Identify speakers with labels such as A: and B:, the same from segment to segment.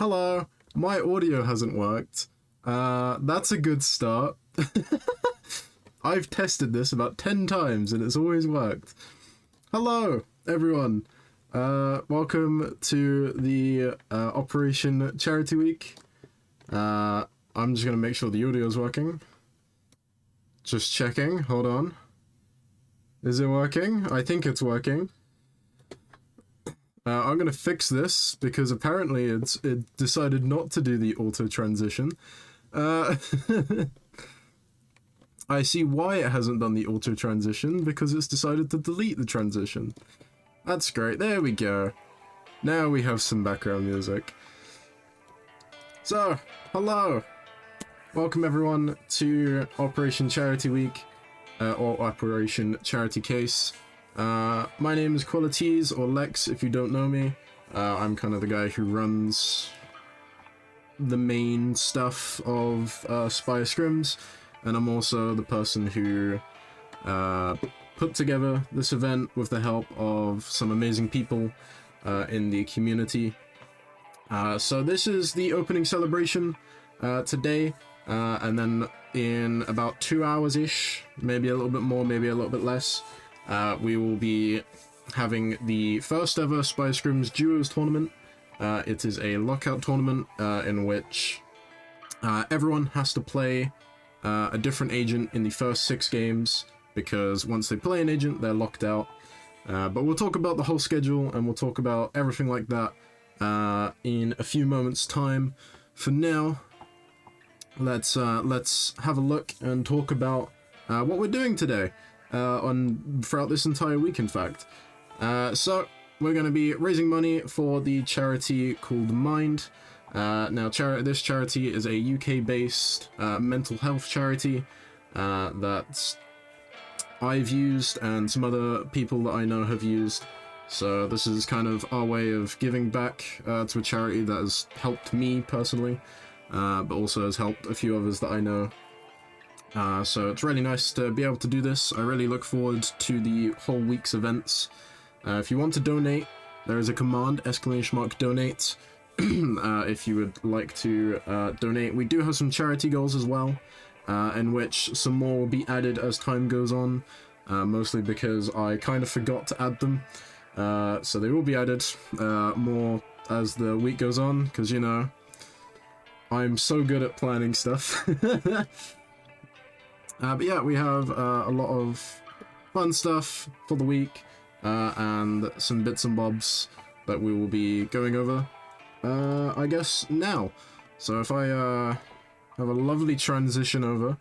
A: Hello, my audio hasn't worked. That's a good start. I've tested this about 10 times and it's always worked. Hello, everyone. Welcome to the Operation Charity Week. I'm just gonna make sure the audio is working. Just checking, hold on. Is it working? I think it's working. I'm gonna fix this because apparently it decided not to do the auto transition. I see why it hasn't done the auto transition, because it's decided to delete the transition. That's great, there we go. Now we have some background music. So, hello! Welcome everyone to Operation Charity Week, or Operation Charity Case. My name is Qualities, or Lex if you don't know me. I'm kind of the guy who runs the main stuff of Spire Scrims, and I'm also the person who put together this event with the help of some amazing people in the community. So this is the opening celebration today, and then in about 2 hours-ish, maybe a little bit more, maybe a little bit less, we will be having the first ever Spire Scrims Duos tournament. It is a lockout tournament in which everyone has to play a different agent in the first 6 games, because once they play an agent, they're locked out. But we'll talk about the whole schedule and we'll talk about everything like that in a few moments' time. For now, let's have a look and talk about what we're doing today. Throughout this entire week, in fact. So we're going to be raising money for the charity called Mind. Now, this charity is a UK-based mental health charity that I've used and some other people that I know have used. So this is kind of our way of giving back to a charity that has helped me personally, but also has helped a few others that I know. So it's really nice to be able to do this. I really look forward to the whole week's events. If you want to donate, there is a command, !donate, if you would like to donate. We do have some charity goals as well, in which some more will be added as time goes on, mostly because I kind of forgot to add them. So they will be added more as the week goes on, because, you know, I'm so good at planning stuff. But yeah, we have a lot of fun stuff for the week, and some bits and bobs that we will be going over, I guess, now. So if I have a lovely transition over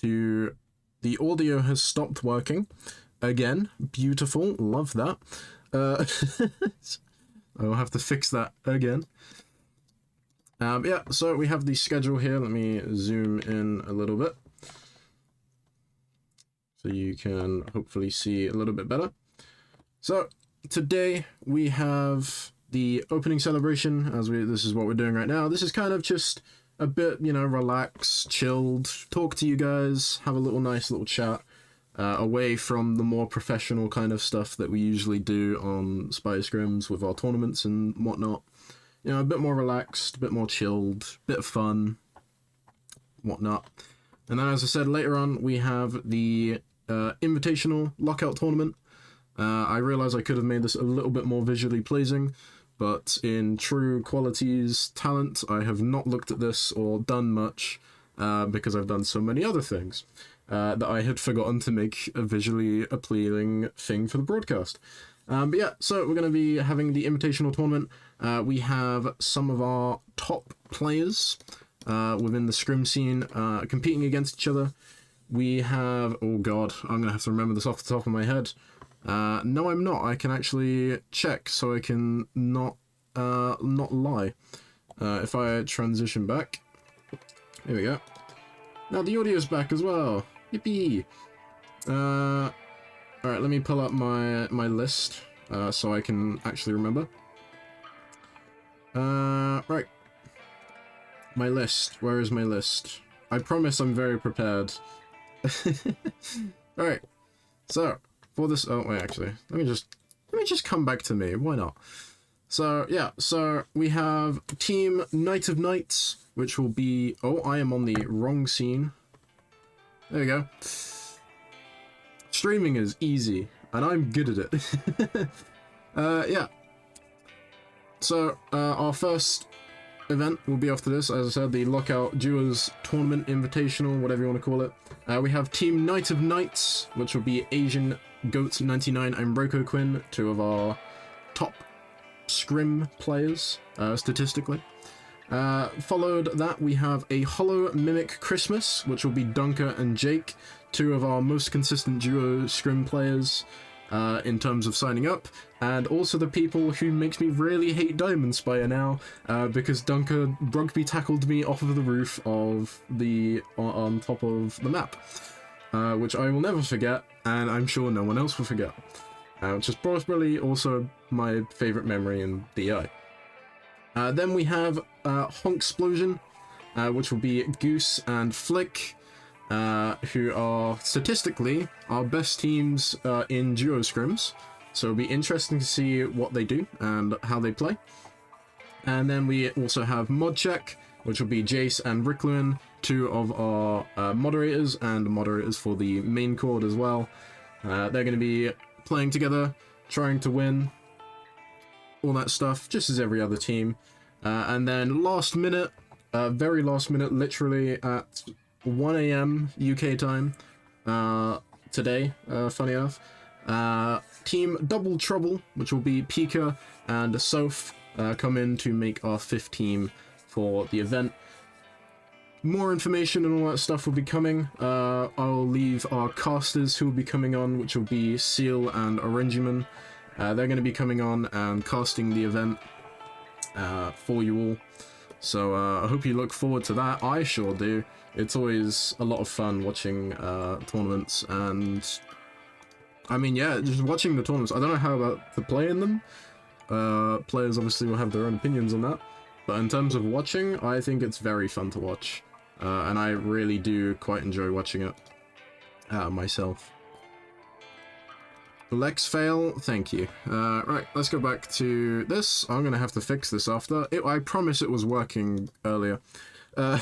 A: to... The audio has stopped working. Again, beautiful, love that. I'll have to fix that again. Yeah, so we have the schedule here. Let me zoom in a little bit so you can hopefully see a little bit better. So today we have the opening celebration, this is what we're doing right now. This is kind of just a bit, you know, relax, chilled, talk to you guys, have a nice little chat, away from the more professional kind of stuff that we usually do on Spire Scrims with our tournaments and whatnot. You know, a bit more relaxed, a bit more chilled, bit of fun, whatnot. And then, as I said, later on, we have the Invitational Lockout Tournament. I realise I could have made this a little bit more visually pleasing, but in true Qualities talent, I have not looked at this or done much, because I've done so many other things, that I had forgotten to make a visually appealing thing for the broadcast. But yeah, so we're going to be having the Invitational Tournament. We have some of our top players within the Scrim scene competing against each other. We have... Oh god, I'm going to have to remember this off the top of my head. No, I'm not. I can actually check so I can not lie. If I transition back... There we go. Now the audio's back as well. Yippee! Alright, let me pull up my list, so I can actually remember. Right. My list. Where is my list? I promise I'm very prepared. Alright. So, for this... Oh, wait, actually. Let me just come back to me. Why not? So, yeah, so we have Team Knight of Knights, which will be... Oh, I am on the wrong scene. There we go. Streaming is easy, and I'm good at it. Yeah. So, our first event will be after this, as I said, the Lockout Duos Tournament Invitational, whatever you want to call it. We have Team Knight of Knights, which will be Asian Goats 99 and Roko Quinn, two of our top scrim players, statistically. Followed that, we have a Hollow Mimic Christmas, which will be Dunker and Jake, two of our most consistent duo scrim players in terms of signing up, and also the people who makes me really hate Diamond Spire now, because Dunker rugby tackled me off of the roof of the on top of the map, which I will never forget, and I'm sure no one else will forget. Which is probably also my favourite memory in DI. Then we have Honksplosion, which will be Goose and Flick, who are statistically our best teams in duo scrims. So it'll be interesting to see what they do and how they play. And then we also have Modcheck, which will be Jace and Rickluin, two of our moderators and moderators for the main chord as well. They're going to be playing together, trying to win, all that stuff, just as every other team. And then last minute, very last minute, literally at 1 AM UK time today, funny enough, Team Double Trouble, which will be Pika and Soph, come in to make our 5th team for the event. More information and all that stuff will be coming. I'll leave our casters who will be coming on, which will be Seal and Orangeman. They're going to be coming on and casting the event for you all. So I hope you look forward to that. I sure do. It's always a lot of fun watching tournaments, and I mean, yeah, just watching the tournaments. I don't know how about the play in them. Players obviously will have their own opinions on that. But in terms of watching, I think it's very fun to watch. And I really do quite enjoy watching it myself. Lex fail, thank you. Right, let's go back to this. I'm going to have to fix this after. I promise it was working earlier. I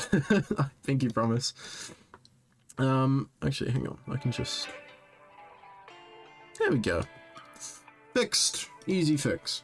A: think you promise. Actually, hang on. I can just... There we go. Fixed. Easy fix.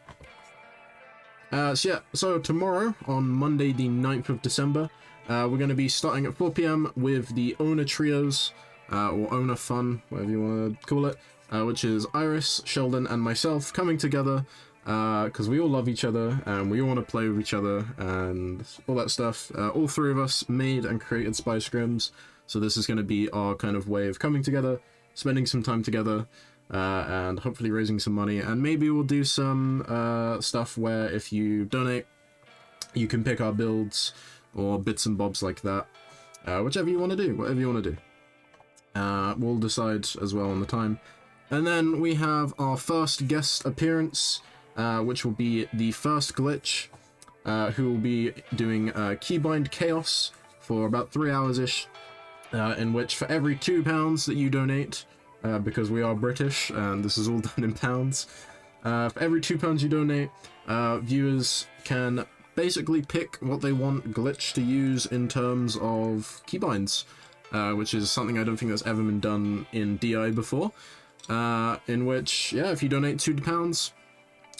A: So yeah, so tomorrow, on Monday the 9th of December, we're going to be starting at 4 PM with the Owner Trios, or Owner Fun, whatever you want to call it, which is Iris, Sheldon, and myself coming together, because we all love each other, and we all want to play with each other, and all that stuff. All three of us made and created Spy Scrims, so this is going to be our kind of way of coming together, spending some time together, and hopefully raising some money, and maybe we'll do some stuff where if you donate, you can pick our builds, or bits and bobs like that, whichever you want to do, whatever you want to do. We'll decide as well on the time. And then we have our first guest appearance, which will be the first Glitch, who will be doing Keybind Chaos for about 3 hours-ish, in which for every £2 that you donate, because we are British and this is all done in pounds, for every £2 you donate, viewers can basically pick what they want Glitch to use in terms of keybinds, which is something I don't think that's ever been done in DI before, in which, yeah, if you donate £2,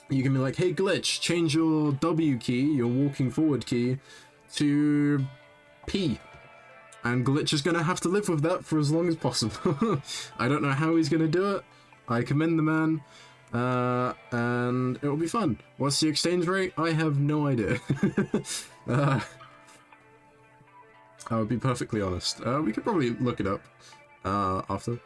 A: you can be like, hey Glitch, change your W key, your walking forward key, to P. And Glitch is going to have to live with that for as long as possible. I don't know how he's going to do it. I commend the man. And it'll be fun. What's the exchange rate? I have no idea. I'll be perfectly honest. We could probably look it up after.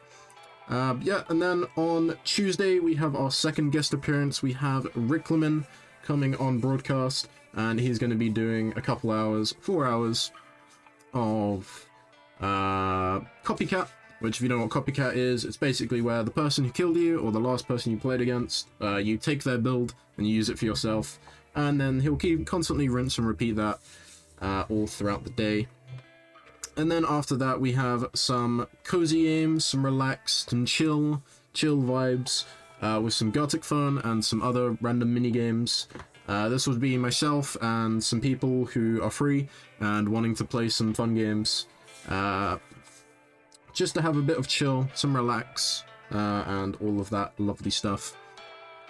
A: Yeah, and then on Tuesday we have our second guest appearance. We have Rickleman coming on broadcast, and he's going to be doing a couple hours, 4 hours of Copycat, which, if you know what Copycat is, it's basically where the person who killed you, or the last person you played against, you take their build and you use it for yourself, and then he'll keep constantly rinse and repeat that all throughout the day. And then after that we have some cozy games, some relaxed and chill vibes, with some Gothic fun and some other random mini games. This would be myself and some people who are free and wanting to play some fun games. Just to have a bit of chill, some relax, and all of that lovely stuff.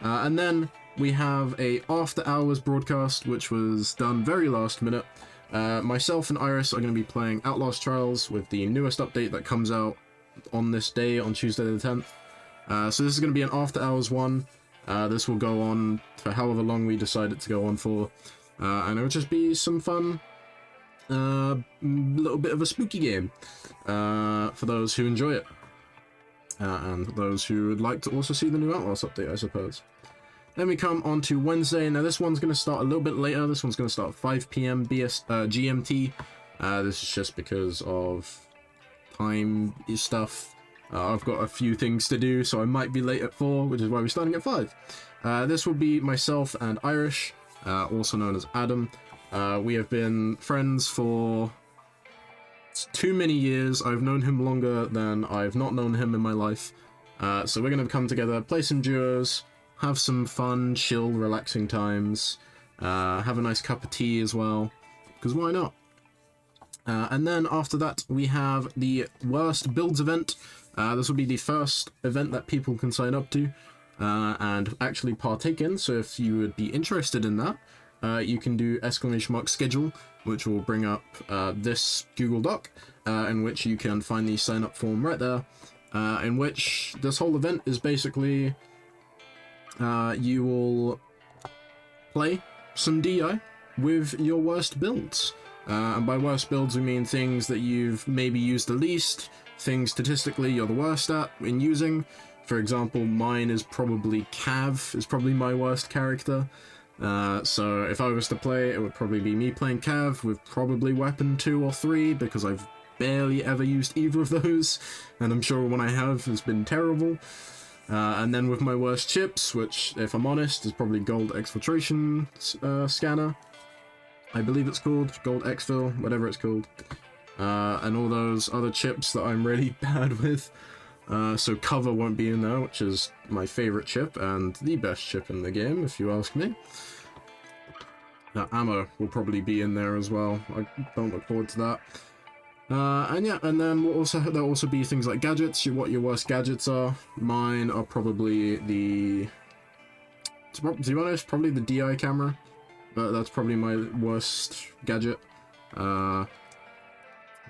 A: And then we have a after hours broadcast, which was done very last minute. Myself and Iris are going to be playing Outlast Trials with the newest update that comes out on this day, on Tuesday the 10th. So this is going to be an after hours one. This will go on for however long we decide it to go on for. And it'll just be some fun, little bit of a spooky game for those who enjoy it. And those who would like to also see the new Outlast update, I suppose. Then we come on to Wednesday. Now this one's going to start a little bit later. This one's going to start at 5 PM GMT. This is just because of time stuff. I've got a few things to do, so I might be late at 4, which is why we're starting at 5. This will be myself and Irish, also known as Adam. We have been friends for too many years. I've known him longer than I've not known him in my life. So we're going to come together, play some duos, have some fun, chill, relaxing times, have a nice cup of tea as well, because why not? And then after that, we have the Worst Builds event. This will be the first event that people can sign up to and actually partake in. So if you would be interested in that, you can do !schedule, which will bring up this Google Doc, in which you can find the sign up form right there, in which this whole event is basically you will play some DI with your worst builds. And by worst builds, we mean things that you've maybe used the least, things statistically you're the worst at in using. For example, mine is probably Cav, is probably my worst character. So if I was to play, it would probably be me playing Cav with probably weapon 2 or 3, because I've barely ever used either of those, and I'm sure when I have, it's been terrible. And then with my worst chips, which, if I'm honest, is probably Gold Exfiltration Scanner. I believe it's called Gold Exfil, whatever it's called. And all those other chips that I'm really bad with. So Cover won't be in there, which is my favourite chip and the best chip in the game, if you ask me. Ammo will probably be in there as well. I don't look forward to that. And yeah, and then there'll also be things like gadgets, what your worst gadgets are. Mine are probably to be honest, probably the DI camera. But that's probably my worst gadget. But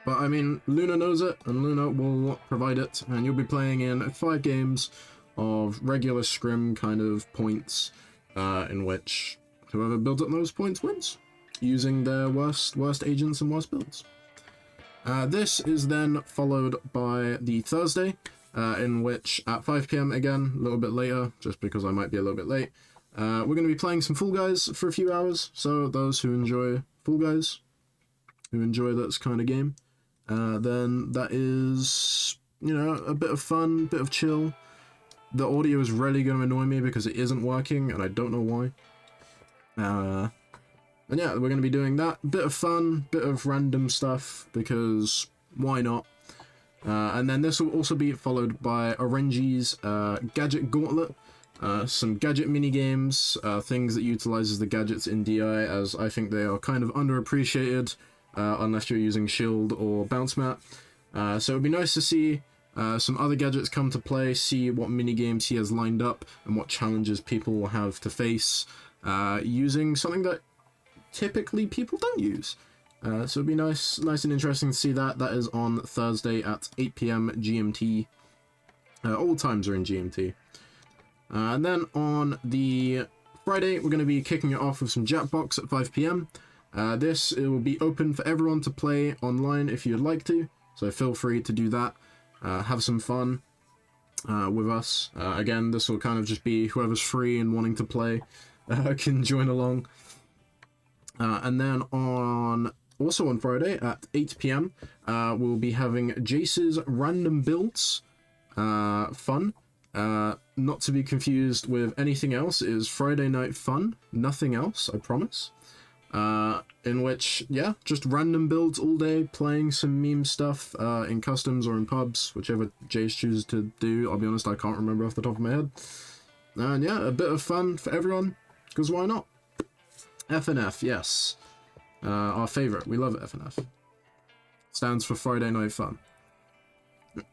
A: I mean, Luna knows it, and Luna will provide it, and you'll be playing in 5 games of regular scrim kind of points, in which whoever builds up those points wins, using their worst agents and worst builds. This is then followed by the Thursday, in which at 5 PM again, a little bit later, just because I might be a little bit late, we're going to be playing some Fall Guys for a few hours. So those who enjoy Fall Guys, who enjoy this kind of game, then that is, you know, a bit of fun, bit of chill. The audio is really going to annoy me because it isn't working, and I don't know why. And yeah, we're going to be doing that. Bit of fun, bit of random stuff, because why not? And then this will also be followed by Orange's Gadget Gauntlet. Some gadget mini-games, things that utilizes the gadgets in DI, as I think they are kind of underappreciated, unless you're using Shield or Bounce Mat. So it would be nice to see some other gadgets come to play, see what mini-games he has lined up, and what challenges people will have to face, using something that typically people don't use. So it'd be nice and interesting to see that. That is on Thursday at 8 PM GMT. All times are in GMT. And then on the Friday, we're going to be kicking it off with some Jackbox at 5 PM. It will be open for everyone to play online if you'd like to, so feel free to do that. Have some fun with us. Again, this will kind of just be whoever's free and wanting to play can join along. And then also on Friday at 8 PM, we'll be having Jace's Random Builds fun. Not to be confused with anything else, it is Friday Night Fun, nothing else, I promise. In which, yeah, just random builds all day, playing some meme stuff in customs or in pubs, whichever Jace chooses to do. I'll be honest, I can't remember off the top of my head. And yeah, a bit of fun for everyone, because why not? FNF, yes. Our favorite. We love FNF. Stands for Friday Night Fun.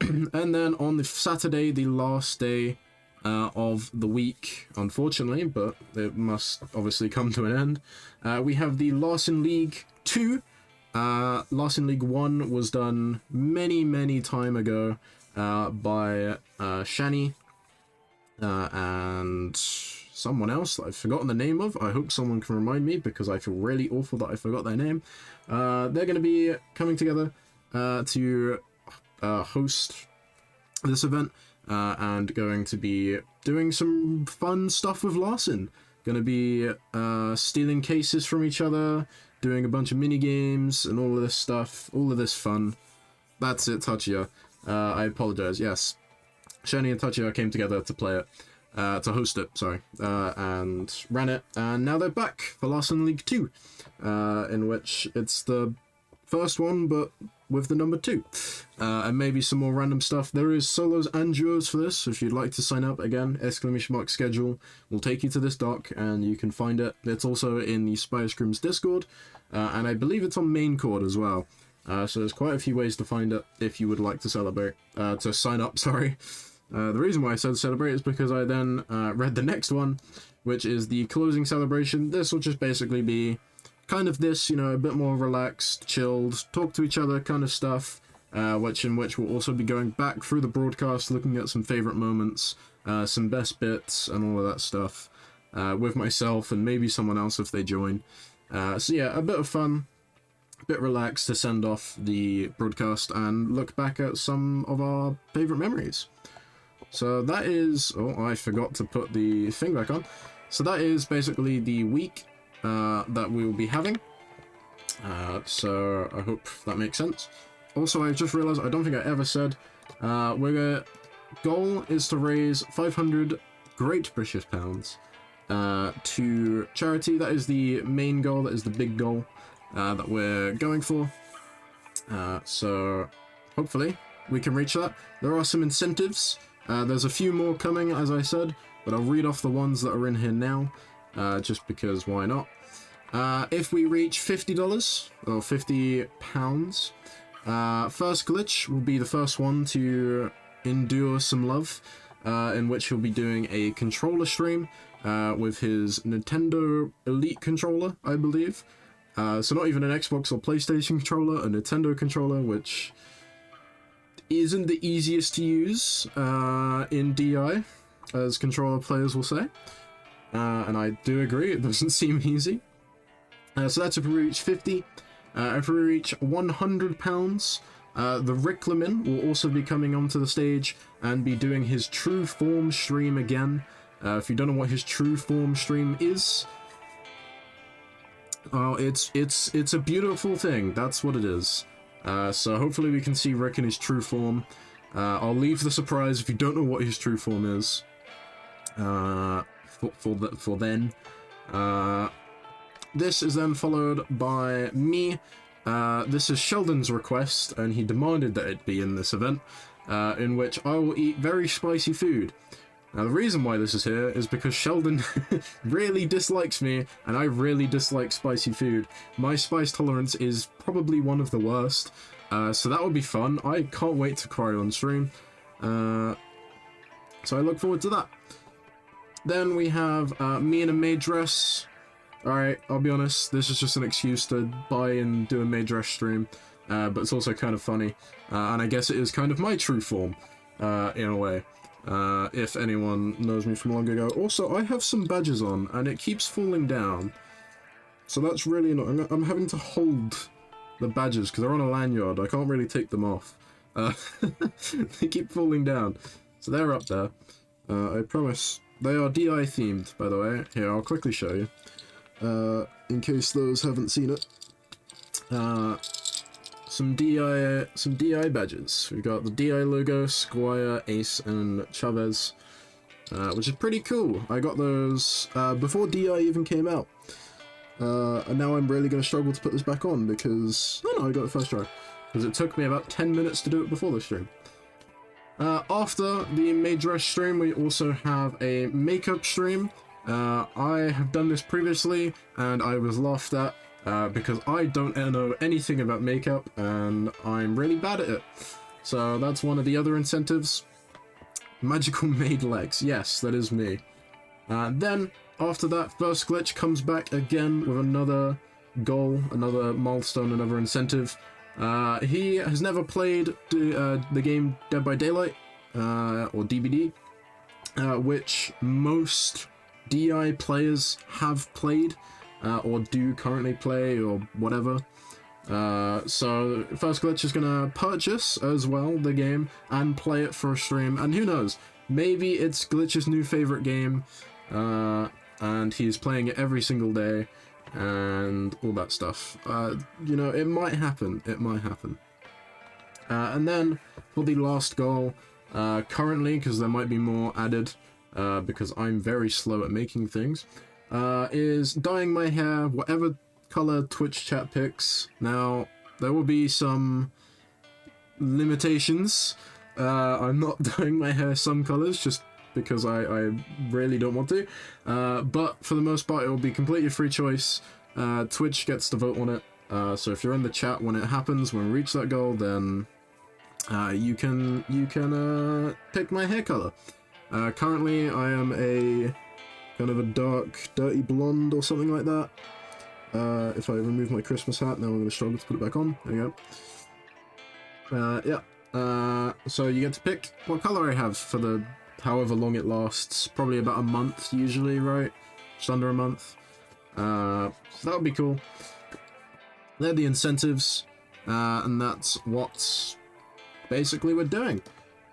A: And then on the Saturday, the last day of the week, unfortunately, but it must obviously come to an end, we have the Larson League 2. Larson League 1 was done many time ago by Shani and someone else that I've forgotten the name of. I hope someone can remind me because I feel really awful that I forgot their name. They're going to be coming together to host this event and going to be doing some fun stuff with Larson. Going to be stealing cases from each other, doing a bunch of mini games and all of this stuff, all of this fun. That's it, Tachia. I apologize. Yes, Shani and Tachia came together to play it, to host it. Sorry, and ran it, and now they're back for Larson League 2, in which it's the first one, but with the number 2, and maybe some more random stuff. There is solos and duos for this, so if you'd like to sign up, again, !schedule will take you to this doc, and you can find it. It's also in the Spire Scrims Discord, and I believe it's on main cord as well. So there's quite a few ways to find it if you would like to to sign up, sorry. The reason why I said celebrate is because I then read the next one, which is the closing celebration. This will just basically be kind of this, you know, a bit more relaxed, chilled, talk to each other kind of stuff, in which we'll also be going back through the broadcast, looking at some favorite moments, some best bits, and all of that stuff, with myself and maybe someone else if they join. So yeah, a bit of fun, a bit relaxed to send off the broadcast and look back at some of our favorite memories. So that is... oh, I forgot to put the thing back on. So that is basically the week that we will be having. So I hope that makes sense. Also, I just realized, I don't think I ever said, our goal is to raise 500 Great British Pounds to charity. That is the main goal, that is the big goal that we're going for. So hopefully we can reach that. There are some incentives. There's a few more coming, as I said, but I'll read off the ones that are in here now, just because why not. If we reach $50 or £50, first glitch will be the first one to endure some love, in which he'll be doing a controller stream with his Nintendo Elite controller, I believe. So not even an Xbox or PlayStation controller, a Nintendo controller, which isn't the easiest to use in DI, as controller players will say. And I do agree, it doesn't seem easy. So that's if we reach 50. If we reach £100, the Rickleman will also be coming onto the stage and be doing his True Form stream again. If you don't know what his True Form stream is, it's a beautiful thing. That's what it is. So hopefully we can see Rick in his true form. I'll leave the surprise if you don't know what his true form is. For then. This is then followed by me. This is Sheldon's request, and he demanded that it be in this event, in which I will eat very spicy food. Now, the reason why this is here is because Sheldon really dislikes me, and I really dislike spicy food. My spice tolerance is probably one of the worst, so that would be fun. I can't wait to cry on stream, so I look forward to that. Then we have me in a maid dress. Alright, I'll be honest, this is just an excuse to buy and do a maid dress stream, but it's also kind of funny, and I guess it is kind of my true form, in a way. If anyone knows me from long ago. Also, I have some badges on, and it keeps falling down. So that's really annoying. I'm having to hold the badges, because they're on a lanyard. I can't really take them off. They keep falling down. So they're up there. I promise. They are DI themed, by the way. Here, I'll quickly show you. In case those haven't seen it. Some DI badges. We've got the DI logo, Squire, Ace, and Chavez, which is pretty cool. I got those before DI even came out, and now I'm really going to struggle to put this back on because I got it first try, because it took me about 10 minutes to do it before the stream. After the maid dress stream, we also have a makeup stream, I have done this previously, and I was laughed at because I don't know anything about makeup, and I'm really bad at it. So that's one of the other incentives. Magical maid legs. Yes, that is me. Then, after that, first glitch comes back again with another goal, another milestone, another incentive. He has never played the game Dead by Daylight, or DBD, which most DI players have played, or do currently play, or whatever. So first glitch is gonna purchase as well the game and play it for a stream, and who knows, maybe it's Glitch's new favorite game, and he's playing it every single day and all that stuff. You know, it might happen, and then for the last goal, currently, because there might be more added, because I'm very slow at making things, is dyeing my hair whatever color Twitch chat picks. Now, there will be some limitations. I'm not dyeing my hair some colors just because I really don't want to. But for the most part, it will be completely free choice. Twitch gets to vote on it. So if you're in the chat when it happens, when we reach that goal, then you can pick my hair color. Currently, I am a kind of a dark, dirty blonde or something like that. If I remove my Christmas hat, now I'm going to struggle to put it back on. There you go. Yeah. So you get to pick what color I have for the however long it lasts. Probably about a month usually, right? Just under a month. So that would be cool. They're the incentives, and that's what basically we're doing.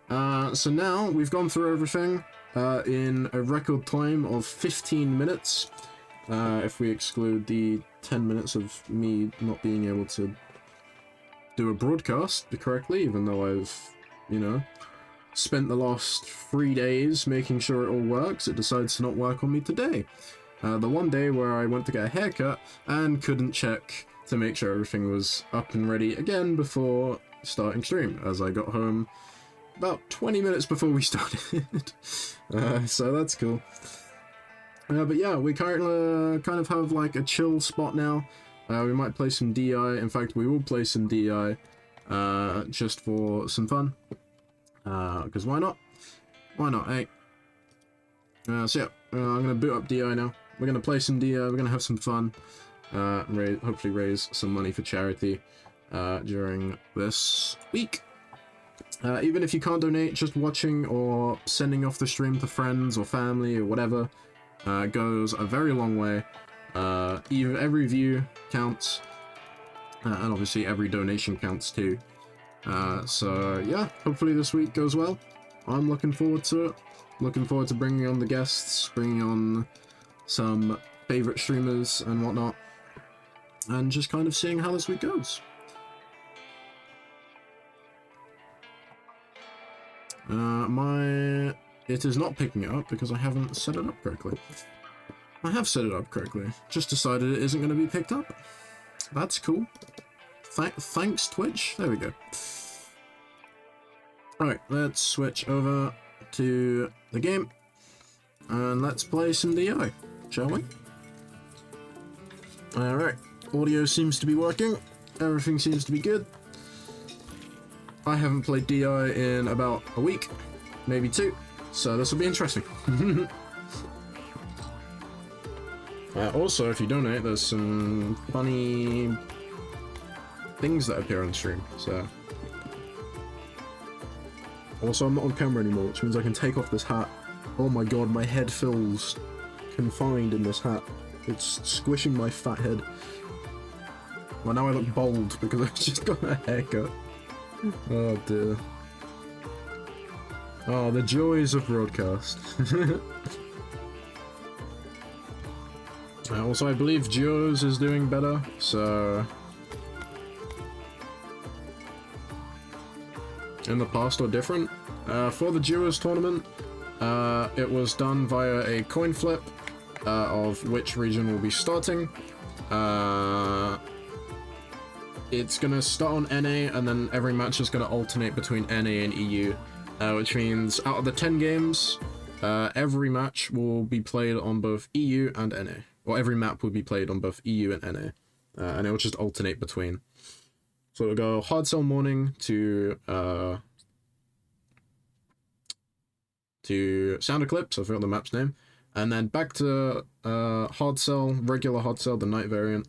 A: So now we've gone through everything in a record time of 15 minutes. If we exclude the 10 minutes of me not being able to do a broadcast correctly, even though I've, you know, spent the last 3 days making sure it all works, it decides to not work on me today. The one day where I went to get a haircut and couldn't check to make sure everything was up and ready again before starting stream, as I got home about 20 minutes before we started. So that's cool. But yeah, we currently kind of have like a chill spot now. We might play some DI. In fact, we will play some DI just for some fun. Because why not? Why not, eh? So yeah, I'm going to boot up DI now. We're going to play some DI, we're going to have some fun. Hopefully raise some money for charity during this week. Even if you can't donate, just watching or sending off the stream to friends or family or whatever goes a very long way. Even every view counts, and obviously every donation counts too. So yeah, hopefully this week goes well. I'm looking forward to it. Looking forward to bringing on the guests, bringing on some favorite streamers and whatnot, and just kind of seeing how this week goes. It is not picking it up because I haven't set it up correctly. I have set it up correctly, just decided it isn't going to be picked up. That's cool. Thanks, Twitch. There we go. Alright, let's switch over to the game, and let's play some DI, shall we? Alright, audio seems to be working, everything seems to be good. I haven't played DI in about a week, maybe 2, so this will be interesting. Also, if you donate, there's some funny things that appear on stream, so... Also, I'm not on camera anymore, which means I can take off this hat. Oh my god, my head feels confined in this hat. It's squishing my fat head. Well, now I look bald because I've just got a haircut. Oh dear. Oh, the joys of broadcast. Also, I believe Duos is doing better, so... in the past or different. For the Duos tournament, it was done via a coin flip of which region will be starting. It's gonna start on NA, and then every match is gonna alternate between NA and EU, which means out of the 10 games, every match will be played on both EU and NA. Or every map will be played on both EU and NA. And it will just alternate between. So it'll go Hard Cell Morning to Sound Eclipse, I forgot the map's name. And then back to Hard Cell, regular Hard Cell, the night variant.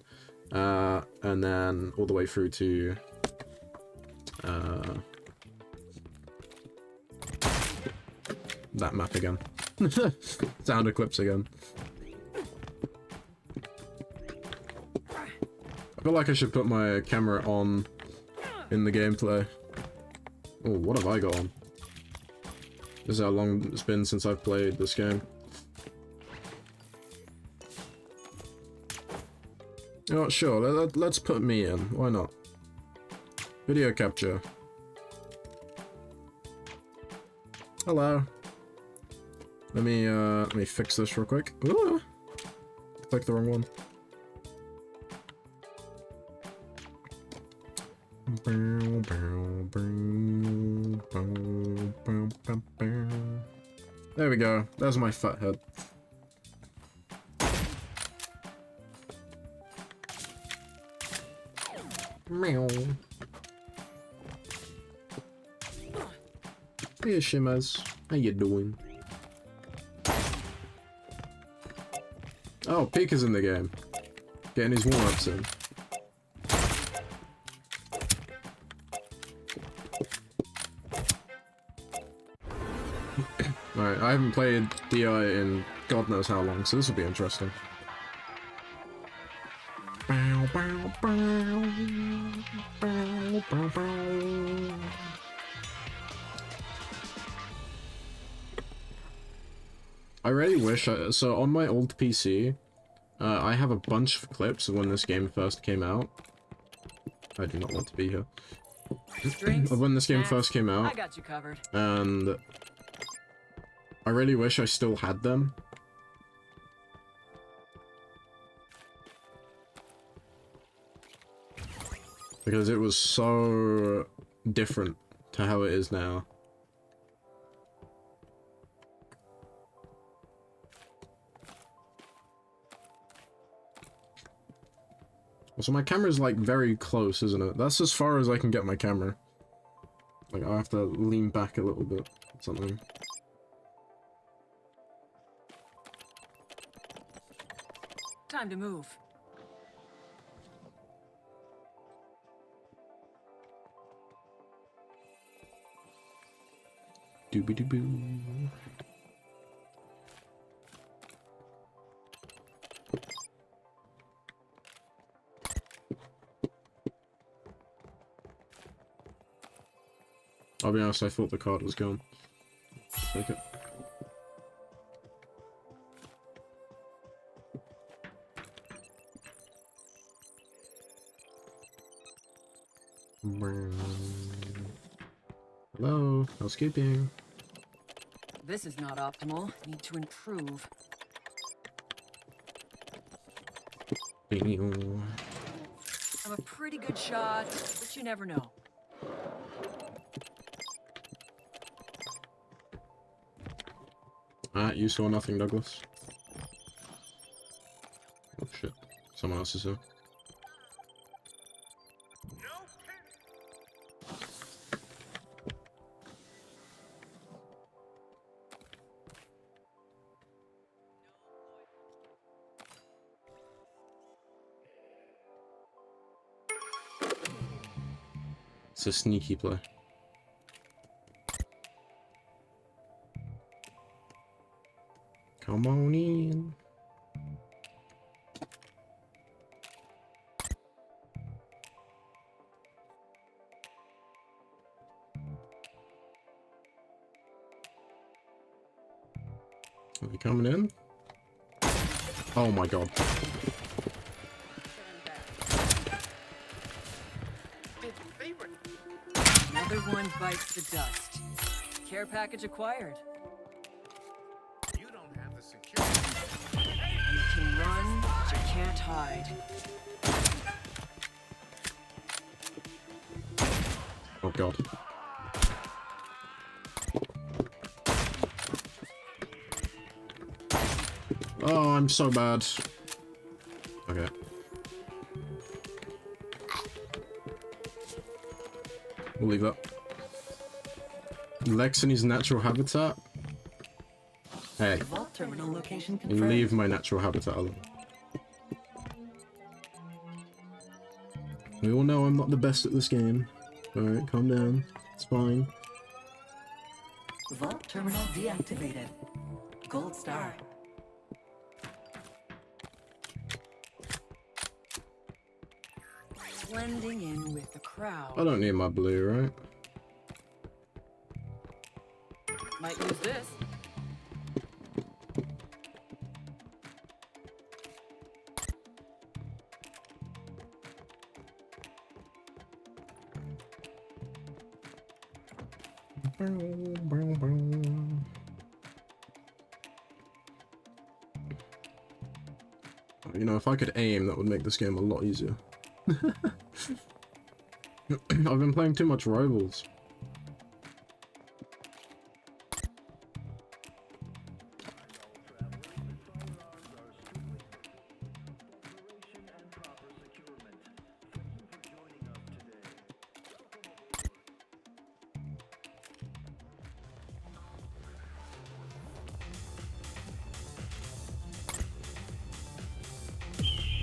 A: And then all the way through to that map again. Sound Eclipse again. I feel like I should put my camera on in the gameplay. Oh, what have I got on? This is how long it's been since I've played this game. Oh, sure, let's put me in. Why not? Video capture. Hello. Let me fix this real quick. Ooh, click the wrong one. There we go. There's my fat head. Meow. Hey, Shimmers. How you doing? Oh, Pika's in the game. Getting his warm-ups in. Alright, I haven't played DI in God knows how long, so this will be interesting. I really wish so on my old PC, I have a bunch of clips of when this game first came out. I do not want to be here. Of when this game first came out.
B: I got you covered.
A: And I really wish I still had them. Because it was so different to how it is now. So my camera's like very close, isn't it? That's as far as I can get my camera. Like I have to lean back a little bit or something.
B: Time to move.
A: Doobie-doo-boo. I'll be honest, I thought the card was gone. Take it. Hello, housekeeping.
B: This is not optimal. Need to improve. I'm a pretty good shot, but you never know.
A: You saw nothing, Douglas. Oh shit. Someone else is here. It's a sneaky play. Come on in. Are they coming in? Oh my god.
B: Another one bites the dust. Care package acquired.
C: You don't have the security.
B: You can run, but you can't hide.
A: Oh god. Oh, I'm so bad. Okay. We'll leave that. Lex in his natural habitat? Hey,
B: Vault terminal location
A: you
B: confirmed.
A: leave my natural habitat alone. We all know I'm not the best at this game. Alright, calm down. It's fine.
B: Vault terminal deactivated. Gold star. Blending in with the crowd.
A: I don't need my blue, right?
B: Might use this.
A: You know, if I could aim, that would make this game a lot easier. I've been playing too much Rivals.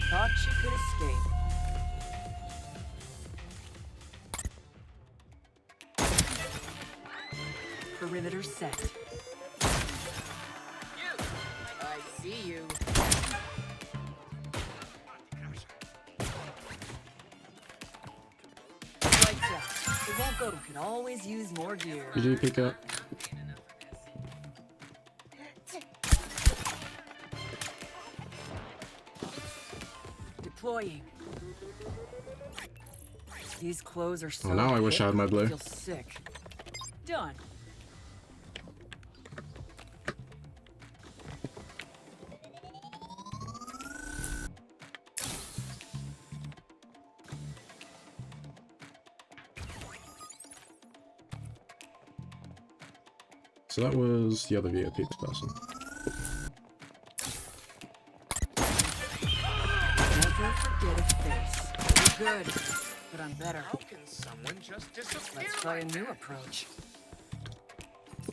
B: Thought she could escape. Perimeter set. I see you. Lights out. The Vault Go could always use more gear.
A: Did you pick up?
B: Deploying. These clothes are so
A: Oh, now I wish I had my blue.
B: I feel sick. Done.
A: So that was the other VIP person.
B: Never forget a face. You're good, but I'm better.
C: How can someone just disappear?
B: Let's try a
C: like
B: new
C: that?
B: approach.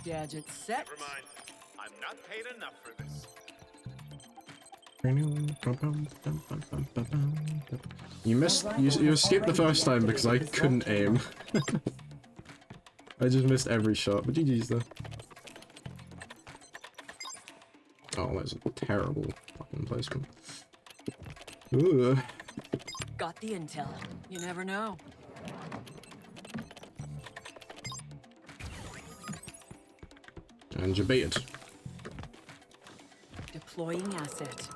B: Gadget set.
C: Never mind. I'm not paid enough for this.
A: You missed. You skipped the first time because I couldn't aim. I just missed every shot, but GG's though. Oh, that's a terrible fucking placement. Ugh.
B: Got the intel. You never know.
A: And you baited.
B: Deploying asset.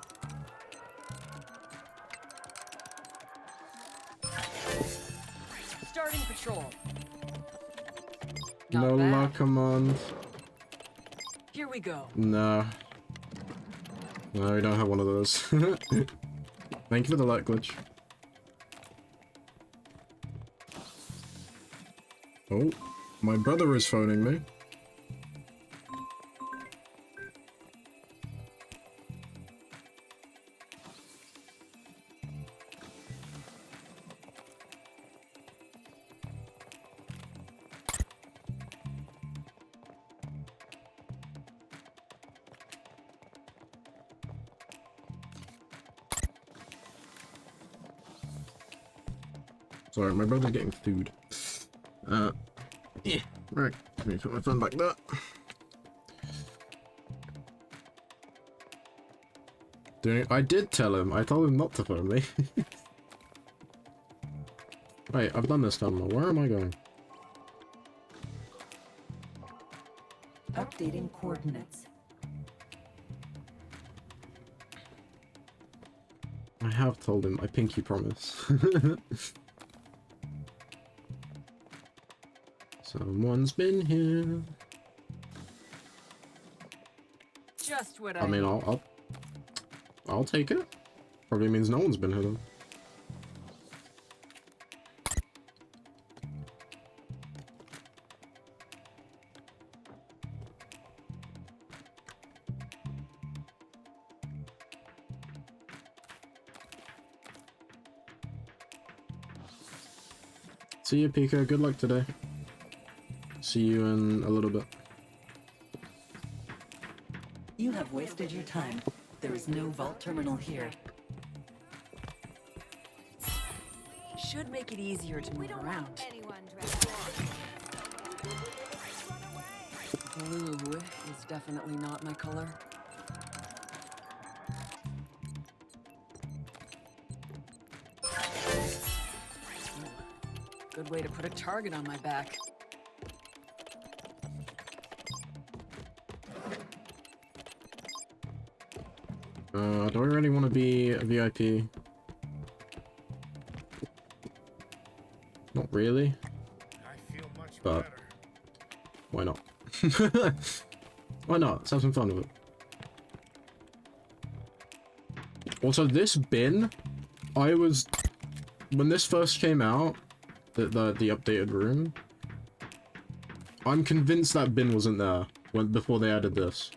B: Starting patrol. Not
A: No
B: bad.
A: luck, command.
B: Here we go.
A: No. No, we don't have one of those. Thank you for the luck glitch. Oh, my brother is phoning me. Sorry, my brother's getting food. Yeah, right. Let me put my phone back there. I did tell him. I told him not to phone me. Wait, I've done this tunnel. Where am I going?
B: Updating coordinates.
A: I have told him. I pinky promise. Someone's been here.
B: Just what
A: I mean, I'll take it. Probably means no one's been here though. See you, Pico. Good luck today. See you in a little bit.
D: You have wasted your time. There is no vault terminal here.
B: Should make it easier to move around. Blue is definitely not my color. Good way to put a target on my back.
A: Do I really want to be a VIP? Not really,
C: I feel much
A: but
C: better.
A: why not? Why not? Let's have some fun with it. Also, this bin, when this first came out, the updated room, I'm convinced that bin wasn't there before they added this.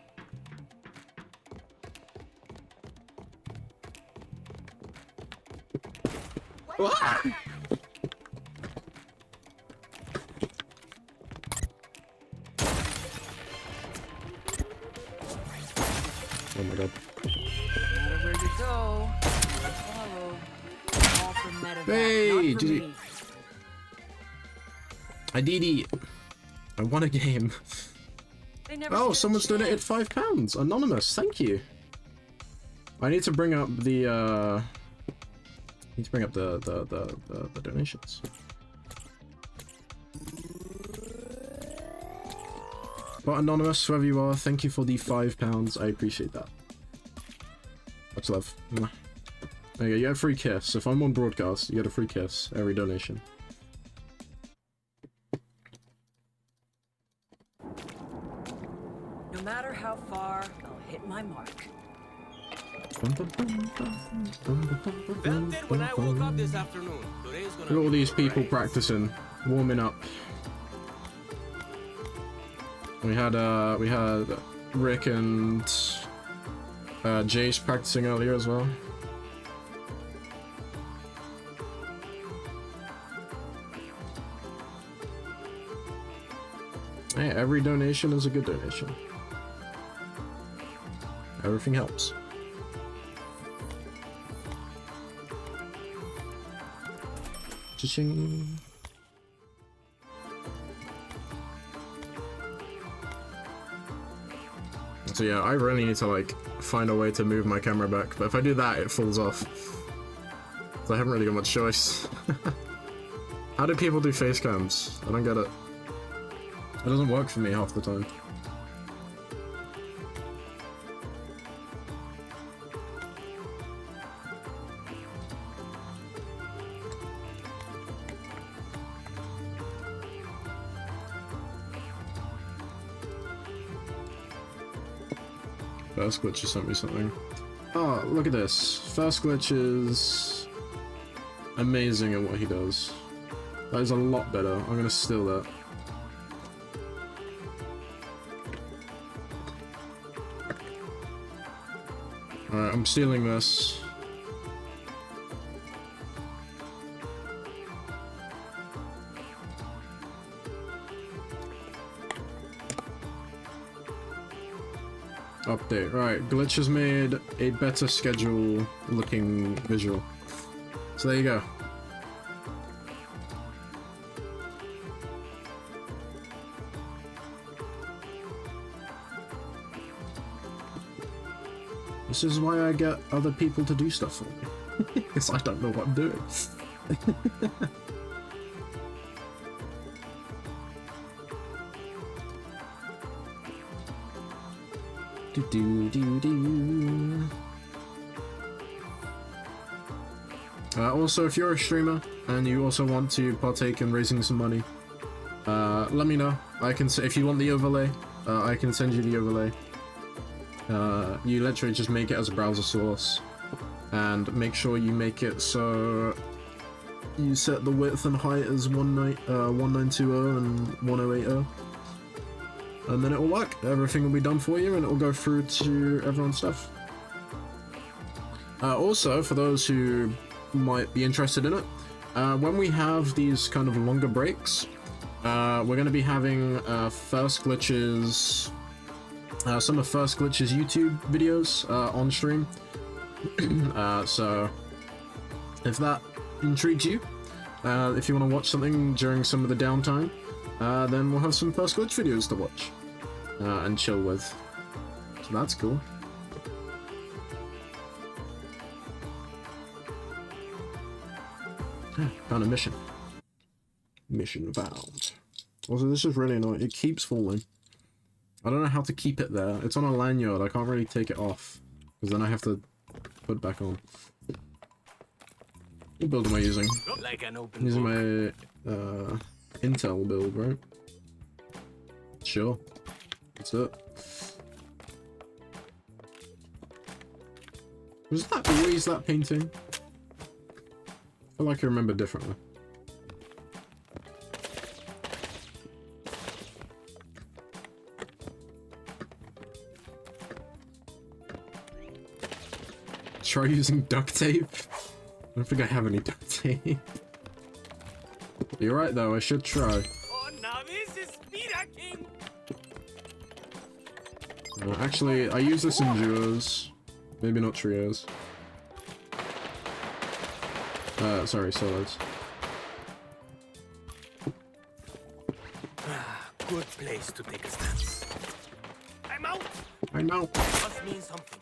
A: Ah! Oh my god.
B: No matter where you go, you'll follow. All for medevac,
A: Hey,
B: not for
A: did
B: me.
A: I did. I won a game.
B: They never
A: Oh,
B: stood a
A: someone's donated
B: chance.
A: £5. Anonymous, thank you. I need to bring up the the donations. But Anonymous, whoever you are, thank you for the £5. I appreciate that. Much love. Mwah. There you go, you get a free kiss. If I'm on broadcast, you get a free kiss every donation.
B: No matter how far, I'll hit my mark.
E: Felt it when I woke up this afternoon. Today's gonna
A: Look at all
E: be
A: these people
E: great.
A: practicing, warming up. We had Rick and Jace practicing earlier as well. Hey, every donation is a good donation. Everything helps. Cha-ching. So yeah, I really need to like find a way to move my camera back, but if I do that, it falls off. So I haven't really got much choice. How do people do face cams? I don't get it. It doesn't work for me half the time. First glitch just sent me something. Oh, look at this. First glitch is amazing at what he does. That is a lot better. I'm gonna steal that. Alright, I'm stealing this. Update. Right, Glitch has made a better schedule looking visual. So there you go. This is why I get other people to do stuff for me. Because I don't know what I'm doing. Also, if you're a streamer and you also want to partake in raising some money, let me know. I can if you want the overlay, I can send you the overlay. You literally just make it as a browser source, and make sure you make it so you set the width and height as 1920 and 1080. And then it will work. Everything will be done for you, and it will go through to everyone's stuff. Also, for those who might be interested in it, when we have these kind of longer breaks, we're going to be having First Glitch's, some of First Glitch's YouTube videos on stream. So if that intrigues you, if you want to watch something during some of the downtime, then we'll have some First Glitch videos to watch and chill with. So that's cool. Found a mission. Mission found. Also, this is really annoying. It keeps falling. I don't know how to keep it there. It's on a lanyard. I can't really take it off. Because then I have to put it back on. What build am I using?
E: Like an open
A: I'm using
E: book.
A: my Intel build, right? Sure. That's it. Was that always that painting? I feel like I remember differently. Try using duct tape? I don't think I have any duct tape. You're right though, I should try.
E: Oh, now this is Speeder King.
A: Actually, I use this in duos. Maybe not trios. Sorry, solos.
E: Good place to take a stance. I'm out.
A: I know.
E: Must mean something.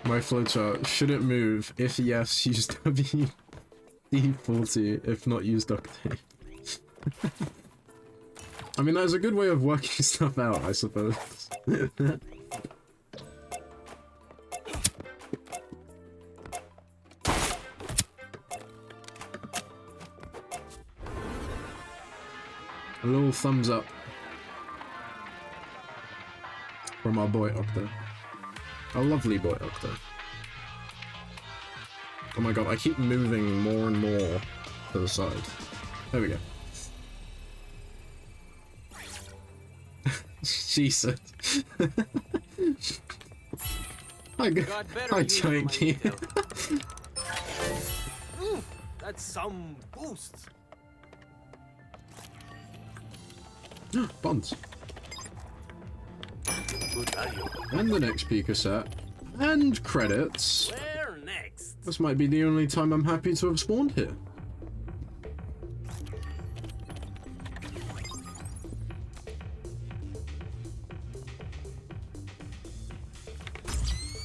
A: My flowchart shouldn't move. If yes, use WD-40. If not, use duct tape. I mean, that's a good way of working stuff out, I suppose. A little thumbs up from our boy Octo. A lovely boy Octo. Oh my god, I keep moving more and more to the side. There we go. Jesus. Hi,
E: Got better
A: hi,
E: use of my
A: Giant Key.
E: intel. Ooh, that's some boost.
A: Bonds.
E: Good value.
A: And the next P cassette. And credits.
E: Where next?
A: This might be the only time I'm happy to have spawned here.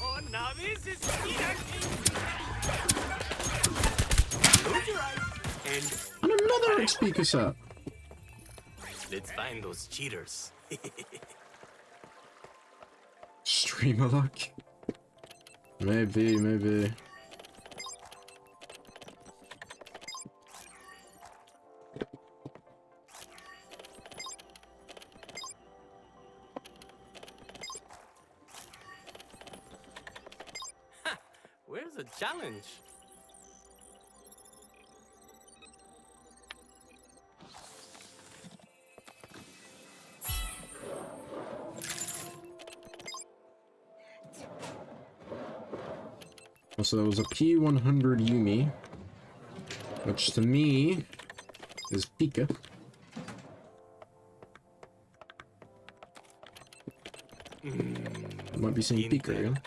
E: Oh, now this is Speeder King. Close your eyes and
A: And another XP cassette.
E: let's find those cheaters.
A: Streamer luck. Maybe, maybe.
E: Where's the challenge?
A: So there was a P100 Yumi, which to me is Pika. I might be saying Pika again.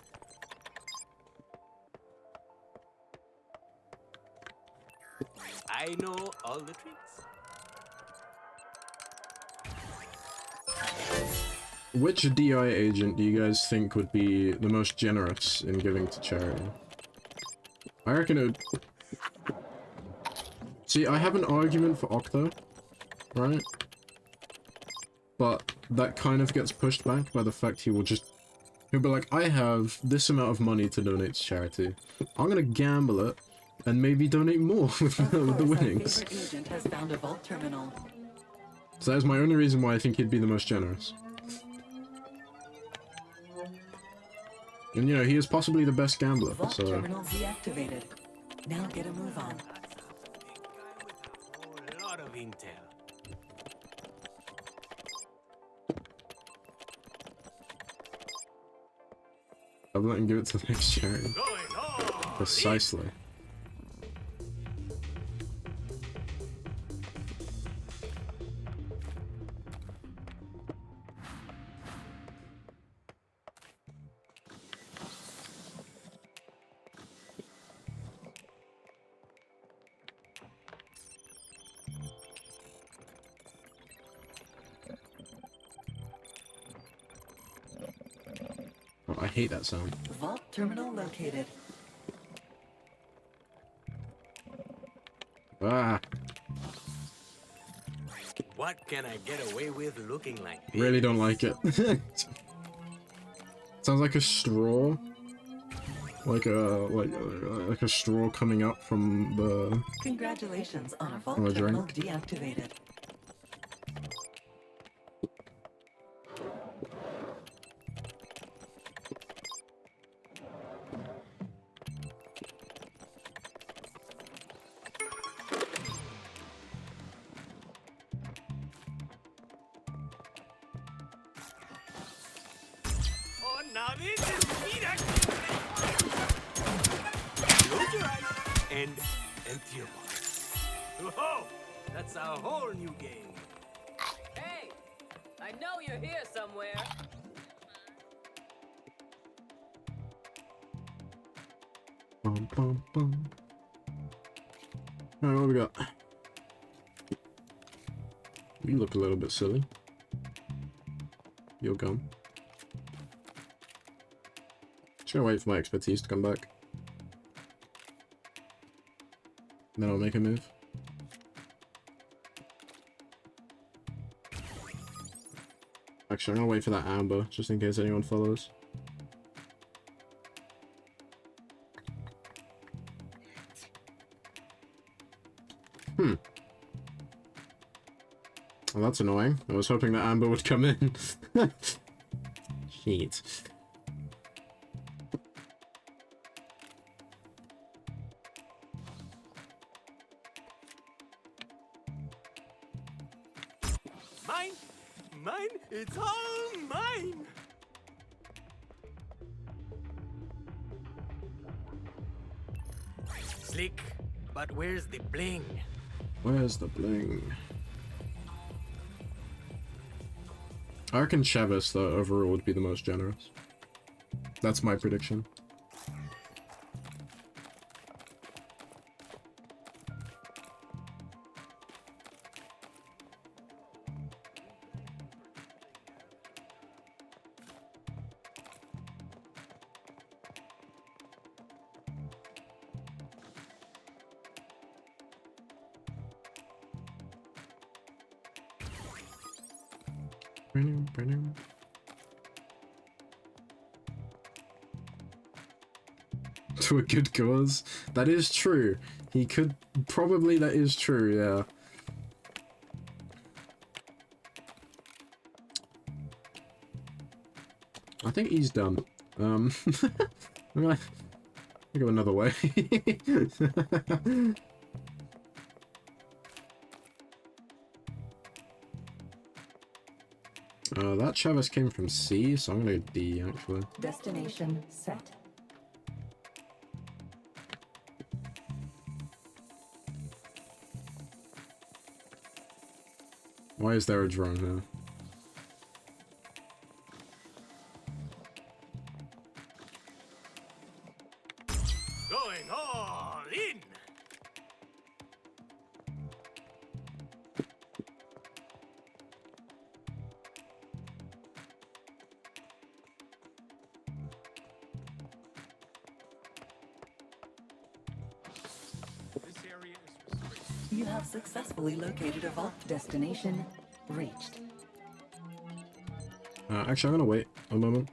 E: I know all the tricks.
A: Which DI agent do you guys think would be the most generous in giving to charity? I reckon it would... See, I have an argument for Octo, right? But that kind of gets pushed back by the fact he'll be like, I have this amount of money to donate to charity. I'm gonna gamble it and maybe donate more with the winnings.
D: Our favorite agent has found a vault terminal.
A: So that is my only reason why I think he'd be the most generous. And you know, he is possibly the best gambler,
D: Vault
A: so...
D: terminal deactivated. Now get a move on.
E: A lot of intel.
A: tablet and give it to the next charity.
C: Going on.
A: Precisely. Oh, I hate that sound.
D: Vault terminal located.
A: Ah,
E: What can I get away with looking like this?
A: really don't like it. Sounds like a straw. Like a straw coming up from the.
D: Congratulations on a vault
A: On a
D: terminal
A: drink.
D: deactivated.
E: Oh, now this is speed activity. Close your eyes and empty your body. Whoa, that's a whole new game.
B: Hey! I know you're here somewhere.
A: Bum, bum, bum. Alright, what we got? You look a little bit silly. You're gone. Just gonna wait for my expertise to come back. And then I'll make a move. Actually, I'm gonna wait for that amber, just in case anyone follows. Well, that's annoying. I was hoping that amber would come in. Shit.
E: Mine, mine, it's all mine. Slick, but where's the bling?
A: Where's the bling? I reckon Chavez, though, overall would be the most generous. That's my prediction. To a good cause. That is true. He could probably, that is true, yeah. I think he's done. I'm gonna go another way. That Chavez came from C, so I'm gonna go D, actually.
D: Destination set.
A: Why is there a drone here?
E: Going all in.
C: This area is restricted.
D: You have successfully located a vault. Destination reached.
A: Actually, I'm gonna wait a moment.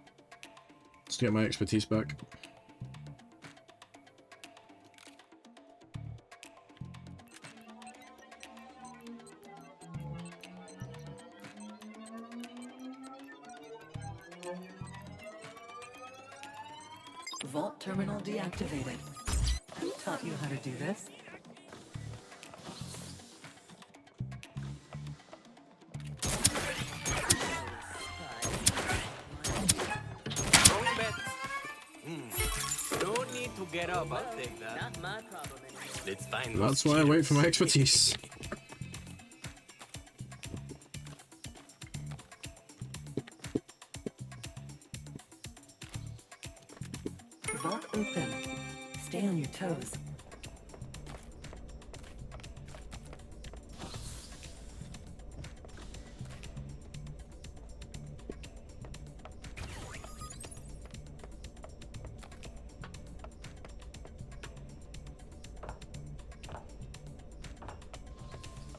A: Just to get my expertise back.
D: Vault terminal deactivated. Who taught you how to do this?
E: Wrong bet. get up, I'll take that.
B: Not my problem anymore.
E: Let's find
A: That's
E: those
A: why I wait for my
E: cheaters.
A: expertise.
D: Vault open. Stay on your toes.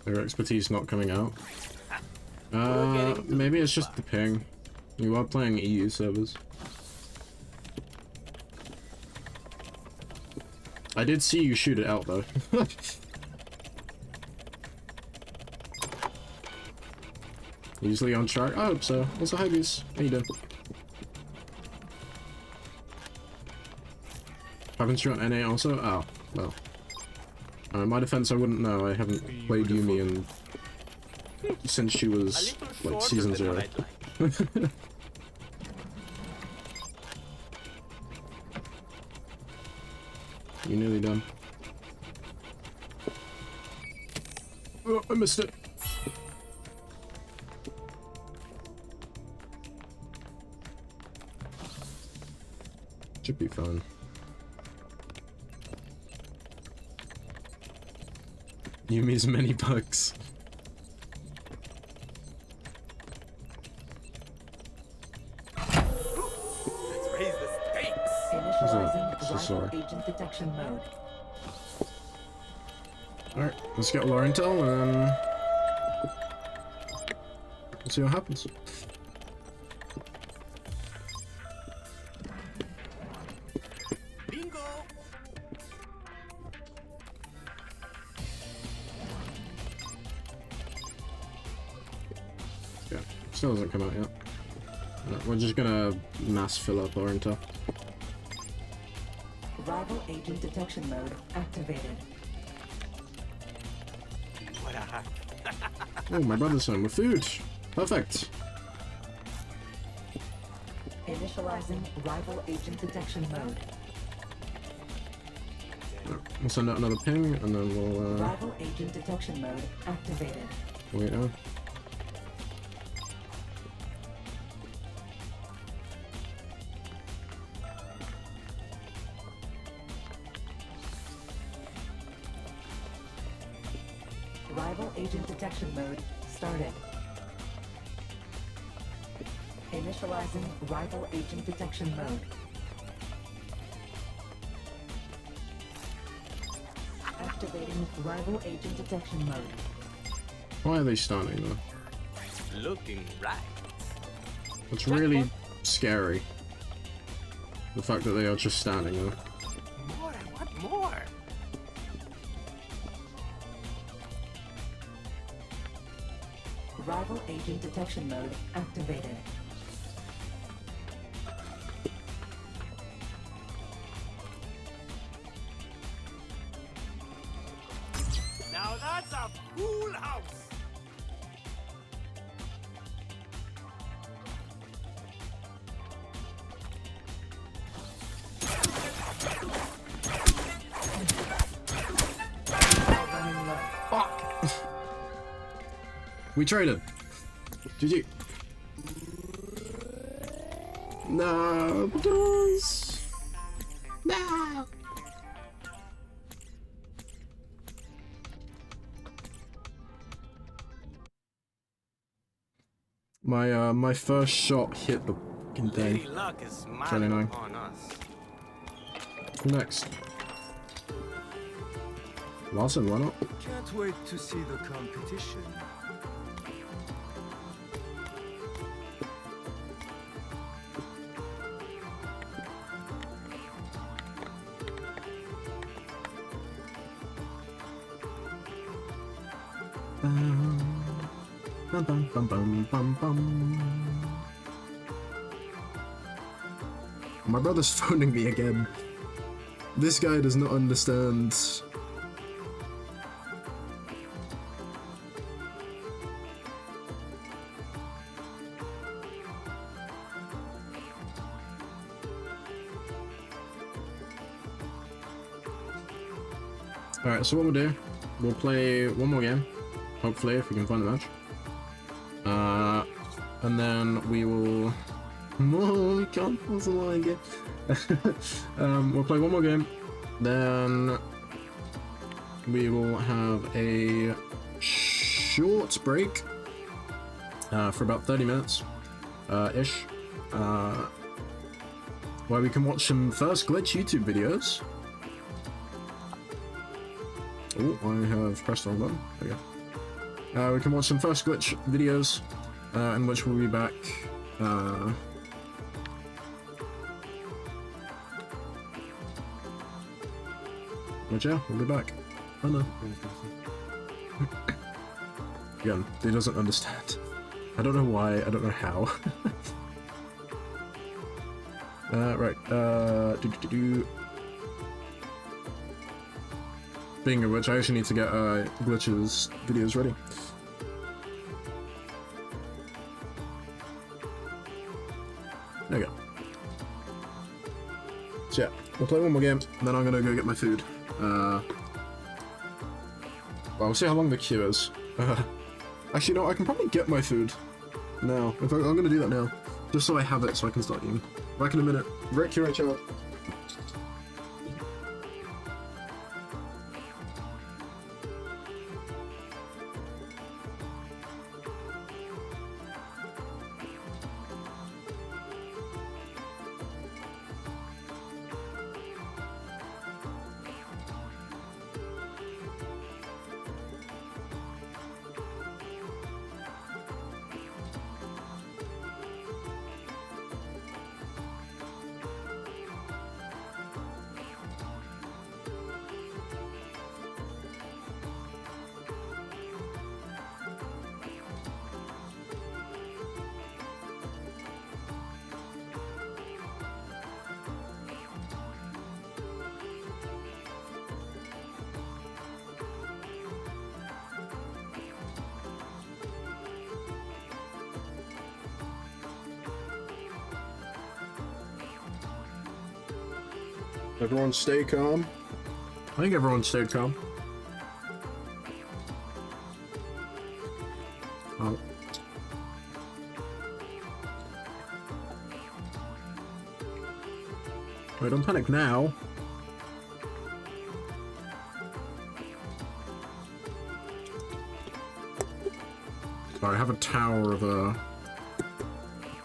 A: Their expertise not coming out.
E: getting to
A: Maybe
E: the
A: it's just the ping. You are playing EU servers. I did see you shoot it out though. Usually on track. I hope so. Also, hi Goose. How you doing? Haven't you on NA also? Oh, well. In my defense, I wouldn't know. I haven't played Yumi in since she
E: A
A: was
E: little
A: like
E: shorter
A: season
E: than
A: 0.
E: what I'd like.
A: You're nearly done. Oh, I missed it. Should be fun. Yumi's many bugs.
E: Let's raise the stakes.
D: Initializing
A: so
D: rifle
A: sorry.
D: agent detection mode.
A: Alright, let's get Laurentel and then we'll see what happens.
E: Bingo.
A: Yeah, still hasn't come out yet. No, we're just gonna mass fill up Laurentel.
D: Rival agent detection mode activated.
E: What a hack.
A: Oh, my brother's home with food. Perfect.
D: Initializing rival agent detection mode.
A: We'll send out another ping and then we'll
D: Rival agent detection mode activated.
A: wait out.
D: Rival agent detection mode started. Initializing rival agent detection mode. Activating rival agent detection mode.
A: Why are they stunning though?
E: Looking right.
A: It's really scary. The fact that they are just standing there.
E: More, I want more.
D: Rival agent detection mode activated.
E: Now that's a full house.
D: Running low.
A: We traded. GG. No, doors. No. My first shot hit the fucking
E: Lady
A: thing.
E: Luck is smiling
A: 29.
E: upon us.
A: Who next? Lawson, why not?
F: Can't wait to see the competition.
A: Bum, bum, bum, bum, bum, bum. My brother's phoning me again. This guy does not understand. Alright, so what we'll do, we'll play one more game, hopefully, if we can find the match. And then we will... Oh, we can't pause the line again. We'll play one more game, then we will have a short break for about 30 minutes ish, where we can watch some First Glitch YouTube videos. Oh, I have pressed the wrong button. There we go. We can watch some First Glitch videos, in which we'll be back. But yeah, we'll be back. Oh no. Again, he doesn't understand. I don't know why, I don't know how. Right, Being of which, I actually need to get Glitch's videos ready. There we go. So yeah, we'll play one more game, and then I'm gonna go get my food. Well, we'll see how long the queue is. Actually, no, I can probably get my food now. I'm gonna do that now, just so I have it, so I can start eating. Back in a minute. Rick, you're right, child. Everyone stay calm. I think everyone stayed calm. Oh. Wait, don't panic now. Sorry, I have a tower of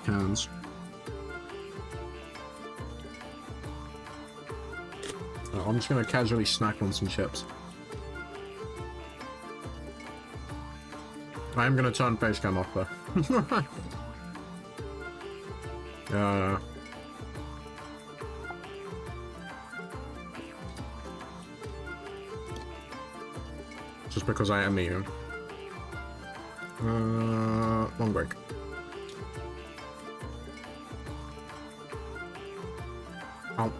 A: cans. I'm just gonna casually snack on some chips. I am gonna turn facecam off though. Just because I am eating. Long break. Ow.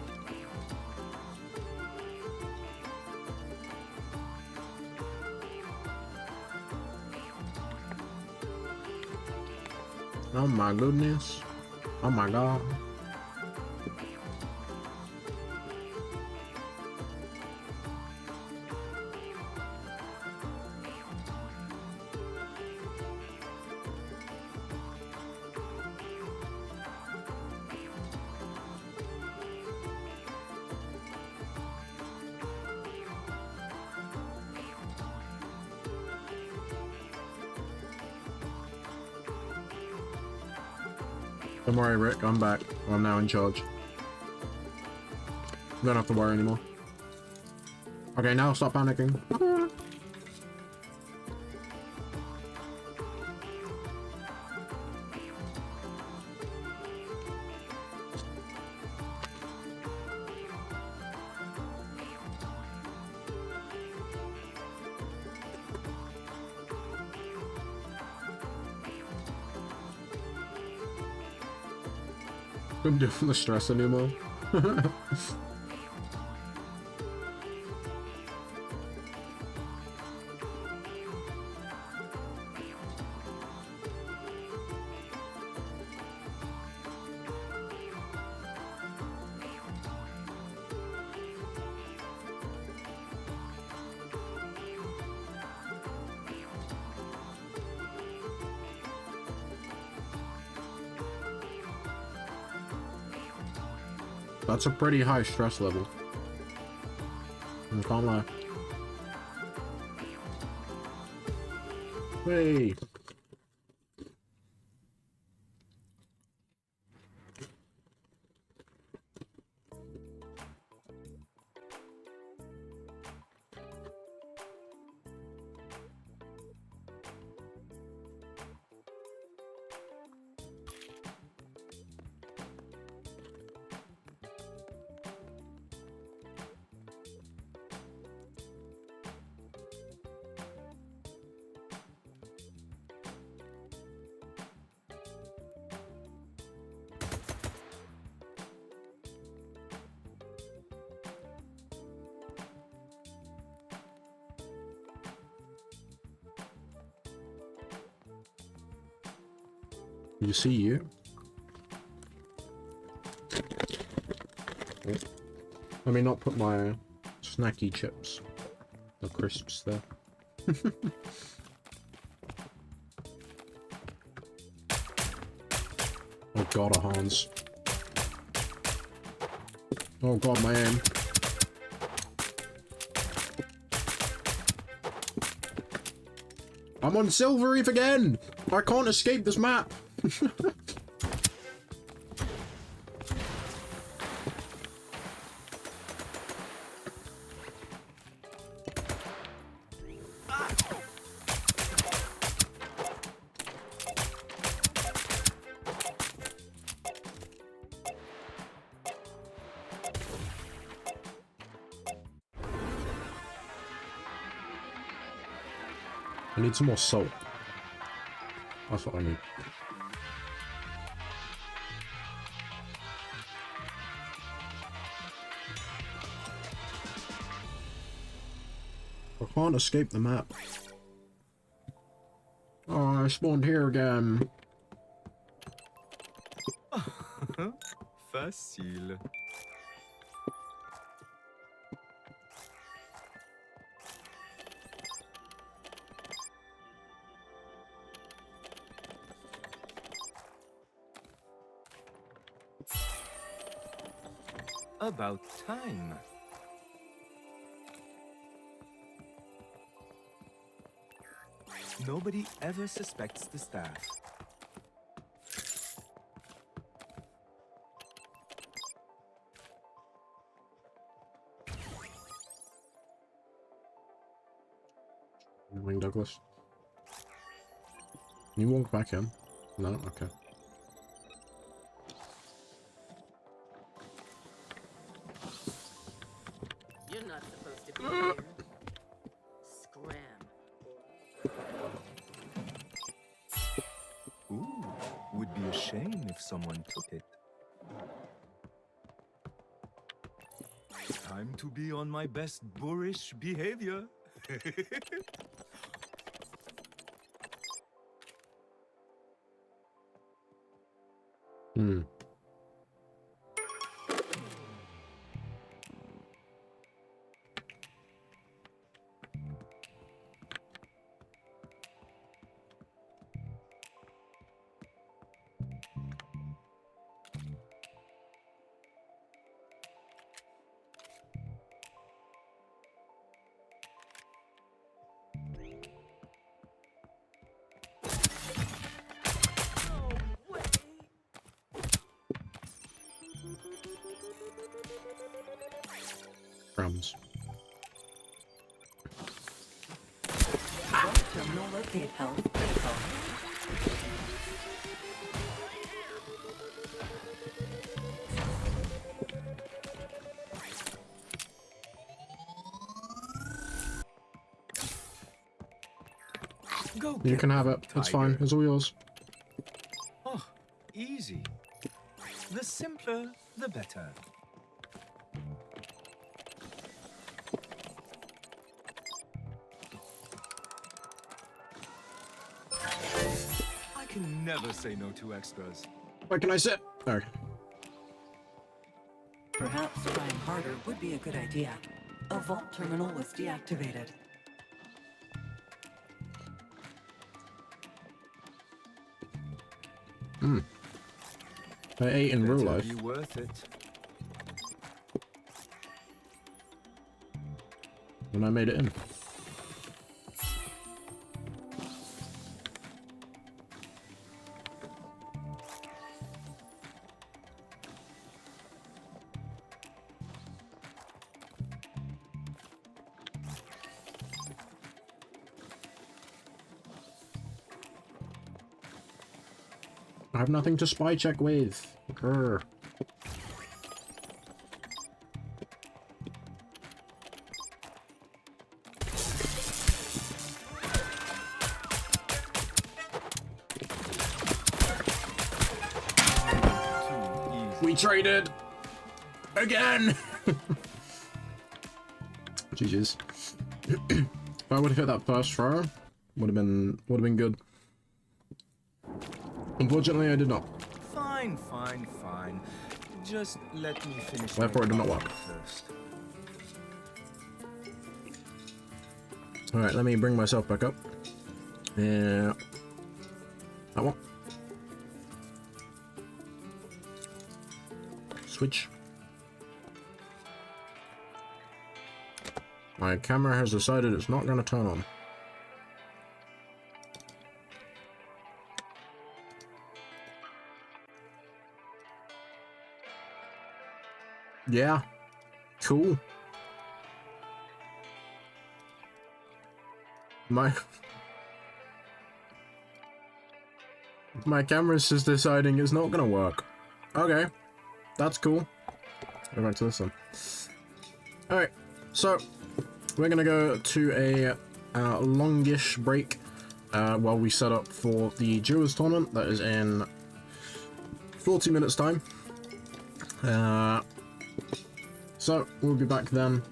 A: Oh my goodness. Oh my god. Don't worry, Rick, I'm back. I'm now in charge. Don't have to worry anymore. Okay, now stop panicking. Couldn't do the stress anymore. That's a pretty high stress level. I can't lie. Hey. You see you? Let me not put my snacky chips, the crisps there. Oh god, a Hans. Oh god, my aim. I'm on Silver Reef again! I can't escape this map! I need some more salt. That's what I need. I can't escape the map. Oh, I spawned here again.
F: Facile. About time. Nobody ever suspects the staff.
A: Morning, Douglas. Can you walk back in? No? Okay.
B: You're not supposed to be here. Scram.
F: Ooh, would be a shame if someone took it. Time to be on my best boorish behavior.
A: Hmm. Crumbs.
D: Terminal locate health critical.
F: Go
A: You
F: get
A: can have
F: them,
A: it. It's
F: tiger.
A: fine. It's all yours.
F: Oh, easy. The simpler, the better. I can never say no to extras.
A: Where can I sit? Okay.
D: Perhaps trying harder would be a good idea. A vault terminal was deactivated.
A: I ate in real
F: Better
A: life.
F: be worth it.
A: when I made it in. I have nothing to spy check with. Grr. We traded again. GG's. If I would have hit that first throw, would have been good. Unfortunately, I did not.
F: Fine, fine, fine. Just let me finish.
A: Therefore, it did not work.
F: First.
A: All right, let me bring myself back up. Yeah, that one. Switch. My camera has decided it's not going to turn on. Yeah. Cool. My camera's just deciding it's not gonna work. Okay. That's cool. Go back to this one. Alright, so we're gonna go to a longish break while we set up for the Duels tournament that is in 40 minutes time. So we'll be back then.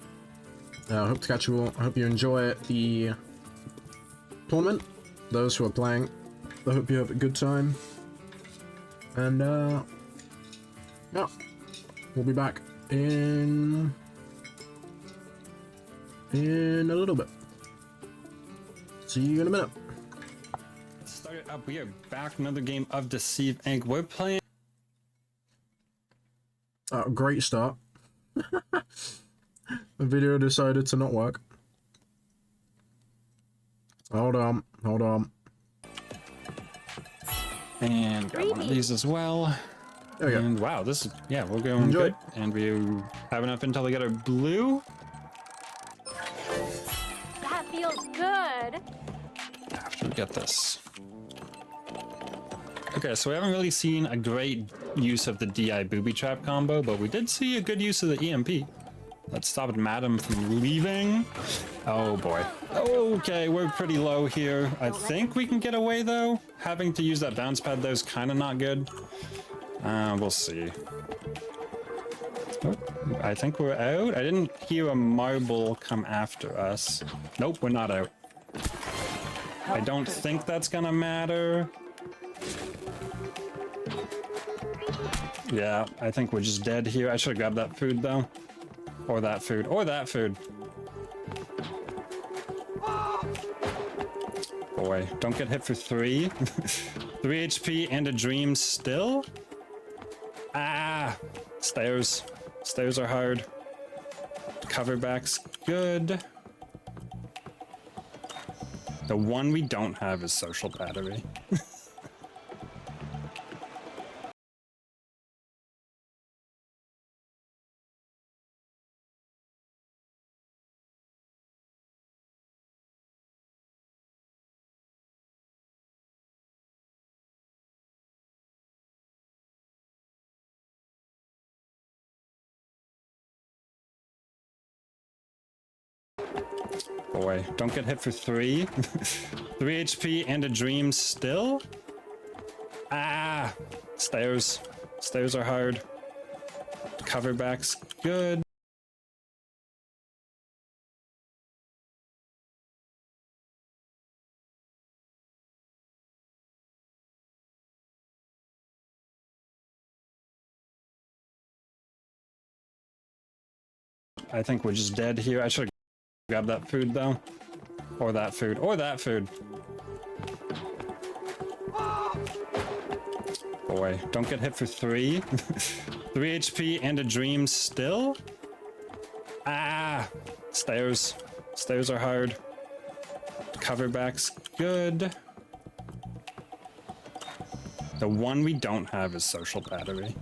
A: Hope to catch you all. I hope you enjoy the tournament. Those who are playing, I hope you have a good time. And yeah, we'll be back in a little bit. See you in a minute.
G: Started up. We are back. Another game of Deceive Inc. We're playing.
A: Great start. The video decided to not work. Hold on, hold on.
G: And got one of these as well.
A: There we go.
G: And wow, this is, yeah, we're going
A: Enjoy.
G: good. And we have enough until we get our blue.
H: That feels good.
G: After we get this. Okay, so we haven't really seen a great use of the DI booby trap combo, but we did see a good use of the EMP. That stopped Madam from leaving. Oh boy. Okay, we're pretty low here. I think we can get away though. Having to use that bounce pad though is kind of not good. We'll see. Oh, I think we're out. I didn't hear a marble come after us. Nope, we're not out. I don't think that's gonna matter. Yeah, I think we're just dead here. I should have grabbed that food though. Or that food. Or that food. Boy, don't get hit for 3. 3 HP and a dream still? Ah! Stairs. Stairs are hard. Cover back's good. The one we don't have is social battery. Boy, don't get hit for 3. 3 HP and a dream still? Ah! Stairs. Stairs are hard. Cover back's good. I think we're just dead here. I should have grabbed that food though. Or that food. Or that food. Boy, don't get hit for 3. 3 HP and a dream still? Ah! Stairs. Stairs are hard. Cover back's good. The one we don't have is social battery.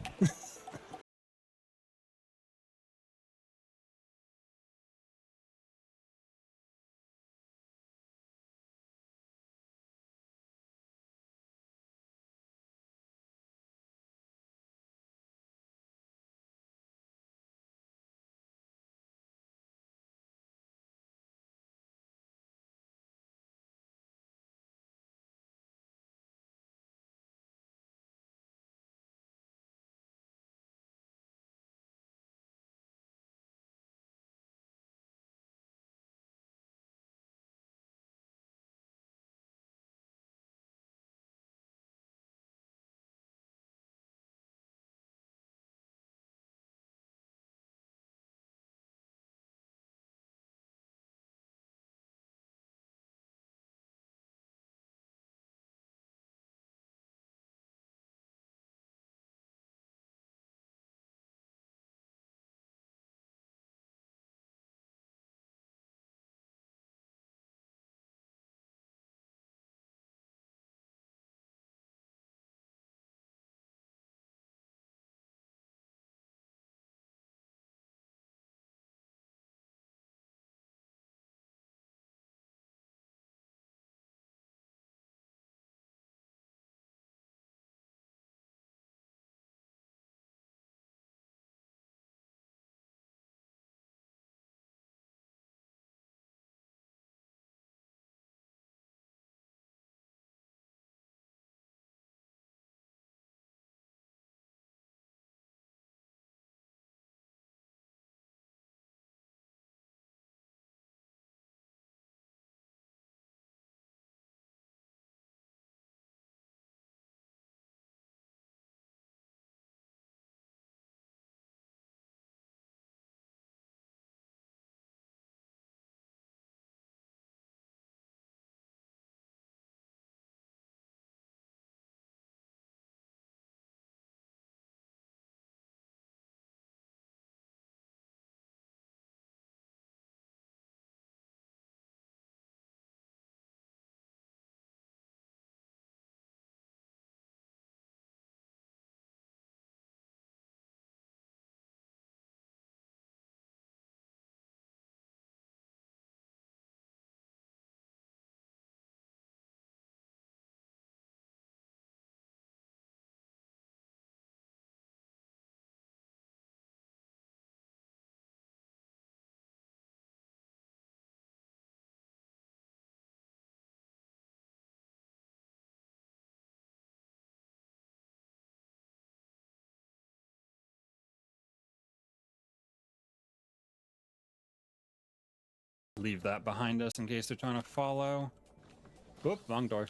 G: Leave that behind us in case they're trying to follow. Oop, wrong door.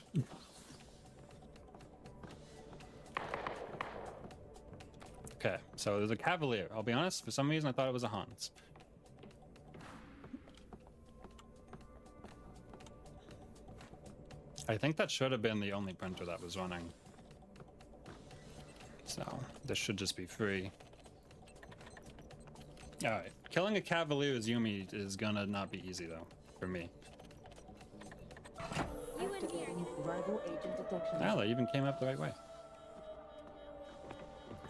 G: Okay, so there's a Cavalier. I'll be honest, for some reason I thought it was a Hans. I think that should have been the only printer that was running. So, this should just be free. Alright, killing a Cavalier as Yumi is gonna not be easy though, for me.
D: Rival agent detection.
G: Ah, they even came up the right way.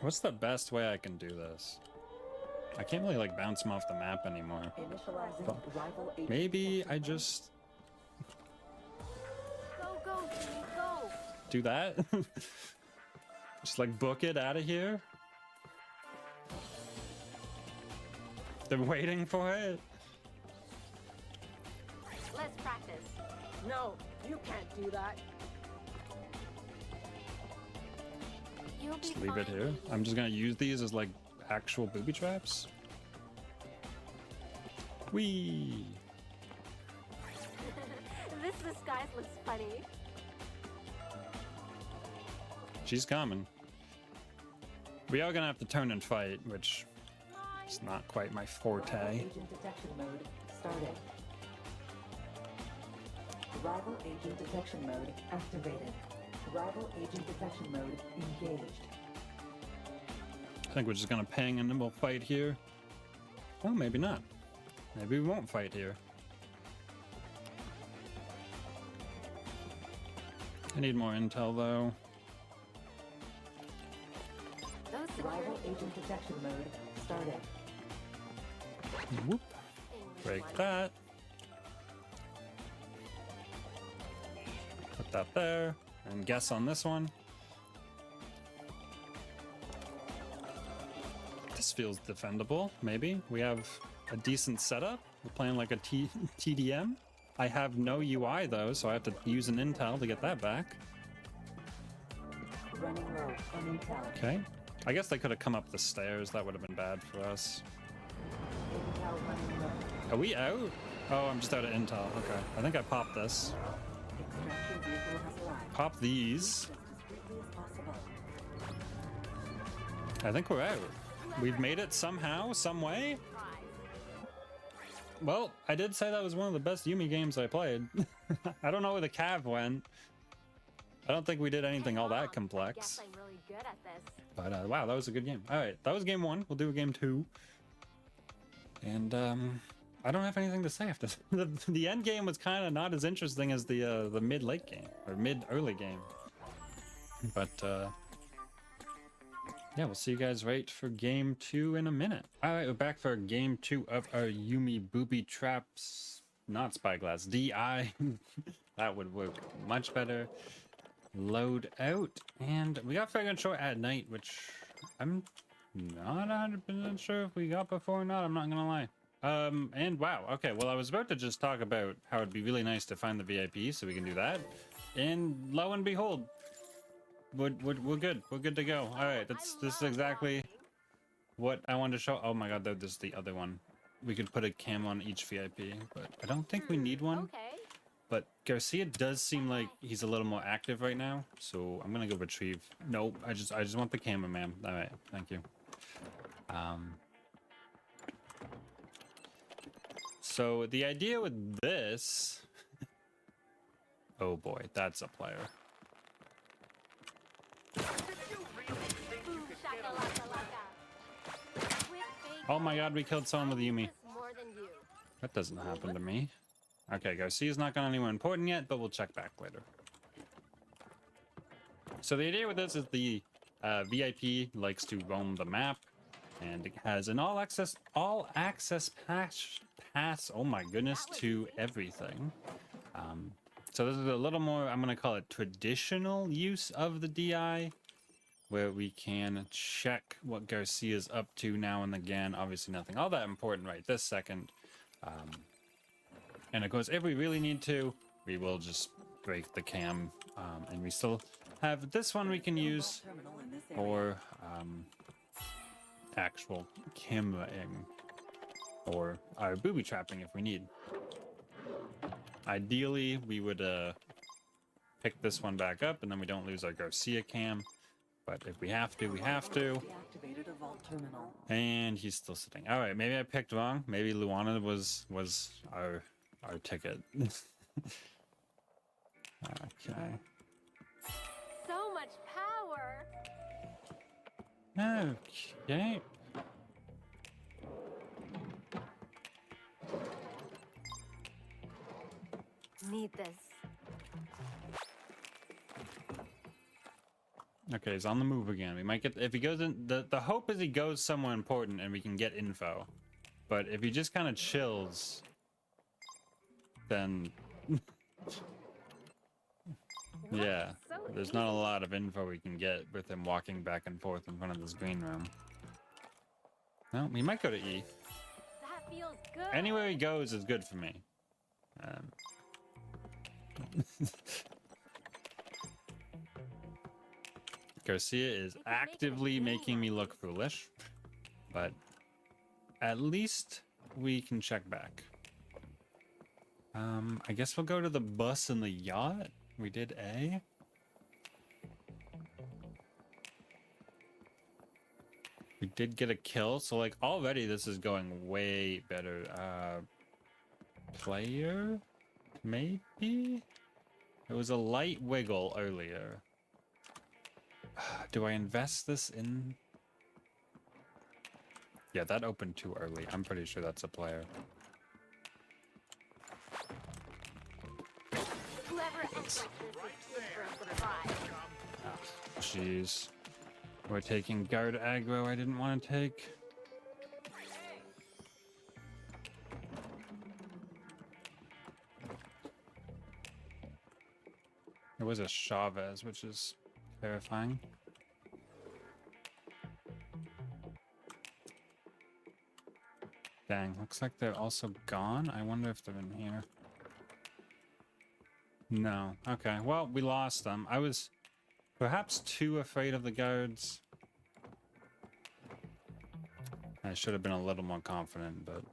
G: What's the best way I can do this? I can't really like bounce them off the map anymore.
D: Initializing
G: But
D: rival agent
G: maybe
D: detection.
G: I just
H: Go, Jimmy, go.
G: do that? Just like book it out of here? They're waiting for it?
H: Let's practice.
B: No, you can't do that.
H: You'll be
G: Just leave it
H: fine,
G: here.
H: baby.
G: I'm just gonna use these as like actual booby traps. Whee!
H: This disguise looks funny.
G: She's coming. We are gonna have to turn and fight, which is not quite my
D: Rival
G: forte.
D: agent detection mode started. Rival agent detection mode activated. Rival agent detection mode engaged.
G: I think we're just gonna ping and then we'll fight here. Oh, maybe not. Maybe we won't fight here. I need more intel though.
H: Those
D: Rival
H: security
D: agent detection mode started.
G: Whoop.
H: English
G: Break
H: ones.
G: that. Put that there. And guess on this one. This feels defendable, maybe. We have a decent setup. We're playing like a TDM. I have no UI though, so I have to use an intel to get that back.
D: Running low on intel.
G: Okay. I guess they could have come up the stairs. That would have been bad for us.
D: Intel running low.
G: Are we out? Oh, I'm just out of intel. Okay. I think I popped this.
D: Extraction vehicle has arrived.
G: Pop these.
D: Just as quickly as possible.
G: I think we're out. We've made it somehow, some way.
H: Prize.
G: Well, I did say that was one of the best Yumi games I played. I don't know where the Cav went. I don't think we did anything
H: Hey,
G: all
H: Mom,
G: that
H: I
G: complex.
H: guess I'm really good at this.
G: But wow, that was a good game. All right, that was game 1. We'll do a game 2. And I don't have anything to say after the end game was kind of not as interesting as the mid-late game or mid-early game. But yeah, we'll see you guys right for game 2 in a minute. All right, we're back for game 2 of our Yumi Booby Traps, not Spyglass, DI. That would work much better. Load out, and we got Fire Gun Short at night, which I'm not 100% sure if we got before or not. I'm not gonna lie. And wow, okay, well, I was about to just talk about how it'd be really nice to find the VIP, so we can do that. And lo and behold, we're good. We're good to go. All right, this is exactly what I wanted to show. Oh my god, there's the other one. We could put a cam on each VIP, but I don't think we need one.
H: Okay.
G: But Garcia does seem like he's a little more active right now, so I'm gonna go retrieve. Nope, I just want the cameraman. All right, thank you. So the idea with this, oh boy, that's a player.
H: Boom, shakalaka laka. With big
G: Oh my god, we killed someone with Yumi.
H: more than you.
G: That doesn't happen to me. Okay, Garcia's not gone anywhere important yet, but we'll check back later. So the idea with this is the VIP likes to roam the map, and it has an all access pass. Oh my goodness, to everything. So this is a little more, I'm gonna call it traditional use of the DI, where we can check what Garcia's up to now and again. Obviously nothing all that important right this second. And of course, if we really need to, we will just break the cam. And we still have this one we can use
D: Terminal in this area.
G: for actual cameraing or our booby trapping if we need. Ideally, we would pick this one back up and then we don't lose our Garcia cam. But if we have to, we have to.
D: Deactivated a vault terminal.
G: And he's still sitting. All right, maybe I picked wrong. Maybe Luana was our ticket. Okay.
H: So much power.
G: Okay.
H: Need this.
G: Okay, he's on the move again. We might get, if he goes in, the hope is he goes somewhere important and we can get info. But if he just kind of chills, then yeah,
H: So
G: there's not a lot of info we can get with him walking back and forth in front of this green room. No, he might go to E.
H: That feels good.
G: Anywhere he goes is good for me. Garcia is actively making me look foolish, but at least we can check back. I guess we'll go to the bus and the yacht. We did A. We did get a kill, so like already this is going way better. Player? Maybe? It was a light wiggle earlier. Do I invest this in? Yeah, that opened too early. I'm pretty sure that's a player.
H: Whoever
G: is. Jeez. We're taking guard aggro I didn't want to take. There was a Chavez, which is terrifying. Dang, looks like they're also gone. I wonder if they're in here. No. Okay, well, we lost them. I was perhaps too afraid of the guards. I should have been a little more confident, but...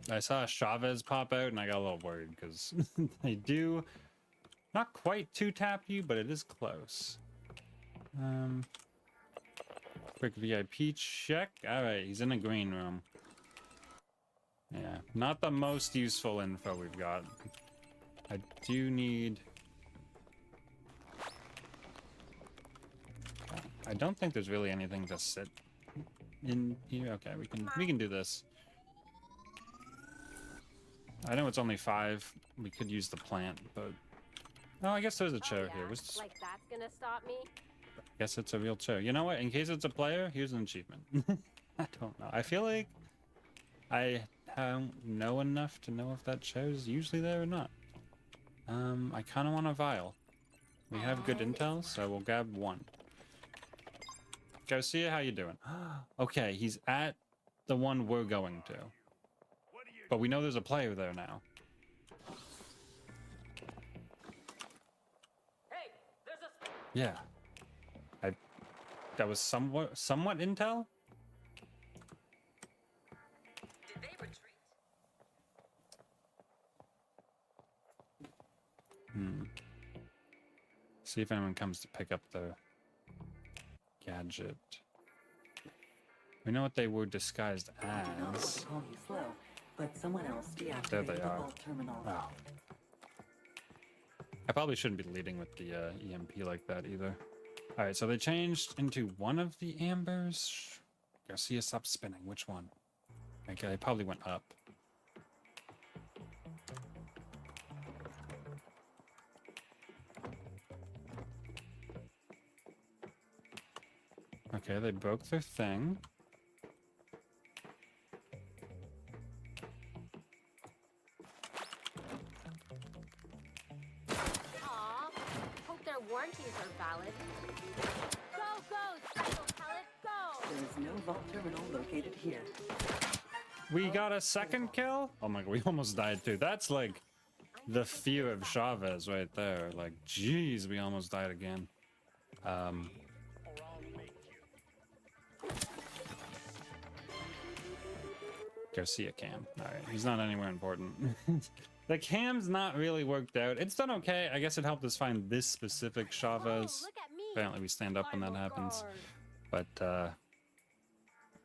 G: I saw a Chavez pop out and I got a little worried because they do not quite two-tap you, but it is close. Quick VIP check. Alright, he's in a green room. Yeah, not the most useful info we've got. I do need... I don't think there's really anything to sit in here. Okay, we can do this. I know it's only 5. We could use the plant, but... Oh, I guess there's a chair here. Was...
H: Like that's gonna stop me?
G: I guess it's a real chair. You know what? In case it's a player, here's an achievement. I don't know. I feel like I don't know enough to know if that chair is usually there or not. I kind of want a vial. We have good intel, so we'll grab 1. Garcia, how you doing? Okay, he's at the one we're going to. But we know there's a player there now.
B: Hey, there's a...
G: Yeah. That was somewhat intel?
B: Did they retreat?
G: See if anyone comes to pick up the gadget. We know what they were disguised
D: I don't know what
G: as.
D: called you slow, but someone else deactivated
G: There they
D: the
G: are.
D: vault terminal.
G: Wow. I probably shouldn't be leading with the EMP like that either. Alright, so they changed into one of the ambers. Garcia, stop spinning. Which one? Okay, they probably went up. Okay, they broke their thing.
H: Aw, hope their warranties are valid. Go, go, Psycho Pellet, go!
D: There is no vault terminal located here.
G: We got a second kill? Oh my god, we almost died too. That's like the fear of Chavez right there. Like, jeez, we almost died again. Garcia cam. Alright, he's not anywhere important. The cam's not really worked out. It's done okay. I guess it helped us find this specific Chavez.
H: Oh, look at me!
G: Apparently we stand up when that
H: I'm a
G: happens.
H: guard.
G: But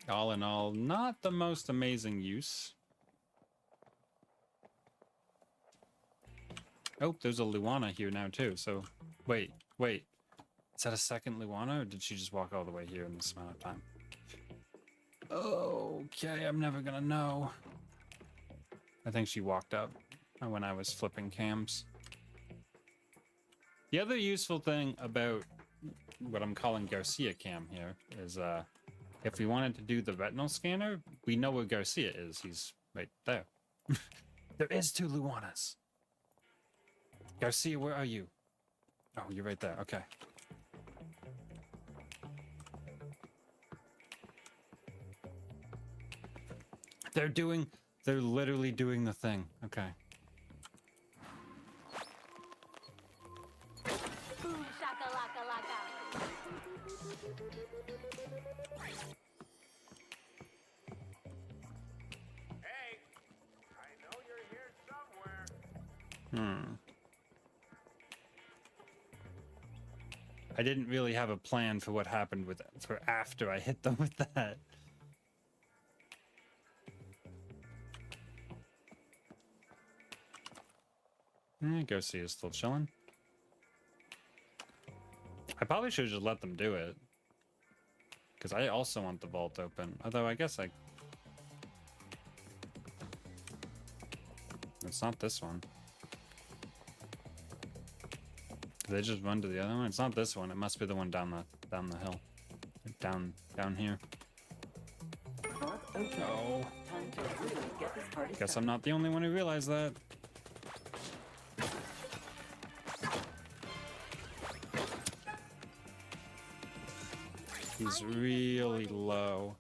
G: all in all, not the most amazing use. Oh, there's a Luana here now too. So wait. Is that a second Luana, or did she just walk all the way here in this amount of time? Okay, I'm never gonna know. I think she walked up when I was flipping cams. The other useful thing about what I'm calling Garcia cam here is if we wanted to do the retinal scanner, we know where Garcia is. He's right there. There is 2 Luanas. Garcia, where are you? Oh, you're right there. Okay. They're literally doing the thing. Okay.
H: Boom, shaka laka laka.
E: Hey, I know you're here somewhere.
G: I didn't really have a plan for what happened for after I hit them with that. Garcia is still chilling. I probably should have just let them do it. Because I also want the vault open. Although I guess I... It's not this one. they just run to the other one? It's not this one. It must be the one down the hill. Down here.
D: Vault open.
G: Oh.
D: Time to really get this party
G: Guess I'm
D: started.
G: not the only one who realized that. He's really low.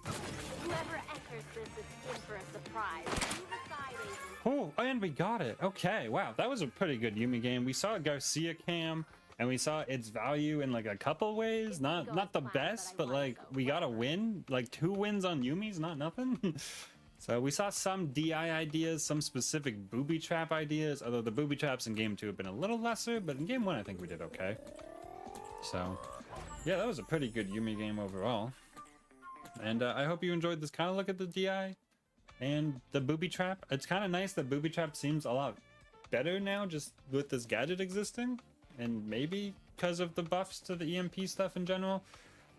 H: Whoever enters this is in for a surprise. Leave aside, agent.
G: Oh, and we got it. Okay, wow, that was a pretty good Yumi game. We saw Garcia Cam, and we saw its value in like a couple ways. Not the best, but like we got a win. Like 2 wins on Yumi's not nothing. So we saw some DI ideas, some specific booby trap ideas. Although the booby traps in game 2 have been a little lesser, but in game 1 I think we did okay. So yeah, that was a pretty good Yumi game overall. And I hope you enjoyed this kind of look at the DI and the booby trap. It's kind of nice that booby trap seems a lot better now just with this gadget existing, and maybe because of the buffs to the EMP stuff in general.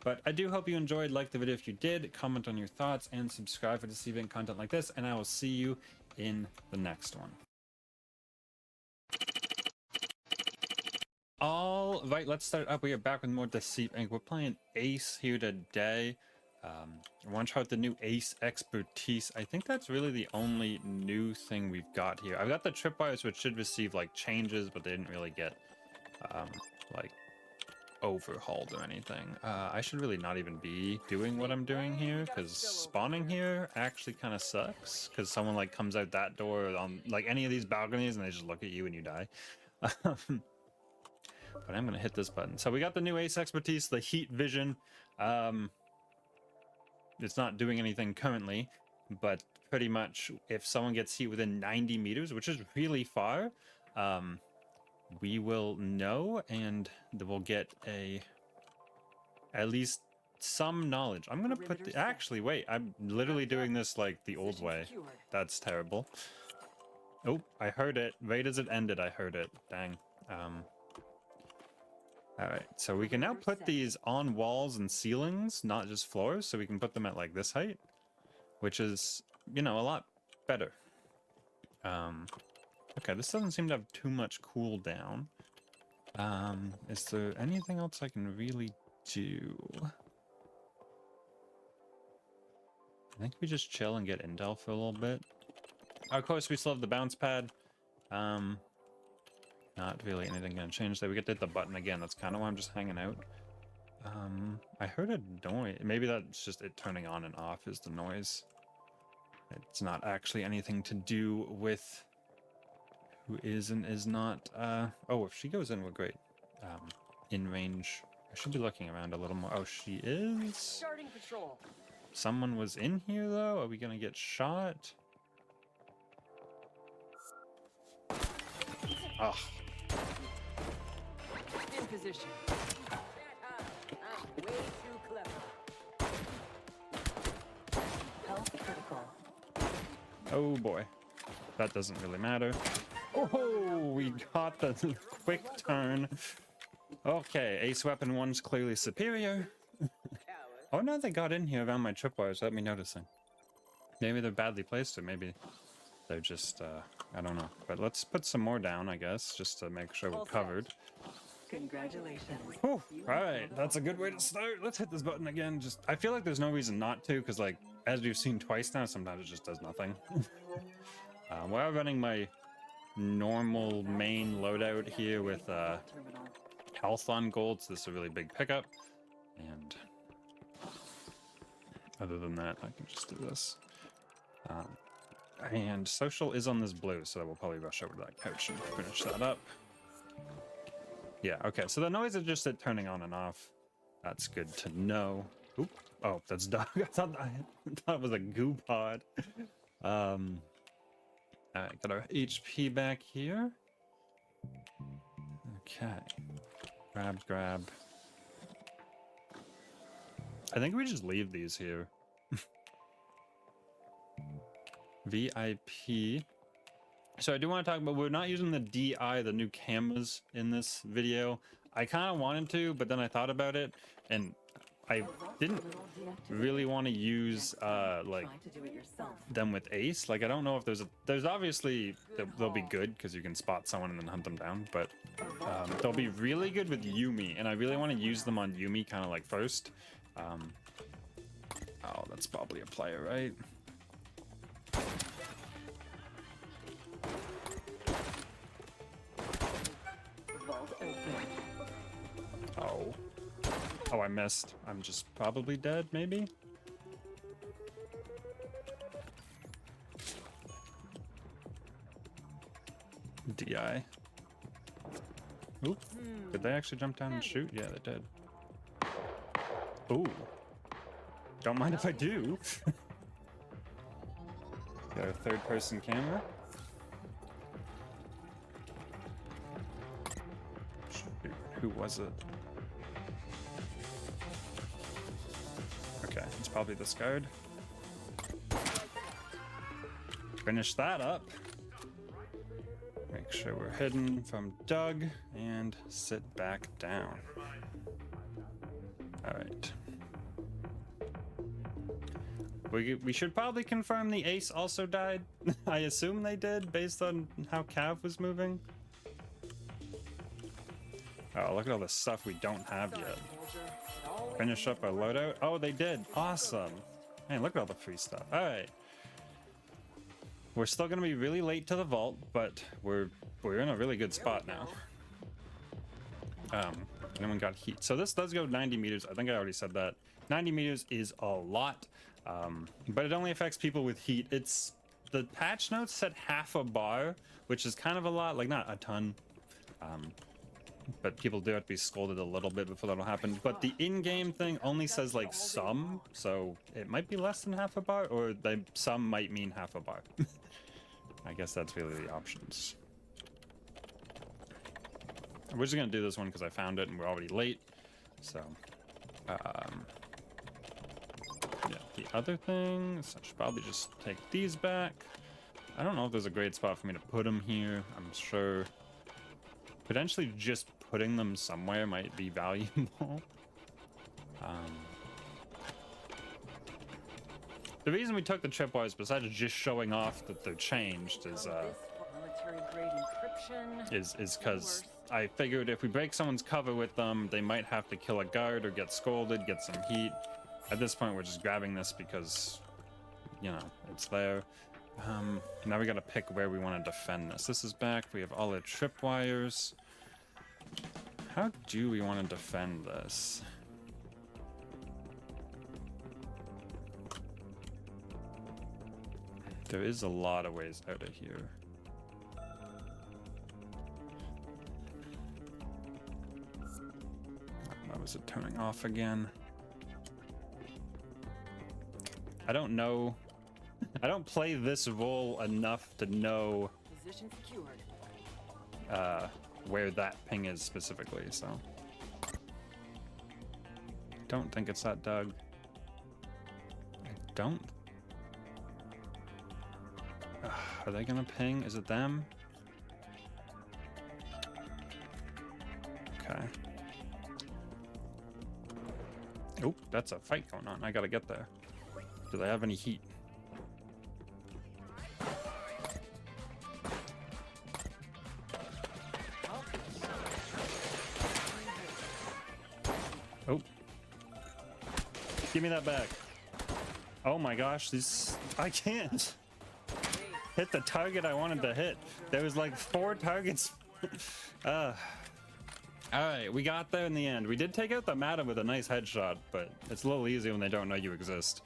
G: But I do hope you enjoyed. Like the video if you did, comment on your thoughts, and subscribe for deceiving content like this, and I will see you in the next one. All right, let's start up. We are back with more Deceit Inc. We're playing Ace here today. I want to try out the new Ace expertise. I think that's really the only new thing we've got here. I've got the tripwires, which should receive like changes, but they didn't really get like overhauled or anything. I should really not even be doing what I'm doing here, because spawning here actually kind of sucks, because someone like comes out that door on like any of these balconies and they just look at you and you die. But I'm gonna hit this button. So we got the new Ace expertise, the heat vision. It's not doing anything currently, but pretty much if someone gets heat within 90 meters, which is really far, we will know, and we'll get at least some knowledge. I'm gonna put the, actually wait, I'm literally doing this like the old way. That's terrible. Oh, I heard it right as it ended. I heard it. Dang. All right, so we can now put these on walls and ceilings, not just floors, so we can put them at like this height, which is, you know, a lot better. Okay, this doesn't seem to have too much cooldown. Is there anything else I can really do? I think we just chill and get intel for a little bit. Of course, we still have the bounce pad. Not really anything gonna change there. We get to hit the button again. That's kind of why I'm just hanging out. I heard a noise. Maybe that's just it turning on and off is the noise. It's not actually anything to do with who is and is not. Oh, if she goes in, we're great. In range. I should be looking around a little more. Oh, she is.
B: Starting patrol.
G: Someone was in here though. Are we gonna get shot? Ugh.
B: In position. Shut up. I'm way too clever.
D: Health critical.
G: Oh boy. That doesn't really matter. Oh, we got the quick turn. Okay, Ace Weapon 1's clearly superior. Oh no, they got in here around my tripwires without me noticing. Maybe they're badly placed, or maybe they're just, I don't know. But let's put some more down, I guess, just to make sure we're covered.
D: Congratulations.
G: Whew. Alright, that's a good way to start. Let's hit this button again. Just, I feel like there's no reason not to, because like, as we've seen twice now, sometimes it just does nothing. We're running my normal main loadout here with
D: Terminal.
G: health on gold, so this is a really big pickup. And other than that, I can just do this. And social is on this blue, so we'll probably rush over to that couch and finish that up. Yeah, okay, so the noise is just it turning on and off. That's good to know. Oop. Oh, that's dog. I thought it was a goo pod. Alright, got our HP back here. Okay. Grab. I think we just leave these here. VIP. So I do want to talk about, we're not using the DI, the new cameras in this video. I kind of wanted to, but then I thought about it, and I didn't really want to use like
D: Try to do it yourself.
G: them with Ace. Like I don't know if there's obviously they'll be good because you can spot someone and then hunt them down, but they'll be really good with Yumi, and I really want to use them on Yumi kind of like first. Oh, that's probably a player, right?
D: Vault open.
G: Oh. Oh, I missed. I'm just probably dead, maybe? DI. Oop. Did they actually jump down and shoot? Yeah, they did. Ooh. Don't mind if I do. Got a third-person camera. Shoot, who was it? Okay, it's probably this guard. Finish that up. Make sure we're hidden from Doug and sit back down. All right. We should probably confirm the Ace also died. I assume they did based on how Cav was moving. Oh, look at all the stuff we don't have yet. Finish up our loadout. Oh, they did. Awesome. Man, look at all the free stuff. All right. We're still gonna be really late to the vault, but we're in a really good spot now. Anyone got heat? So this does go 90 meters. I think I already said that. 90 meters is a lot, but it only affects people with heat. It's the patch notes said half a bar, which is kind of a lot, like not a ton. But people do have to be scolded a little bit before that'll happen. But the in-game thing only says like some, so it might be less than half a bar, or some might mean half a bar. I guess that's really the options. We're just gonna do this one because I found it and we're already late. So, yeah, the other thing, so I should probably just take these back. I don't know if there's a great spot for me to put them here. I'm sure potentially just putting them somewhere might be valuable. The reason we took the tripwires, besides just showing off that they're changed, is
B: Military grade encryption.
G: is because I figured if we break someone's cover with them, they might have to kill a guard or get scolded, get some heat. At this point, we're just grabbing this because, you know, it's there. Now we gotta pick where we want to defend this. This is back. We have all our tripwires. How do we want to defend this? There is a lot of ways out of here. That was it turning off again. I don't know. I don't play this role enough to know
B: Position secured.
G: where that ping is specifically, so. Don't think it's that Doug. I don't. Are they gonna ping? Is it them? Okay. Oh, that's a fight going on. I gotta get there. Do they have any heat? Oh. Give me that back. Oh my gosh, this... I can't hit the target I wanted to hit. There was like 4 targets. Alright, we got there in the end. We did take out the Madam with a nice headshot, but it's a little easier when they don't know you exist.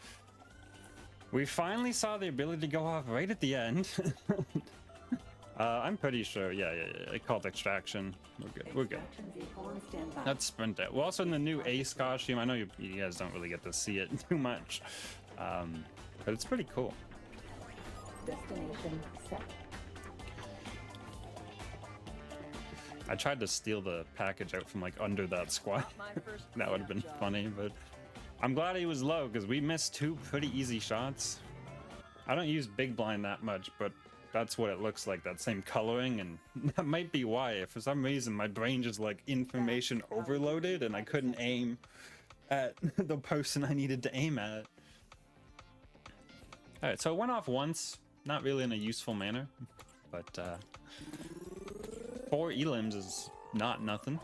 G: We finally saw the ability to go off right at the end. I'm pretty sure, yeah, it called extraction. We're good, we're good.
D: Extraction vehicle on standby.
G: Let's sprint it. We're also in the new Ace costume. I know you guys don't really get to see it too much, but it's pretty cool.
D: Destination set.
G: I tried to steal the package out from like under that squad.
B: My first
G: That would have been
B: job.
G: funny, but I'm glad he was low because we missed 2 pretty easy shots. I don't use big blind that much, but that's what it looks like, that same coloring, and that might be why. For some reason, my brain just like information overloaded and I couldn't aim. at the person I needed to aim at. Alright, so it went off once, not really in a useful manner, but 4 elims is not nothing.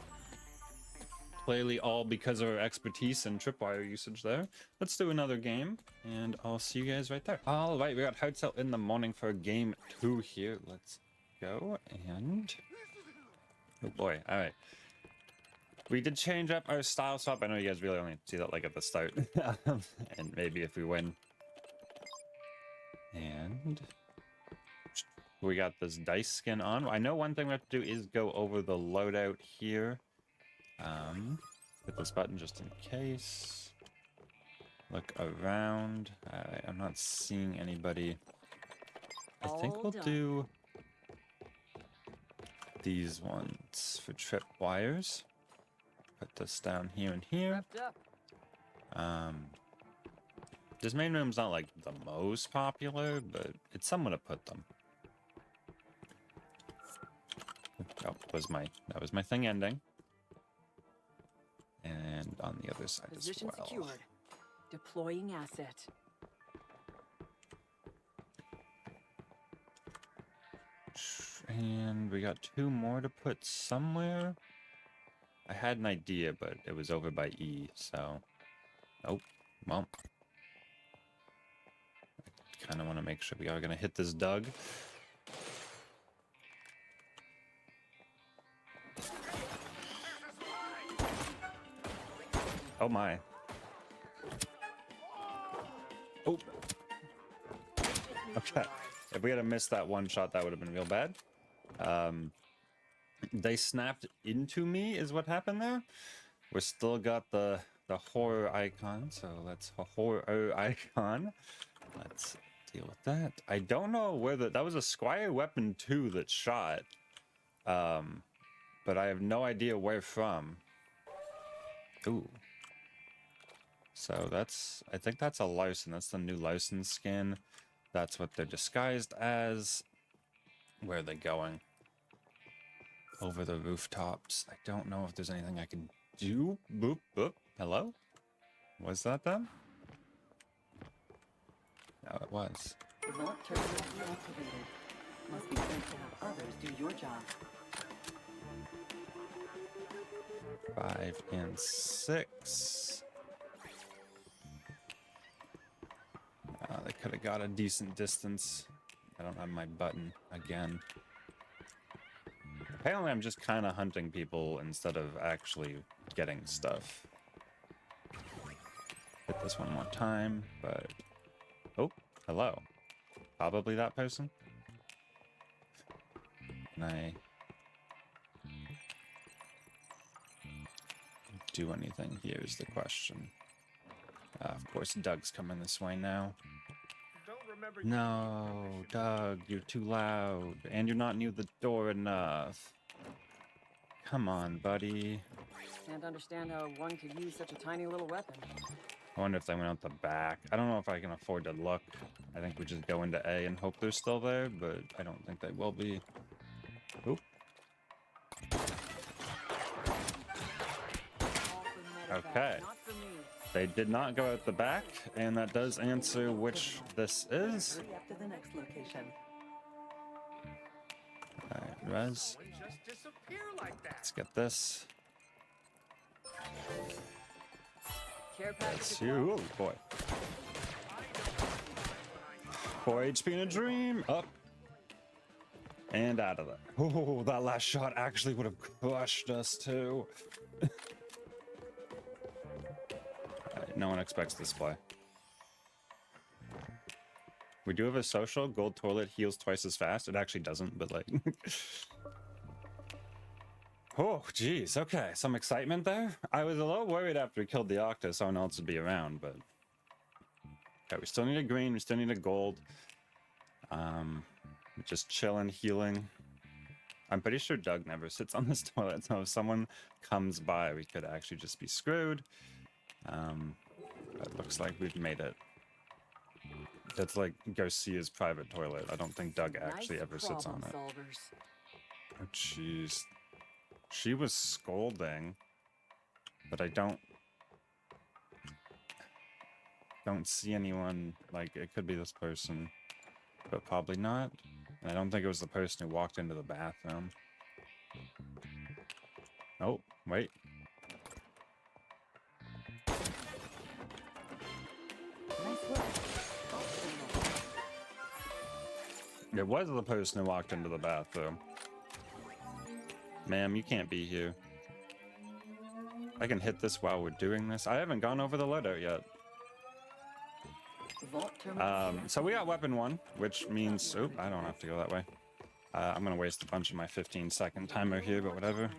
G: Clearly all because of our expertise and tripwire usage there. Let's do another game, and I'll see you guys right there. Alright, we got Hearts Out in the morning for game 2 here. Let's go, and... oh boy, alright. We did change up our style swap. I know you guys really only see that like at the start. And maybe if we win. And... we got this dice skin on. I know one thing we have to do is go over the loadout here. Hit this button just in case. Look around. I'm not seeing anybody. I think we'll do these ones for trip wires. Put this down here and here.
B: Wrapped up.
G: This main room's not like the most popular, but it's somewhere to put them. Oh, that was my thing ending. And on the other side
B: Position
G: as well.
B: secured. Deploying asset.
G: And we got 2 more to put somewhere. I had an idea, but it was over by E, so... oh, well. I kind of want to make sure we are going to hit this Doug. Oh my. Oh. Okay. If we had missed that one shot, that would have been real bad. They snapped into me is what happened there. We still got the horror icon, so that's a horror icon. Let's deal with that. I don't know where that was a Squire weapon 2 that shot. But I have no idea where from. Ooh. So I think that's a Larson. That's the new Larson skin. That's what they're disguised as. Where are they going? Over the rooftops. I don't know if there's anything I can do. Boop, boop. Hello? Was that them? No, it was.
D: Vault terminal deactivated. Must be sent to have others do your job.
G: 5 and 6. They could have got a decent distance. I don't have my button again. Apparently I'm just kind of hunting people instead of actually getting stuff. Hit this one more time, but... oh, hello. Probably that person. Can I do anything here is the question. Of course, Doug's coming this way now.
C: Don't remember.
G: No, Doug, you're too loud, and you're not near the door enough. Come on, buddy.
B: Can't understand how one could use such a tiny little weapon.
G: I wonder if they went out the back. I don't know if I can afford to look. I think we just go into A and hope they're still there, but I don't think they will be. Oop. Okay.
B: Not for me.
G: They did not go out the back, and that does answer which this is.
D: Hurry up to the next location.
G: Alright, Res.
C: One just disappear like that.
G: Let's get this.
B: Care package
G: Let's see. Oh boy. 4 HP in a dream. Up. And out of there. Oh, that last shot actually would have crushed us too. No one expects this play. We do have a social. Gold toilet heals twice as fast. It actually doesn't, but like... oh, geez. Okay, some excitement there. I was a little worried after we killed the Octa someone else would be around, but... okay, we still need a green. We still need a gold. Just chilling, healing. I'm pretty sure Doug never sits on this toilet, so if someone comes by, we could actually just be screwed. It looks like we've made it. That's like Garcia's private toilet. I don't think Doug actually ever sits on it.
B: Solvers.
G: Oh, jeez. She was scolding, but I don't... don't see anyone. Like, it could be this person, but probably not. And I don't think it was the person who walked into the bathroom. Oh, wait.
D: Nice work.
G: It was the person who walked into the bathroom. Ma'am, you can't be here. I can hit this while we're doing this. I haven't gone over the loadout yet.
D: Vault terminal.
G: So we got weapon 1, which means... Oh, I don't have to go that way. I'm going to waste a bunch of my 15-second timer here, but whatever.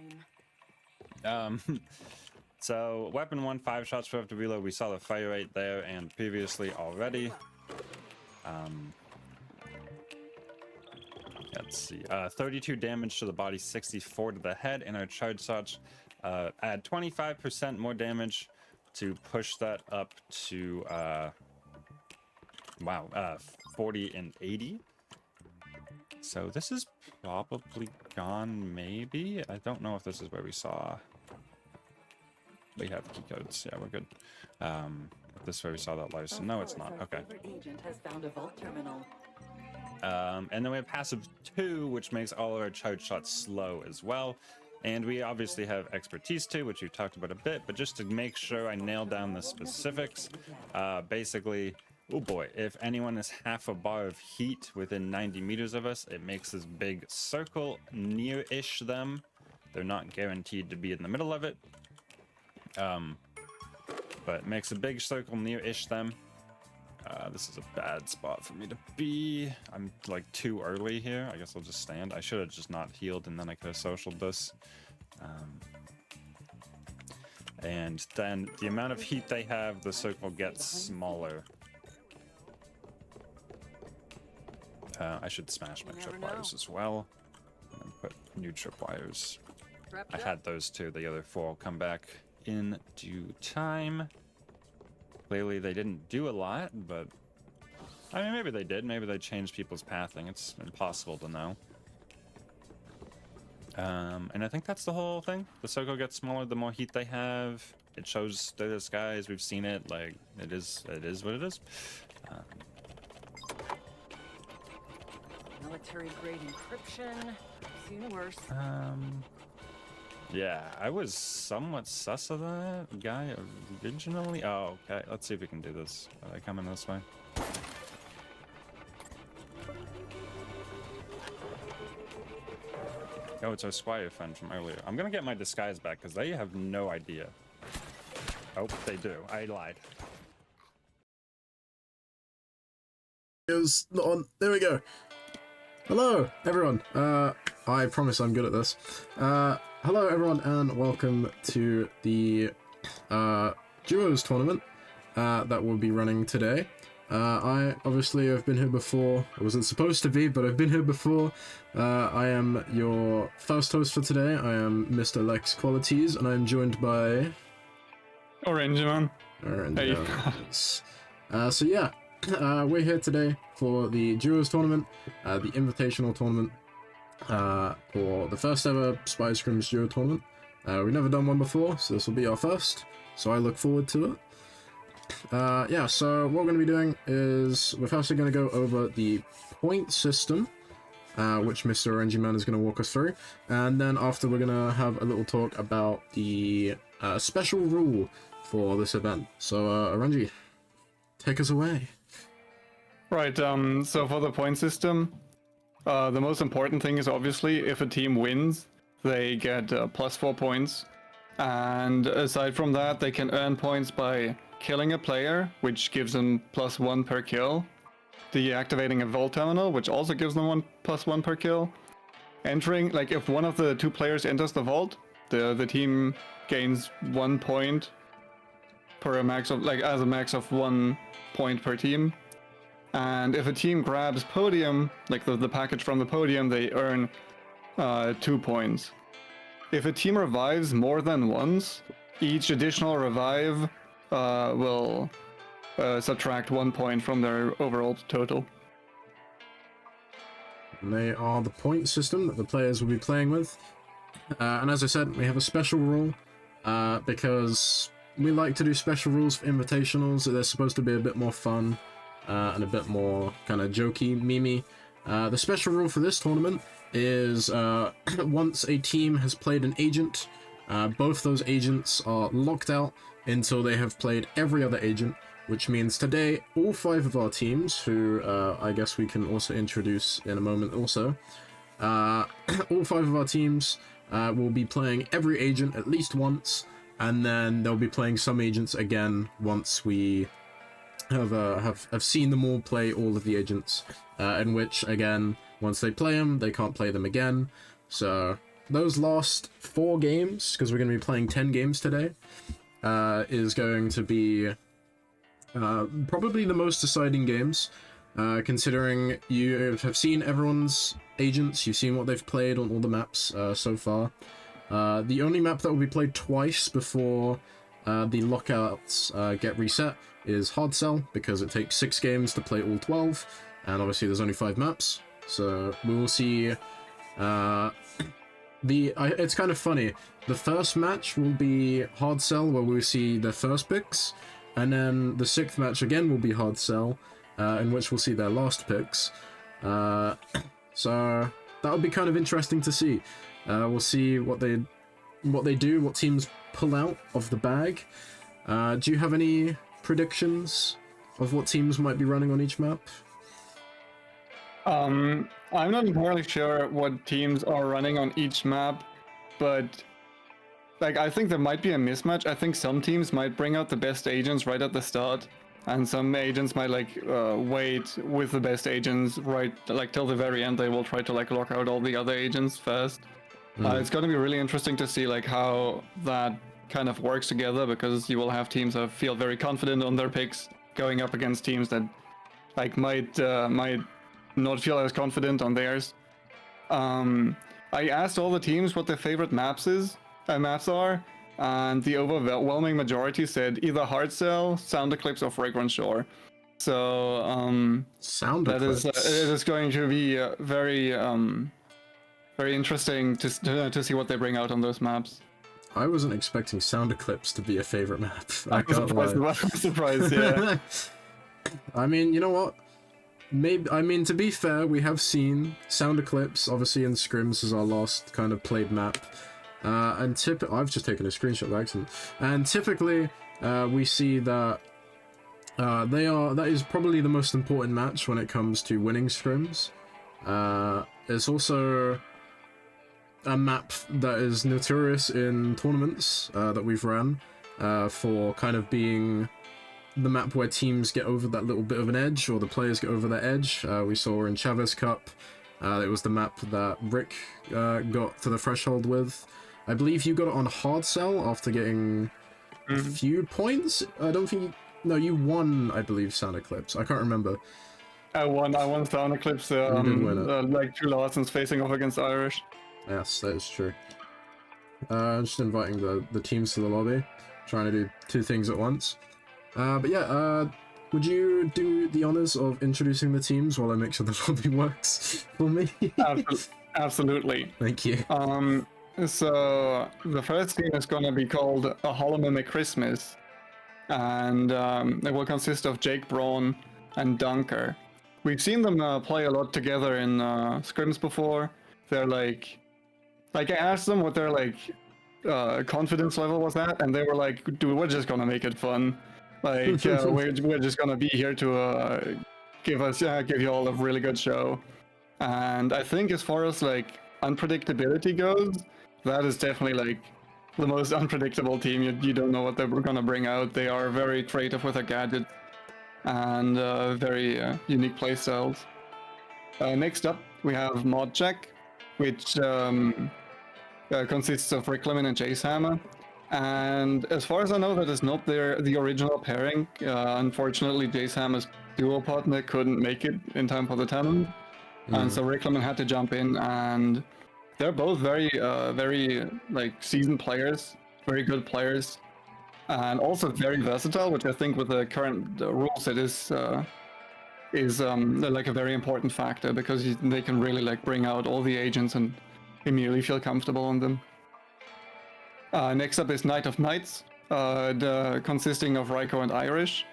G: So weapon 1, 5 shots per to reload. We saw the fire rate there and previously already. Let's see. 32 damage to the body, 64 to the head, and our charge shots add 25% more damage to push that up to 40 and 80. So this is probably gone, maybe. I don't know if this is where we saw. We have key codes. Yeah, we're good. If this is where we saw that license. No, it's not. Okay.
D: Agent has found a vault terminal.
G: And then we have passive 2, which makes all of our charge shots slow as well. And we obviously have expertise 2, which we talked about a bit, but just to make sure I nail down the specifics, basically, oh boy, if anyone is half a bar of heat within 90 meters of us, it makes this big circle near-ish them. They're not guaranteed to be in the middle of it, but it makes a big circle near-ish them. This is a bad spot for me to be. I'm like too early here. I guess I'll just stand. I should have just not healed and then I could have socialed this. And then the amount of heat they have, the circle gets smaller. I should smash my tripwires as well. And put new tripwires. I had those two. The other 4 will come back in due time. Clearly they didn't do a lot, but I mean, maybe they did. Maybe they changed people's pathing. It's impossible to know. And I think that's the whole thing. The circle gets smaller the more heat they have. It shows the disguise. We've seen it. Like, it is what it is.
B: Military grade encryption. I've seen worse.
G: Yeah, I was somewhat sus of that guy originally. Oh, okay. Let's see if we can do this. Are they coming this way? Oh, it's our Squire friend from earlier. I'm gonna get my disguise back because they have no idea. Oh, they do. I lied.
A: It was not on. There we go. Hello, everyone. I promise I'm good at this. Hello, everyone, and welcome to the Duos tournament that we'll be running today. I obviously have been here before. I wasn't supposed to be, but I've been here before. I am your first host for today. I am Mr. Lex Qualities, and I'm joined by
I: Orange Man. Hey.
A: So yeah, we're here today for the Duos tournament, the Invitational tournament, for the first ever Spider Scrims Duo tournament. We've never done one before, so this will be our first. So I look forward to it. Yeah, so what we're going to be doing is we're firstly going to go over the point system, which Mr. Orange Man is going to walk us through, and then after we're going to have a little talk about the special rule for this event. So Orange, take us away.
I: Right, so for the point system, the most important thing is obviously if a team wins, they get +4 points. And aside from that, they can earn points by killing a player, which gives them +1 per kill. Deactivating a vault terminal, which also gives them +1 per kill. Entering, like if one of the 2 players enters the vault, the team gains 1 point per a max of, like as a max of 1 point per team. And if a team grabs podium, like the package from the podium, they earn 2 points. If a team revives more than once, each additional revive will subtract 1 point from their overall total.
A: And they are the point system that the players will be playing with. And as I said, we have a special rule because we like to do special rules for invitationals. So they're supposed to be a bit more fun and a bit more kind of jokey, memey. The special rule for this tournament is once a team has played an agent, both those agents are locked out until they have played every other agent, which means today all 5 of our teams, who I guess we can also introduce in a moment also, all 5 of our teams will be playing every agent at least once, and then they'll be playing some agents again once we have seen them all play all of the agents, in which, again, once they play them, they can't play them again. So those last 4 games, because we're going to be playing 10 games today, is going to be probably the most deciding games, considering you have seen everyone's agents, you've seen what they've played on all the maps so far. The only map that will be played twice before the lockouts get reset is Hard Cell, because it takes 6 games to play all 12, and obviously there's only 5 maps, so we will see. It's kind of funny. The first match will be Hard Cell, where we'll see their first picks, and then the 6th match again will be Hard Cell, in which we'll see their last picks. So that'll be kind of interesting to see. We'll see what they do, what teams pull out of the bag. Do you have any predictions of what teams might be running on each map?
I: I'm not entirely sure what teams are running on each map, but like I think there might be a mismatch. I think some teams might bring out the best agents right at the start, and some agents might like wait with the best agents right like till the very end. They will try to like lock out all the other agents first. It's going to be really interesting to see like how that kind of works together, because you will have teams that feel very confident on their picks going up against teams that like might not feel as confident on theirs. I asked all the teams what their favorite maps are, and the overwhelming majority said either Hard Cell, Sound Eclipse, or Fragrant Shore. So
A: Sound
I: that
A: Eclipse.
I: it is going to be very interesting to see what they bring out on those maps.
A: I wasn't expecting Sound Eclipse to be a favorite map. I
I: I'm
A: can't lie.
I: surprised, yeah.
A: I mean, you know what? Maybe, I mean, to be fair, we have seen Sound Eclipse, obviously in Scrims as our last kind of played map. And I've just taken a screenshot by accident. And typically, we see that that is probably the most important match when it comes to winning Scrims. It's also a map that is notorious in tournaments that we've ran for kind of being the map where teams get over that little bit of an edge, or the players get over that edge. We saw in Chavez Cup, it was the map that Rick got to the threshold with. I believe you got it on Hard Cell after getting a few points. I don't think you won, I believe, Sound Eclipse. I can't remember.
I: I won Sound Eclipse,
A: did win it.
I: like 2 Larsons facing off against Irish.
A: Yes, that is true. I'm just inviting the teams to the lobby, trying to do 2 things at once. But yeah, would you do the honors of introducing the teams while I make sure the lobby works for me?
I: Absolutely.
A: Thank you.
I: So the first team is gonna be called A Holomimic Christmas, and it will consist of Jake Braun and Dunker. We've seen them play a lot together in scrims before. They're like I asked them what their confidence level was at, and they were like, "Dude, we're just gonna make it fun. Like we're just gonna be here to give you all a really good show." And I think as far as like unpredictability goes, that is definitely like the most unpredictable team. You don't know what they're gonna bring out. They are very creative with their gadgets and very unique playstyles. Next up, we have Modcheck, which consists of Rickleman and Jace Hammer. And as far as I know, that is not the original pairing. Unfortunately, Jace Hammer's duo partner couldn't make it in time for the tournament, and so Rickleman had to jump in. And they're both very like seasoned players, very good players, and also very versatile, which I think with the current rules it is like a very important factor, because they can really like bring out all the agents and immediately feel comfortable on them. Next up is Knight of Knights, consisting of Raiko and Irish.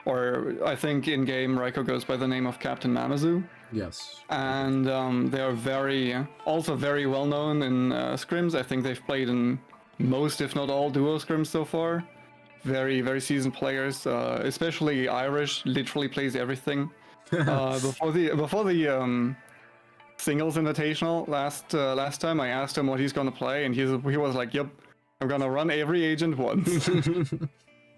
I: Or I think in game Raiko goes by the name of Captain Mamazu.
A: Yes.
I: And they are also very well known in scrims. I think they've played in most, if not all, duo scrims so far. Very, very seasoned players. Especially Irish, literally plays everything. Before the singles invitational last time, I asked him what he's gonna play, and he was like, "Yep, I'm gonna run every agent once."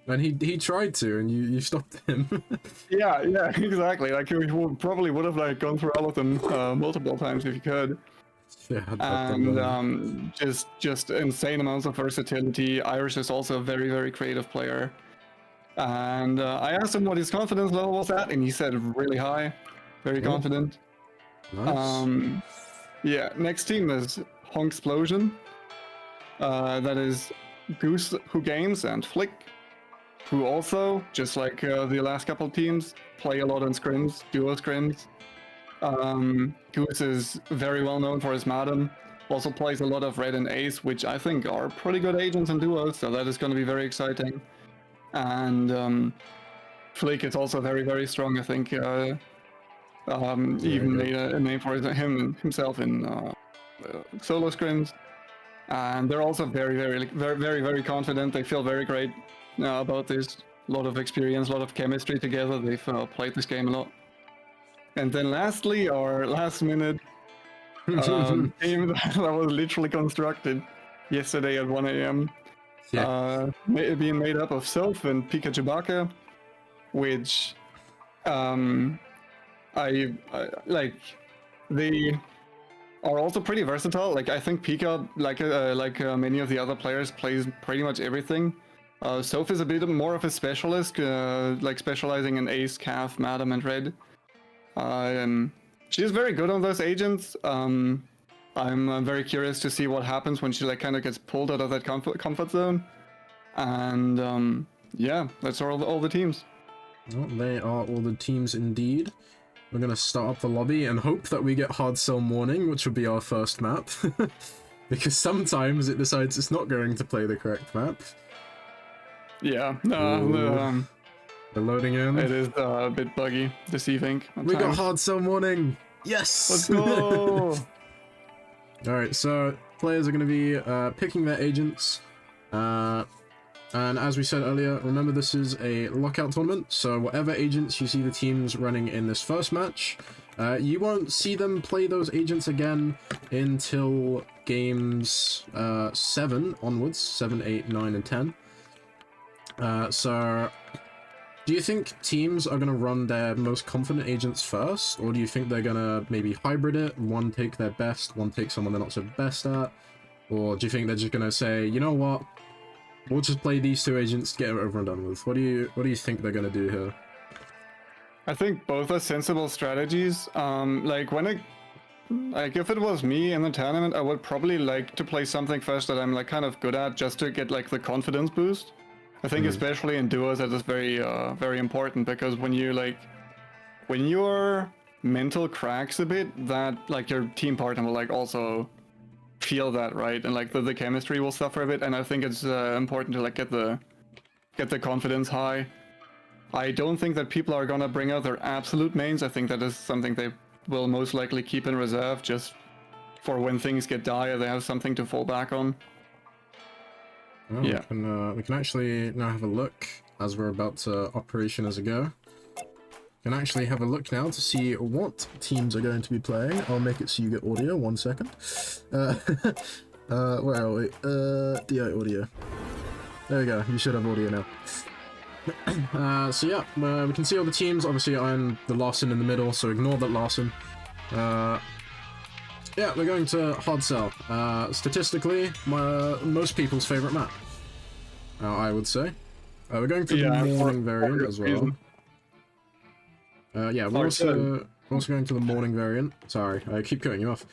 A: And he tried to, and you stopped him.
I: yeah, exactly. Like he probably would have like gone through all of them multiple times if he could.
A: Yeah,
I: And just insane amounts of versatility. Irish is also a very, very creative player. And I asked him what his confidence level was at, and he said really high, very confident.
A: Nice.
I: Yeah, next team is Honk Explosion. That is Goose Who Games and Flick, who also, just like the last couple teams, play a lot in scrims, duo scrims. Goose is very well known for his Madam, also plays a lot of Red and Ace, which I think are pretty good agents and duos, so that is going to be very exciting. And Flick is also very, very strong, I think. Even made a name for himself in solo scrims. And they're also very, very confident. They feel very great about this. A lot of experience, a lot of chemistry together. They've played this game a lot. And then lastly, our last minute team that was literally constructed yesterday at 1 a.m.
A: Yeah.
I: Being made up of Soph and Pika Chewbacca, which I like. They are also pretty versatile. Like I think Pika, like many of the other players, plays pretty much everything. Soph is a bit more of a specialist, like specializing in Ace, Calf, Madam, and Red. She's very good on those agents. I'm very curious to see what happens when she like kind of gets pulled out of that comfort zone. And yeah, that's all the teams.
A: Well, they are all the teams indeed. We're gonna start up the lobby and hope that we get Hard Cell Morning, which will be our first map. Because sometimes it decides it's not going to play the correct map.
I: Yeah,
A: They're loading in.
I: it is a bit buggy this evening.
A: We got Hard Cell Morning! Yes!
I: Let's go!
A: Alright, so players are going to be picking their agents. And as we said earlier, remember this is a lockout tournament, so whatever agents you see the teams running in this first match, you won't see them play those agents again until games 7 onwards, 7, 8, 9, and 10. So do you think teams are going to run their most confident agents first, or do you think they're going to maybe hybrid it, one take their best, one take someone they're not so best at, or do you think they're just going to say, you know what, we'll just play these two agents to get it over and done with? What do you think they're going to do here?
I: I think both are sensible strategies. Like if it was me in the tournament, I would probably like to play something first that I'm like kind of good at, just to get like the confidence boost. I think especially in duos that is very very important, because when your mental cracks a bit, that like your team partner will like also feel that, right? And like the chemistry will suffer a bit, and I think it's important to like get the confidence high. I don't think that people are gonna bring out their absolute mains. I think that is something they will most likely keep in reserve, just for when things get dire, they have something to fall back on.
A: Well,
I: yeah.
A: We can actually now have a look, as we're about to operation as a go. We can actually have a look now to see what teams are going to be playing. I'll make it so you get audio, 1 second. Where are we? DI audio. There we go, you should have audio now. So yeah, we can see all the teams. Obviously I'm the Larson in the middle, so ignore that Larson. Yeah, we're going to Hard Cell. Statistically, most people's favorite map, I would say. We're going to the morning variant as well. Yeah, we're also going to the morning variant. Sorry, I keep cutting you off.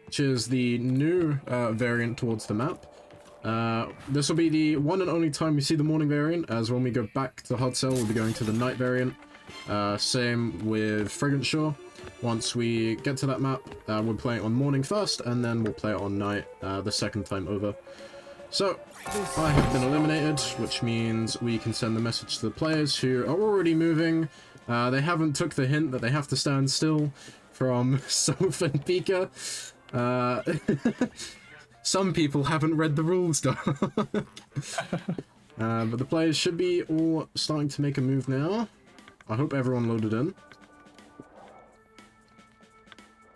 A: Which is the new variant towards the map. This will be the one and only time we see the morning variant, as when we go back to Hard Cell, we'll be going to the night variant. Same with Fragrant Shore. Once we get to that map, we'll play it on morning first, and then we'll play it on night the second time over. So, I have been eliminated, which means we can send the message to the players who are already moving. They haven't took the hint that they have to stand still from Soph and Pika. Some people haven't read the rules, though. But the players should be all starting to make a move now. I hope everyone loaded in.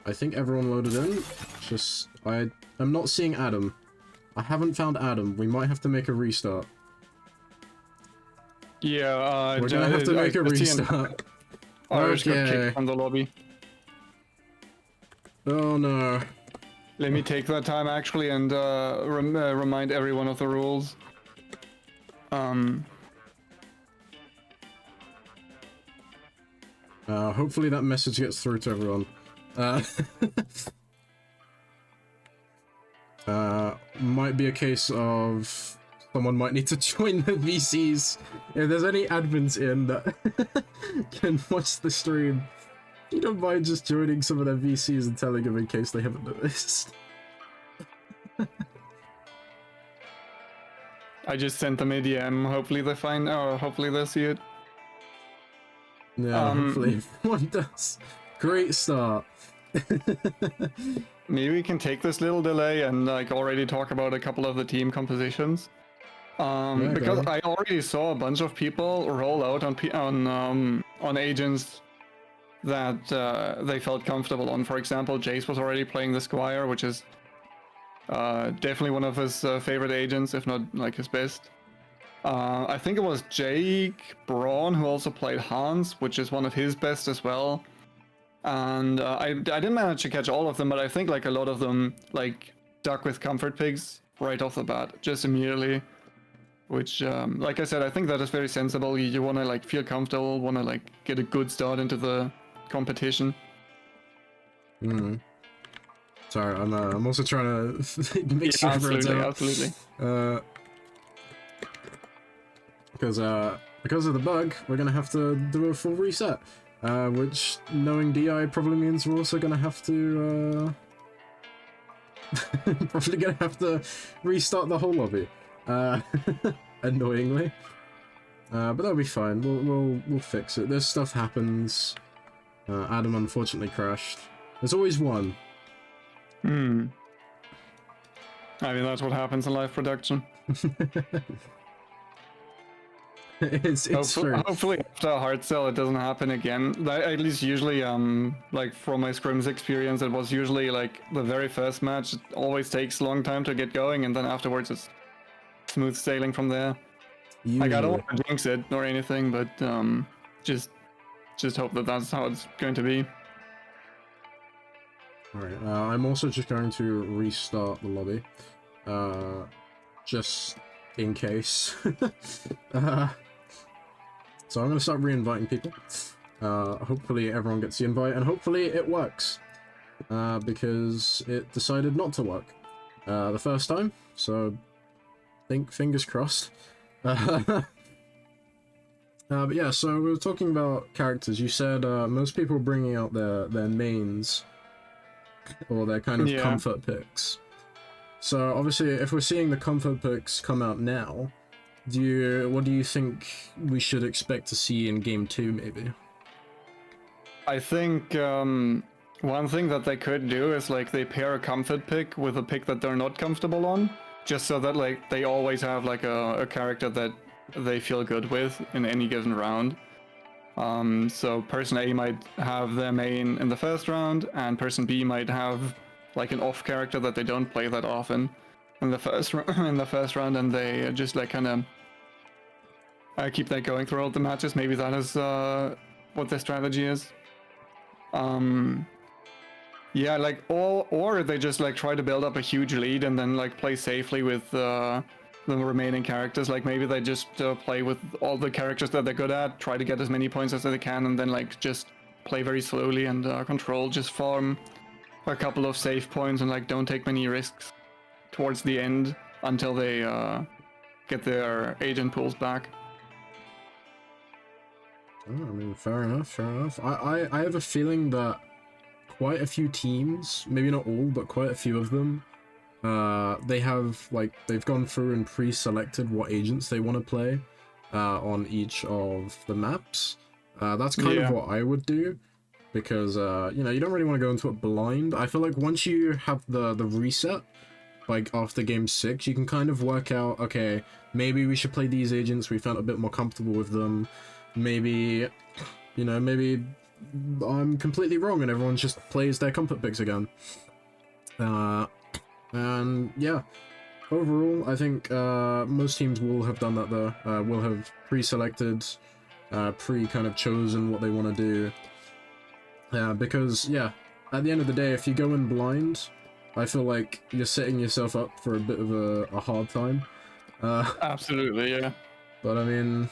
A: I think everyone loaded in. Just, I'm not seeing Adam. I haven't found Adam. We might have to make a restart.
I: Yeah,
A: we're gonna have to make a restart.
I: Irish got
A: Okay.
I: kicked from the lobby.
A: Oh no.
I: Let me take that time actually and remind everyone of the rules.
A: Hopefully that message gets through to everyone. Might be a case of someone might need to join the VCs. If there's any admins in that can watch the stream, you don't mind just joining some of their VCs and telling them in case they haven't noticed.
I: I just sent them a DM. Hopefully they find, or hopefully they see it.
A: Yeah, hopefully everyone does. Great start.
I: Maybe we can take this little delay and like already talk about a couple of the team compositions. Because I already saw a bunch of people roll out on agents that they felt comfortable on. For example, Jace was already playing the Squire, which is definitely one of his favorite agents, if not like his best. I think it was Jake Braun who also played Hans, which is one of his best as well. And I didn't manage to catch all of them, but I think like a lot of them like stuck with comfort pigs right off the bat, just immediately. Which, like I said, I think that is very sensible. You want to like feel comfortable, want to like get a good start into the competition.
A: Sorry, I'm also trying to make sure everyone's
I: absolutely.
A: Because of the bug, we're gonna have to do a full reset. Which, knowing DI, probably means we're also gonna have to probably gonna have to restart the whole lobby. Annoyingly. But that'll be fine. We'll fix it. This stuff happens. Adam unfortunately crashed. There's always one.
I: I mean, that's what happens in live production.
A: it's true.
I: Hopefully after a hard sell it doesn't happen again. At least usually, like from my scrims experience, it was usually like the very first match. It always takes a long time to get going, and then afterwards it's smooth sailing from there. Like I don't want to jinx it or anything, but just hope that that's how it's going to be.
A: Alright, I'm also just going to restart the lobby. Just in case. So I'm going to start re-inviting people. Hopefully everyone gets the invite, and hopefully it works. Because it decided not to work the first time, so fingers crossed. But yeah, so we were talking about characters. You said most people are bringing out their mains, or their kind of comfort picks. So obviously, if we're seeing the comfort picks come out now, what do you think we should expect to see in Game 2, maybe?
I: I think one thing that they could do is like they pair a comfort pick with a pick that they're not comfortable on, just so that like they always have like a character that they feel good with in any given round. So person A might have their main in the first round, and person B might have like an off character that they don't play that often in the first round, and they just like kind of keep that going throughout the matches. Maybe that is what their strategy is. Yeah, like or they just like try to build up a huge lead and then like play safely with the remaining characters. Like maybe they just play with all the characters that they're good at, try to get as many points as they can, and then like just play very slowly and control, just farm a couple of save points and like don't take many risks towards the end until they get their agent pools back.
A: Oh, I mean, fair enough. I have a feeling that quite a few teams, maybe not all, but quite a few of them, they have, like, they've gone through and pre-selected what agents they want to play on each of the maps. That's kind of what I would do, because, you know, you don't really want to go into it blind. I feel like once you have the reset, like, after game 6, you can kind of work out, okay, maybe we should play these agents, we felt a bit more comfortable with them, maybe, you know, maybe I'm completely wrong and everyone just plays their comfort picks again. And yeah, overall, I think most teams will have done that though. Will have pre-selected, kind of chosen what they want to do. Because yeah, at the end of the day, if you go in blind, I feel like you're setting yourself up for a bit of a hard time.
I: Absolutely, yeah.
A: But I mean,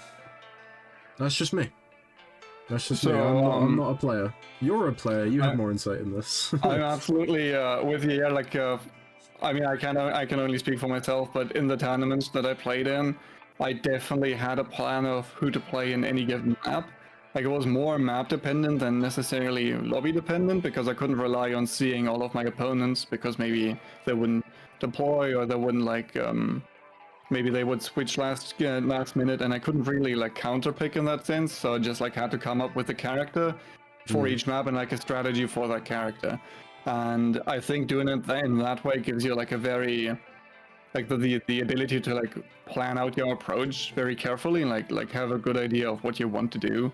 A: that's just me. That's just me.
I: So,
A: I'm not a player. You're a player. You have more insight in this.
I: I'm absolutely with you. Yeah, like, I mean, I can only speak for myself, but in the tournaments that I played in, I definitely had a plan of who to play in any given map. Like, it was more map dependent than necessarily lobby dependent, because I couldn't rely on seeing all of my opponents, because maybe they wouldn't deploy, or they wouldn't, like, maybe they would switch last minute, and I couldn't really, like, counter pick in that sense. So I just, like, had to come up with a character for each map and, like, a strategy for that character. And I think doing it in that way gives you, like, a very, like, the ability to, like, plan out your approach very carefully, and like have a good idea of what you want to do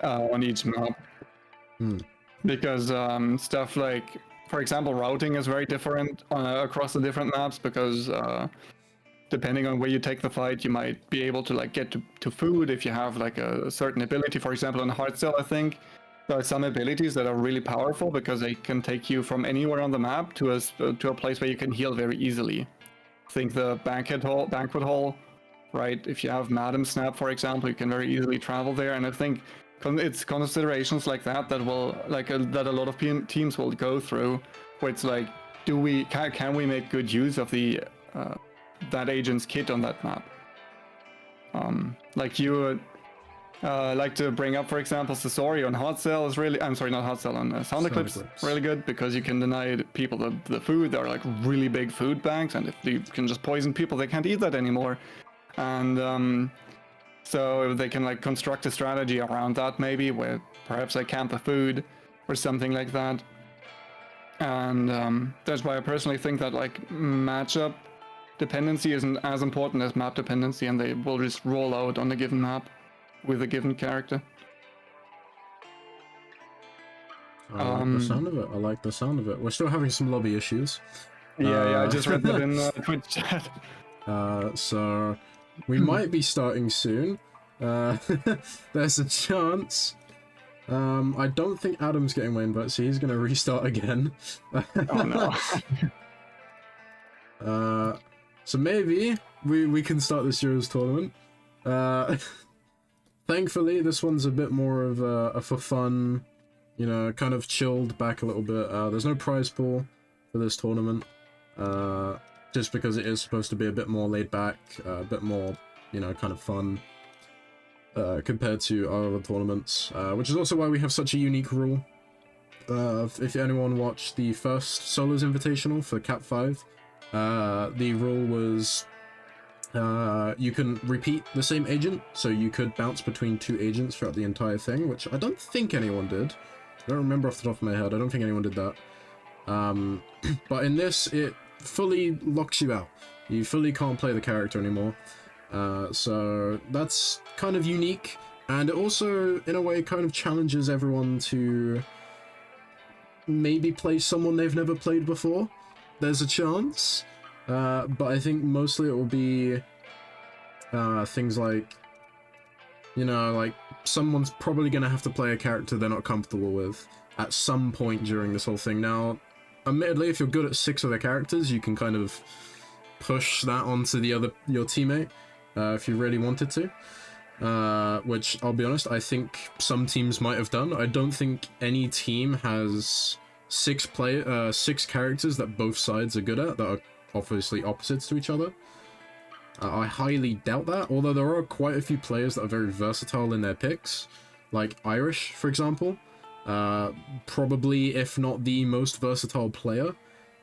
I: on each map. Because stuff like, for example, routing is very different across the different maps, because depending on where you take the fight, you might be able to, like, get to food if you have, like, a certain ability. For example, in Hardcell, I think there are some abilities that are really powerful because they can take you from anywhere on the map to a place where you can heal very easily. Think the banquet hall, right? If you have Madam Snap, for example, you can very easily travel there. And I think it's considerations like that that will, like, that a lot of teams will go through, where it's like, can we make good use of the that agent's kit on that map? Like, you like to bring up, for example, Sasori on Hot Cell is really, I'm sorry, not Hot Cell, on Sound Eclipse, really good, because you can deny people the food. There are, like, really big food banks, and if you can just poison people, they can't eat that anymore. And so they can, like, construct a strategy around that, maybe, where perhaps they camp the food or something like that. And that's why I personally think that, like, matchup dependency isn't as important as map dependency, and they will just roll out on a given map with a given character.
A: I like the sound of it. I like the sound of it. We're still having some lobby issues.
I: Yeah, I just read that in Twitch chat.
A: So we might be starting soon. There's a chance. I don't think Adam's getting my invite, so he's gonna restart again.
I: Oh no.
A: So maybe we can start this Euros tournament. Thankfully, this one's a bit more of a for fun, you know, kind of chilled back a little bit. There's no prize pool for this tournament, just because it is supposed to be a bit more laid back, a bit more, you know, kind of fun compared to our other tournaments, which is also why we have such a unique rule. If anyone watched the first Solos Invitational for Cap 5, the rule was you can repeat the same agent, so you could bounce between 2 agents throughout the entire thing, which I don't think anyone did. I don't remember off the top of my head. I don't think anyone did that. But in this, it fully locks you out. You fully can't play the character anymore. So that's kind of unique, and it also, in a way, kind of challenges everyone to maybe play someone they've never played before. There's a chance, but I think mostly it will be things like, you know, like, someone's probably going to have to play a character they're not comfortable with at some point during this whole thing. Now, admittedly, if you're good at 6 other characters, you can kind of push that onto your teammate if you really wanted to. Which, I'll be honest, I think some teams might have done. I don't think any team has 6 characters that both sides are good at, that are obviously opposites to each other. I highly doubt that, although there are quite a few players that are very versatile in their picks, like Irish, for example. Probably, if not the most versatile player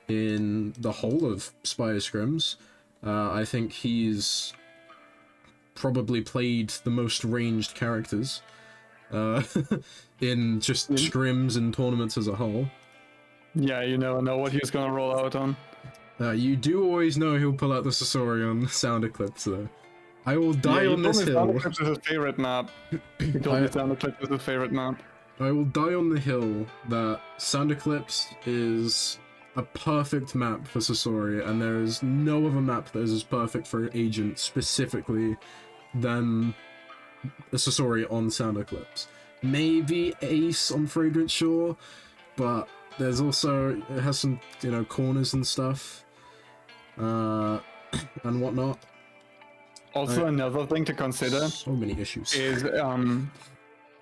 A: in the whole of Spire Scrims. I think he's probably played the most ranged characters in just scrims and tournaments as a whole.
I: Yeah, you never know what he's gonna roll out on.
A: You do always know he'll pull out the Sasorion sound eclipse though. I will die on this hill.
I: Sound Eclipse is his favorite map. He told me Sound Eclipse is his favorite map.
A: I will die on the hill that Sound Eclipse is a perfect map for Sasori, and there is no other map that is as perfect for an agent specifically than a Sasori on Sound Eclipse. Maybe Ace on Fragrant Shore, but there's also, it has some, you know, corners and stuff, and whatnot.
I: Also, another thing to consider
A: So many issues.
I: is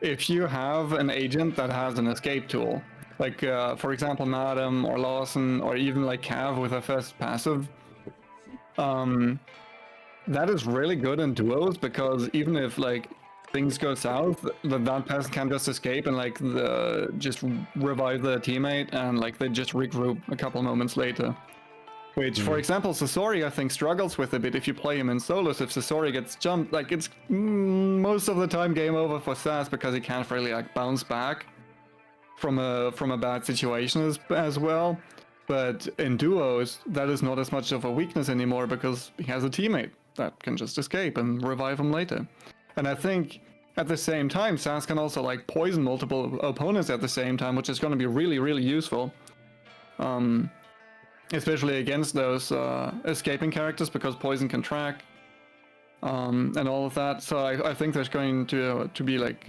I: if you have an agent that has an escape tool, like for example Madam or Lawson or even like Cav with a first passive, that is really good in duos, because even if like things go south, that person can just escape and like just revive the teammate, and like they just regroup a couple moments later. Which, for example, Sasori I think struggles with a bit if you play him in solos. If Sasori gets jumped, like it's most of the time game over for Sass, because he can't really like bounce back from a bad situation as well. But in duos, that is not as much of a weakness anymore, because he has a teammate that can just escape and revive him later. And I think at the same time, Sass can also like poison multiple opponents at the same time, which is going to be really, really useful. Especially against those escaping characters, because poison can track and all of that. So I think there's going to be like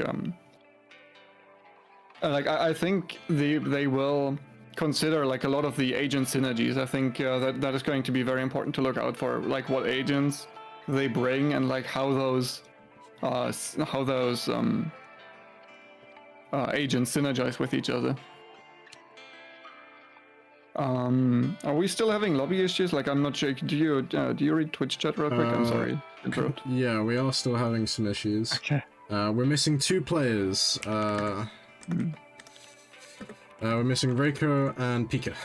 I: I think they will consider like a lot of the agent synergies. I think that is going to be very important to look out for, like what agents they bring and like how those agents synergize with each other. Are we still having lobby issues? Like, I'm not sure. Do you read Twitch chat real quick? I'm sorry. Interrupt.
A: Yeah, we are still having some issues.
I: Okay.
A: We're missing 2 players. We're missing Reiko and Pika.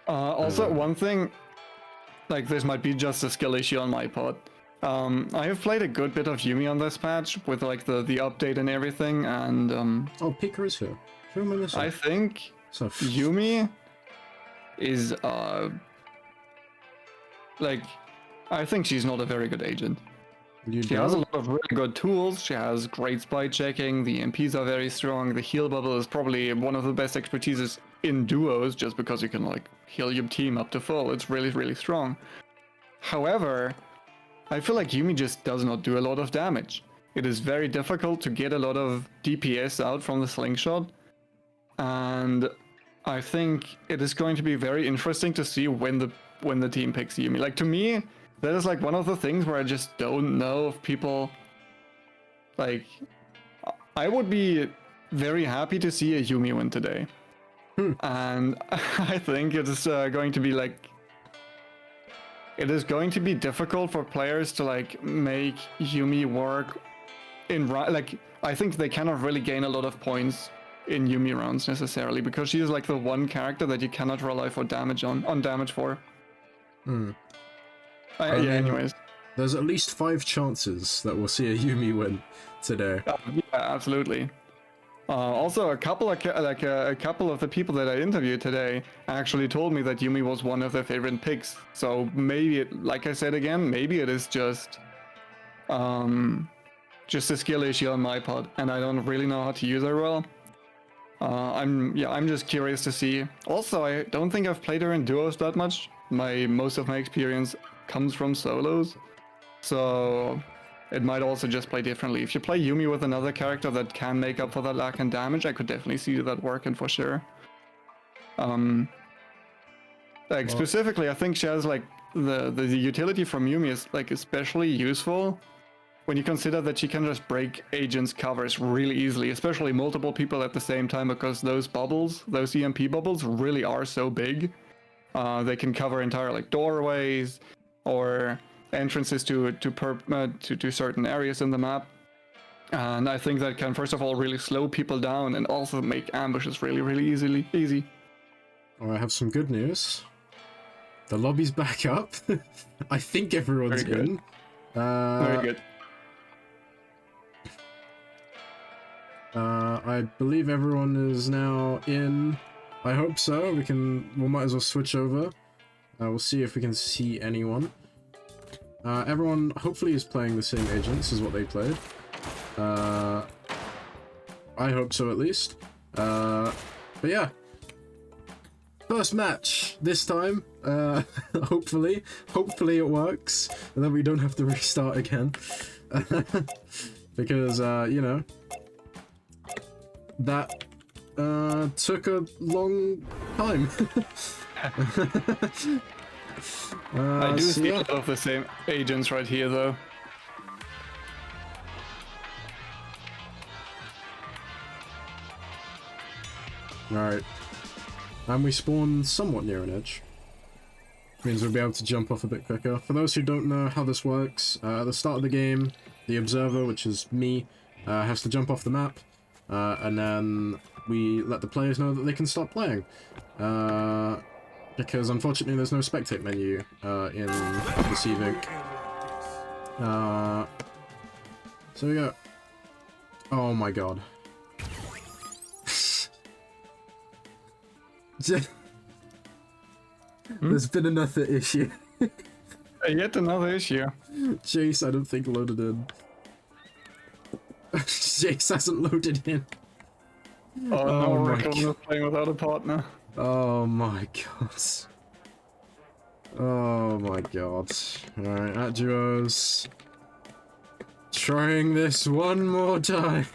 I: Also, one thing, like this might be just a skill issue on my part. I have played a good bit of Yuumi on this patch with like the update and everything, and
A: Oh, Pika is here. Who am I missing?
I: I think
A: So,
I: Yuumi is like, I think she's not a very good agent.
A: you
I: She has a
A: don't?
I: lot of really good tools. She has great spy checking. The MPs are very strong. The heal bubble is probably one of the best expertises in duos, just because you can like heal your team up to full. It's really, really strong. However, I feel like Yuumi just does not do a lot of damage. It is very difficult to get a lot of DPS out from the slingshot, and I think it is going to be very interesting to see when the team picks Yuumi. Like, to me, that is like one of the things where I just don't know if people, like, I would be very happy to see a Yuumi win today. And I think it is going to be like, it is going to be difficult for players to like make Yuumi work in like, I think they cannot really gain a lot of points in Yuumi rounds necessarily, because she is like the one character that you cannot rely for damage on damage for. Yeah,
A: mean,
I: anyways.
A: There's at least 5 chances that we'll see a Yuumi win today.
I: Yeah, absolutely. Also, a couple of the people that I interviewed today actually told me that Yuumi was one of their favorite picks. So maybe like I said again, maybe it is just a skill issue on my part, and I don't really know how to use her well. I'm just curious to see. Also, I don't think I've played her in duos that much. Most of my experience comes from solos, so it might also just play differently. If you play Yuumi with another character that can make up for that lack in damage, I could definitely see that working for sure. Like, specifically, I think she has like the utility from Yuumi is like especially useful when you consider that she can just break agents' covers really easily, especially multiple people at the same time, because those bubbles, those EMP bubbles, really are so big. They can cover entire like doorways or entrances to certain areas in the map. And I think that can, first of all, really slow people down and also make ambushes really, really easy.
A: Oh, I have some good news. The lobby's back up. I think everyone's
I: Very good.
A: in.
I: Very good.
A: I believe everyone is now in. I hope so. We might as well switch over. We'll see if we can see anyone. Everyone hopefully is playing the same agents as what they played. I hope so at least. But yeah. First match this time. Hopefully it works, and then we don't have to restart again. Because you know, that took a long time.
I: I do see a
A: yeah.
I: lot of the same agents right here, though.
A: Alright. And we spawn somewhat near an edge. Means we'll be able to jump off a bit quicker. For those who don't know how this works, at the start of the game, the observer, which is me, has to jump off the map, and then we let the players know that they can stop playing. Because unfortunately there's no spectate menu in the Civic. So we go. Oh my god. There's been another issue.
I: Yet another issue.
A: Jace, I don't think loaded in. Jace hasn't loaded in.
I: Oh, no,
A: Oh my
I: Rickon is playing without a partner.
A: Oh my god. Oh my god. Alright, at duos. Trying this one more time.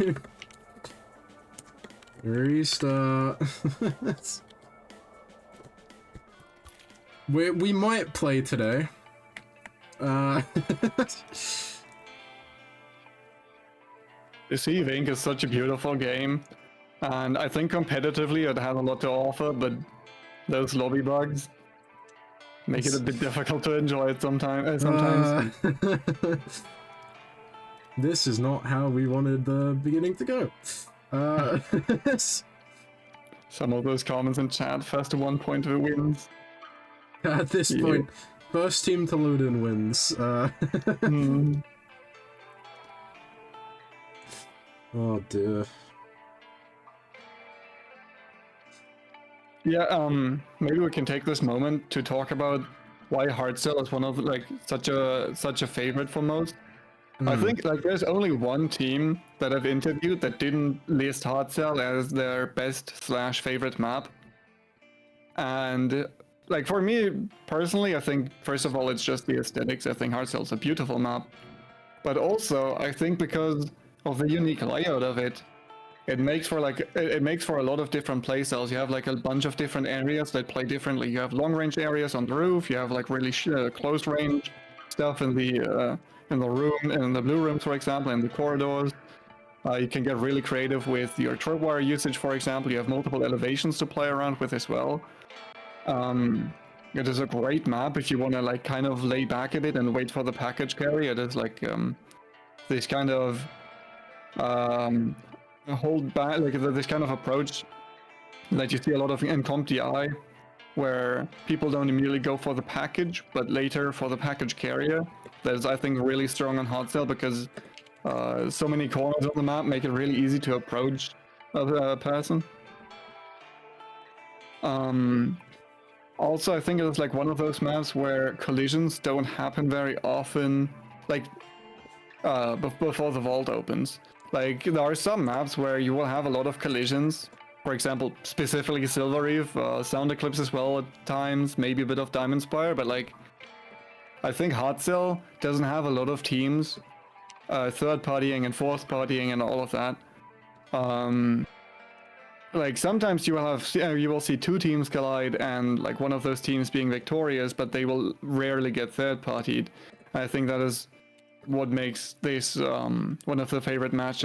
A: Restart. We might play today.
I: Deceiving is such a beautiful game, and I think competitively it has a lot to offer, but those lobby bugs make it a bit difficult to enjoy it sometimes.
A: This is not how we wanted the beginning to go.
I: Some of those comments in chat, first to 1 point who wins.
A: At this point, first team to load in wins. Oh dear.
I: Yeah, maybe we can take this moment to talk about why Hardcell is one of such a favorite for most. I think there's only one team that I've interviewed that didn't list Hardcell as their best/favorite map. And for me personally, I think first of all it's just the aesthetics. I think Hardcell's a beautiful map. But also I think because of the unique layout of it, it makes for a lot of different playstyles. You have a bunch of different areas that play differently. You have long range areas on the roof. You have really close range stuff in the room, in the blue rooms, for example, in the corridors. You can get really creative with your tripwire usage, for example. You have multiple elevations to play around with as well. It is a great map if you want to kind of lay back a bit and wait for the package carry. It is this kind of hold back, this kind of approach that you see a lot of in CompTI, where people don't immediately go for the package, but later for the package carrier. That is, I think, really strong on Hardcell because so many corners on the map make it really easy to approach a person. Also, I think it's one of those maps where collisions don't happen very often, before the vault opens. There are some maps where you will have a lot of collisions. For example, specifically Silver Reef, Sound Eclipse as well at times, maybe a bit of Diamond Spire, but I think Hardcell doesn't have a lot of teams, third partying and fourth partying and all of that. Sometimes you will see two teams collide and one of those teams being victorious, but they will rarely get third partied. I think that is what makes this one of the favorite maps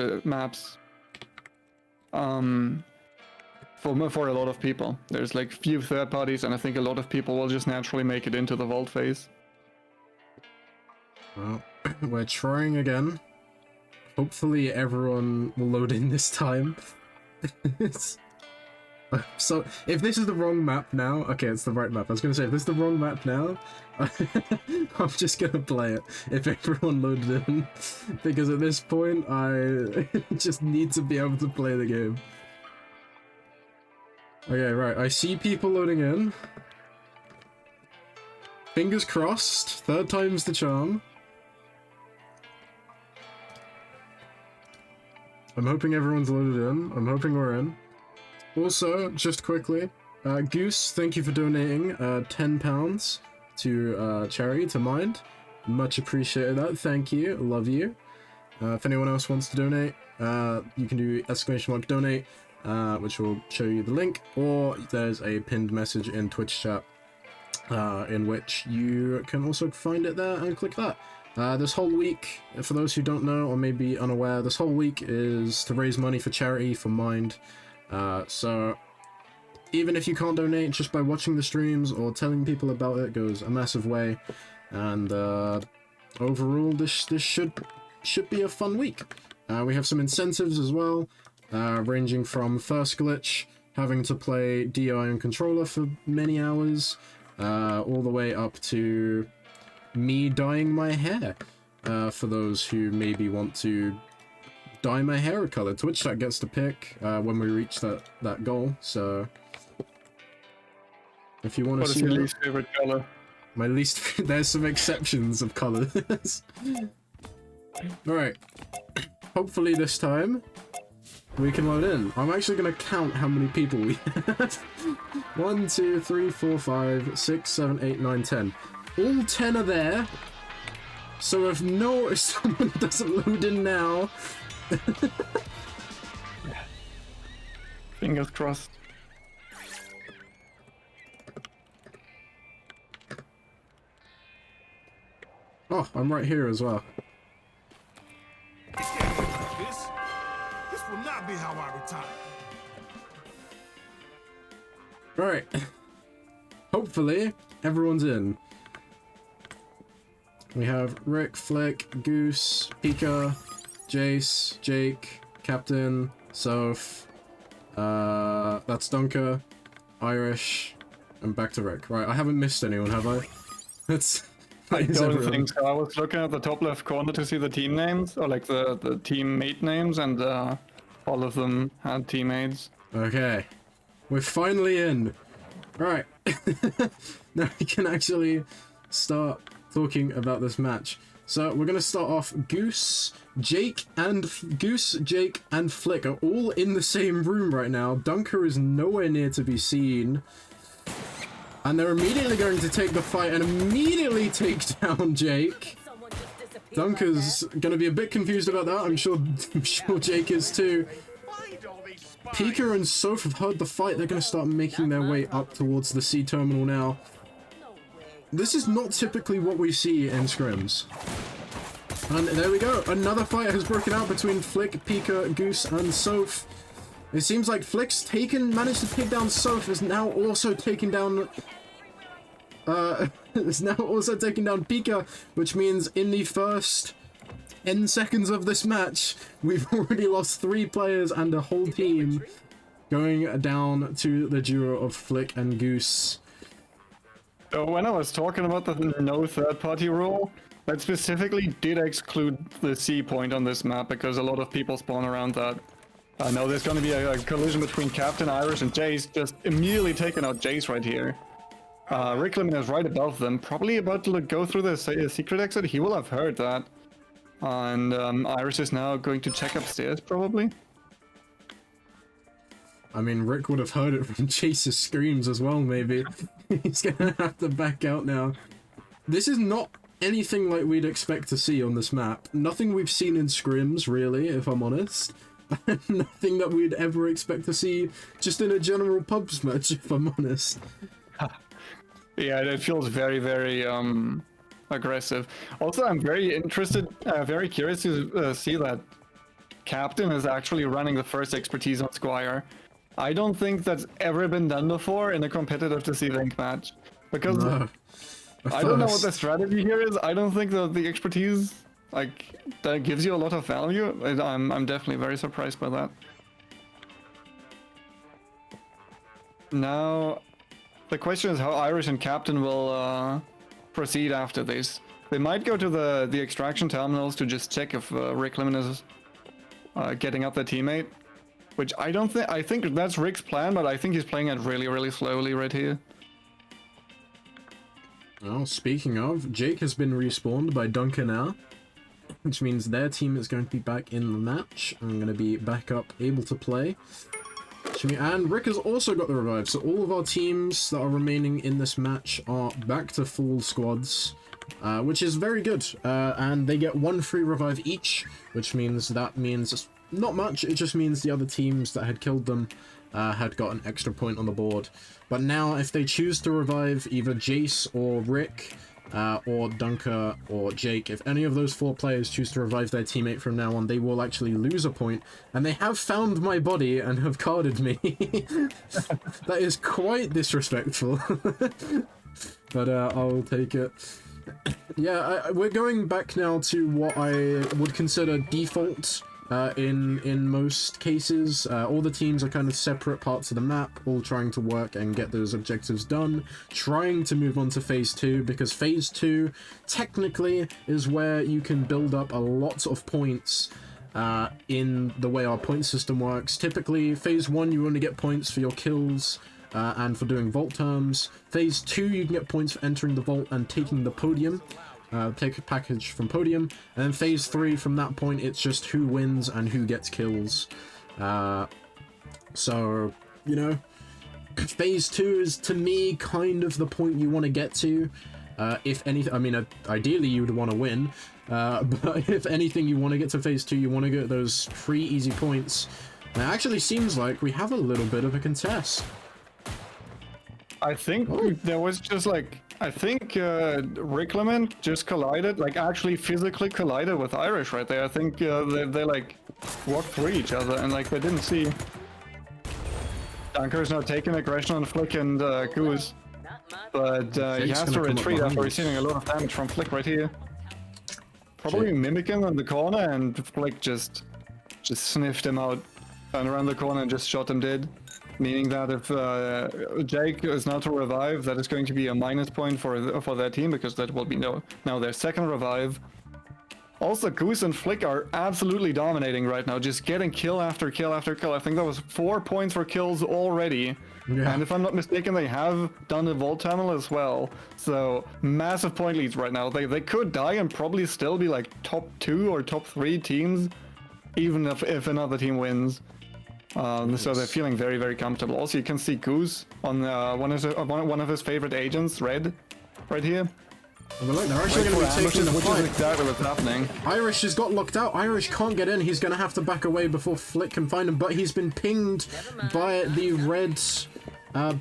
I: for a lot of people. There's few third parties, and I think a lot of people will just naturally make it into the vault phase.
A: Well, we're trying again. Hopefully everyone will load in this time. So, if this is the wrong map now... Okay, it's the right map. I was gonna say, if this is the wrong map now, I'm just gonna play it if everyone loaded in. Because at this point, I just need to be able to play the game. Okay, right. I see people loading in. Fingers crossed. 3rd time's the charm. I'm hoping everyone's loaded in. I'm hoping we're in. Also, just quickly, Goose, thank you for donating £10 to charity, to Mind. Much appreciated that. Thank you. Love you. If anyone else wants to donate, you can do !donate, which will show you the link, or there's a pinned message in Twitch chat, in which you can also find it there and click that. This whole week, for those who don't know or may be unaware, this whole week is to raise money for charity for Mind. So even if you can't donate, just by watching the streams or telling people about it goes a massive way. And overall, this should be a fun week. We have some incentives as well, ranging from first glitch, having to play DI and controller for many hours, all the way up to me dyeing my hair, for those who maybe want to dye my hair a color. Twitch chat gets to pick when we reach that goal, so if you want to see...
I: What is your least favorite color?
A: My least... There's some exceptions of colors. Alright. Hopefully this time we can load in. I'm actually going to count how many people we have. 1, 2, 3, 4, 5, 6, 7, 8, 9, 10. All 10 are there. So if someone doesn't load in now...
I: Fingers crossed.
A: Oh, I'm right here as well.
E: This will not be how I retire.
A: Right. Hopefully, everyone's in. We have Rick, Flick, Goose, Pika, Jace, Jake, Captain, Soph, that's Dunker, Irish, and back to Rick. Right, I haven't missed anyone, have I?
I: I don't think so. I was looking at the top left corner to see the team names, or like the teammate names, and all of them had teammates.
A: Okay. We're finally in. Right. Now we can actually start talking about this match. So we're going to start off. Goose, Jake, and Flick are all in the same room right now. Dunker is nowhere near to be seen. And they're immediately going to take the fight and immediately take down Jake. Dunker's going to be a bit confused about that. I'm sure Jake is too. Pika and Soph have heard the fight. They're going to start making their way up towards the C terminal now. This is not typically what we see in scrims. And there we go. Another fight has broken out between Flick, Pika, Goose, and Soph. It seems like Flick's managed to take down Soph, is now also taking down... Pika, which means in the first 10 seconds of this match, we've already lost 3 players and a whole team, going down to the duo of Flick and Goose.
I: So when I was talking about the no third-party rule, that specifically did exclude the C point on this map, because a lot of people spawn around that. I know there's going to be a collision between Captain, Irish, and Jace, just immediately taking out Jace right here. Rick Lemon is right above them, probably about to go through the secret exit. He will have heard that. And Irish is now going to check upstairs, probably.
A: I mean, Rick would have heard it from Chase's screams as well, maybe. He's gonna have to back out now. This is not anything like we'd expect to see on this map. Nothing we've seen in scrims, really, if I'm honest. Nothing that we'd ever expect to see just in a general pubs match, if I'm honest.
I: Yeah, it feels very, very aggressive. Also, I'm very interested, very curious to see that Captain is actually running the first expertise on Squire. I don't think that's ever been done before in a competitive to C-Link match. Because I don't know what the strategy here is. I don't think that the expertise like that gives you a lot of value. I'm definitely very surprised by that. Now, the question is how Irish and Captain will proceed after this. They might go to the extraction terminals to just check if Rick Lemon is getting up their teammate. Which I don't think... I think that's Rick's plan, but I think he's playing it really, really slowly right here.
A: Well, speaking of, Jake has been respawned by Duncan now, which means their team is going to be back in the match. I'm going to be back up, able to play. And Rick has also got the revive, so all of our teams that are remaining in this match are back to full squads, which is very good. And they get 1 free revive each, which means not much. It just means the other teams that had killed them had got an extra point on the board. But now, if they choose to revive either Jace or Rick, or Dunker or Jake, if any of those 4 players choose to revive their teammate from now on, they will actually lose a point. And they have found my body and have carded me. That is quite disrespectful. But I'll take it. Yeah, we're going back now to what I would consider default. In most cases, all the teams are kind of separate parts of the map, all trying to work and get those objectives done, trying to move on to Phase 2, because Phase 2 technically is where you can build up a lot of points in the way our point system works. Typically, Phase 1 you only get points for your kills and for doing vault terms. Phase 2 you can get points for entering the vault and taking the podium. Take a package from podium, and then Phase 3, from that point it's just who wins and who gets kills. So, you know, Phase 2 is, to me, kind of the point you want to get to. If anything, I mean, ideally you would want to win, but if anything, you want to get to Phase 2, you want to get those free easy points. And it actually seems like we have a little bit of a contest.
I: I think there was just like... I think Rick Lemon just collided, like actually physically collided with Irish right there. I think they like walked through each other and like they didn't see. Dunker is now taking aggression on Flick and Goose, but he has to retreat after receiving a lot of damage from Flick right here. Probably mimicking on the corner, and Flick just sniffed him out, turned around the corner and just shot him dead. Meaning that if Jake is now to revive, that is going to be a minus point for their team, because that will be now their second revive. Also, Goose and Flick are absolutely dominating right now, just getting kill after kill after kill. I think that was 4 points for kills already. Yeah. And if I'm not mistaken, they have done the vault terminal as well. So massive point leads right now. They could die and probably still be like top 2 or top 3 teams, even if another team wins. So they're feeling very, very comfortable. Also, you can see Goose on one of his favorite agents, Red, right here.
A: Well, look, they're actually going to be taking the fight.
I: Which is exactly what's happening.
A: Irish has got locked out. Irish can't get in. He's going to have to back away before Flick can find him. But he's been pinged by the red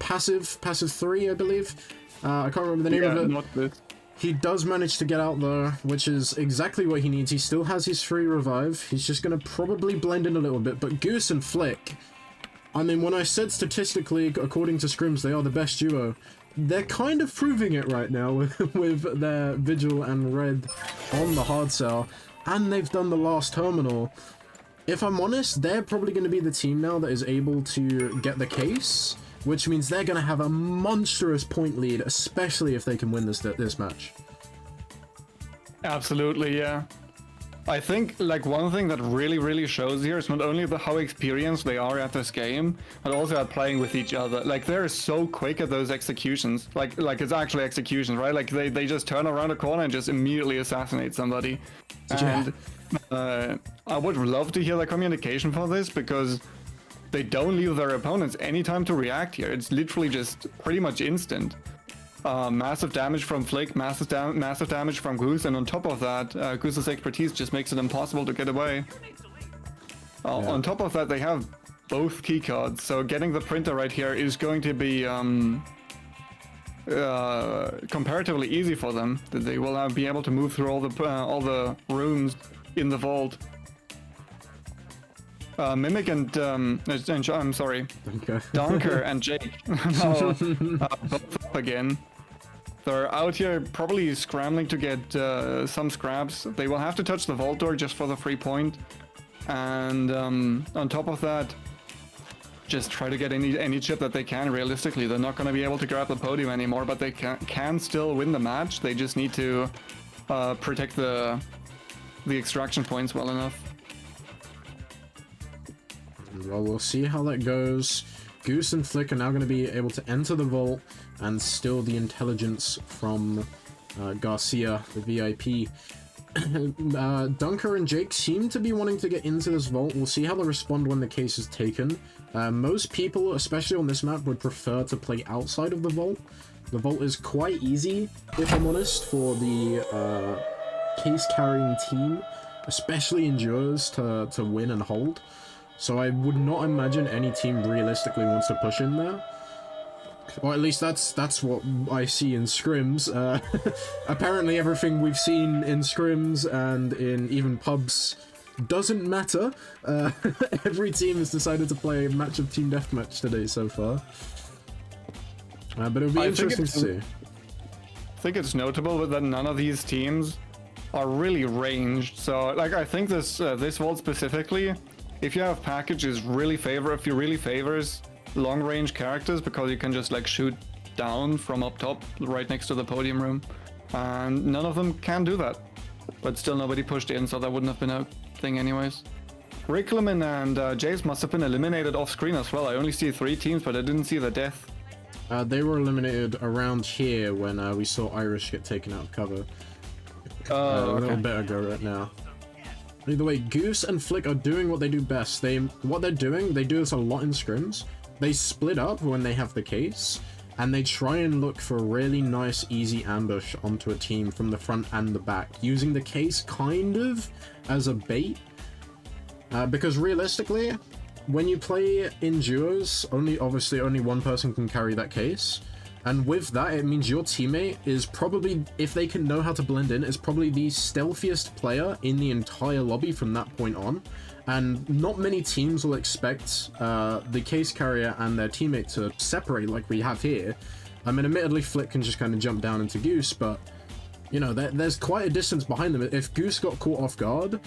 A: passive 3, I believe. I can't remember the name of it.
I: Not this.
A: He does manage to get out though, which is exactly what he needs. He still has his free revive. He's just going to probably blend in a little bit. But Goose and Flick, I mean, when I said statistically, according to Scrims, they are the best duo, they're kind of proving it right now with their Vigil and Red on the hard sell. And they've done the last terminal. If I'm honest, they're probably going to be the team now that is able to get the case, which means they're going to have a monstrous point lead, especially if they can win this match.
I: Absolutely, yeah. I think like one thing that really shows here is not only how experienced they are at this game, but also at playing with each other. Like they're so quick at those executions. Like it's actually executions, right? Like they just turn around a corner and just immediately assassinate somebody.
A: Yeah.
I: And I would love to hear the communication for this, because they don't leave their opponents any time to react here. It's literally just pretty much instant. Massive damage from Flick, massive damage from Goose, and on top of that, Goose's expertise just makes it impossible to get away. On top of that, they have both keycards, so getting the printer right here is going to be comparatively easy for them. They will be able to move through all the rooms in the vault. Mimic and I'm sorry, Dunker and Jake both up again. They're out here probably scrambling to get some scraps. They will have to touch the vault door just for the free point. And on top of that, just try to get any chip that they can. Realistically, they're not going to be able to grab the podium anymore, but they can still win the match. They just need to protect the extraction points well enough.
A: Well, we'll see how that goes. Goose and Flick are now going to be able to enter the vault and steal the intelligence from Garcia, the VIP. Dunker and Jake seem to be wanting to get into this vault. We'll see how they respond when the case is taken. Most people, especially on this map, would prefer to play outside of the vault. The vault is quite easy, if I'm honest, for the case-carrying team, especially Endurers, to win and hold. So I would not imagine any team realistically wants to push in there. Or at least that's what I see in scrims. Apparently everything we've seen in scrims and in even pubs doesn't matter. Every team has decided to play a match of Team Deathmatch today so far. But it'll be interesting to see.
I: I think it's notable that none of these teams are really ranged. So, like, I think this vault specifically, if you have packages, if you really favors long-range characters, because you can just like shoot down from up top right next to the podium room, and none of them can do that. But still nobody pushed in, so that wouldn't have been a thing anyways. Rickleman and Jace must have been eliminated off screen as well. I only see 3 teams, but I didn't see the death.
A: They were eliminated around here when we saw Irish get taken out of cover. A little bit ago right now. Either way, Goose and Flick are doing what they do best. They do this a lot in scrims. They split up when they have the case, and they try and look for a really nice, easy ambush onto a team from the front and the back, using the case kind of as a bait. Because realistically, when you play in duos, obviously only one person can carry that case. And with that, it means your teammate is probably, if they can know how to blend in, is probably the stealthiest player in the entire lobby from that point on. And not many teams will expect the case carrier and their teammate to separate like we have here. I mean, admittedly, Flick can just kind of jump down into Goose, but, you know, there's quite a distance behind them. If Goose got caught off guard,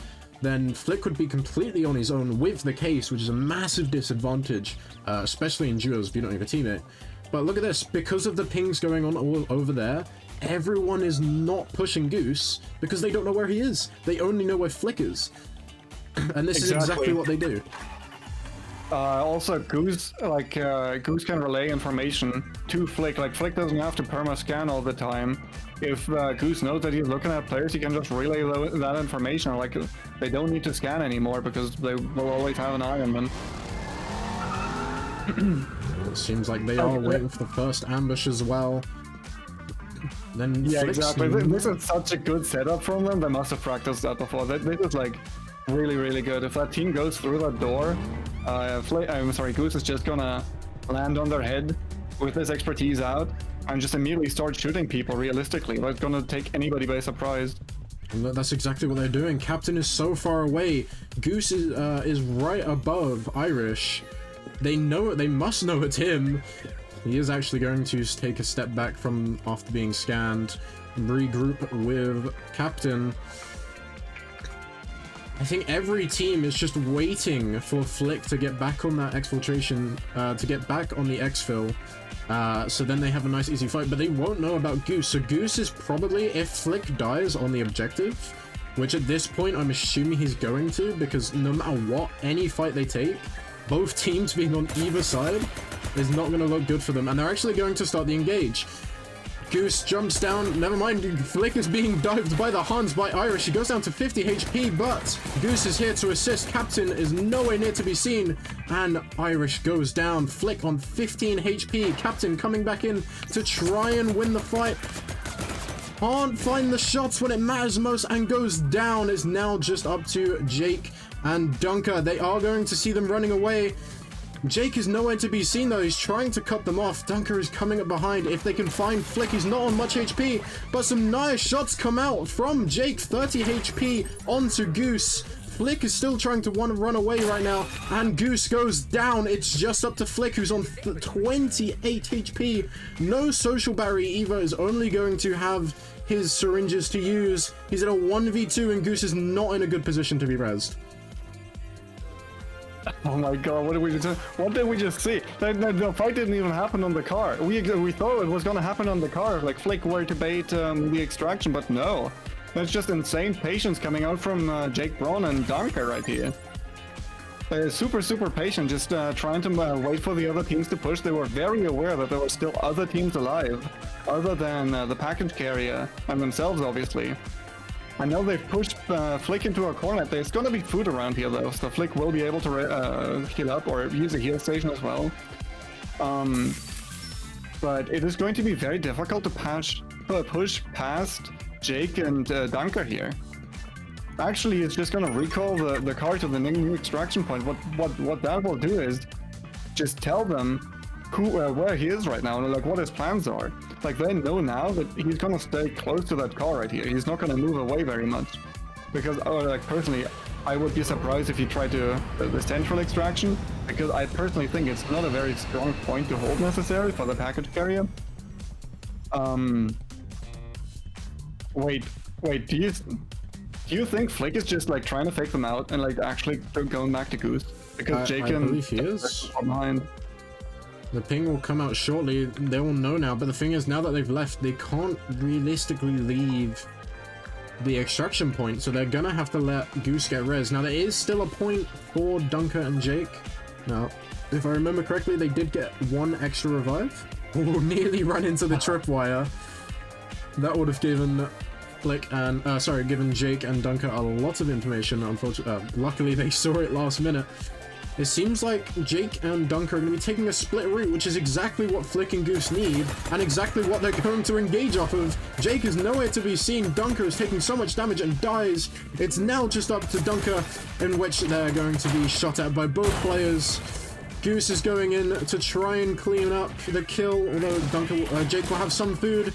A: then Flick would be completely on his own with the case, which is a massive disadvantage, especially in duos if you don't have a teammate. But look at this, because of the pings going on all over there, everyone is not pushing Goose because they don't know where he is. They only know where Flick is. And this is exactly what they do.
I: Also, Goose can relay information to Flick. Like, Flick doesn't have to perma-scan all the time. If Goose knows that he's looking at players, he can just relay that information. Like, they don't need to scan anymore because they will always have an eye on them.
A: It seems like they are waiting for the first ambush as well. Then
I: yeah, exactly. This is such a good setup from them. They must have practiced that before. This is like really, really good. If that team goes through that door, Goose is just gonna land on their head with his expertise out and just immediately start shooting people. Realistically, that's gonna take anybody by surprise.
A: And that's exactly what they're doing. Captain is so far away. Goose is right above Irish. They must know it's him. He is actually going to take a step back from after being scanned, regroup with Captain. I think every team is just waiting for Flick to get back on that exfiltration, to get back on the exfil, so then they have a nice easy fight, but they won't know about Goose. So Goose is probably, if Flick dies on the objective, which at this point I'm assuming he's going to, because no matter what, any fight they take, both teams being on either side is not going to look good for them, and they're actually going to start the engage. Goose jumps down, never mind, Flick is being dived by the Hans by Irish. He goes down to 50 HP, but Goose is here to assist. Captain is nowhere near to be seen, and Irish goes down. Flick on 15 HP. Captain coming back in to try and win the fight. Can't find the shots when it matters most and goes down. Is now just up to Jake and Dunker. They are going to see them running away. Jake is nowhere to be seen though. He's trying to cut them off. Dunker is coming up behind. If they can find Flick, he's not on much HP, but some nice shots come out from Jake. 30 HP onto Goose. Flick is still trying to run away right now, and Goose goes down. It's just up to Flick, who's on 28 HP. No social barrier either, is only going to have his syringes to use. He's in a 1v2, and Goose is not in a good position to be rezzed.
I: Oh my god, what did we just see? The fight didn't even happen on the car. We thought it was gonna happen on the car, like Flick were to bait the extraction, but no. That's just insane patience coming out from Jake Braun and Dunker right here. They're super patient, just trying to wait for the other teams to push. They were very aware that there were still other teams alive, other than the package carrier and themselves, obviously. I know they've pushed Flick into a corner. There's gonna be food around here though, so Flick will be able to heal up or use a heal station as well. But it is going to be very difficult to push past Jake and Dunker here. Actually, it's just gonna recall the car to the new extraction point. What that will do is just tell them where he is right now and like what his plans are. Like they know now that he's gonna stay close to that car right here. He's not gonna move away very much. Because like personally, I would be surprised if he tried to the central extraction, because I personally think it's not a very strong point to hold necessarily for the package carrier. Wait, do you think Flick is just like trying to fake them out and like actually going back to Goose? Because Jake and
A: believe he is.
I: Behind.
A: The ping will come out shortly. They will know now. But the thing is, now that they've left, they can't realistically leave the extraction point. So they're gonna have to let Goose get res. Now there is still a point for Dunker and Jake. Now, if I remember correctly, they did get one extra revive. Oh, nearly run into the tripwire. That would have given Flick and given Jake and Dunker a lot of information. Unfortunately, luckily they saw it last minute. It seems like Jake and Dunker are going to be taking a split route, which is exactly what Flick and Goose need, and exactly what they're going to engage off of. Jake is nowhere to be seen. Dunker is taking so much damage and dies. It's now just up to Dunker, in which they're going to be shot at by both players. Goose is going in to try and clean up the kill, although Jake will have some food.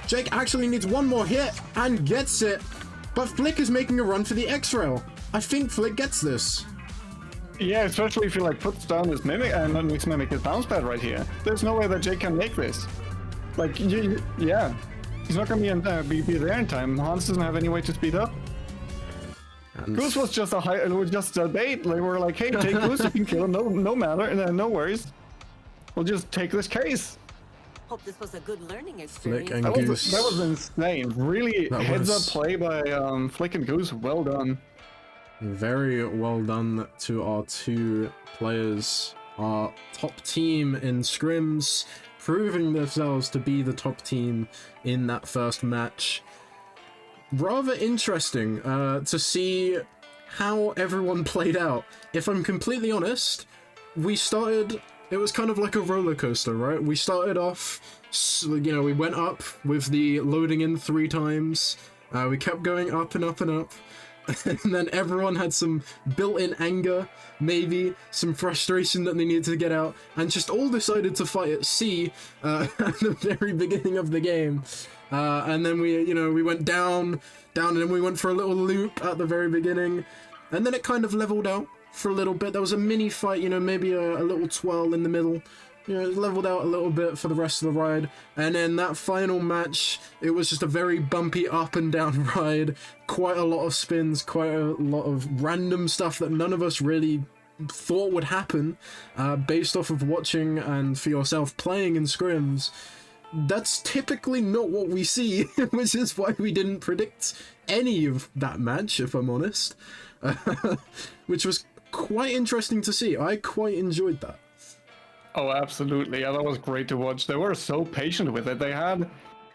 A: Jake actually needs one more hit and gets it, but Flick is making a run for the X-Rail. I think Flick gets this.
I: Yeah, especially if he like puts down his mimic and not his mimic, his bounce pad right here. There's no way that Jake can make this. Like, yeah, he's not gonna be there in time. Hans doesn't have any way to speed up. And Goose was just a bait. They were like, hey, take Goose, you can kill him. No matter, no worries. We'll just take this case.
B: Hope this was a good learning experience.
A: Flick and Goose.
I: That was insane. Really heads up play by Flick and Goose. Well done.
A: Very well done to our two players, our top team in scrims, proving themselves to be the top team in that first match. Rather interesting to see how everyone played out. If I'm completely honest, it was kind of like a roller coaster, right? We started off, we went up with the loading in 3 times. We kept going up and up and up. And then everyone had some built-in anger, maybe some frustration that they needed to get out, and just all decided to fight at C at the very beginning of the game. And then we went down, and then we went for a little loop at the very beginning, and then it kind of leveled out for a little bit. There was a mini fight, maybe a little twirl in the middle. It leveled out a little bit for the rest of the ride, and then that final match, it was just a very bumpy up and down ride, quite a lot of spins, quite a lot of random stuff that none of us really thought would happen, based off of watching and for yourself playing in scrims. That's typically not what we see, which is why we didn't predict any of that match, if I'm honest, which was quite interesting to see. I quite enjoyed that.
I: Oh, absolutely. Yeah, that was great to watch. They were so patient with it. They had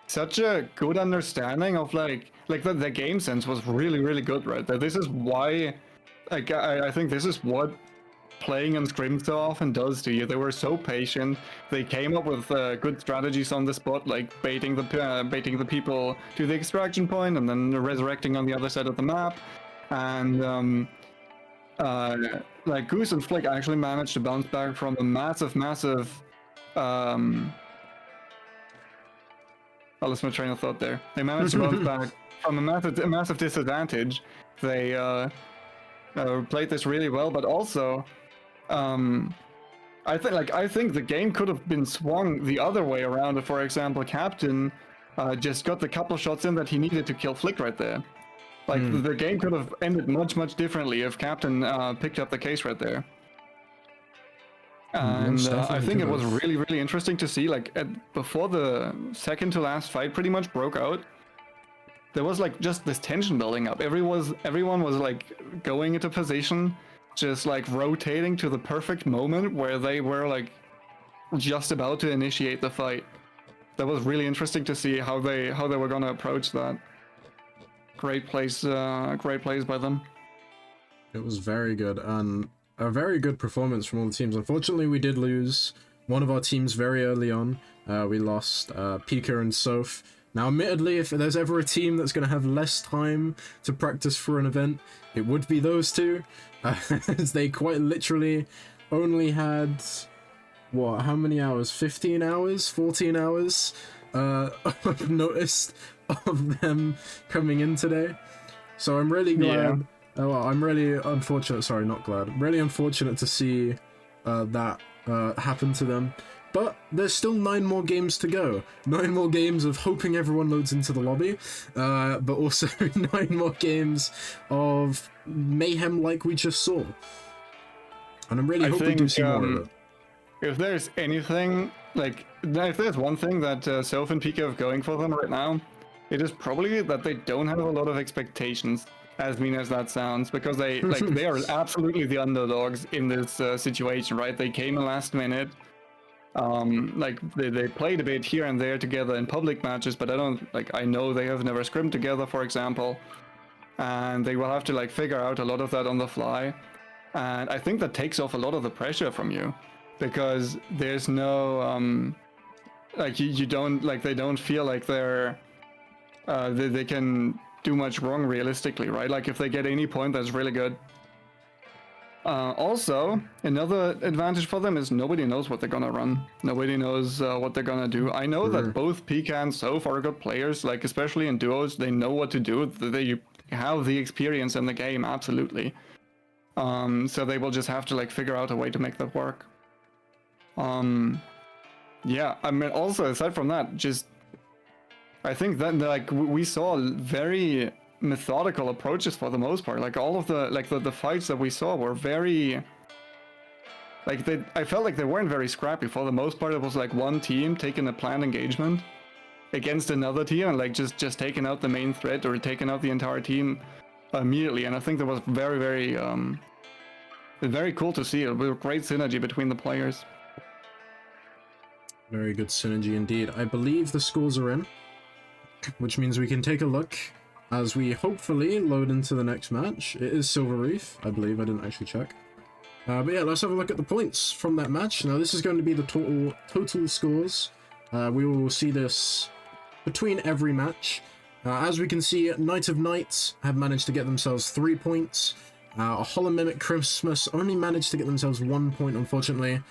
I: such a good understanding of like the game sense was really, really good, right? That this is why, like, I think this is what playing in Scrim so often does to you. They were so patient. They came up with good strategies on the spot, like baiting the people to the extraction point and then resurrecting on the other side of the map. And like Goose and Flick actually managed to bounce back from a massive I lost my train of thought there. They managed to bounce back from a massive disadvantage. They played this really well, but also, I think the game could have been swung the other way around. If, for example, Captain just got the couple shots in that he needed to kill Flick right there. Like the game could have ended much differently if Captain picked up the case right there. And I think it was really interesting to see, like, before the second to last fight pretty much broke out, there was like just this tension building up. Everyone was like going into position, just like rotating to the perfect moment where they were like just about to initiate the fight. That was really interesting to see how they were gonna approach that. Great plays by them.
A: It was very good, and a very good performance from all the teams. Unfortunately, we did lose one of our teams very early on. We lost Pika and Soph. Now, admittedly, if there's ever a team that's going to have less time to practice for an event, it would be those two. As they quite literally only had, what, how many hours? 15 hours? 14 hours? I've noticed of them coming in today. So I'm really glad.
I: Yeah.
A: Well, I'm really unfortunate. Sorry, not glad. I'm really unfortunate to see that happen to them. But there's still 9 more games to go. 9 more games of hoping everyone loads into the lobby, but also 9 more games of mayhem like we just saw. And I'm really hoping we do see more of it.
I: If there's anything, like, if there's one thing that Soph and Pika have going for them right now, it is probably that they don't have a lot of expectations, as mean as that sounds, because they they are absolutely the underdogs in this situation, right? They came in last minute. Like they played a bit here and there together in public matches, but I know they have never scrimmed together, for example, and they will have to like figure out a lot of that on the fly. And I think that takes off a lot of the pressure from you, because there's no like you don't, like, they don't feel like they can do much wrong realistically, right? Like if they get any point, that's really good. Also, another advantage for them is nobody knows what they're gonna run. Nobody knows what they're gonna do. I know that both Pika and Soph are good players, like especially in duos, they know what to do. They have the experience in the game, absolutely. So they will just have to like figure out a way to make that work. Yeah, I mean, also aside from that, just I think that like we saw very methodical approaches for the most part. Like all of the fights that we saw were very like I felt like they weren't very scrappy. For the most part, it was like one team taking a planned engagement against another team and like just taking out the main threat or taking out the entire team immediately. And I think that was very cool to see. It was a great synergy between the players.
A: Very good synergy indeed. I believe the scores are in, which means we can take a look as we hopefully load into the next match. It is Silver Reef, I believe. I didn't actually check. But yeah, let's have a look at the points from that match. Now, this is going to be the total scores. We will see this between every match. As we can see, Night of Nights have managed to get themselves 3 points. Hollow Mimic Christmas only managed to get themselves 1 point, unfortunately.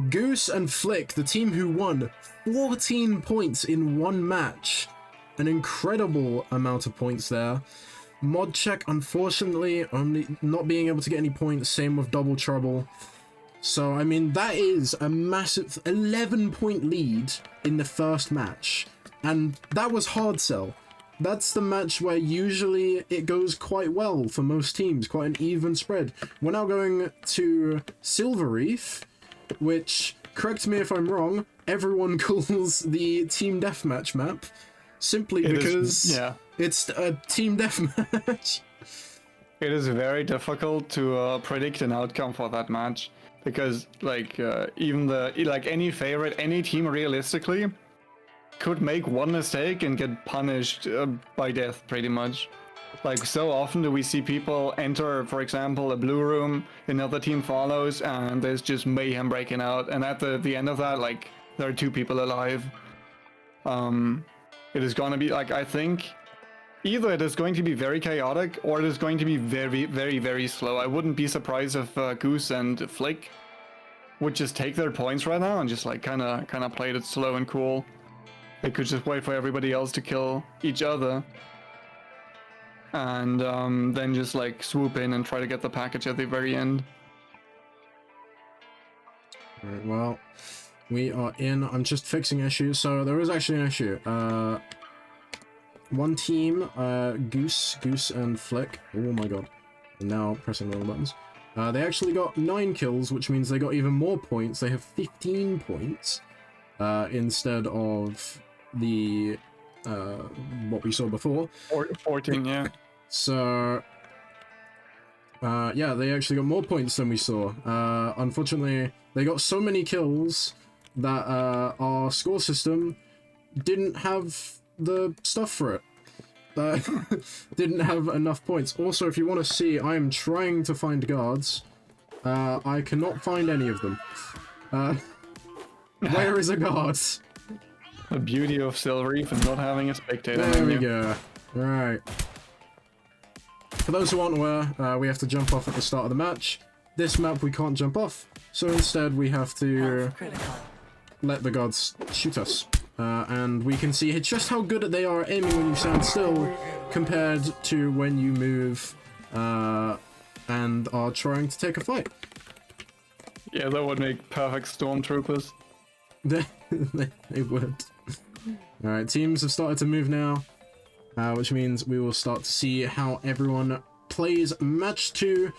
A: Goose and Flick, the team who won 14 points in one match. An incredible amount of points there. Modcheck, unfortunately, only not being able to get any points. Same with Double Trouble. So, I mean, that is a massive 11-point lead in the first match. And that was hard sell. That's the match where usually it goes quite well for most teams. Quite an even spread. We're now going to Silver Reef, which, correct me if I'm wrong, everyone calls the Team Deathmatch map. Simply because it's a team deathmatch.
I: It is very difficult to predict an outcome for that match, because like even any favorite, any team realistically could make one mistake and get punished by death pretty much. Like so often do we see people enter, for example, a blue room, another team follows, and there's just mayhem breaking out, and at the end of that, like, there are 2 people alive. It is going to be, like, I think, either it is going to be very chaotic, or it is going to be very slow. I wouldn't be surprised if Goose and Flick would just take their points right now and just, like, kind of play it slow and cool. They could just wait for everybody else to kill each other. and then just like swoop in and try to get the package at the very end.
A: Alright, well, we are in. I'm just fixing issues. So there is actually an issue. One team, Goose and Flick. Oh my god. I'm now pressing the wrong buttons. They actually got 9 kills, which means they got even more points. They have 15 points instead of the what we saw before.
I: 14, yeah.
A: So yeah, they actually got more points than we saw. Unfortunately, they got so many kills that our score system didn't have the stuff for it. Didn't have enough points. Also, if you want to see, I am trying to find guards. I cannot find any of them. Where is a guard?
I: The beauty of Silver for not having a spectator
A: There we
I: menu.
A: go. Right. For those who aren't aware, we have to jump off at the start of the match. This map we can't jump off, so instead we have to
B: Health critical.
A: let the gods shoot us. And we can see just how good they are at aiming when you stand still compared to when you move and are trying to take a fight.
I: Yeah, that would make perfect stormtroopers.
A: They would. Alright, teams have started to move now, which means we will start to see how everyone plays match 2.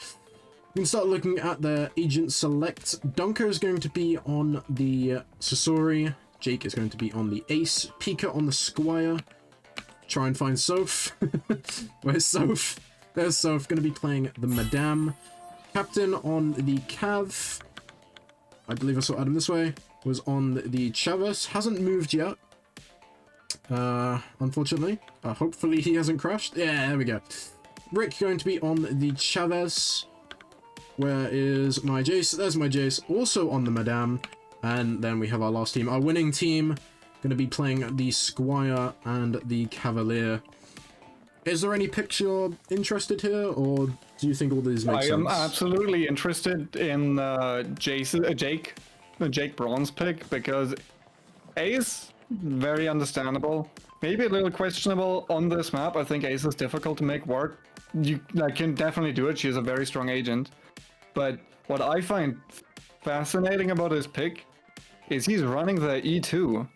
A: We can start looking at their agent select. Dunker is going to be on the Sasori. Jake is going to be on the Ace. Pika on the Squire. Try and find Soph. Where's Soph? There's Soph, going to be playing the Madame. Captain on the Cav. I believe I saw Adam this way. Was on the Chavez. Hasn't moved yet. Unfortunately. Hopefully he hasn't crashed. Yeah, there we go. Rick going to be on the Chavez. Where is my Jace? There's my Jace. Also on the Madame. And then we have our last team. Our winning team going to be playing the Squire and the Cavalier. Is there any picks you're interested here, or do you think all these make sense?
I: I am absolutely interested in Jake Braun's pick, because Ace, very understandable. Maybe a little questionable on this map. I think Ace is difficult to make work. You can definitely do it. She is a very strong agent. But what I find fascinating about his pick is he's running the E2.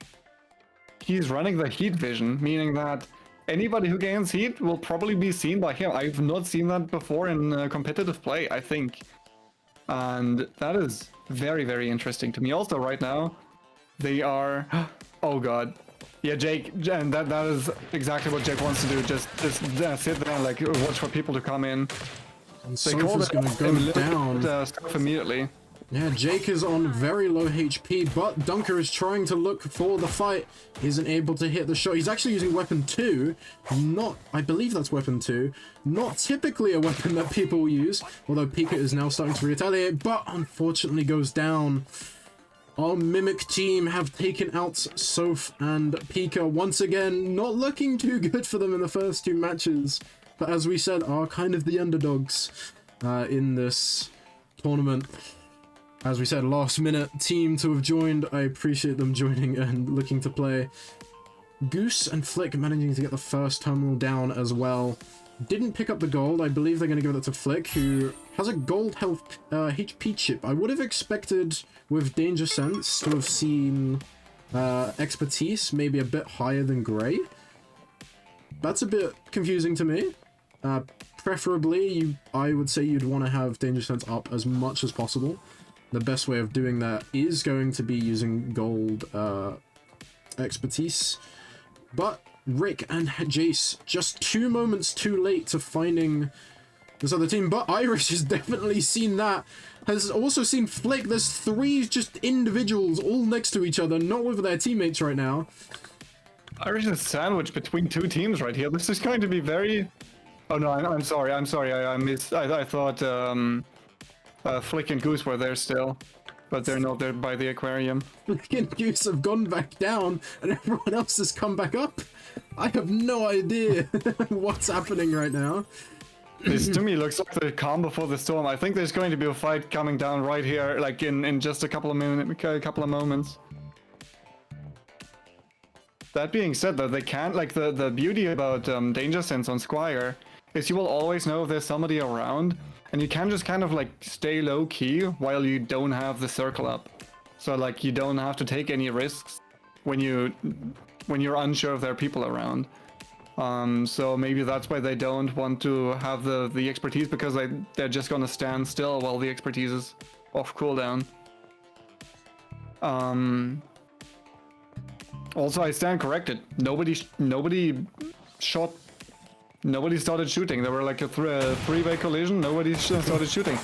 I: He's running the heat vision, meaning that anybody who gains heat will probably be seen by him. I've not seen that before in competitive play, I think. And that is very, very interesting to me. Also, right now, they are... Oh god. Yeah, Jake, and that is exactly what Jake wants to do. Just sit there and like watch for people to come in.
A: And
I: They call
A: Sofa's going to go down.
I: Stuff immediately.
A: Yeah, Jake is on very low HP, but Dunker is trying to look for the fight. He isn't able to hit the shot. He's actually using weapon 2. I believe that's weapon 2. Not typically a weapon that people use, although Pika is now starting to retaliate, but unfortunately goes down. Our Mimic team have taken out Soph and Pika once again. Not looking too good for them in the first 2 matches, but as we said, are kind of the underdogs in this tournament. As we said, last minute team to have joined. I appreciate them joining and looking to play. Goose and Flick managing to get the first terminal down as well. Didn't pick up the gold. I believe they're going to give it to Flick, who has a gold health HP chip. I would have expected with Danger Sense to have seen expertise maybe a bit higher than Grey. That's a bit confusing to me. Preferably, I would say you'd want to have Danger Sense up as much as possible. The best way of doing that is going to be using gold expertise. But Rick and Jace just 2 moments too late to finding this other team. But Irish has definitely seen that. Has also seen Flick. There's 3 just individuals all next to each other, not with their teammates right now.
I: Irish is sandwiched between 2 teams right here. This is going to be very... Oh no, I'm sorry. I missed. I thought Flick and Goose were there still, but they're not there by the aquarium.
A: Flick and Goose have gone back down, and everyone else has come back up. I have no idea what's happening right now.
I: This to me looks like the calm before the storm. I think there's going to be a fight coming down right here, like in just a couple of moments. That being said, though, they can't, like, the beauty about Danger Sense on Squire is you will always know if there's somebody around, and you can just kind of like stay low key while you don't have the circle up. So like you don't have to take any risks when you're unsure if there are people around. So maybe that's why they don't want to have the expertise, because they're just gonna stand still while the expertise is off cooldown. Also, I stand corrected. Nobody started shooting. There were like a three-way collision. Nobody started shooting.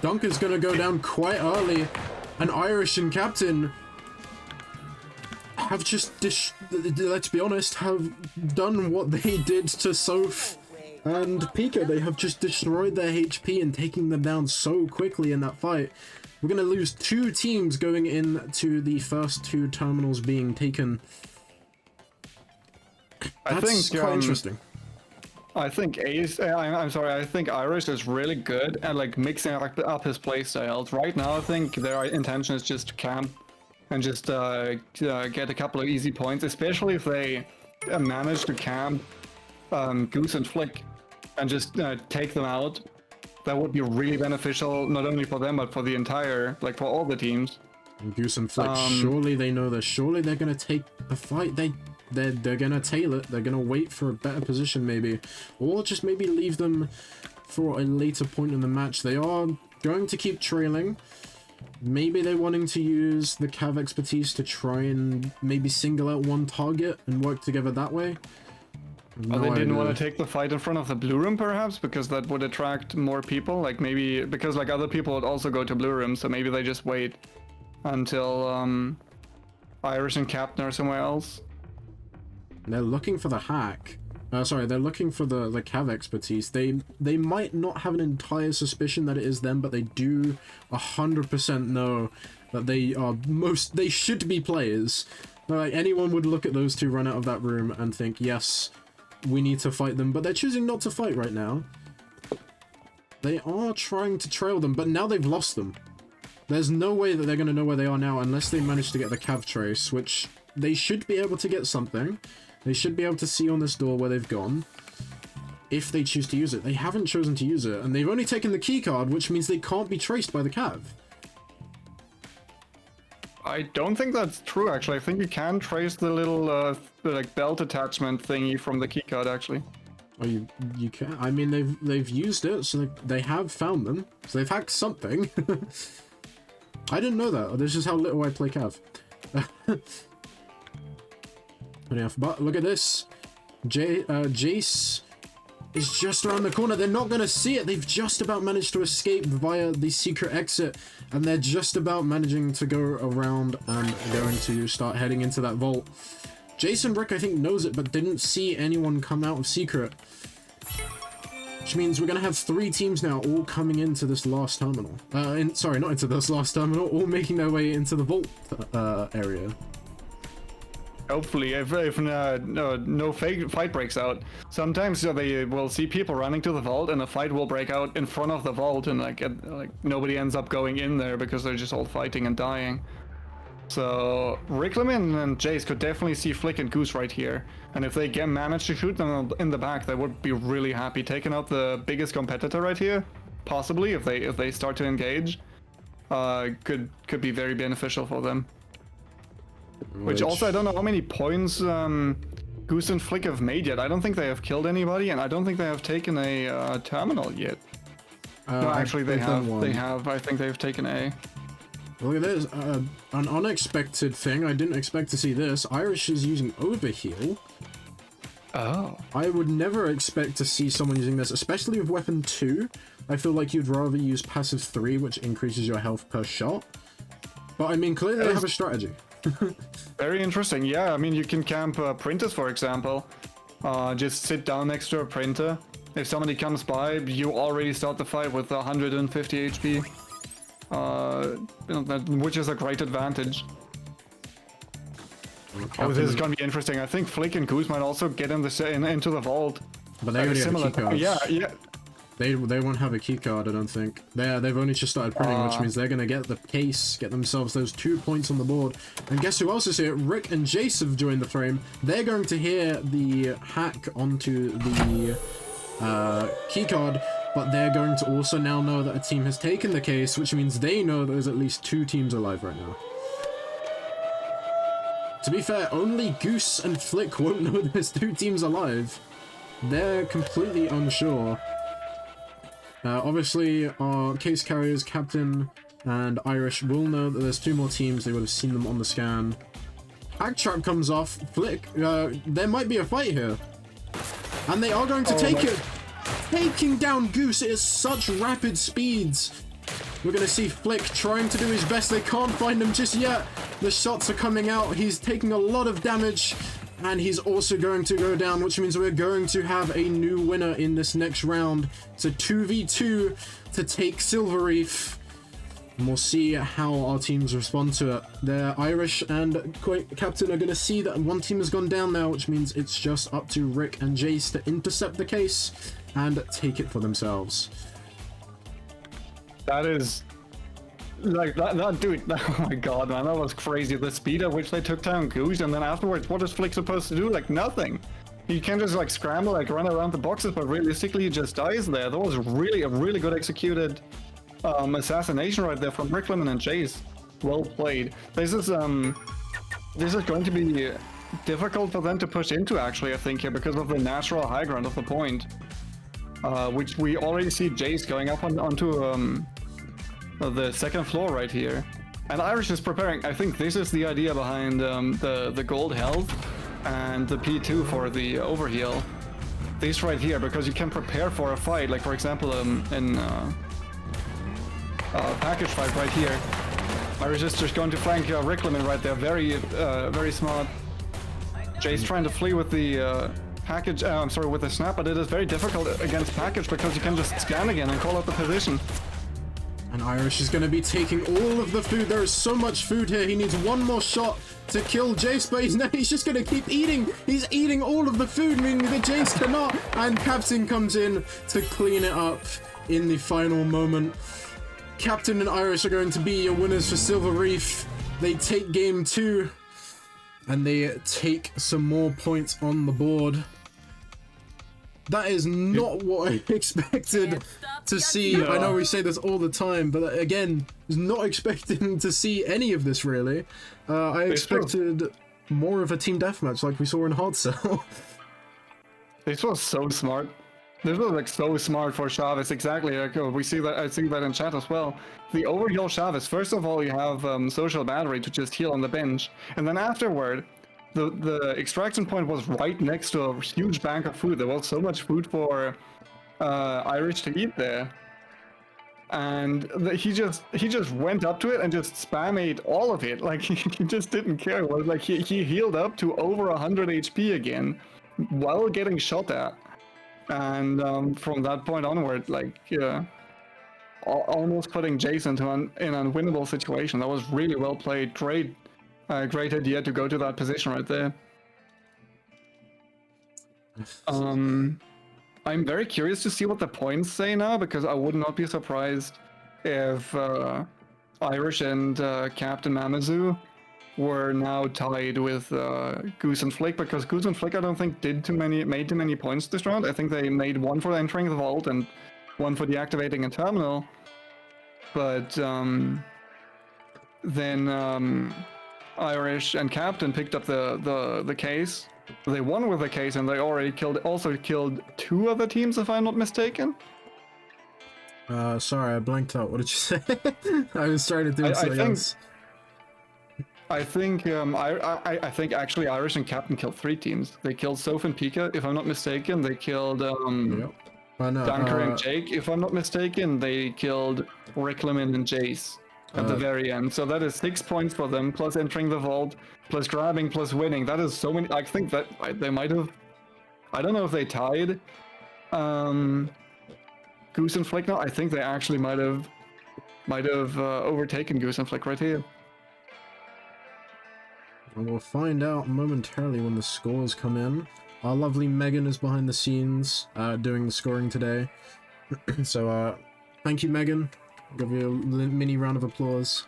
A: Dunk is gonna go down quite early. An Irish and Captain have just, let's be honest, have done what they did to Soph and Pika. They have just destroyed their HP and taking them down so quickly in that fight. We're gonna lose 2 teams going into the first 2 terminals being taken. That's quite interesting.
I: I think I'm sorry, I think Irish is really good at like mixing up his playstyles. Right now, I think their intention is just to camp and just get a couple of easy points, especially if they manage to camp Goose and Flick and just take them out. That would be really beneficial, not only for them, but for the entire, like for all the teams.
A: And Goose and Flick, surely they know this. Surely they're gonna take the fight. They're gonna tail it. They're gonna wait for a better position maybe, or just maybe leave them for a later point in the match. They are going to keep trailing. Maybe they're wanting to use the Cav expertise to try and maybe single out one target and work together that way.
I: No, they didn't want to take the fight in front of the blue room, perhaps, because that would attract more people. Like maybe because like other people would also go to blue room, so maybe they just wait until Irish and Captain are somewhere else.
A: They're looking for the hack. They're looking for the Cav expertise. They might not have an entire suspicion that it is them, but they do 100% know that they should be players. Like anyone would look at those 2 run out of that room and think, yes, we need to fight them, but they're choosing not to fight right now. They are trying to trail them, but now they've lost them. There's no way that they're going to know where they are now unless they manage to get the Cav trace, which they should be able to get something. They should be able to see on this door where they've gone, if they choose to use it. They haven't chosen to use it, and they've only taken the key card, which means they can't be traced by the Cav.
I: I don't think that's true, actually. I think you can trace the little like belt attachment thingy from the keycard, actually.
A: Oh, you can? I mean, they've used it, so they have found them. So they've hacked something. I didn't know that. This is how little I play Cav. But look at this. Jace is just around the corner. They're not going to see it. They've just about managed to escape via the secret exit, and they're just about managing to go around and going to start heading into that vault. Jason Rick, I think, knows it, but didn't see anyone come out of secret. Which means we're going to have 3 teams now all coming into this last terminal. Sorry, not into this last terminal, all making their way into the vault area.
I: Hopefully, if no fight breaks out. Sometimes they will see people running to the vault, and a fight will break out in front of the vault, and like nobody ends up going in there because they're just all fighting and dying. So Rickleman and Jace could definitely see Flick and Goose right here, and if they manage to shoot them in the back, they would be really happy. Taking out the biggest competitor right here, possibly if they start to engage, could be very beneficial for them. Which also, I don't know how many points Goose and Flick have made yet. I don't think they have killed anybody, and I don't think they have taken a terminal yet. No, actually, they have. I think they've taken A.
A: Look at this. An unexpected thing. I didn't expect to see this. Irish is using Overheal.
I: Oh.
A: I would never expect to see someone using this, especially with Weapon 2. I feel like you'd rather use Passive 3, which increases your health per shot. But I mean, clearly they have a strategy.
I: Very interesting. Yeah, I mean, you can camp printers, for example. Just sit down next to a printer. If somebody comes by, you already start the fight with 150 HP. Which is a great advantage. Oh, this is gonna be interesting. I think Flick and Goose might also get into the vault.
A: But they already have the key cards.
I: Yeah.
A: They won't have a key card, I don't think. They've only just started printing, which means they're gonna get the case, get themselves those 2 points on the board. And guess who else is here? Rick and Jace have joined the frame. They're going to hear the hack onto the key card, but they're going to also now know that a team has taken the case, which means they know there's at least 2 teams alive right now. To be fair, only Goose and Flick won't know there's 2 teams alive. They're completely unsure. Obviously, our case carriers, Captain and Irish, will know that there's 2 more teams. They would have seen them on the scan. Hack Trap comes off. Flick, there might be a fight here. And they are going to take it. Taking down Goose at such rapid speeds. We're going to see Flick trying to do his best. They can't find him just yet. The shots are coming out. He's taking a lot of damage. And he's also going to go down, which means we're going to have a new winner in this next round. It's a 2v2 to take Silver Reef. And we'll see how our teams respond to it. The Irish and Captain are going to see that one team has gone down now, which means it's just up to Rick and Jace to intercept the case and take it for themselves.
I: That is... Like, that dude, oh my god, man, that was crazy. The speed at which they took down Goose, and then afterwards, what is Flick supposed to do? Like, nothing. You can't just, like, scramble, like, run around the boxes, but realistically, he just dies there. That was really a really good executed assassination right there from Rickleman and Jace. Well played. This is going to be difficult for them to push into, actually, I think, here, because of the natural high ground of the point. Which we already see Jace going up onto the second floor right here. And Irish is preparing. I think this is the idea behind the gold health and the P2 for the overheal. This right here, because you can prepare for a fight, like for example in package fight right here. Irish is just going to flank Rickleman right there. Very smart. Jace trying to flee with the package, I'm sorry, with the snap, but it is very difficult against package because you can just scan again and call out the position.
A: And Irish is going to be taking all of the food. There is so much food here. He needs one more shot to kill Jace, but he's just going to keep eating. He's eating all of the food, meaning that Jace cannot. And Captain comes in to clean it up in the final moment. Captain and Irish are going to be your winners for Silver Reef. They take game 2. And they take some more points on the board. That is not what I expected to see. I know we say this all the time, but again, was not expecting to see any of this really. I expected more of a team deathmatch like we saw in Hard Cell.
I: This was so smart. This was like so smart for Chavez. Exactly. Like, we see that. I see that in chat as well. The overheal Chavez. First of all, you have social battery to just heal on the bench, and then afterward, the extraction point was right next to a huge bank of food. There was so much food for Irish to eat there, and he just went up to it and just spam ate all of it. Like he just didn't care. It was like he healed up to over 100 HP again while getting shot at. And from that point onward, like, almost putting Jason in an unwinnable situation. That was really well played. Great idea to go to that position right there. I'm very curious to see what the points say now, because I would not be surprised if Irish and Captain Mamazu were now tied with Goose and Flick, because Goose and Flick I don't think made too many points this round. I think they made one for entering the vault and one for deactivating a terminal. But then Irish and Captain picked up the case. They won with the case, and they already also killed 2 other teams, if I'm not mistaken.
A: Sorry, I blanked out. What did you say? I was trying to do something else.
I: I think I think actually Irish and Captain killed 3 teams. They killed Soph and Pika, if I'm not mistaken. They killed Dunker and Jake, if I'm not mistaken. They killed Rickleman and Jace at the very end. So that is 6 points for them, plus entering the vault, plus grabbing, plus winning. That is so many. I think that they might have. I don't know if they tied Goose and Flick now. I think they actually might have overtaken Goose and Flick right here.
A: And we'll find out momentarily when the scores come in. Our lovely Megan is behind the scenes doing the scoring today. So, thank you, Megan. I'll give you a mini round of applause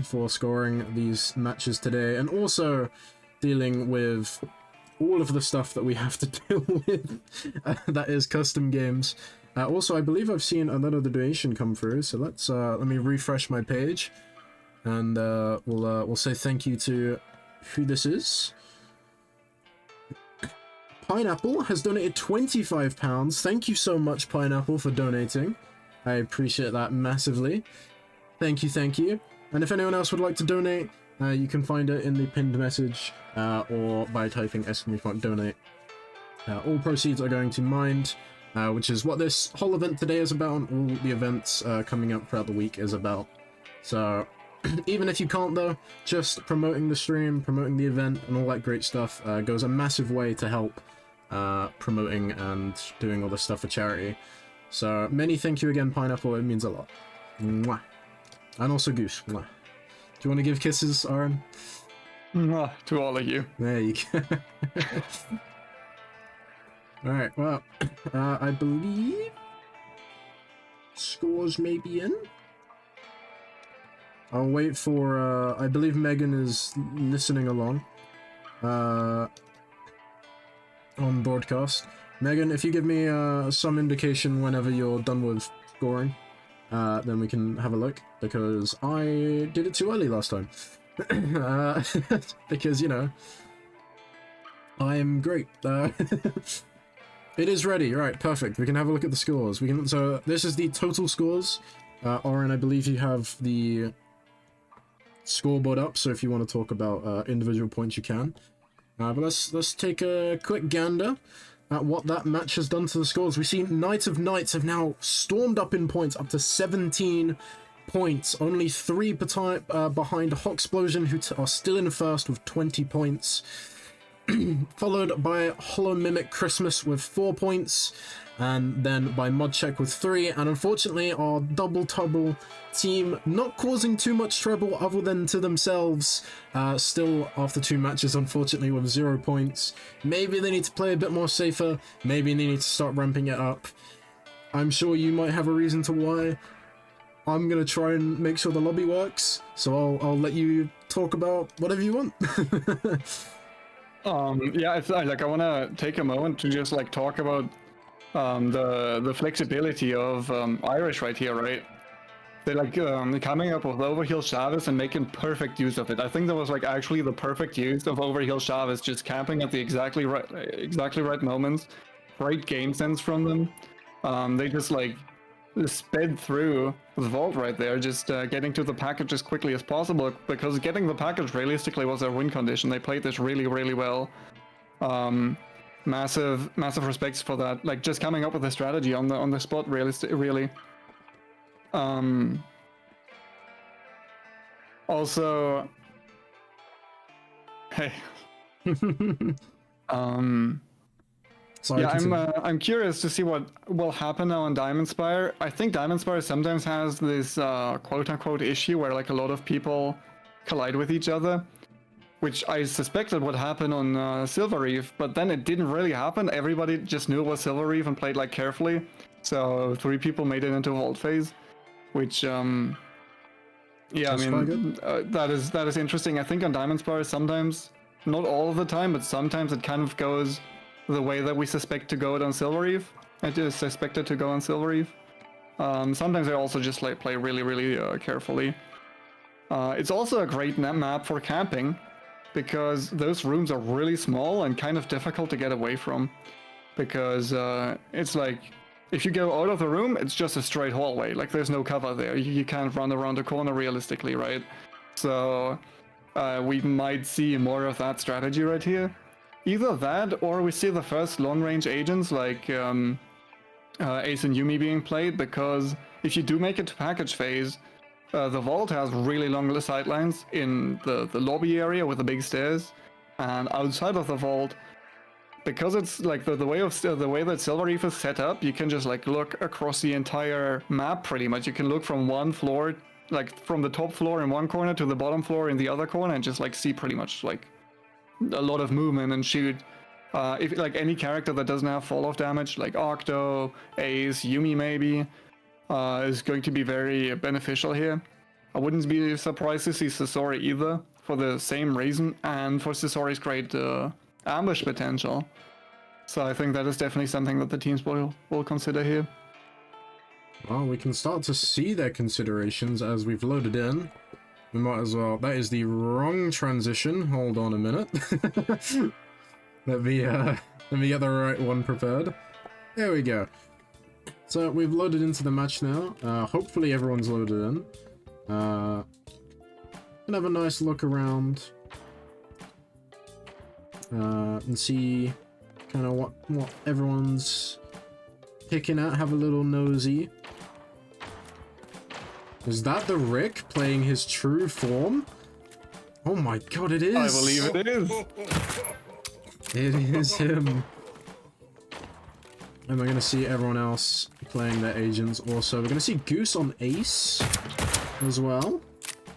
A: for scoring these matches today, and also dealing with all of the stuff that we have to deal with. That is custom games. Also, I believe I've seen another donation come through, so let me refresh my page, and we'll say thank you to who this is. Pineapple has donated £25. Thank you so much, Pineapple, for donating. I appreciate that massively. Thank you, thank you. And if anyone else would like to donate, you can find it in the pinned message or by typing !donate. All proceeds are going to Mind, which is what this whole event today is about, and all the events coming up throughout the week is about. So even if you can't though, just promoting the stream, promoting the event, and all that great stuff goes a massive way to help promoting and doing all this stuff for charity. So many thank you again, Pineapple, it means a lot. Mwah. And also Goose. Mwah. Do you want to give kisses, Aaron?
I: Mwah, to all of you.
A: There you go. Alright, well, I believe scores may be in. I'll wait for, I believe Megan is listening along on broadcast. Megan, if you give me some indication whenever you're done with scoring, then we can have a look, because I did it too early last time. Because, you know, I'm great. It is ready, right, perfect. We can have a look at the scores. So this is the total scores. Oren, I believe you have the scoreboard up, so if you want to talk about individual points, you can. But let's take a quick gander at what that match has done to the scores. We've seen Knight of Knights have now stormed up in points, up to 17 points. Only 3 behind Hoxplosion, who are still in first with 20 points. Followed by Hollow Mimic Christmas with 4 points, and then by Mudcheck with 3, and unfortunately our Double Tubble team not causing too much trouble other than to themselves, still after 2 matches unfortunately with 0 points. Maybe they need to play a bit more safer, maybe they need to start ramping it up. I'm sure you might have a reason to why. I'm gonna try and make sure the lobby works, so I'll let you talk about whatever you want.
I: Yeah, I want to take a moment to just like talk about the flexibility of Irish right here, right? They like coming up with Overheal Chavez and making perfect use of it. I think that was like actually the perfect use of Overheal Chavez, just camping at the exactly right moments. Great game sense from them. They just like sped through the vault right there, just getting to the package as quickly as possible, because getting the package realistically was their win condition. They played this really, really well. Massive respects for that. Like just coming up with a strategy on the spot, really. Also, hey,
A: Sorry,
I: yeah, I'm curious to see what will happen now on Diamond Spire. I think Diamond Spire sometimes has this quote-unquote issue where like a lot of people collide with each other, which I suspected would happen on Silver Reef, but then it didn't really happen. Everybody just knew it was Silver Reef and played like carefully. So 3 people made it into Vault Phase, which yeah,
A: That's
I: I mean that is interesting. I think on Diamond Spire sometimes, not all of the time, but sometimes it kind of goes the way that we suspect to go it on Silver Reef. I just suspect it to go on Silver Reef. Sometimes I also just like play really carefully. It's also a great map for camping, because those rooms are really small and kind of difficult to get away from. Because it's like, if you go out of the room, it's just a straight hallway. Like there's no cover there. You can't run around the corner realistically, right? So we might see more of that strategy right here. Either that, or we see the first long-range agents like Ace and Yuumi being played, because if you do make it to package phase, the vault has really long sightlines in the lobby area with the big stairs, and outside of the vault, because it's like the way that Silver Reef is set up, you can just like look across the entire map pretty much. You can look from one floor, like from the top floor in one corner to the bottom floor in the other corner, and just like see pretty much like a lot of movement and shoot If like any character that doesn't have fall-off damage, like Octo, Ace, Yumi maybe, is going to be very beneficial here. I wouldn't be surprised to see Sasori either, for the same reason, and for Sasori's great ambush potential. So I think that is definitely something that the teams will consider here.
A: Well, we can start to see their considerations as we've loaded in. We might as well... That is the wrong transition. Hold on a minute. Let me get the right one prepared. There we go. So we've loaded into the match now. Hopefully everyone's loaded in. Can have a nice look around. And see kind of what everyone's picking at. Have a little nosy. Is that the Rick playing his true form? Oh my god, it is!
I: I believe it is!
A: It is him. And we're going to see everyone else playing their agents also. We're going to see Goose on Ace as well.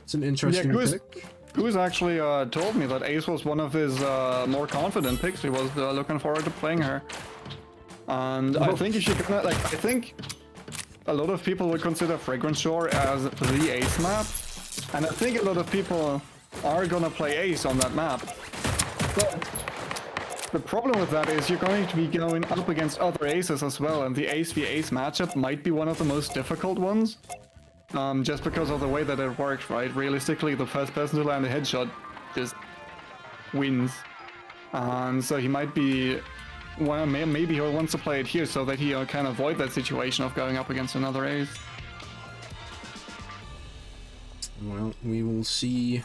A: It's an interesting pick.
I: Goose actually told me that Ace was one of his more confident picks. He was looking forward to playing her. And I think if you can, like, I think a lot of people would consider Fragrance Shore as the Ace map. And I think a lot of people are gonna play Ace on that map. But the problem with that is you're going to be going up against other Aces as well, and the Ace v Ace matchup might be one of the most difficult ones. Just because of the way that it works, right? Realistically, the first person to land a headshot just wins. And so he might be... Well, maybe he wants to play it here so that he can avoid that situation of going up against another Ace.
A: Well, we will see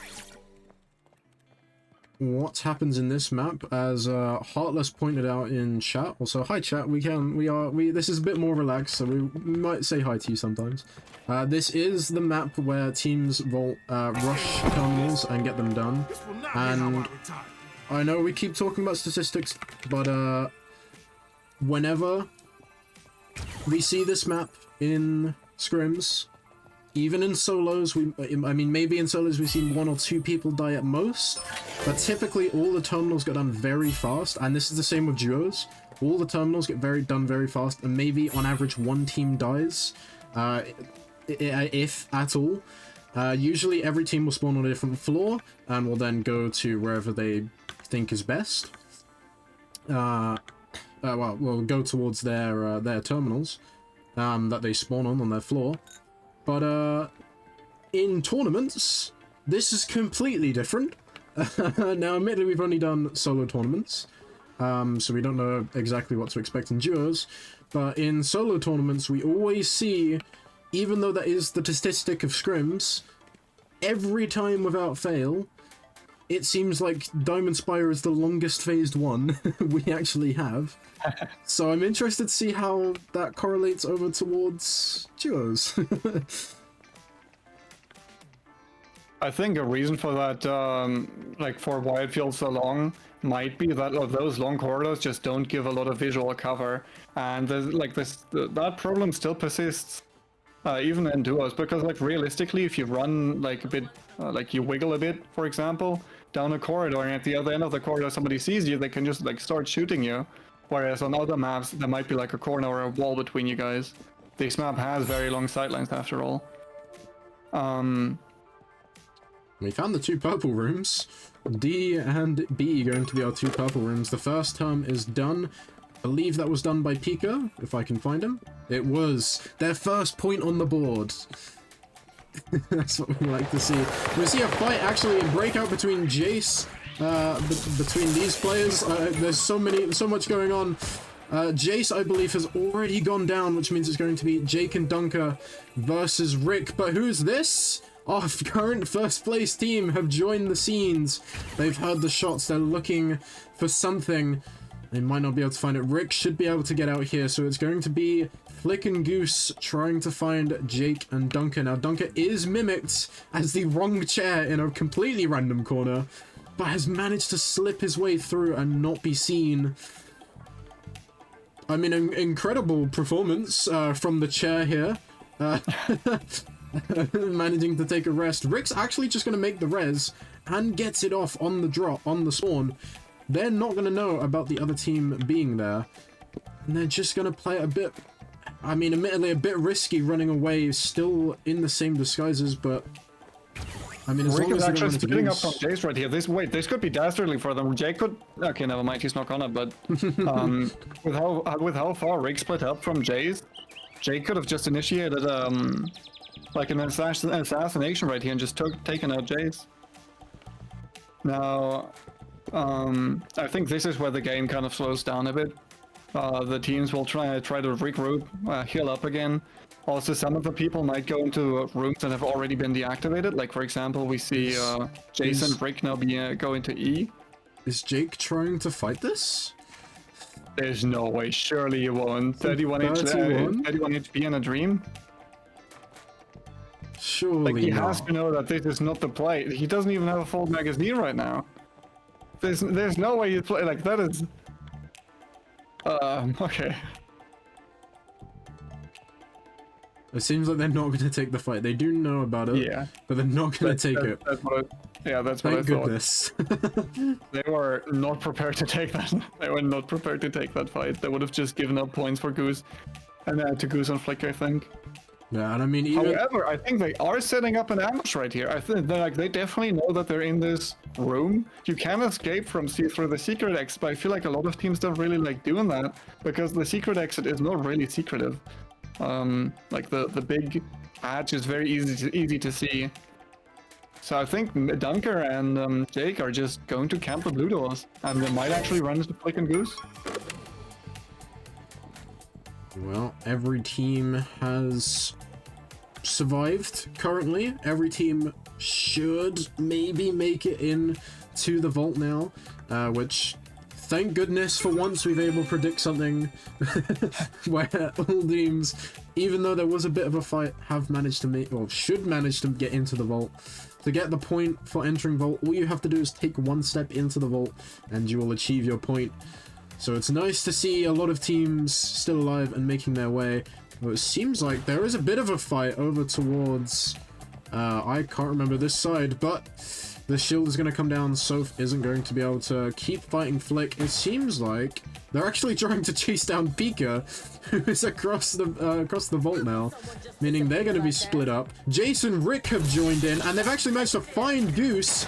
A: what happens in this map, as Heartless pointed out in chat. Also, hi chat. This is a bit more relaxed, so we might say hi to you sometimes. This is the map where teams will rush terminals and get them done. And I know we keep talking about statistics, but whenever we see this map in scrims, even in solos, I mean, maybe in solos we've seen 1 or 2 people die at most, but typically all the terminals get done very fast, and this is the same with duos. All the terminals get done very fast, and maybe on average 1 team dies, if at all. Usually every team will spawn on a different floor, and will then go to wherever they think is best. Well, we'll go towards their terminals that they spawn on their floor. But in tournaments, this is completely different. Now, admittedly, we've only done solo tournaments, so we don't know exactly what to expect in duos. But in solo tournaments, we always see, even though that is the statistic of scrims, every time without fail, it seems like Diamond Spire is the longest phased one we actually have. So I'm interested to see how that correlates over towards duos.
I: I think a reason for that, like for why it feels so long, might be that those long corridors just don't give a lot of visual cover, and there's like that problem still persists. Even in duos, because like realistically, if you run like a bit, like you wiggle a bit, for example, down a corridor, and at the other end of the corridor somebody sees you, they can just like start shooting you. Whereas on other maps, there might be like a corner or a wall between you guys. This map has very long sightlines after all.
A: We found the 2 purple rooms. D and B going to be our 2 purple rooms. The first term is done. I believe that was done by Pika, if I can find him. It was their first point on the board. That's what we like to see. We see a fight actually in breakout between Jace, between these players. There's so much going on. Jace, I believe, has already gone down, which means it's going to be Jake and Dunker versus Rick. But who's this? Our current first place team have joined the scenes. They've heard the shots. They're looking for something. They might not be able to find it. Rick should be able to get out here, so it's going to be Flick and Goose trying to find Jake and Dunker. Now, Dunker is mimicked as the wrong chair in a completely random corner, but has managed to slip his way through and not be seen. I mean, an incredible performance from the chair here. Managing to take a rest. Rick's actually just going to make the res and gets it off on the drop, on the spawn. they're not going to know about the other team being there. And they're just going to play it a bit, I mean, admittedly a bit risky running away, still in the same disguises, but I mean, as
I: Rick
A: long
I: is
A: as
I: actually
A: they're
I: splitting
A: going
I: up from Jace right here. This could be dastardly for them. Jake could... Okay, never mind, he's not gonna, but... with how far Rick split up from Jace, Jake could have just initiated, like an assassination right here and just taken out Jace. Now, I think this is where the game kind of slows down a bit. The teams will try to regroup, heal up again. Also, some of the people might go into rooms that have already been deactivated. Like, for example, we see Jason and Rick now go into E.
A: Is Jake trying to fight this?
I: There's no way. Surely you won't. 31 HP in a dream?
A: Surely
I: Like, he
A: not.
I: has to know that this is not the play. He doesn't even have a full magazine right now. There's no way you play like that is... okay.
A: It seems like they're not going to take the fight. They do know about it,
I: Yeah.
A: but they're not going to take it.
I: That's what that's what I
A: Thank
I: thought.
A: goodness.
I: They were not prepared to take that. They were not prepared to take that fight. They would have just given up points for Goose, and to Goose and Flick, I think.
A: Yeah, and I mean, even...
I: However, I think they are setting up an ambush right here. I think they definitely know that they're in this room. You can escape from through the secret exit, but I feel like a lot of teams don't really like doing that because the secret exit is not really secretive. Like the big hatch is very easy to see. So I think Dunker and Jake are just going to camp the blue doors, and they might actually run into Flick and Goose.
A: Well, every team has survived currently. Every team should maybe make it in to the vault now, which, thank goodness, for once we've able to predict something where all teams, even though there was a bit of a fight, have managed to make, or should manage to get into the vault. To get the point for entering vault, all you have to do is take one step into the vault and you will achieve your point. So it's nice to see a lot of teams still alive and making their way. But it seems like there is a bit of a fight over towards, I can't remember this side, but the shield is going to come down. Soph isn't going to be able to keep fighting Flick. It seems like they're actually trying to chase down Pika, who is across the vault now, meaning they're going to be split up. Jason and Rick have joined in, and they've actually managed to find Goose.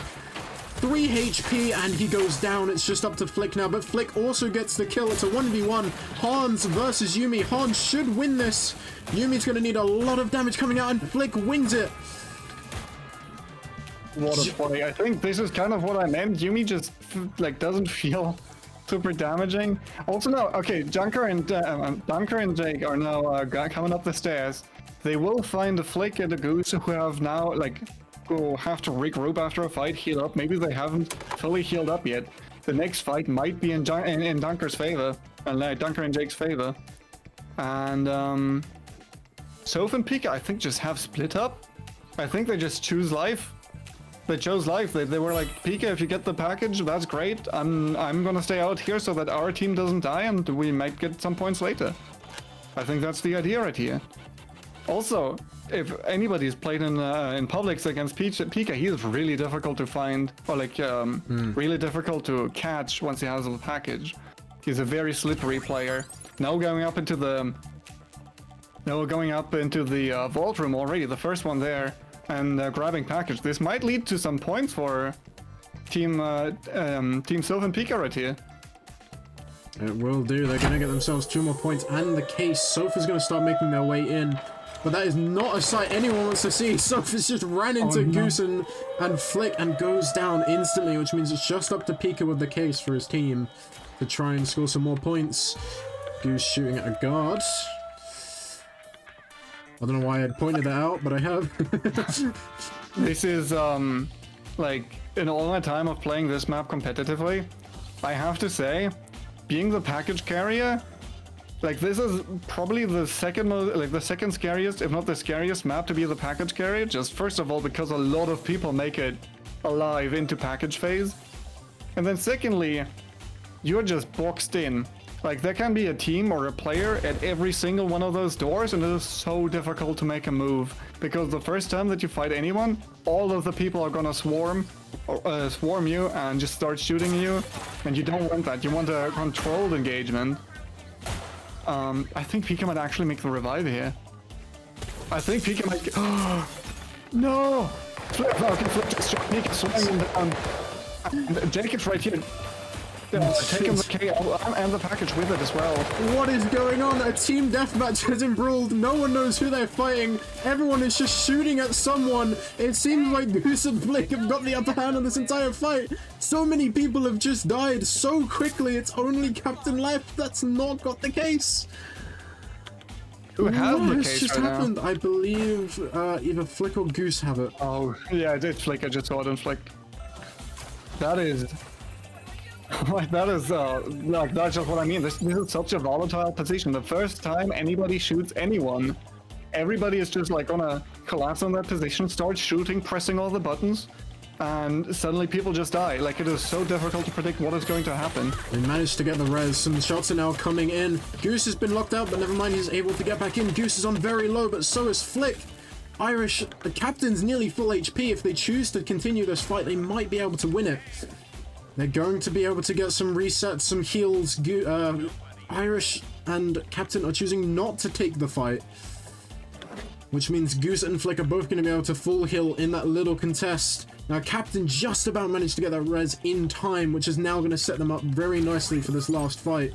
A: 3 HP and he goes down. It's just up to Flick now, but Flick also gets the kill. It's a 1v1. Hans versus Yuumi. Hans should win this. Yumi's going to need a lot of damage coming out, and Flick wins it.
I: What a play. I think this is kind of what I meant. Yuumi just like doesn't feel super damaging. Also now, okay, Dunker and Jake are now coming up the stairs. They will find a Flick and a Goose who have now like will have to regroup after a fight, heal up. Maybe they haven't fully healed up yet. The next fight might be in Dunker's favor, and Dunker and Jake's favor. And Soph and Pika, I think, just have split up. I think they just choose life. They chose life. They were like, Pika, if you get the package, that's great. I'm gonna stay out here so that our team doesn't die, and we might get some points later. I think that's the idea right here. Also, if anybody's played in Publix against Pika, he is really difficult to find, or like really difficult to catch once he has the package. He's a very slippery player. Now going up into the vault room already, the first one there, and grabbing package. This might lead to some points for Team Soph and Pika right here.
A: It will do. They're going to get themselves 2 more points and the case. Soph is going to start making their way in. But that is not a sight anyone wants to see. Soph has just ran into Goose and Flick and goes down instantly, which means it's just up to Pika with the case for his team to try and score some more points. Goose shooting at a guard. I don't know why I pointed that out, but I have.
I: This is, like, in all my time of playing this map competitively, I have to say, being the package carrier, like, this is probably the second scariest, if not the scariest map to be the package carrier. Just first of all, because a lot of people make it alive into package phase. And then secondly, you're just boxed in. Like, there can be a team or a player at every single one of those doors, and it is so difficult to make a move. Because the first time that you fight anyone, all of the people are gonna swarm you and just start shooting you, and you don't want that. You want a controlled engagement. I think Pika might actually make the revive here. I think Pika might get... No! Flip, okay, Flip just shot Pika, swinging down. And Jacob's right here. Taking the KO and the package with it as well.
A: What is going on? A team deathmatch has embroiled. No one knows who they're fighting. Everyone is just shooting at someone. It seems like Goose and Flick have got the upper hand on this entire fight. So many people have just died so quickly. It's only Captain left that's not got the case.
I: Who has
A: What
I: the
A: has
I: case
A: just
I: right
A: happened? I believe either Flick or Goose have it.
I: Oh, yeah, I did Flick. I just saw it on Flick. That is... Like, that is, like, that's just what I mean. This is such a volatile position. The first time anybody shoots anyone, everybody is just, like, gonna collapse on that position, start shooting, pressing all the buttons, and suddenly people just die. Like, it is so difficult to predict what is going to happen.
A: They managed to get the res. Some shots are now coming in. Goose has been locked out, but never mind, he's able to get back in. Goose is on very low, but so is Flick. Irish, the captain's nearly full HP. If they choose to continue this fight, they might be able to win it. They're going to be able to get some resets, some heals. Irish and Captain are choosing not to take the fight, which means Goose and Flick are both going to be able to full heal in that little contest. Now, Captain just about managed to get that res in time, which is now going to set them up very nicely for this last fight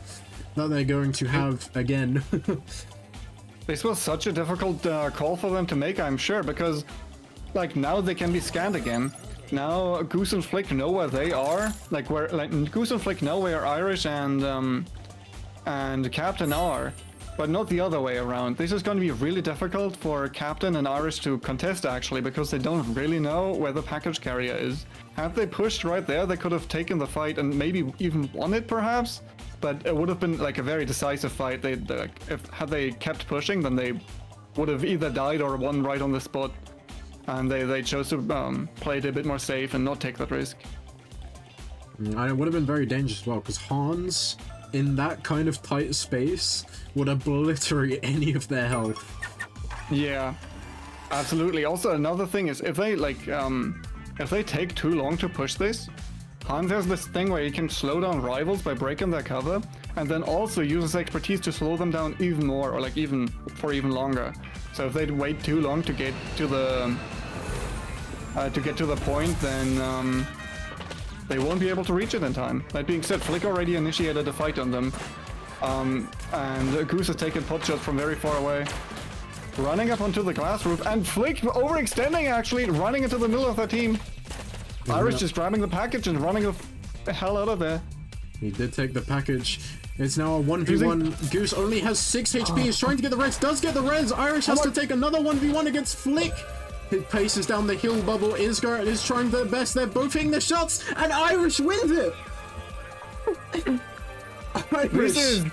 A: that they're going to have again.
I: This was such a difficult call for them to make, I'm sure, because, like, now they can be scanned again. Now Goose and Flick know where they are. Like Goose and Flick know where Irish and Captain are, but not the other way around. This is going to be really difficult for Captain and Irish to contest actually, because they don't really know where the package carrier is. Had they pushed right there, they could have taken the fight and maybe even won it perhaps. But it would have been like a very decisive fight. Had they kept pushing, then they would have either died or won right on the spot. And they chose to play it a bit more safe and not take that risk.
A: And it would have been very dangerous as well, because Hans, in that kind of tight space, would obliterate any of their health.
I: Yeah, absolutely. Also, another thing is, if they take too long to push this, Hans has this thing where he can slow down rivals by breaking their cover, and then also uses expertise to slow them down even more, or like even longer. So if they wait too long to get to the point, then they won't be able to reach it in time. That being said, Flick already initiated a fight on them, and Goose has taken pot shots from very far away, running up onto the glass roof, and Flick overextending actually, running into the middle of their team. Irish just grabbing the package and running the hell out of there.
A: He did take the package. It's now a 1v1. Goose only has 6 HP. He's trying to get the res. Does get the res. Irish has to take another 1v1 against Flick. He paces down the hill bubble. Isgard is trying their best. They're both hitting their shots, and Irish wins it. Irish.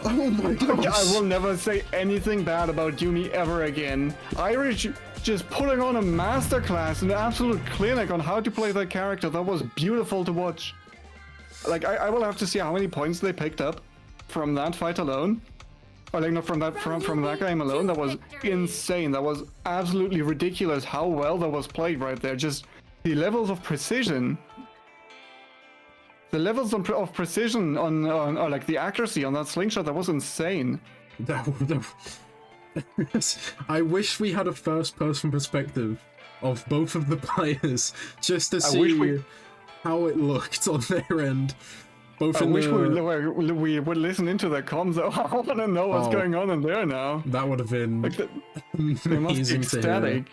A: Oh my gosh.
I: I will never say anything bad about Yumi ever again. Irish just putting on a masterclass, an absolute clinic on how to play that character. That was beautiful to watch. Like, I will have to see how many points they picked up from that fight alone. Or like, not from that game alone. That was insane. That was absolutely ridiculous how well that was played right there. Just the levels of precision. The levels of precision on like the accuracy on that slingshot, that was insane.
A: I wish we had a first-person perspective of both of the players, just to see how it looked on their end.
I: I wish we would listen into their comms. I want to know what's going on in there now.
A: That would have been
I: like they must be ecstatic.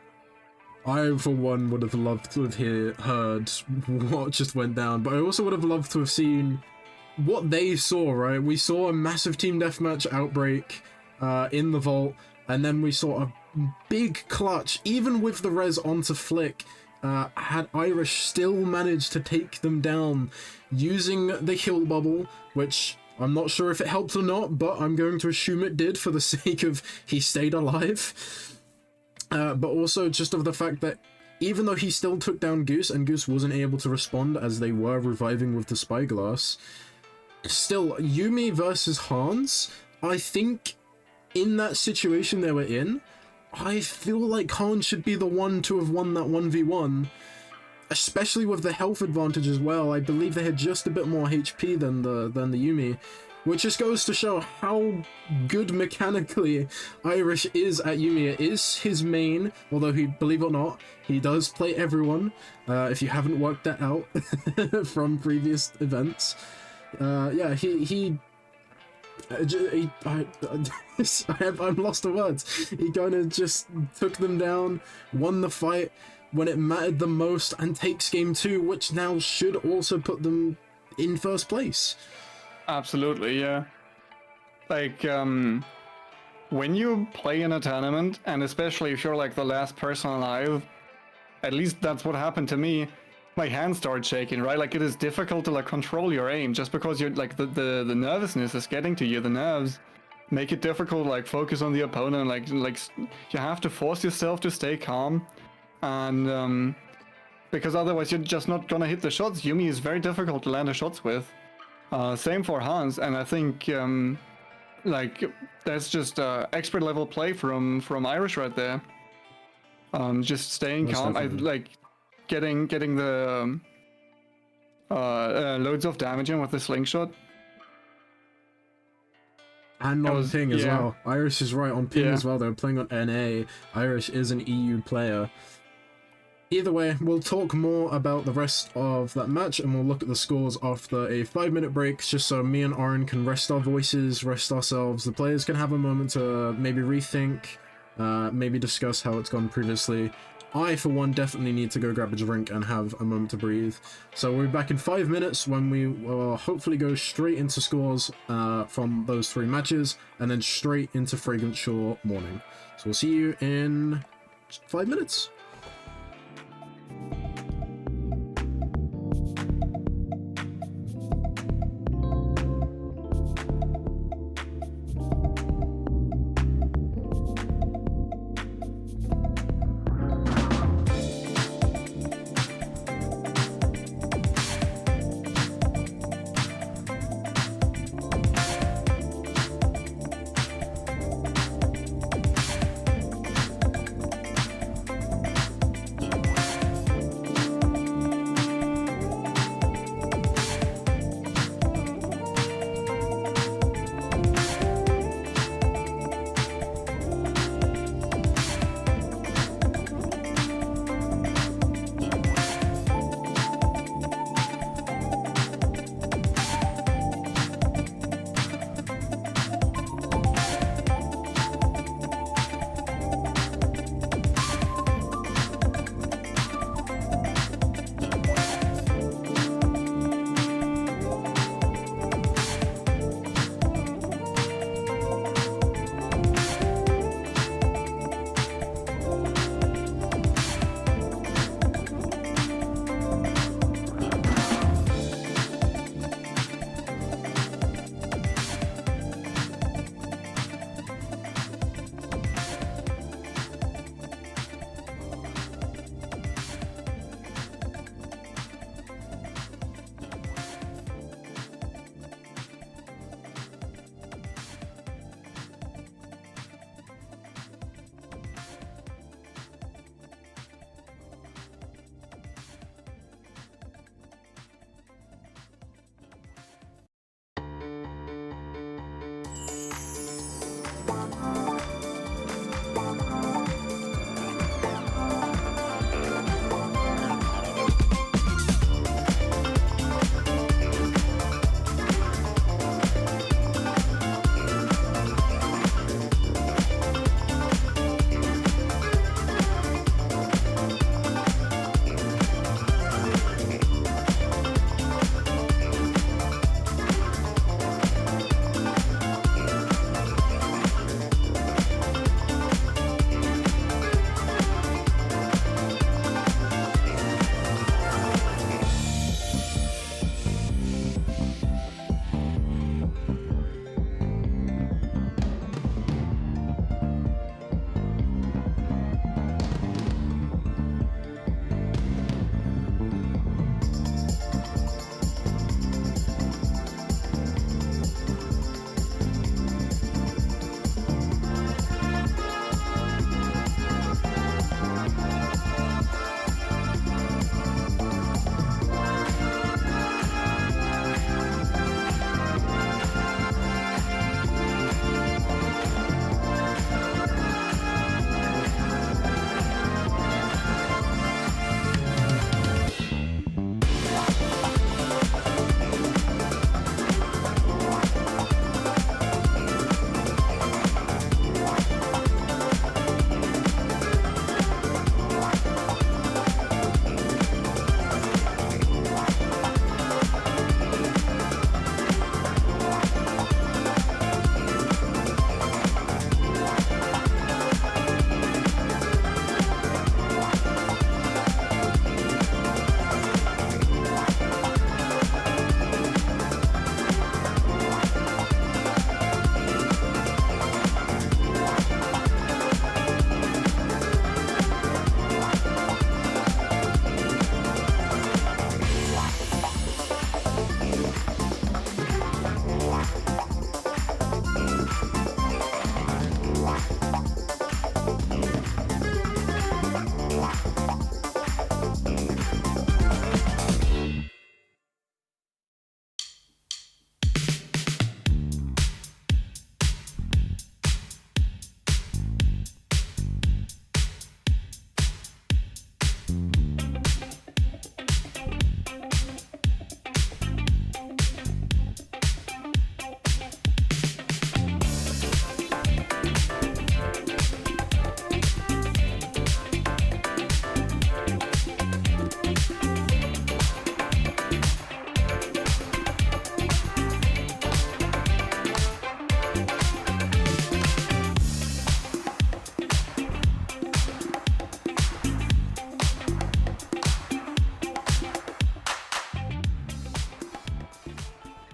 A: I, for one, would have loved to have heard what just went down, but I also would have loved to have seen what they saw, right? We saw a massive team deathmatch outbreak in the vault, and then we saw a big clutch, even with the res onto Flick. Had Irish still managed to take them down using the heal bubble, which I'm not sure if it helped or not, but I'm going to assume it did for the sake of he stayed alive. But also just of the fact that even though he still took down Goose, and Goose wasn't able to respond as they were reviving with the spyglass, still, Yumi versus Hans, I think in that situation they were in, I feel like Hans should be the one to have won that 1v1, especially with the health advantage as well. I believe they had just a bit more HP than the Yumi, which just goes to show how good mechanically Irish is at Yumi. It is his main, although he, believe it or not, he does play everyone, if you haven't worked that out from previous events. Yeah, I'm lost for words. He kind of just took them down, won the fight when it mattered the most, and takes game 2, which now should also put them in first place.
I: Absolutely, yeah. Like, when you play in a tournament, and especially if you're like the last person alive, at least that's what happened to me, my hands start shaking, right? Like, it is difficult to like control your aim just because you're like the nervousness is getting to you. The nerves make it difficult to like focus on the opponent. Like you have to force yourself to stay calm, and because otherwise you're just not gonna hit the shots. Yumi is very difficult to land the shots with. Same for Hans, and I think like that's just expert level play from Irish right there. Just staying
A: Most
I: calm.
A: definitely.
I: I like getting the loads of damage in with the slingshot.
A: And
I: That
A: on
I: was-
A: ping as
I: yeah.
A: well. Irish is right on ping
I: Yeah.
A: as well. They're playing on NA. Irish is an EU player. Either way, we'll talk more about the rest of that match, and we'll look at the scores after a 5-minute break, just so me and Oren can rest our voices, rest ourselves. The players can have a moment to maybe rethink, maybe discuss how it's gone previously. I, for one, definitely need to go grab a drink and have a moment to breathe. So we'll be back in 5 minutes when we will hopefully go straight into scores from those 3 matches, and then straight into Fragrant Shore morning. So we'll see you in 5 minutes.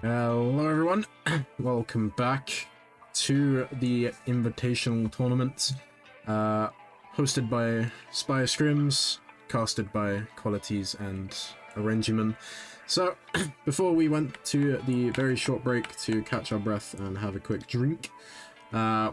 A: Hello everyone, welcome back to the Invitational Tournament, hosted by Spire Scrims, casted by Qualities and Arrangeman. So, before we went to the very short break to catch our breath and have a quick drink,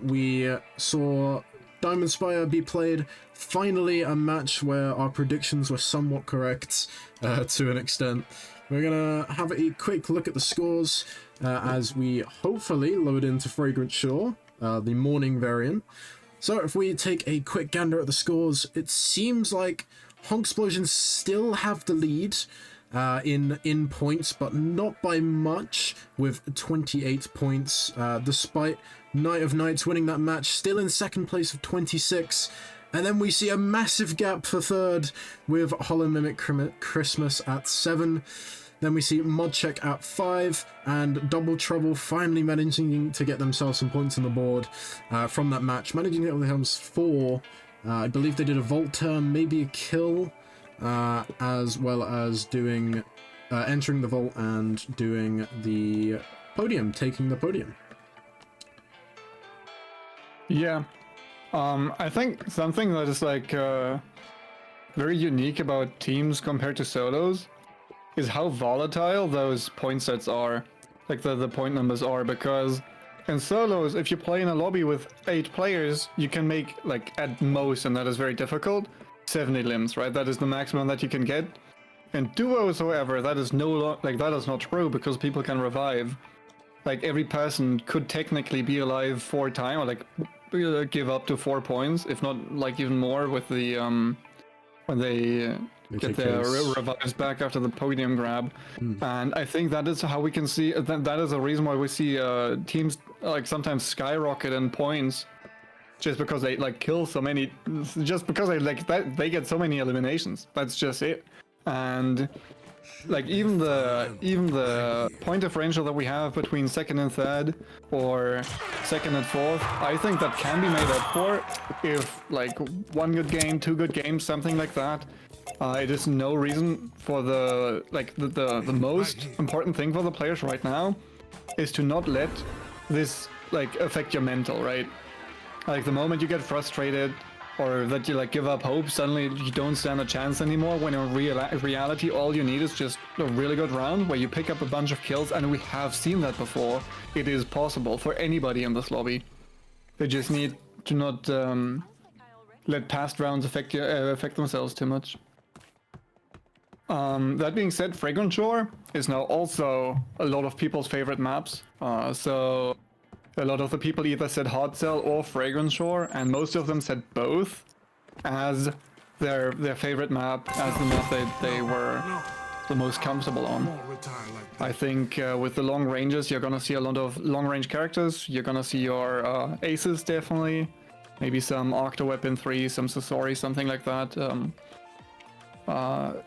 A: we saw Diamond Spire be played. Finally a match where our predictions were somewhat correct, to an extent. We're gonna have a quick look at the scores as we hopefully load into Fragrant Shore, the morning variant. So if we take a quick gander at the scores, it seems like Honksplosion still have the lead in points, but not by much, with 28 points, despite Night of Nights winning that match, still in second place with 26. And then we see a massive gap for third with Hollow Mimic Christmas at 7. Then we see Modcheck at 5, and Double Trouble finally managing to get themselves some points on the board from that match. Managing to get themselves 4. I believe they did a vault turn, maybe a kill, as well as doing entering the vault and doing the podium, taking the podium.
I: Yeah. I think something that is like very unique about teams compared to solos is how volatile those point sets are, like the point numbers are, because in solos, if you play in a lobby with 8 players, you can make, like, at most, and that is very difficult, 70 limbs, right? That is the maximum that you can get. In duos, however, that is that is not true, because people can revive. Like, every person could technically be alive 4 times, or like give up to 4 points, if not like even more, with the when they get their revives back after the podium grab. And I think that is how we can see that is a reason why we see teams like sometimes skyrocket in points, just because they like kill so many, just because they get so many eliminations. That's just it. And like even the point differential that we have between second and third, or second and fourth, I think that can be made up for if like 1 good game, 2 good games, something like that. It is no reason for the most important thing for the players right now is to not let this like affect your mental, right? Like the moment you get frustrated or that you like give up hope, suddenly you don't stand a chance anymore, when in reality all you need is just a really good round where you pick up a bunch of kills, and we have seen that before. It is possible for anybody in this lobby. They just need to not let past rounds affect themselves too much. That being said, Fragrant Shore is now also a lot of people's favorite maps. So a lot of the people either said Hard Cell or Fragrant Shore, and most of them said both as their favorite map, as the map they were the most comfortable on. I think with the long ranges, you're gonna see a lot of long range characters. You're gonna see your aces definitely, maybe some Octo Weapon 3, some Sasori, something like that.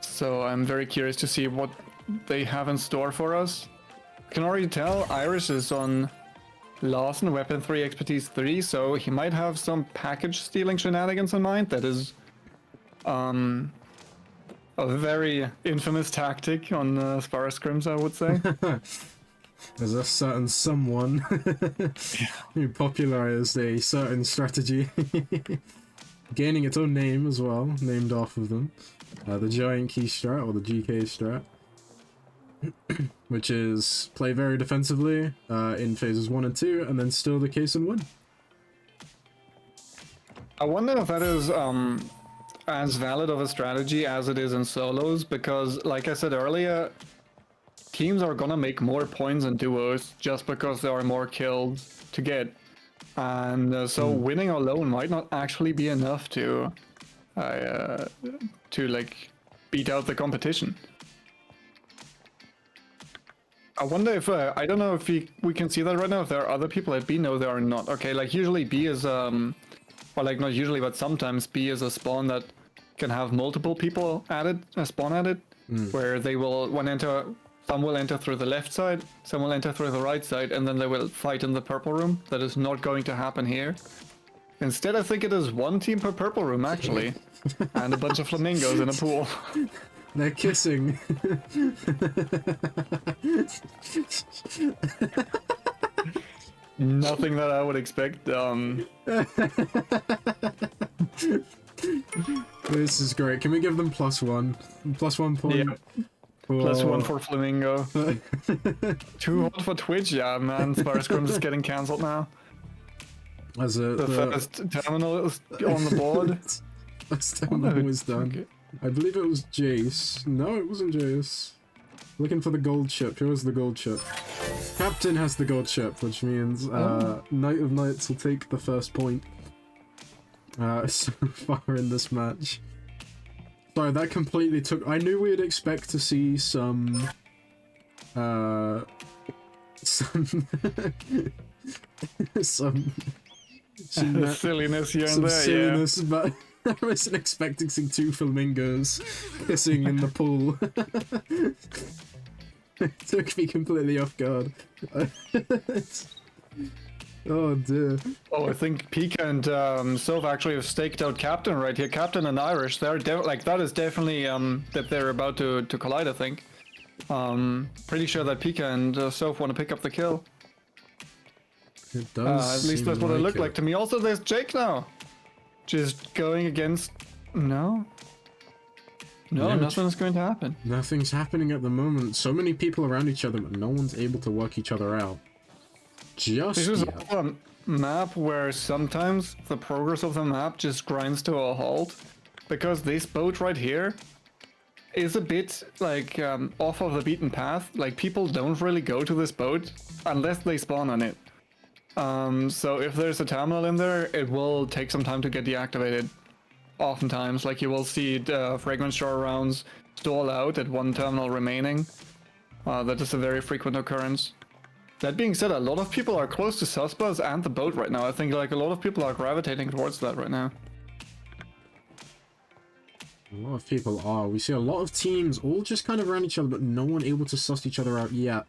I: So I'm very curious to see what they have in store for us. I can already tell Iris is on Lawson Weapon 3 Expertise 3, so he might have some package stealing shenanigans in mind. That is a very infamous tactic on Spire Scrims, I would say.
A: There's a certain someone who popularized a certain strategy, gaining its own name as well, named off of them. The Giant Key strat, or the GK strat, which is play very defensively in phases 1 and 2, and then steal the case and win.
I: I wonder if that is as valid of a strategy as it is in solos, because like I said earlier, teams are gonna make more points in duos just because there are more kills to get, and so winning alone might not actually be enough to like beat out the competition. I wonder if I don't know if we can see that right now, if there are other people at B. No, there are not. Okay, like usually B is or like not usually, but sometimes B is a spawn that can have multiple people at it, spawn at it, where they will some will enter through the left side, some will enter through the right side, and then they will fight in the purple room. That is not going to happen here. Instead, I think it is 1 team per purple room actually, and a bunch of flamingos in a pool.
A: They're kissing.
I: Nothing that I would expect.
A: This is great. Can we give them +1? +1 point.
I: Yeah. +1 for Flamingo. Too hot for Twitch, yeah, man. Spire Scrims is getting cancelled now.
A: As a
I: The first terminal is on the board.
A: First terminal was done.
I: Okay.
A: I believe it was Jace. No, it wasn't Jace. Looking for the gold chip. Here was the gold chip. Captain has the gold chip, which means Knight of Knights will take the first point so far in this match. Sorry, that completely took... I knew we'd expect to see some... some
I: silliness here and
A: some
I: there,
A: silliness, but I wasn't expecting to see two flamingos kissing in the pool. It took me completely off guard. Oh dear.
I: Oh, I think Pika and Soph actually have staked out Captain right here. Captain and Irish, they're like that is definitely that they're about to collide. I think. Pretty sure that Pika and Soph want to pick up the kill.
A: It does.
I: At least that's what it looked
A: it.
I: like to me. Also, there's Jake now, just going against. No,
A: Yeah,
I: nothing's going to happen.
A: Nothing's happening at the moment. So many people around each other, but no one's able to work each other out. Just
I: This is
A: yet.
I: also a map where sometimes the progress of the map just grinds to a halt, because this boat right here is a bit like off of the beaten path. Like people don't really go to this boat unless they spawn on it. So if there's a terminal in there, it will take some time to get deactivated. Oftentimes, like you will see Fragment Shore rounds stall out at one terminal remaining. That is a very frequent occurrence. That being said, a lot of people are close to Susbuzz and the boat right now. I think like a lot of people are gravitating towards that right now.
A: A lot of people are. We see a lot of teams all just kind of around each other, but no one able to suss each other out yet.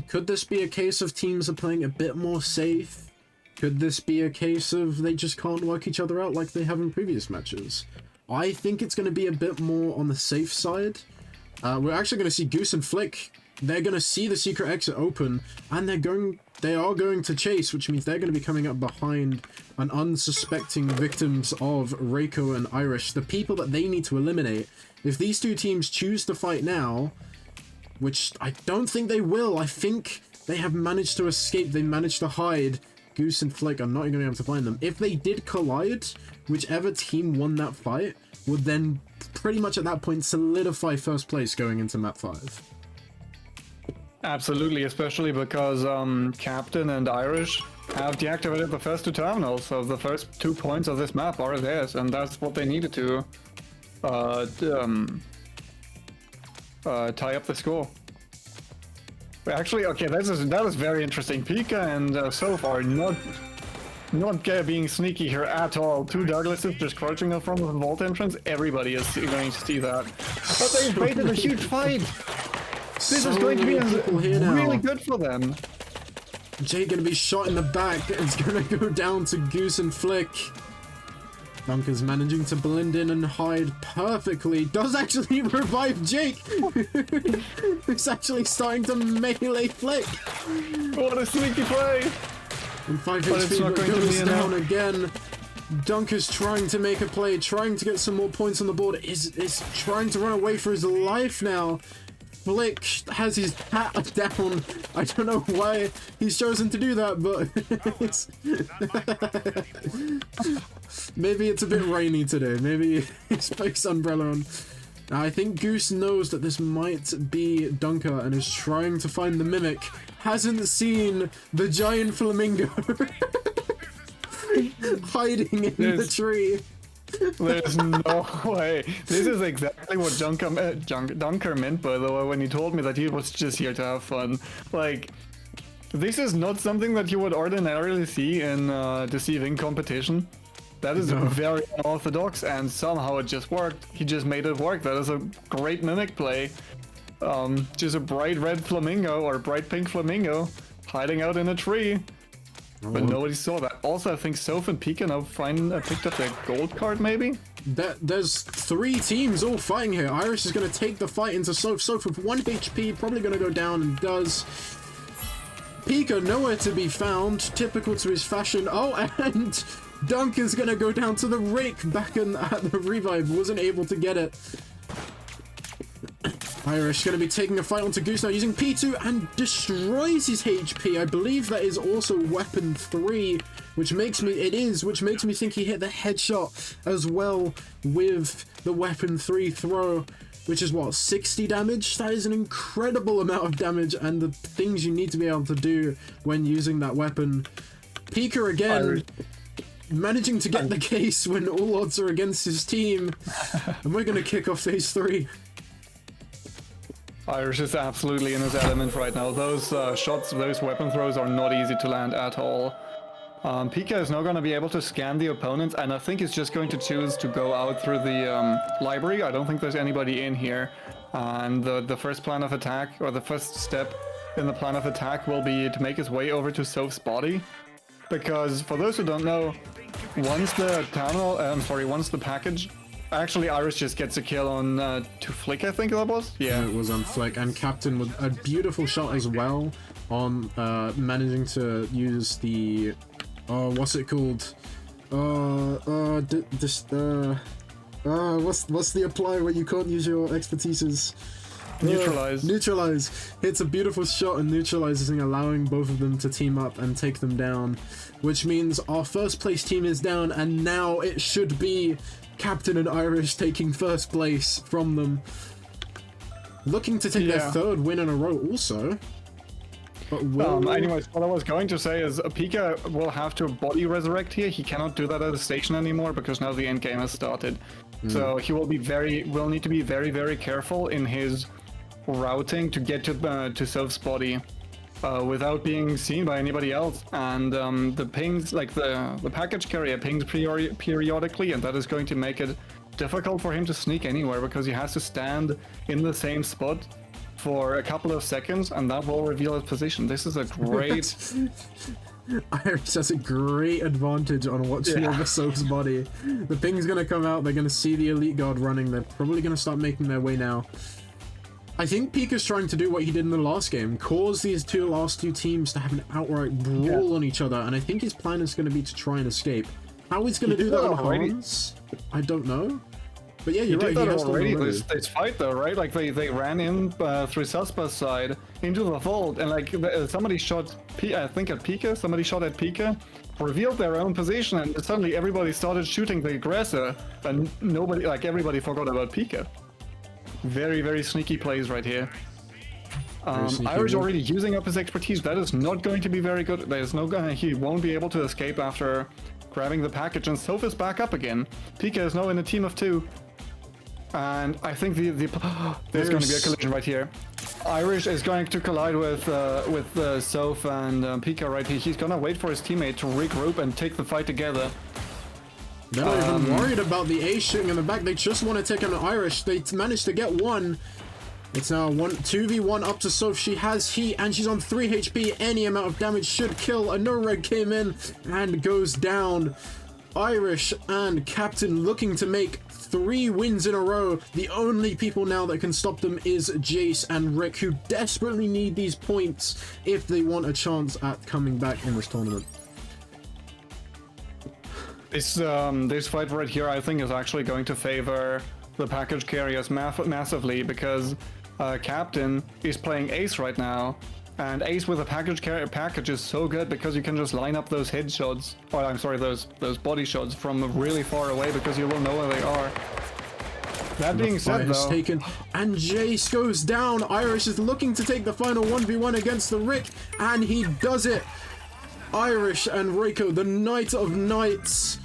A: Could this be a case of teams are playing a bit more safe? Could this be a case of they just can't work each other out like they have in previous matches? I think it's going to be a bit more on the safe side. We're actually going to see Goose and Flick. They're going to see the secret exit open, and they are going to chase, which means they're going to be coming up behind an unsuspecting victims of Reiko and Irish, the people that they need to eliminate. If these two teams choose to fight now, which I don't think they will, I think they have managed to escape, they managed to hide. Goose and Flick are not going to be able to find them. If they did collide, whichever team won that fight would then pretty much at that point solidify first place going into map 5.
I: Absolutely, especially because Captain and Irish have deactivated the first two terminals, so the first 2 points of this map are theirs, and that's what they needed to tie up the score. But actually, okay, that is very interesting. Pika and Soph are not being sneaky here at all. Two Douglases just crouching up from the vault entrance. Everybody is going to see that. But they've waited a huge fight. This is going to be really good for them.
A: Jay gonna be shot in the back. It's gonna go down to Goose and Flick. Dunker's managing to blend in and hide perfectly. Does actually revive Jake, who's actually starting to melee Flick.
I: What a sneaky play!
A: And 5
I: But it's
A: HP
I: not
A: but
I: going to
A: goes
I: be
A: down
I: enough.
A: again. Dunker's trying to make a play, trying to get some more points on the board. Is trying to run away for his life now. Flick has his hat down. I don't know why he's chosen to do that, but maybe it's a bit rainy today. Maybe he's placed umbrella on. I think Goose knows that this might be Dunker and is trying to find the Mimic. Hasn't seen the giant flamingo hiding in the tree.
I: There's no way. This is exactly what Dunker meant, by the way, when he told me that he was just here to have fun. Like, this is not something that you would ordinarily see in deceiving competition. That is very unorthodox, and somehow it just worked. He just made it work. That is a great mimic play. Just a bright red flamingo or bright pink flamingo hiding out in a tree. but nobody saw that. Also, I think Soph and Pika now picked up their gold card, maybe?
A: There's 3 teams all fighting here. Irish is going to take the fight into Soph. Soph with 1 HP, probably going to go down, and does. Pika nowhere to be found, typical to his fashion. Oh, and Dunk is going to go down to the Rake back at the revive. Wasn't able to get it. Irish going to be taking a fight onto Goose now using P2 and destroys his HP. I believe that is also weapon 3, which makes me think he hit the headshot as well with the weapon 3 throw, which is what, 60 damage? That is an incredible amount of damage, and the things you need to be able to do when using that weapon. Pika again, managing to get the case when all odds are against his team, and we're going to kick off phase 3.
I: Irish is absolutely in his element right now. Those shots, those weapon throws are not easy to land at all. Pika is now going to be able to scan the opponent, and I think he's just going to choose to go out through the library. I don't think there's anybody in here. And the first plan of attack, or the first step in the plan of attack, will be to make his way over to Soph's body. Because, for those who don't know, once the once the package... Actually, Irish just gets a kill on to Flick, I think that was? Yeah.
A: It was on Flick, and Captain with a beautiful shot as well on managing to use the... what's it called? What's the apply where you can't use your expertises?
I: Neutralize.
A: Neutralize. Hits a beautiful shot and neutralizing, allowing both of them to team up and take them down, which means our first place team is down, and now it should be Captain and Irish taking first place from them. Looking to take their 3rd win in a row also. But
I: anyways, what I was going to say is Pika will have to body resurrect here. He cannot do that at the station anymore because now the end game has started. So he will need to be very, very careful in his routing to get to Soph's body without being seen by anybody else. And the pings, like the package carrier pings periodically, and that is going to make it difficult for him to sneak anywhere because he has to stand in the same spot for a couple of seconds, and that will reveal his position. This is a great...
A: Irish has a great advantage on watching over Soph's body. The ping's gonna come out, they're gonna see the Elite Guard running, they're probably gonna start making their way now. I think Pika's trying to do what he did in the last game, cause these last two teams to have an outright brawl on each other, and I think his plan is gonna be to try and escape. How he's gonna do that on Hans, I don't know. But yeah, you're right, he has already.
I: This fight though, right? Like they ran in through Suspa's side into the vault, and like somebody shot, I think at Pika, somebody shot at Pika, revealed their own position, and suddenly everybody started shooting the aggressor, and nobody, like everybody forgot about Pika. Very, very sneaky plays right here. Irish already using up his expertise. That is not going to be very good. There's no guy, he won't be able to escape after grabbing the package, and Soph is back up again. Pika is now in a team of 2. And I think there's going to be a collision right here. Irish is going to collide with Soph and Pika right here. He's going to wait for his teammate to regroup and take the fight together.
A: They're not even worried about the ace shooting in the back. They just want to take on Irish. They managed to get one. It's now 2v1 up to Soph. She has heat and she's on 3 HP. Any amount of damage should kill. A no-reg came in and goes down. Irish and Captain looking to make 3 wins in a row. The only people now that can stop them is Jace and Rick, who desperately need these points if they want a chance at coming back in this tournament.
I: This fight right here, I think, is actually going to favor the package carriers massively, because Captain is playing Ace right now, and Ace with a package carrier package is so good because you can just line up those headshots, or I'm sorry, those body shots from really far away because you will know where they are. That being said, though,
A: taken, and Jace goes down. Irish is looking to take the final 1v1 against the Rick, and he does it. Irish and Reiko, the Knight of Knights,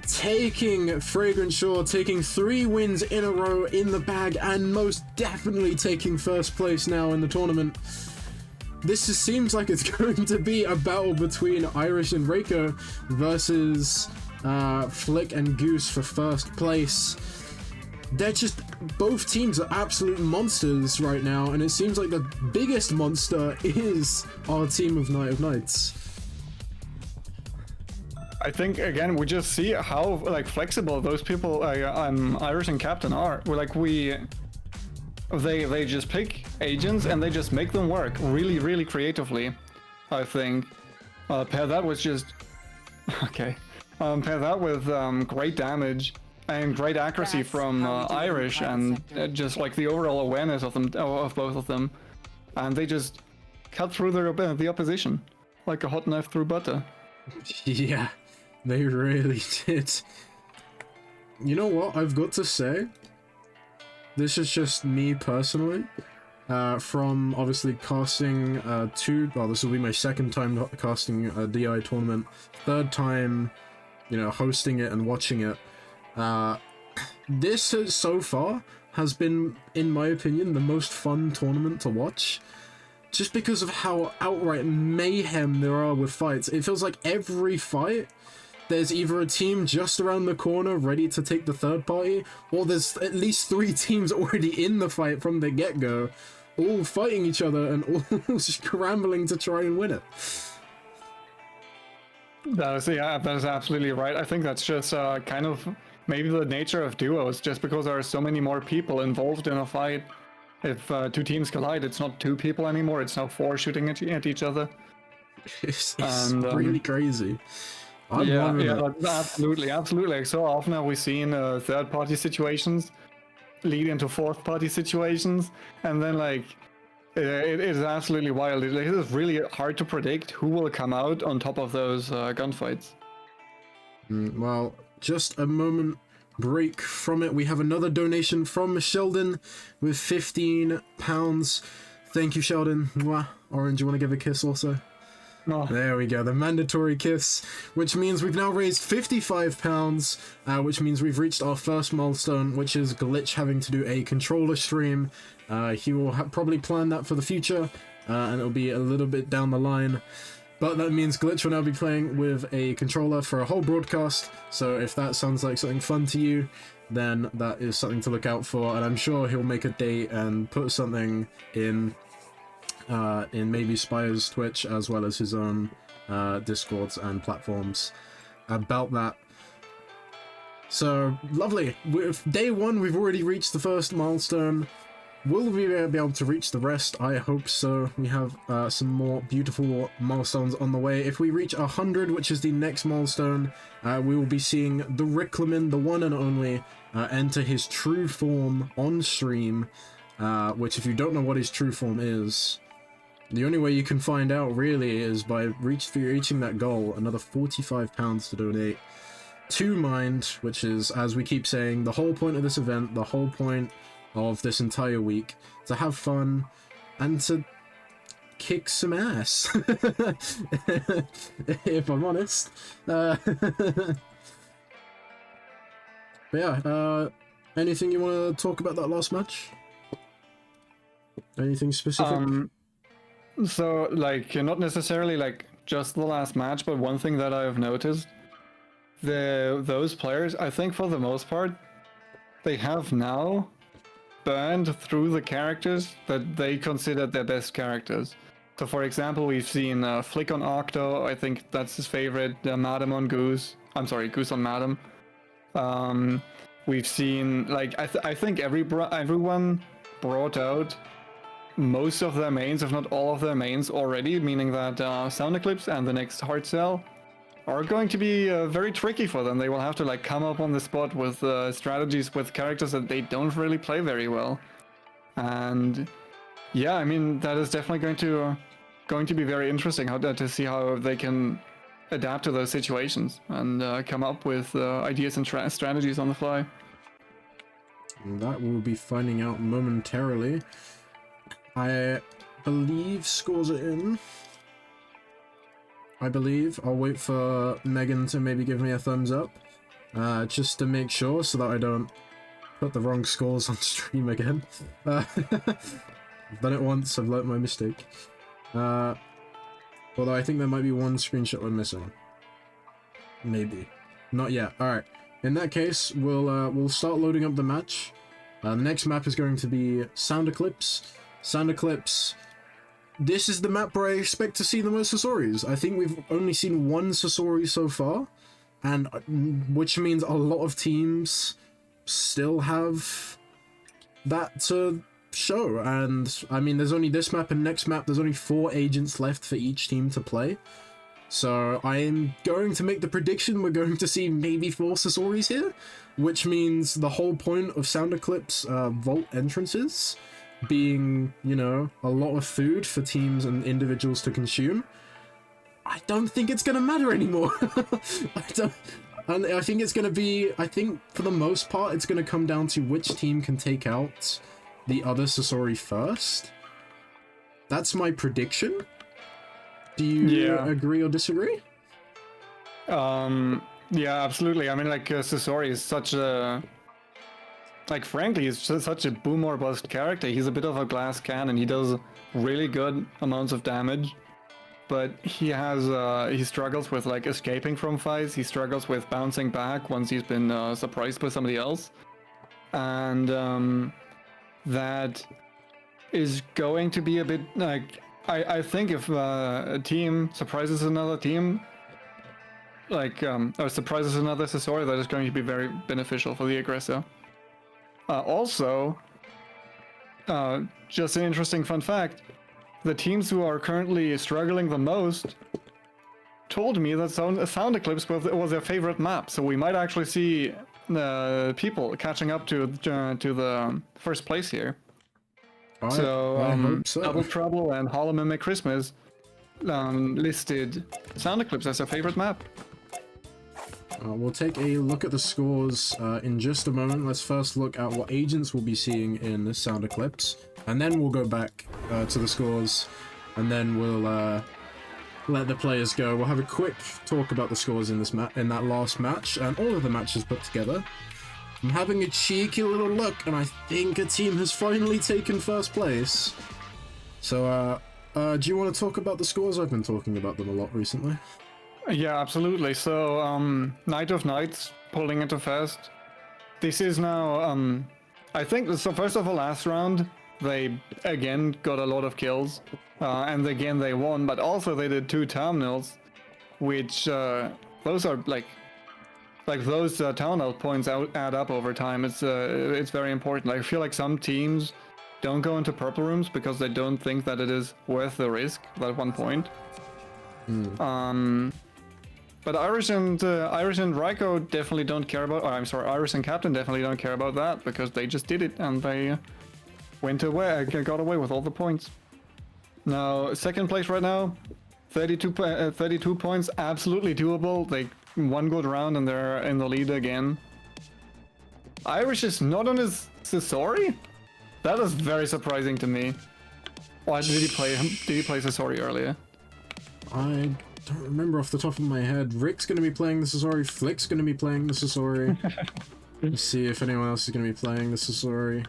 A: taking Fragrant Shore, taking 3 wins in a row in the bag, and most definitely taking first place now in the tournament. This just seems like it's going to be a battle between Irish and Reiko versus Flick and Goose for first place. They're just, both teams are absolute monsters right now, and it seems like the biggest monster is our team of Knight of Knights.
I: I think again we just see how like flexible those people, Irish and Captain are. They just pick agents and they just make them work really, really creatively. I think pair that with just pair that with great damage and great accuracy
B: That's
I: from
B: how we do it in the
I: Irish,
B: private
I: and
B: sector.
I: just like the overall awareness of them, of both of them, and they just cut through the opposition like a hot knife through butter.
A: Yeah, they really did. You know what? I've got to say, this is just me personally. From obviously casting this will be my second time casting a DI tournament, third time, hosting it and watching it. This so far has been, in my opinion, the most fun tournament to watch. Just because of how outright mayhem there are with fights. It feels like every fight, there's either a team just around the corner ready to take the third party, or there's at least 3 teams already in the fight from the get-go, all fighting each other and all scrambling to try and win it.
I: That is absolutely right. I think that's just kind of maybe the nature of duos, just because there are so many more people involved in a fight. If 2 teams collide, it's not 2 people anymore, it's now 4 shooting at each other.
A: It's
I: And,
A: really crazy. I'm
I: Yeah,
A: loving it.
I: absolutely. Like, so often have we seen third-party situations lead into fourth-party situations, and then like it is absolutely wild. It is really hard to predict who will come out on top of those gunfights.
A: Well, just a moment break from it. We have another donation from Sheldon with £15. Thank you, Sheldon. Mwah. Orange, you want to give a kiss also?
I: No.
A: There we go, the mandatory kiss, which means we've now raised £55, which means we've reached our first milestone, which is Glitch having to do a controller stream. He will probably plan that for the future, and it'll be a little bit down the line. But that means Glitch will now be playing with a controller for a whole broadcast, so if that sounds like something fun to you, then that is something to look out for, and I'm sure he'll make a date and put something in maybe Spire's Twitch, as well as his own Discords and platforms about that. So, lovely. With day 1, we've already reached the first milestone. Will we be able to reach the rest? I hope so. We have some more beautiful milestones on the way. If we reach 100, which is the next milestone, we will be seeing the Rickleman, the one and only, enter his true form on stream, which if you don't know what his true form is, the only way you can find out really is by reaching that goal. Another £45 to donate to Mind, which is, as we keep saying, the whole point of this event, the whole point of this entire week, to have fun and to kick some ass. If I'm honest. But yeah, anything you want to talk about that last match? Anything specific?
I: So, like, not necessarily like just the last match, but one thing that I've noticed, those players, I think for the most part, they have now burned through the characters that they considered their best characters. So, for example, we've seen Flick on Octo, I think that's his favorite, Madam on Goose. I'm sorry, Goose on Madam. We've seen, like, I think everyone brought out most of their mains, if not all of their mains already, meaning that Sound Eclipse and the next Hard Cell are going to be very tricky for them. They will have to like come up on the spot with strategies with characters that they don't really play very well. And yeah, I mean, that is definitely going to be very interesting to see how they can adapt to those situations and come up with ideas and strategies on the fly.
A: That we'll be finding out momentarily. I believe scores are in. I believe. I'll wait for Megan to maybe give me a thumbs up, just to make sure, so that I don't put the wrong scores on stream again. I've done it once, I've learnt my mistake. Although I think there might be one screenshot we're missing. Maybe. Not yet. Alright. In that case, we'll start loading up the match. The next map is going to be Sound Eclipse. Sound Eclipse. This is the map where I expect to see the most Sasoris. I think we've only seen one Sasori so far, and which means a lot of teams still have that to show. And I mean, there's only this map and next map. There's only 4 agents left for each team to play. So I am going to make the prediction we're going to see maybe 4 Sasoris here, which means the whole point of Sound Eclipse vault entrances being, you know, a lot of food for teams and individuals to consume. I don't think it's gonna matter anymore. I think it's gonna be, I think for the most part, it's gonna come down to which team can take out the other Sasori first. That's my prediction. Do you agree or disagree?
I: Yeah, absolutely. I mean, like, Sasori is such a... Like, frankly, he's just such a boom or bust character. He's a bit of a glass cannon. He does really good amounts of damage. But he has, he struggles with, like, escaping from fights. He struggles with bouncing back once he's been surprised by somebody else. And that is going to be a bit, like... I think if a team surprises another team, like, or surprises another Sasori, that is going to be very beneficial for the aggressor. Also, just an interesting fun fact, the teams who are currently struggling the most told me that Sound Eclipse was their favorite map, so we might actually see people catching up to the first place here.
A: I hope so.
I: Double Trouble and Hollow Mimic Christmas listed Sound Eclipse as their favorite map.
A: We'll take a look at the scores in just a moment. Let's first look at what agents we'll be seeing in the Sound Eclipse, and then we'll go back to the scores, and then we'll let the players go. We'll have a quick talk about the scores in that last match, and all of the matches put together. I'm having a cheeky little look, and I think a team has finally taken first place. So, do you want to talk about the scores? I've been talking about them a lot recently.
I: Yeah, absolutely. So, Night of Nights pulling into first. This is now, I think, so first of all, last round, they again got a lot of kills, and again they won, but also they did 2 terminals, which, those are, like those terminal points add up over time. It's very important. I feel like some teams don't go into purple rooms because they don't think that it is worth the risk, that 1 point. But Irish and Raiko definitely don't care about, or I'm sorry, Irish and Captain definitely don't care about that, because they just did it and they got away with all the points. Now, second place right now, 32 points, absolutely doable. They 1 good round and they're in the lead again. Irish is not on his Sasori? That is very surprising to me. Why did he play Sasori earlier?
A: I don't remember off the top of my head. Rick's going to be playing the Sasori. Flick's going to be playing the Sasori. Let's see if anyone else is going to be playing the Sasori.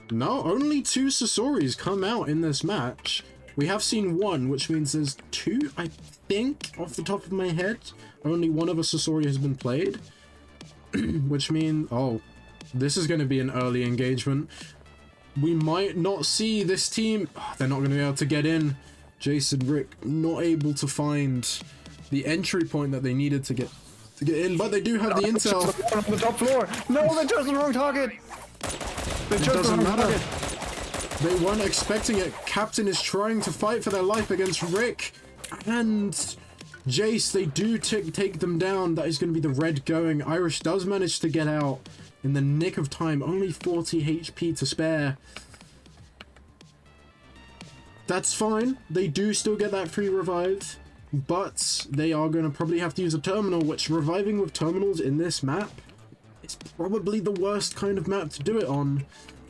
A: No, only 2 Sasoris come out in this match. We have seen 1, which means there's 2, I think, off the top of my head. Only 1 of a Sasori has been played. Which means... Oh, this is going to be an early engagement. We might not see this team... Oh, they're not going to be able to get in. Jason, Rick, not able to find the entry point that they needed to get in, but they do have the intel.
I: On the top floor. No, they chose the wrong target.
A: It doesn't matter. They weren't expecting it. Captain is trying to fight for their life against Rick and Jace. They do take them down. That is going to be the red going. Irish does manage to get out in the nick of time. Only 40 HP to spare. That's fine. They do still get that free revive, but they are going to probably have to use a terminal, which reviving with terminals in this map is probably the worst kind of map to do it on,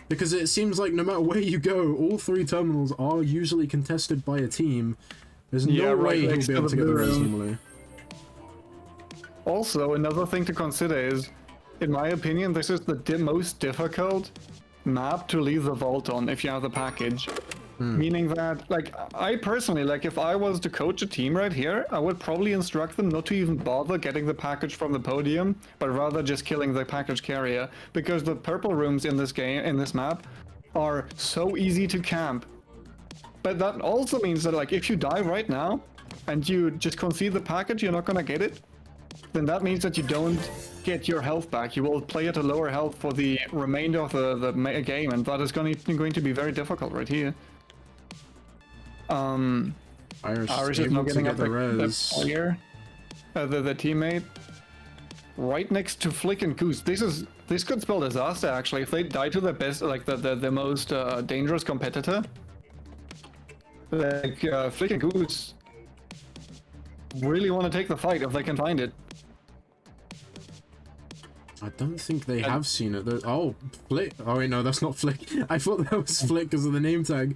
A: because it seems like no matter where you go, all 3 terminals are usually contested by a team. There's no way he'll be able to get the res normally.
I: Also, another thing to consider is, in my opinion, this is the most difficult map to leave the vault on if you have the package. Meaning that, like, I personally, like, if I was to coach a team right here, I would probably instruct them not to even bother getting the package from the podium, but rather just killing the package carrier, because the purple rooms in this game, in this map, are so easy to camp. But that also means that, like, if you die right now, and you just concede the package, you're not gonna get it. then that means that you don't get your health back. You will play at a lower health for the remainder of the game, and that is going to be very difficult right here. Irish is now getting up the player, the teammate, right next to Flick and Goose. This could spell disaster actually if they die to the best, like the most dangerous competitor. Like Flick and Goose really want to take the fight if they can find it.
A: I don't think they have seen it. Oh, Flick. Oh wait, no, that's not Flick. I thought that was Flick because of the name tag.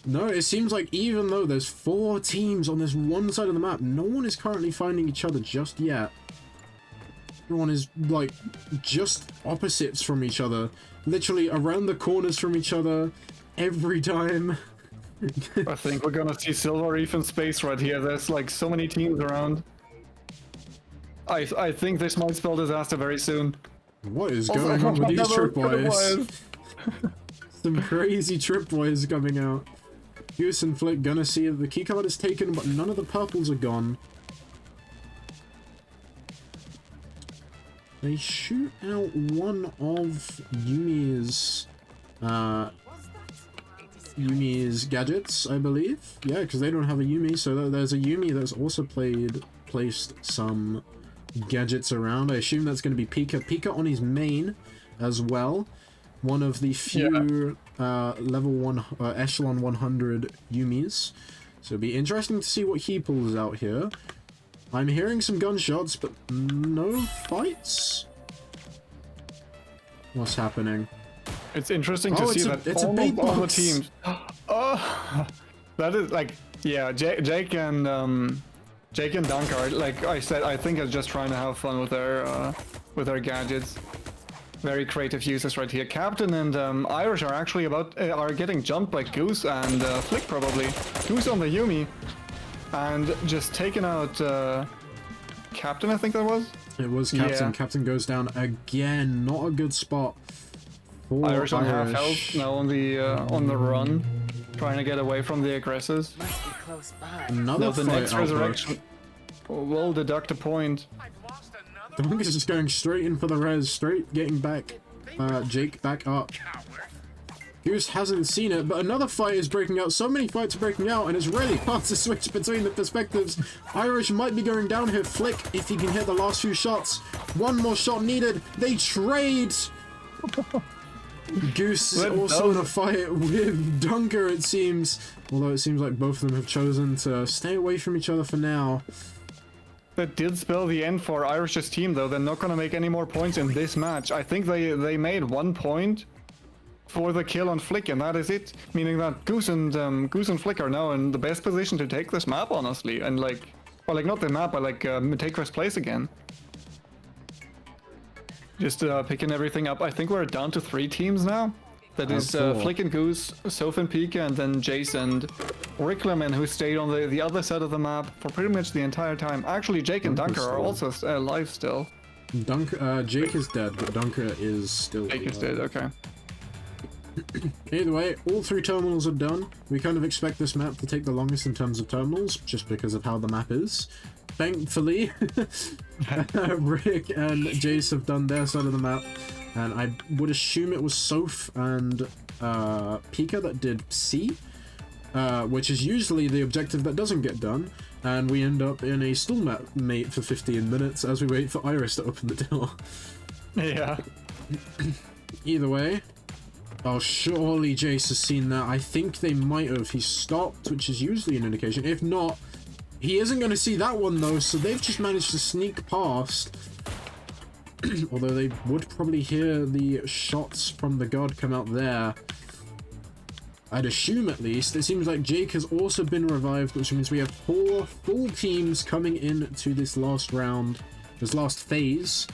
A: No, it seems like even though there's 4 teams on this one side of the map, no one is currently finding each other just yet. Everyone is, like, just opposites from each other. Literally around the corners from each other every time.
I: I think we're gonna see Silver Reef in space right here. There's, like, so many teams around. I think this might spell disaster very soon.
A: What is going on with these tripwires? Some crazy tripwires coming out. Goose and Flick gonna see that the keycard is taken, but none of the purples are gone. They shoot out one of Yumi's gadgets, I believe. Yeah, because they don't have a Yumi, so there's a Yumi that's also placed some gadgets around. I assume that's going to be Pika. Pika on his main as well. One of the few level 1 echelon 100 Yumis. So it'll be interesting to see what he pulls out here. I'm hearing some gunshots, but no fights. What's happening?
I: It's interesting to see that
A: it's
I: all
A: a big
I: of the
A: box.
I: teams. Oh, that is like, yeah, Jake and Dunk are, like I said, I think are just trying to have fun with their gadgets. Very creative uses right here. Captain and Irish are actually are getting jumped by Goose and Flick probably. Goose on the Yumi, and just taking out Captain, I think that was.
A: It was Captain.
I: Yeah.
A: Captain goes down again. Not a good spot.
I: Irish on half health, now on the run, trying to get away from the aggressors.
B: Must be close by.
A: Another
I: Now the
A: fight
I: next
A: outbreak.
I: resurrection will deduct a point.
C: I've lost another
A: Dunk is just going straight in for the res, straight getting back Jake back up.
C: coward.
A: Goose hasn't seen it, but another fight is breaking out. So many fights are breaking out, and it's really hard to switch between the perspectives. Irish might be going down here. Flick, if he can hit the last few shots. One more shot needed. They trade. Goose is also in a fight with Dunker, it seems. Although it seems like both of them have chosen to stay away from each other for now.
I: That did spell the end for Irish's team, though. They're not gonna make any more points in this match. I think they made 1 point for the kill on Flick, and that is it. Meaning that Goose and Flick are now in the best position to take this map, honestly, and not the map, but take first place again. Just picking everything up. I think we're down to 3 teams now. That is Flick and Goose, Soph and Pika, and then Jace and Rickleman, who stayed on the other side of the map for pretty much the entire time. Actually, Jake and Dunker are also alive still.
A: Jake is dead, but Dunker is still
I: Jake is dead, okay.
A: Either way, all 3 terminals are done. We kind of expect this map to take the longest in terms of terminals, just because of how the map is. Thankfully, Rick and Jace have done their side of the map, and I would assume it was Soph and Pika that did C, which is usually the objective that doesn't get done, and we end up in a stalemate for 15 minutes as we wait for Iris to open the door.
I: Yeah.
A: Either way, oh, surely Jace has seen that. I think they might have. He stopped, which is usually an indication. If not, he isn't going to see that one, though, so they've just managed to sneak past. Although they would probably hear the shots from the god come out there. I'd assume, at least. It seems like Jake has also been revived, which means we have 4 full teams coming into this last round, this last phase.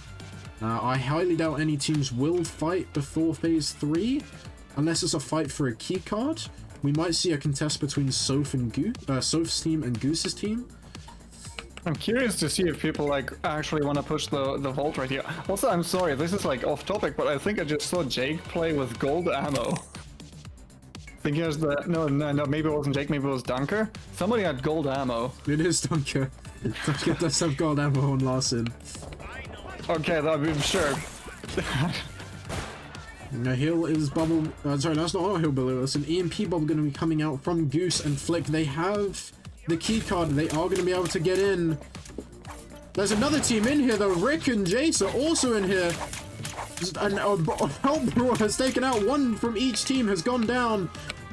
A: I highly doubt any teams will fight before phase 3, unless it's a fight for a keycard. We might see a contest between Soph's team and Goose's team.
I: I'm curious to see if people actually want to push the vault right here. Also, I'm sorry, this is off topic, but I think I just saw Jake play with gold ammo. I think it was no, maybe it wasn't Jake, maybe it was Dunker. Somebody had gold ammo.
A: It is Dunker. Dunker does have gold ammo on Larson.
I: Okay, I'm sure.
A: Now Hill is bubble. Sorry, that's not a Hillbilly. That's an EMP bubble going to be coming out from Goose and Flick. They have the key card. They are going to be able to get in. There's another team in here though. Rick and Jace are also in here. And Help has taken out one from each team. Has gone down.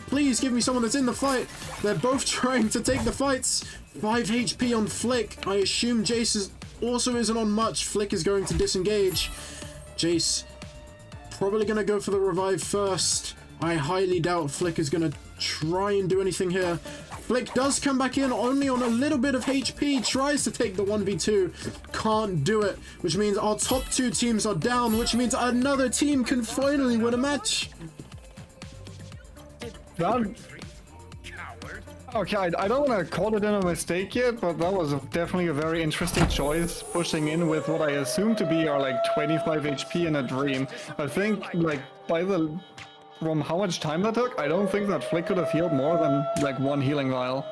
A: Please give me someone that's in the fight. They're both trying to take the fights. 5 HP on Flick. I assume Jace also isn't on much. Flick is going to disengage. Jace probably going to go for the revive first. I highly doubt Flick is going to try and do anything here. Flick does come back in only on a little bit of HP. Tries to take the 1v2. Can't do it. Which means our top 2 teams are down. Which means another team can finally win a match.
I: Done. Okay, I don't want to call it in a mistake yet, but that was definitely a very interesting choice, pushing in with what I assume to be our like 25 HP in a dream. I think like from how much time that took, I don't think that Flick could have healed more than like 1 healing vial.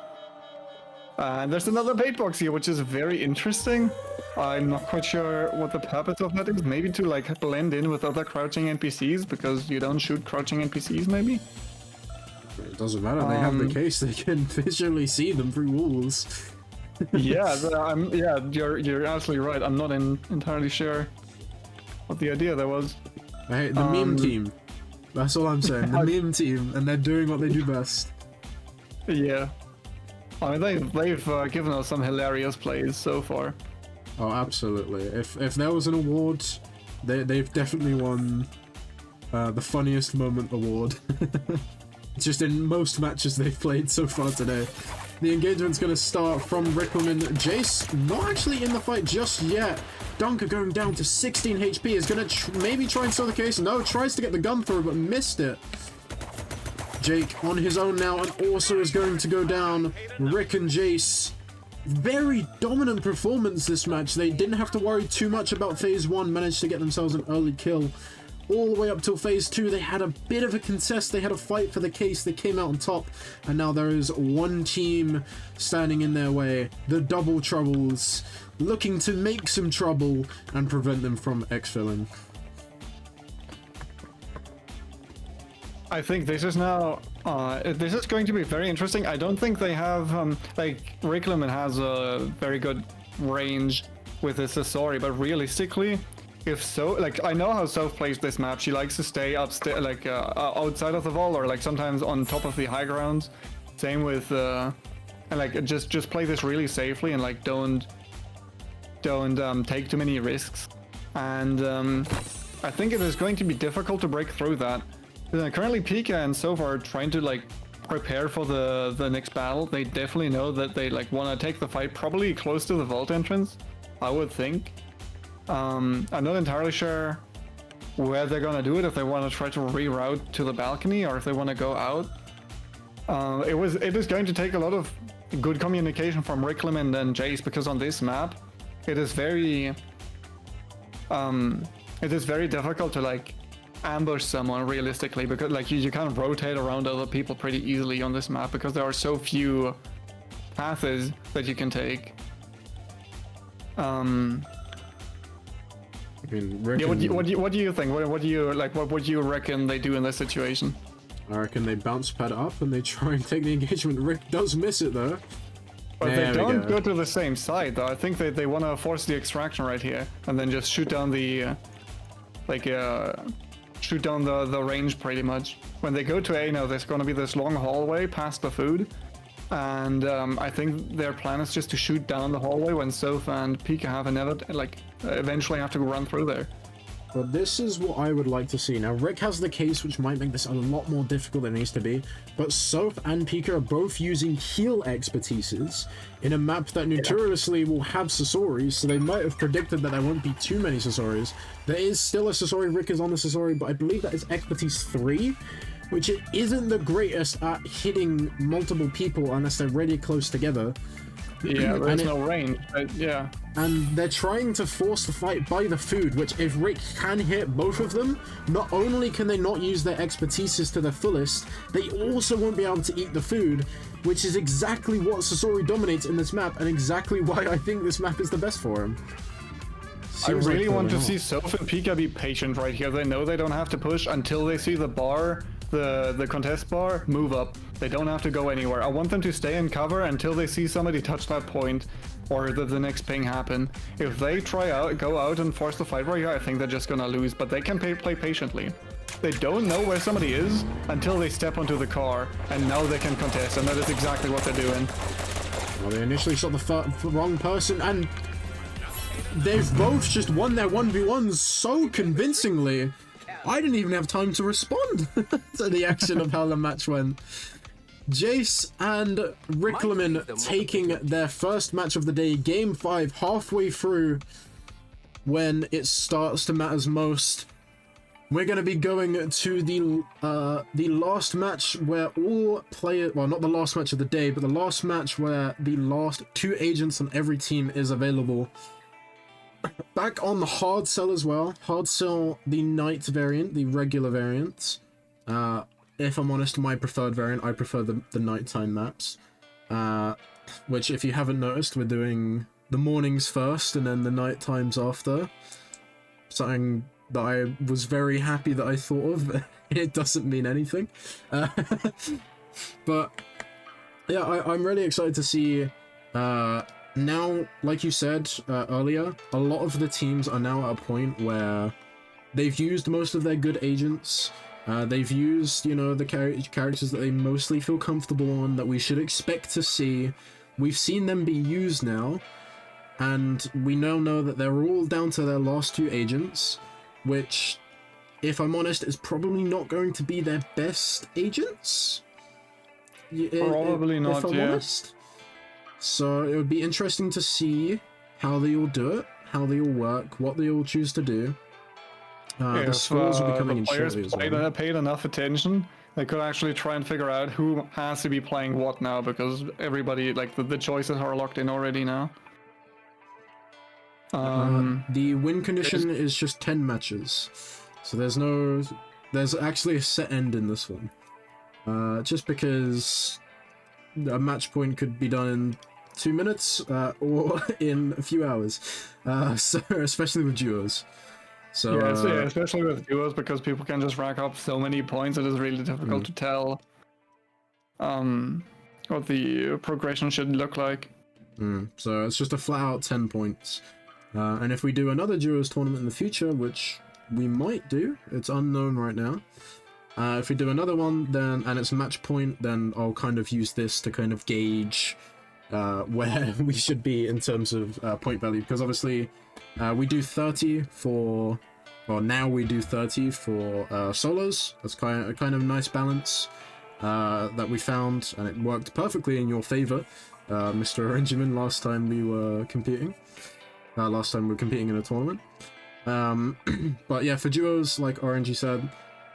I: And there's another bait box here, which is very interesting. I'm not quite sure what the purpose of that is. Maybe to like blend in with other crouching NPCs, because you don't shoot crouching NPCs maybe?
A: It doesn't matter, they have the case, they can visually see them through walls.
I: Yeah, you're absolutely right. I'm not entirely sure what the idea there was.
A: I hate the meme team. That's all I'm saying. The meme team, and they're doing what they do best.
I: Yeah. I mean, they've given us some hilarious plays so far.
A: Oh, absolutely. If there was an award, they've definitely won the funniest moment award. Just in most matches they've played so far today. The engagement's going to start from Rickelman. Jace not actually in the fight just yet. Dunker going down to 16 HP is going to maybe try and steal the case. No, tries to get the gun through but missed it. Jake on his own now and also is going to go down. Rick and Jace. Very dominant performance this match. They didn't have to worry too much about phase 1. Managed to get themselves an early kill. All the way up till phase 2, they had a bit of a contest. They had a fight for the case. They came out on top, and now there is one team standing in their way. The Double Troubles, looking to make some trouble and prevent them from exfilling.
I: I think this is now. This is going to be very interesting. I don't think they have like Rickleman has a very good range with his Sasori, but realistically. If so, like I know how Soph plays this map. She likes to stay outside of the wall, or like sometimes on top of the high grounds. Same with and like just play this really safely and like don't take too many risks. And I think it is going to be difficult to break through that. Currently, Pika and Soph are trying to like prepare for the next battle. They definitely know that they like want to take the fight probably close to the vault entrance. I would think. I'm not entirely sure where they're gonna do it, if they want to try to reroute to the balcony or if they want to go out. It is going to take a lot of good communication from Rickleman and Jace, because on this map it is very difficult to like ambush someone realistically, because like you can't rotate around other people pretty easily on this map because there are so few paths that you can take.
A: I mean,
I: yeah, what do you think? What do you like? What would you reckon they do in this situation?
A: I reckon they bounce pad up and they try and take the engagement. Rick does miss it though.
I: But they don't go to the same side though. I think they want to force the extraction right here and then just shoot down the shoot down the range pretty much. When they go to A now, there's going to be this long hallway past the food. And I think their plan is just to shoot down the hallway when Soph and Pika have eventually have to run through there.
A: But this is what I would like to see. Now, Rick has the case, which might make this a lot more difficult than it needs to be, but Soph and Pika are both using heal expertises in a map that notoriously will have Sasoris, so they might have predicted that there won't be too many Sasoris. There is still a Sasori. Rick is on the Sasori, but I believe that is expertise 3. Which it isn't the greatest at hitting multiple people unless they're really close together.
I: Yeah, there's no range, but yeah.
A: And they're trying to force the fight by the food, which if Rick can hit both of them, not only can they not use their expertises to their fullest, they also won't be able to eat the food, which is exactly what Sasori dominates in this map, and exactly why I think this map is the best for him. Seems
I: I really
A: like
I: want to
A: they're
I: see
A: not.
I: Soph and Pika be patient right here. They know they don't have to push until they see the bar, the contest bar, move up. They don't have to go anywhere. I want them to stay in cover until they see somebody touch that point or the next ping happen. If they go out and force the fight right here, I think they're just gonna lose, but they can play patiently. They don't know where somebody is until they step onto the car, and now they can contest, and that is exactly what they're doing.
A: Well, they initially shot the wrong person, and they've both just won their 1v1s so convincingly. I didn't even have time to respond to the action of how the match went. Jace and Rickleman taking their first match of the day, Game 5, halfway through when it starts to matter most. We're going to be going to the last match where all players, well, not the last match of the day, but the last match where the last 2 agents on every team is available. Back on the hard sell as well. Hard sell, the night variant, the regular variant. If I'm honest, my preferred variant, I prefer the nighttime maps. Which, if you haven't noticed, we're doing the mornings first and then the night times after. Something that I was very happy that I thought of. It doesn't mean anything. But yeah, I'm really excited to see now, like you said earlier, a lot of the teams are now at a point where they've used most of their good agents. They've used, you know, the characters that they mostly feel comfortable on, that we should expect to see. We've seen them be used now, and we now know that they're all down to their last 2 agents, which, if I'm honest, is probably not going to be their best agents.
I: Probably not,
A: if I'm honest. So it would be interesting to see how they all do it, how they all work, what they all choose to do. The scores will be coming in shortly as well.
I: Paid enough attention, they could actually try and figure out who has to be playing what now, because everybody, like, the choices are locked in already now.
A: The win condition is just 10 matches, so there's actually a set end in this one. Just because a match point could be done in 2 minutes or in a few hours, so especially with duos. So
I: yeah, especially with duos, because people can just rack up so many points. It is really difficult to tell what the progression should look like.
A: So it's just a flat out 10 points. And if we do another duos tournament in the future, which we might do, it's unknown right now. If we do another one, then, and it's match point, then I'll kind of use this to kind of gauge where we should be in terms of point value, because obviously we do 30 for, well, now we do 30 for solos. That's kind of nice balance that we found, and it worked perfectly in your favor, Mr. Orangeman, last time we were competing. Last time we were competing in a tournament. But yeah, for duos, like RNG said,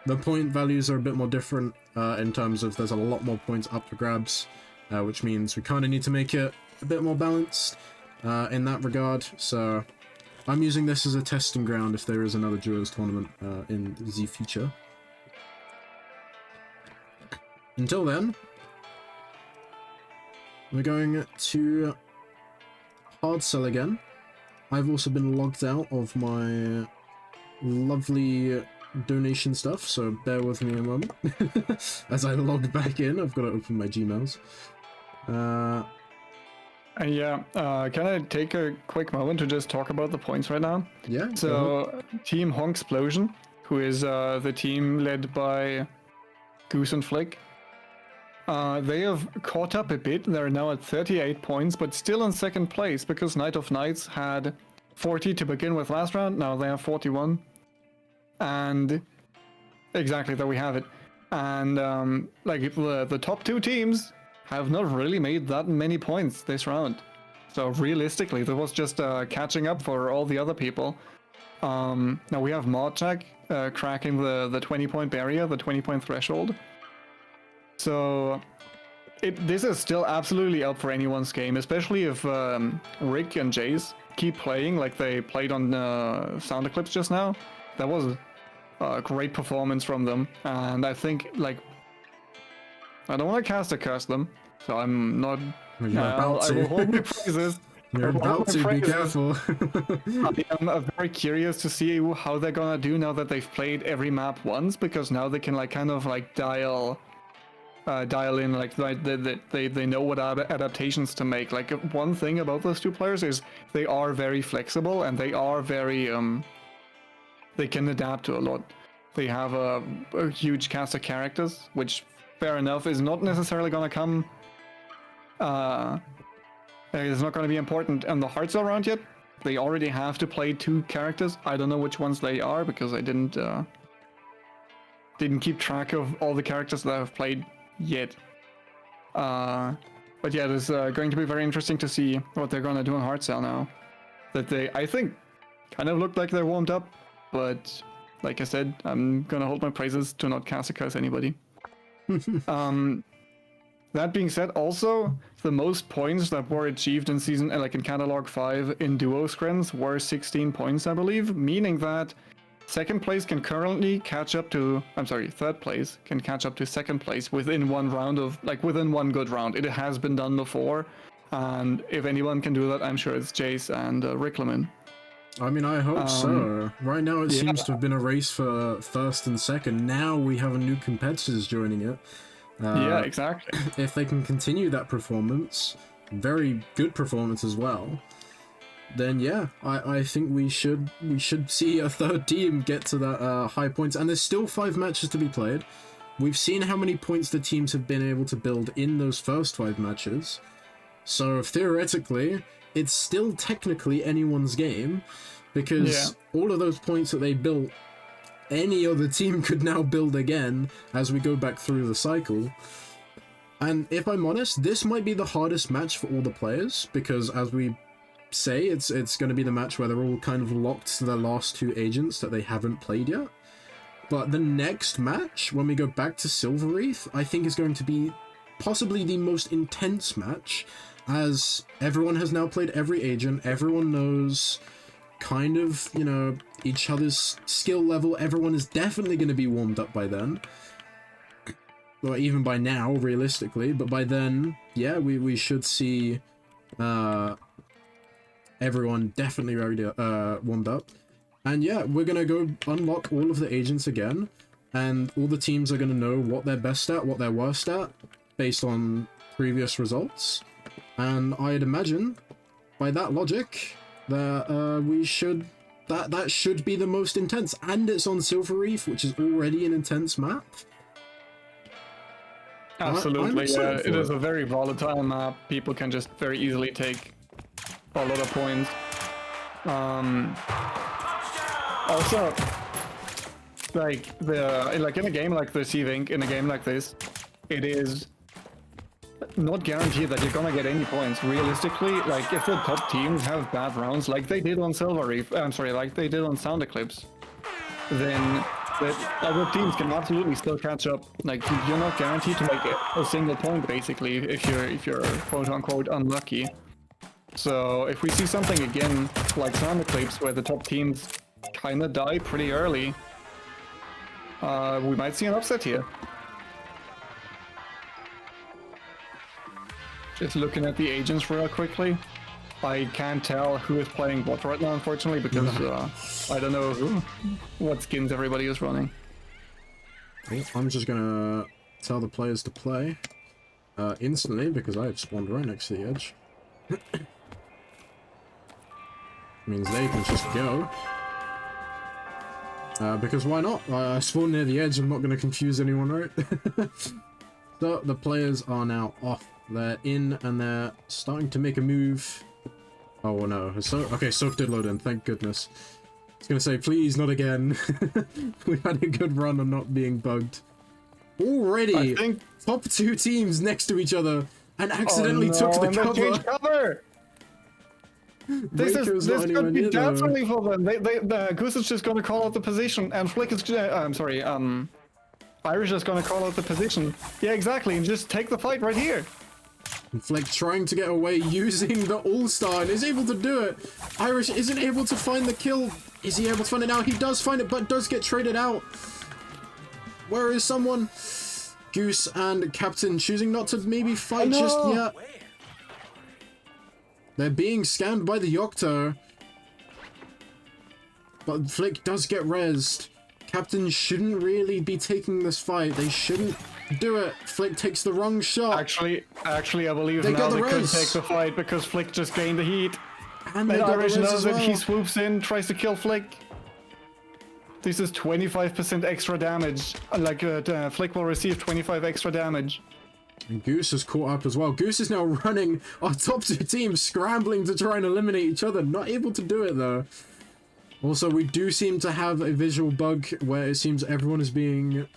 A: the point values are a bit more different in terms of there's a lot more points up for grabs, which means we kind of need to make it a bit more balanced in that regard. So I'm using this as a testing ground if there is another duos tournament in the future. Until then, we're going to hard sell again. I've also been logged out of my lovely donation stuff, so bear with me a moment. As I log back in, I've got to open my Gmails.
I: Can I take a quick moment to just talk about the points right now?
A: Yeah.
I: So, Team Honksplosion, who is the team led by Goose and Flick, they have caught up a bit. They're now at 38 points, but still in second place, because Night of Nights had 40 to begin with last round. Now they have 41. And exactly, there we have it. And like the top 2 teams have not really made that many points this round. So realistically, there was just catching up for all the other people. Now we have Modchak cracking the 20-point barrier, the 20-point threshold. So this is still absolutely up for anyone's game, especially if Rick and Jace keep playing like they played on Sound Eclipse just now. That was a great performance from them, and I think, like, I don't want to cast a curse them, so I'm not. I will hold my praises,
A: You're
I: Well,
A: about
I: my
A: to, be
I: friend is-
A: careful.
I: I'm very curious to see how they're gonna do now that they've played every map once, because now they can like kind of like dial in like they know what adaptations to make. Like one thing about those two players is they are very flexible and they are very they can adapt to a lot. They have a huge cast of characters, which fair enough is not necessarily gonna come. It's not gonna be important on the Hearts round yet. They already have to play 2 characters. I don't know which ones they are because I didn't keep track of all the characters that I've played yet. But yeah, it's going to be very interesting to see what they're gonna do on Heart Cell now. That they, I think, kind of looked like they're warmed up, but like I said, I'm gonna hold my praises to not Kasaka's anybody. That being said, also the most points that were achieved in season, like in Catalog 5 in duo screns were 16 points, I believe, meaning that second place can currently catch up to, third place can catch up to second place within one round of, like within one good round. It has been done before, and if anyone can do that, I'm sure it's Jace and Rickleman.
A: I mean, I hope so. Right now it
I: yeah.
A: seems to have been a race for first and second. Now we have a new competitors joining it.
I: Yeah, exactly.
A: If they can continue that performance, very good performance as well, then yeah, I think we should see a third team get to that high points. And there's still 5 matches to be played. We've seen how many points the teams have been able to build in those first 5 matches. So theoretically, it's still technically anyone's game, because all of those points that they built, any other team could now build again as we go back through the cycle. And if I'm honest, this might be the hardest match for all the players, because as we say, it's going to be the match where they're all kind of locked to their last 2 agents that they haven't played yet. But the next match, when we go back to Silver Wreath, I think is going to be possibly the most intense match, as everyone has now played every agent, everyone knows kind of, you know, each other's skill level. Everyone is definitely going to be warmed up by then. Or even by now, realistically. But by then, yeah, we should see everyone definitely already warmed up. And yeah, we're going to go unlock all of the agents again. And all the teams are going to know what they're best at, what they're worst at, based on previous results. And I'd imagine, by that logic, that we should... That should be the most intense. And it's on Silver Wreath, which is already an intense map.
I: Absolutely,
A: excited
I: it
A: for
I: is a very volatile map. People can just very easily take a lot of points. Also, like in a game like the C-Vink, in a game like this, it is not guaranteed that you're gonna get any points. Realistically, like if the top teams have bad rounds, like they did on Silver Wreath, like they did on Sound Eclipse, then the other teams can absolutely still catch up. Like you're not guaranteed to make a single point basically if you're quote unquote unlucky. So if we see something again like Sound Eclipse where the top teams kind of die pretty early, we might see an upset here. Just looking at the agents real quickly, I can't tell who is playing what right now, unfortunately, because I don't know what skins everybody is running.
A: I'm just gonna tell the players to play instantly, because I have spawned right next to the edge. Means they can just go. Because why not? I spawned near the edge, I'm not gonna confuse anyone, right? So the players are now off. They're in and they're starting to make a move. Oh no, okay, Soak did load in, thank goodness. I was gonna say, please, not again. We had a good run on not being bugged. Already,
I: I think...
A: top 2 teams next to each other and accidentally took the cover.
I: This could be definitely for them. The Goose is just gonna call out the position, and Flick is Irish is gonna call out the position. Yeah, exactly, and just take the fight right here.
A: Flick trying to get away using the All-Star and is able to do it. Irish isn't able to find the kill. Is he able to find it now? He does find it, but does get traded out. Where is someone? Goose and Captain choosing not to maybe fight just yet. They're being scanned by the Yocto. But Flick does get rezzed. Captain shouldn't really be taking this fight. They shouldn't do it. Flick takes the wrong shot.
I: Actually, I believe
A: They
I: now
A: got the
I: they could
A: res.
I: take the fight because Flick just gained the heat.
A: And they
I: And
A: got the
I: Irish
A: res
I: knows
A: as
I: it. He
A: well.
I: swoops in, tries to kill Flick. This is 25% extra damage. Flick will receive 25 extra damage.
A: And Goose is caught up as well. Goose is now running our top two teams, scrambling to try and eliminate each other. Not able to do it though. Also, we do seem to have a visual bug where it seems everyone is being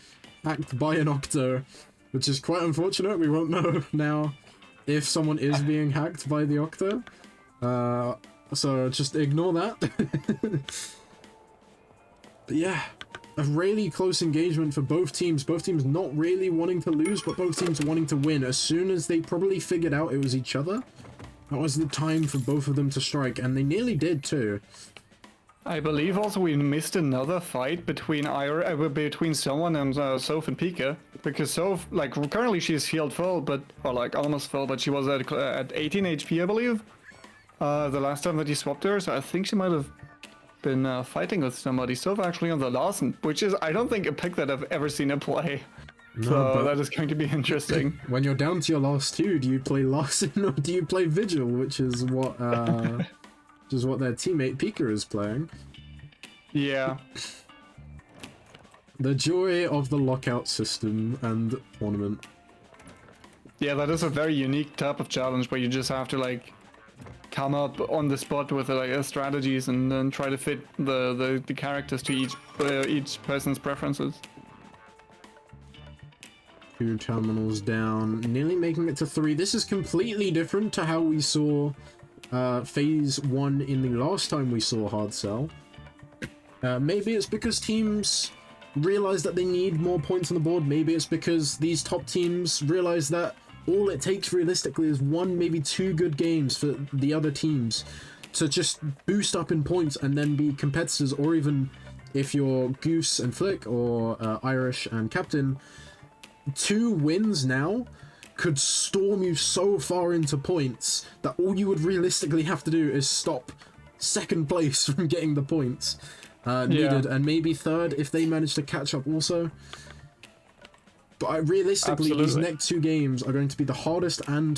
A: hacked by an Octo, which is quite unfortunate. We won't know now if someone is being hacked by the Octo. So just ignore that. But yeah, a really close engagement for both teams. Both teams not really wanting to lose, but both teams wanting to win. As soon as they probably figured out it was each other, that was the time for both of them to strike, and they nearly did too.
I: I believe also we missed another fight between someone and Soph and Pika, because Soph, like, currently she's healed full, or like almost full, but she was at 18 HP, I believe, the last time that he swapped her, so I think she might have been fighting with somebody. Soph actually on the Larsen, which is, I don't think, a pick that I've ever seen her play.
A: No,
I: So
A: but
I: that is going to be interesting.
A: when you're down to your last two, do you play Larsen or do you play Vigil, which is what their teammate Pika is playing?
I: Yeah.
A: The joy of the lockout system and tournament.
I: Yeah, that is a very unique type of challenge where you just have to, like, come up on the spot with strategies and then try to fit the characters to each person's preferences.
A: Two terminals down, nearly making it to 3. This is completely different to how we saw phase 1 in the last time we saw Hard Cell. Maybe it's because teams realize that they need more points on the board. Maybe it's because these top teams realize that all it takes realistically is 1, maybe 2 good games for the other teams to just boost up in points and then be competitors. Or even if you're Goose and Flick or Irish and Captain, 2 wins now could storm you so far into points that all you would realistically have to do is stop second place from getting the points needed, and maybe third if they manage to catch up also. But realistically, these next 2 games are going to be the hardest and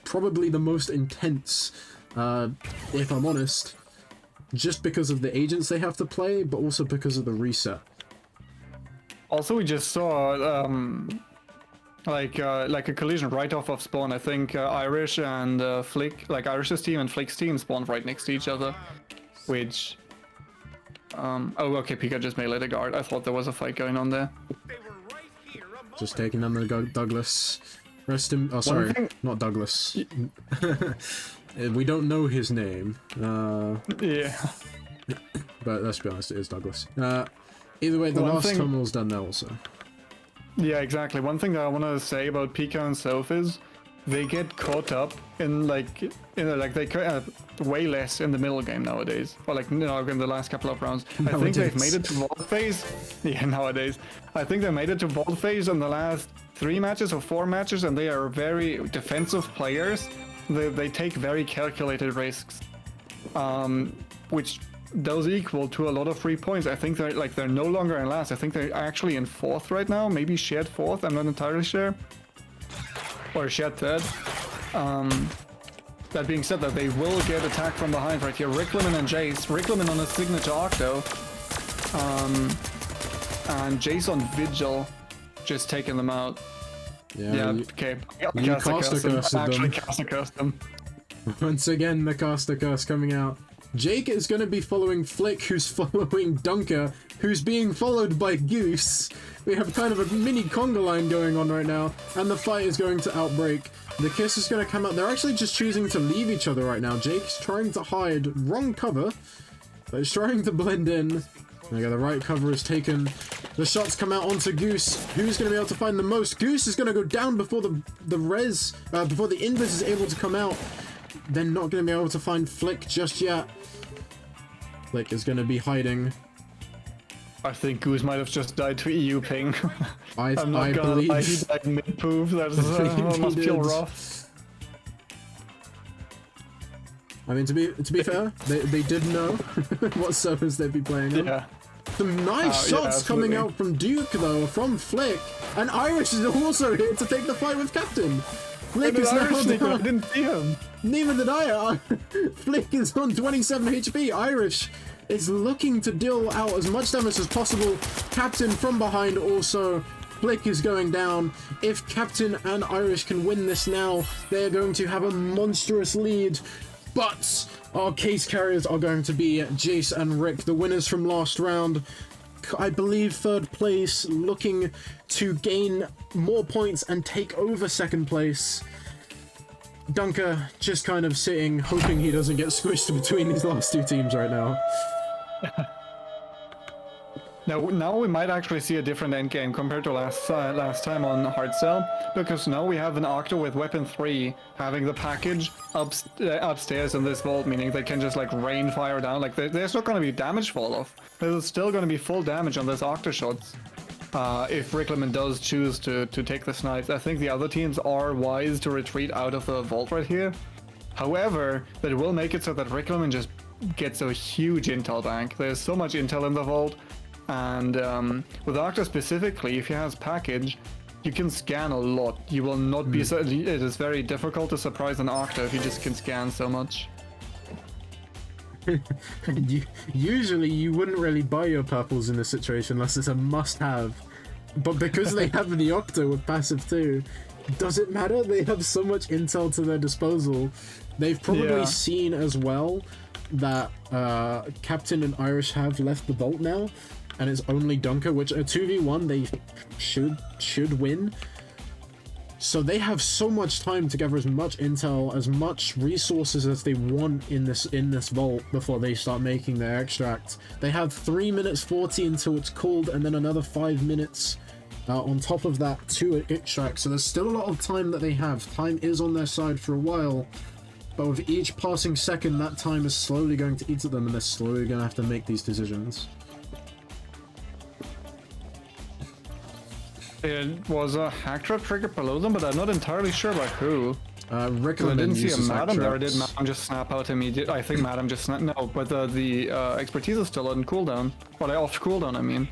A: probably the most intense, if I'm honest, just because of the agents they have to play, but also because of the reset.
I: Also, we just saw like a collision right off of spawn. I think Irish and Flick, like Irish's team and Flick's team, spawned right next to each other, which. Oh, okay, Pika just meleeed a guard. I thought there was a fight going on there.
C: They were right here a
A: Just taking down the Douglas. Rest him. Oh, sorry, not Douglas. We don't know his name.
I: Yeah.
A: But let's be honest, it is Douglas. Either way, the
I: One
A: last
I: thing-
A: terminal's done now also.
I: Yeah, exactly. One thing that I want to say about Pika and Soph is they get caught up in way less in the middle game nowadays, or like in the last couple of rounds. I think they've made it to vault phase. Yeah, nowadays. I think they made it to vault phase in the last 3 matches or 4 matches, and they are very defensive players. They take very calculated risks, which does equal to a lot of free points. I think they're no longer in last. I think they're actually in 4th right now, maybe shared 4th. I'm not entirely sure, or shared 3rd. That being said, that they will get attacked from behind right here. Rickleman and Jace. Rickleman on a signature Octo, and Jace on Vigil, just taking them out. Yeah, okay.
A: You caster cursed them.
I: Actually caster cursed them.
A: Once again, the caster curse coming out. Jake is going to be following Flick, who's following Dunker, who's being followed by Goose. We have kind of a mini conga line going on right now, and the fight is going to outbreak. The kiss is going to come out. They're actually just choosing to leave each other right now. Jake's trying to hide. Wrong cover. But he's trying to blend in. Okay, the right cover is taken. The shots come out onto Goose. Who's going to be able to find the most? Goose is going to go down before the before the invis is able to come out. They're not going to be able to find Flick just yet. Flick is going to be hiding.
I: I think Goose might have just died to EU ping.
A: I
I: believe
A: believe
I: he died mid-poof. That
A: he
I: must feel
A: did.
I: rough.
A: I mean, to be fair, they did know what servers they'd be playing on.
I: Yeah.
A: Some nice
I: Yeah,
A: shots coming
I: absolutely.
A: out from Duke, though, from Flick. And Irish is also here to take the fight with Captain. Flick is now
I: I
A: down.
I: didn't see him.
A: Neither did I. Flick is on 27 HP. Irish is looking to deal out as much damage as possible. Captain from behind also. Flick is going down. If Captain and Irish can win this now, they're going to have a monstrous lead. But our case carriers are going to be Jace and Rick, the winners from last round. I believe third place, looking to gain more points and take over second place. Dunker just kind of sitting, hoping he doesn't get squished between these last two teams right now.
I: Now we might actually see a different endgame compared to last time on Hard Cell, because now we have an Octo with Weapon 3 having the package upstairs in this vault, meaning they can just like rain fire down. Like there's not going to be damage fall off. There's still going to be full damage on this Octo shots. If Rickleman does choose to take the snipes. I think the other teams are wise to retreat out of the vault right here. However, that will make it so that Rickleman just gets a huge intel bank. There's so much intel in the vault. And with Octo specifically, if he has package, you can scan a lot. You will not be so. It is very difficult to surprise an Octo if you just can scan so much.
A: Usually you wouldn't really buy your purples in this situation unless it's a must-have. But because they have the Octo with passive 2, does it matter? They have so much intel to their disposal. They've probably seen as well that Captain and Irish have left the vault now, and it's only Dunker, which a 2v1 they should win. So they have so much time to gather as much intel, as much resources as they want in this vault before they start making their extract. They have 3 minutes 40 until it's cooled, and then another 5 minutes on top of that to extract. So there's still a lot of time that they have. Time is on their side for a while, but with each passing second, that time is slowly going to eat at them, and they're slowly going to have to make these decisions.
I: It was a hack trap triggered below them, but I'm not entirely sure by who.
A: Rick
I: I didn't see a
A: uses hack
I: Madam there. Did
A: traps.
I: Madam just snap out immediately? I think Madam just snap. No, but the expertise is still on cooldown. Well, off cooldown, I mean.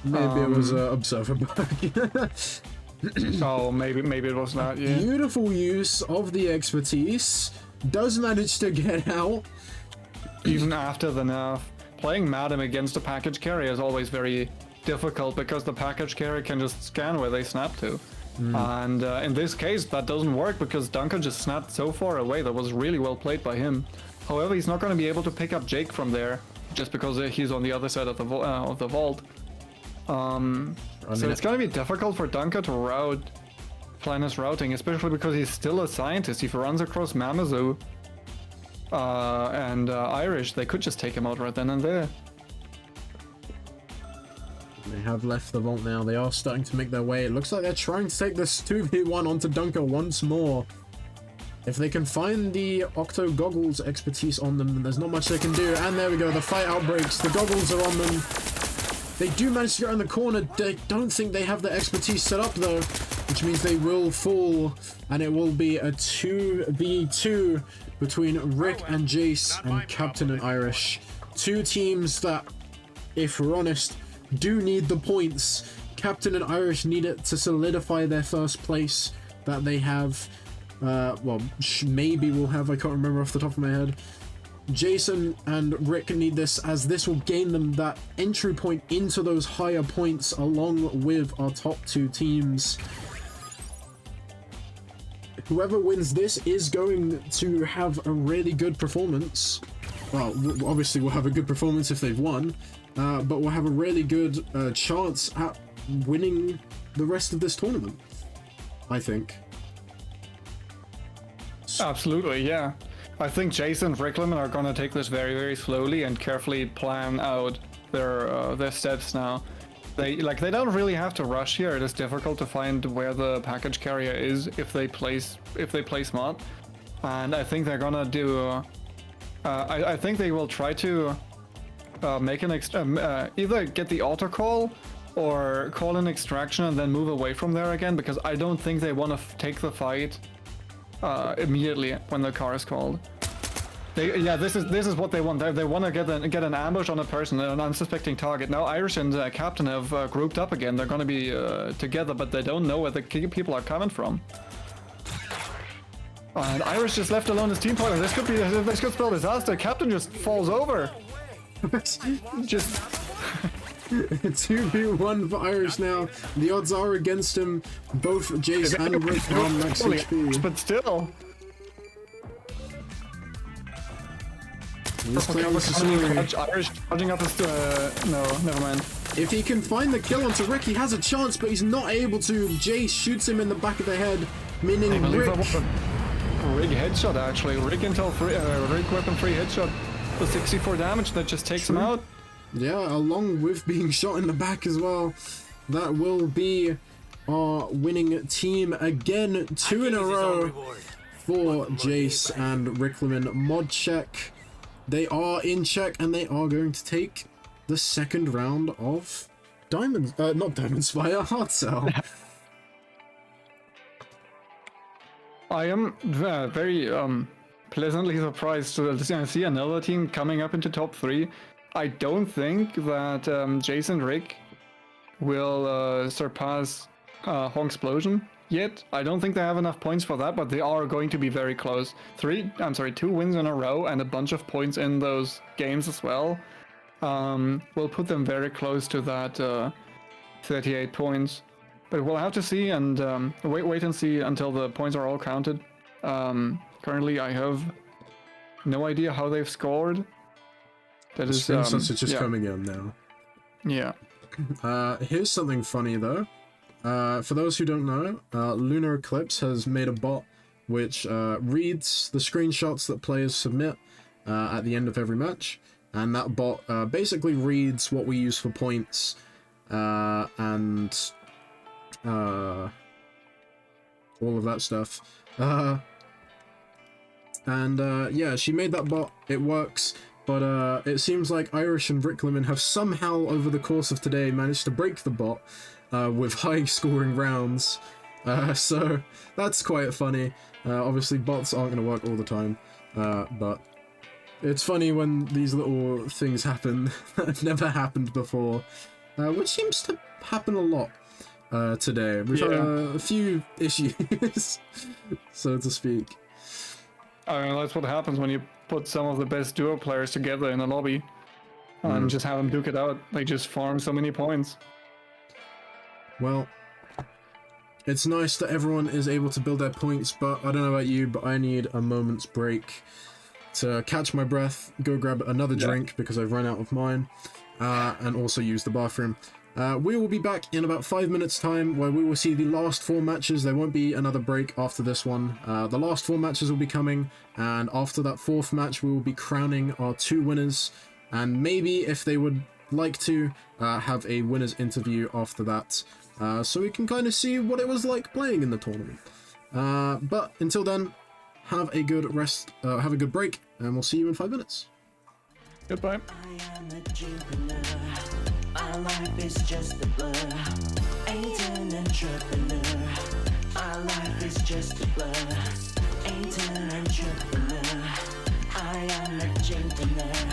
A: Maybe it was Observer bug.
I: Oh, maybe it was that. Yeah.
A: Beautiful use of the expertise. Does manage to get out.
I: Even after the nerf, playing Madam against a package carrier is always very difficult because the package carrier can just scan where they snap to. And in this case, that doesn't work because Duncan just snapped so far away. That was really well played by him. However, he's not going to be able to pick up Jake from there just because he's on the other side of the vault. So it's going to be difficult for Duncan to plan his routing, especially because he's still a scientist. If he runs across Mamazu and Irish, they could just take him out right then and there.
A: They have left the vault now. They are starting to make their way. It looks like they're trying to take this 2v1 onto Dunker once more. If they can find the Octo Goggles expertise on them, then there's not much they can do. And there we go. The fight outbreaks. The goggles are on them. They do manage to get around the corner. They don't think they have the expertise set up, though, which means they will fall. And it will be a 2v2 between Rick and Jace and Captain and Irish. Two teams that, if we're honest, do need the points. Captain and Irish need it to solidify their first place that they have. Well, maybe will have, I can't remember off the top of my head. Jason and Rick need this, as this will gain them that entry point into those higher points along with our top two teams. Whoever wins this is going to have a really good performance. Well, obviously we'll have a good performance if they've won. But we'll have a really good chance at winning the rest of this tournament, I think.
I: Absolutely, yeah. I think Jason and Rickleman are going to take this very, very slowly and carefully plan out their steps now. They don't really have to rush here. It is difficult to find where the package carrier is if they play smart, and I think they're gonna do. I think they will try to. Make an either get the auto call or call an extraction and then move away from there again, because I don't think they want to take the fight immediately when the car is called. This is what they want. They want to get an ambush on a person, an unsuspecting target. Now Irish and Captain have grouped up again. They're going to be together, but they don't know where the people are coming from. And Irish just left alone his team partner. This could spell disaster. Captain just falls over. Just
A: 2v1 for Irish now. The odds are against him. Both Jace and Rick are on max HP.
I: But still.
A: He's playing slowly.
I: Irish charging up his no, never mind.
A: If he can find the kill onto Rick, he has a chance, but he's not able to. Jace shoots him in the back of the head, meaning Rick.
I: Rig headshot actually. Rig Intel 3, Rig weapon 3 headshot for 64 damage that just takes him out.
A: Yeah, along with being shot in the back as well. That will be our winning team again. 2 in a row for Jace and Rickleman. Mod check. They are in check and they are going to take the second round of not Diamond Spire, Hard Cell.
I: I am very pleasantly surprised to see another team coming up into top 3. I don't think that Jace and Rick will surpass Honksplosion yet. I don't think they have enough points for that, but they are going to be very close. 2 wins in a row and a bunch of points in those games as well will put them very close to that 38 points. But we'll have to see and wait and see until the points are all counted. Currently, I have no idea how they've scored. That is
A: just coming in now.
I: Yeah.
A: Here's something funny though. For those who don't know, Lunar Eclipse has made a bot which reads the screenshots that players submit at the end of every match, and that bot basically reads what we use for points and all of that stuff. Yeah, she made that bot. It works. But it seems like Irish and Rickleman have somehow, over the course of today, managed to break the bot with high-scoring rounds. So that's quite funny. Obviously, bots aren't going to work all the time, but it's funny when these little things happen that have never happened before, which seems to happen a lot today. We've had a few issues, so to speak.
I: I mean, that's what happens when you put some of the best duo players together in a lobby and just have them duke it out. They just farm so many points.
A: Well, it's nice that everyone is able to build their points, but I don't know about you, but I need a moment's break to catch my breath, go grab another drink because I've run out of mine, and also use the bathroom. We will be back in about 5 minutes time where we will see the last 4 matches. There won't be another break after this one. The last 4 matches will be coming, and after that 4th match we will be crowning our 2 winners, and maybe if they would like to have a winners interview after that, so we can kind of see what it was like playing in the tournament. But until then, have a good rest, have a good break, and we'll see you in 5 minutes.
I: Goodbye.
J: I am a entrepreneur. My life is just a blur. Ain't an entrepreneur. My life is just a blur. Ain't an entrepreneur. I am a entrepreneur.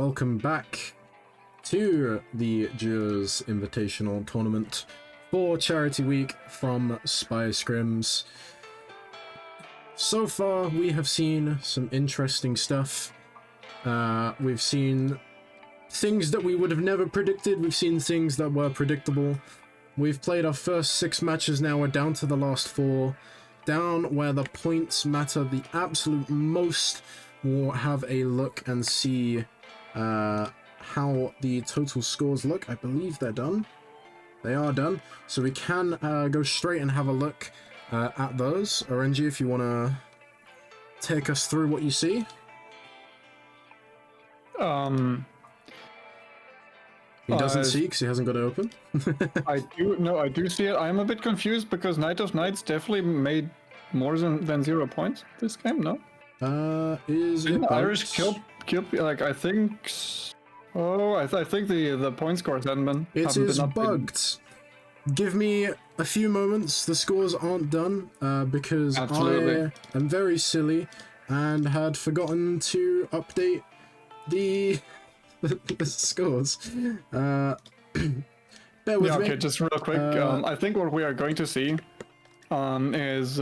A: welcome back to the Jurors Invitational Tournament for Charity Week from Spy Scrims. So far, we have seen some interesting stuff. We've seen things that we would have never predicted. We've seen things that were predictable. We've played our first 6 matches now. We're down to the last 4. Down where the points matter the absolute most. We'll have a look and see how the total scores look. I believe they're done. They are done. So we can go straight and have a look at those. RNG, if you want to take us through what you see. He doesn't see because he hasn't got it open.
I: I do see it. I'm a bit confused because Night of Nights definitely made more than 0 points this game, no?
A: Is it
I: Irish kill like I think I think the point scores haven't been
A: bugged. Give me a few moments. The scores aren't done because
I: Absolutely.
A: I am very silly and had forgotten to update the scores. Bear with me.
I: Okay, just real quick. I think what we are going to see is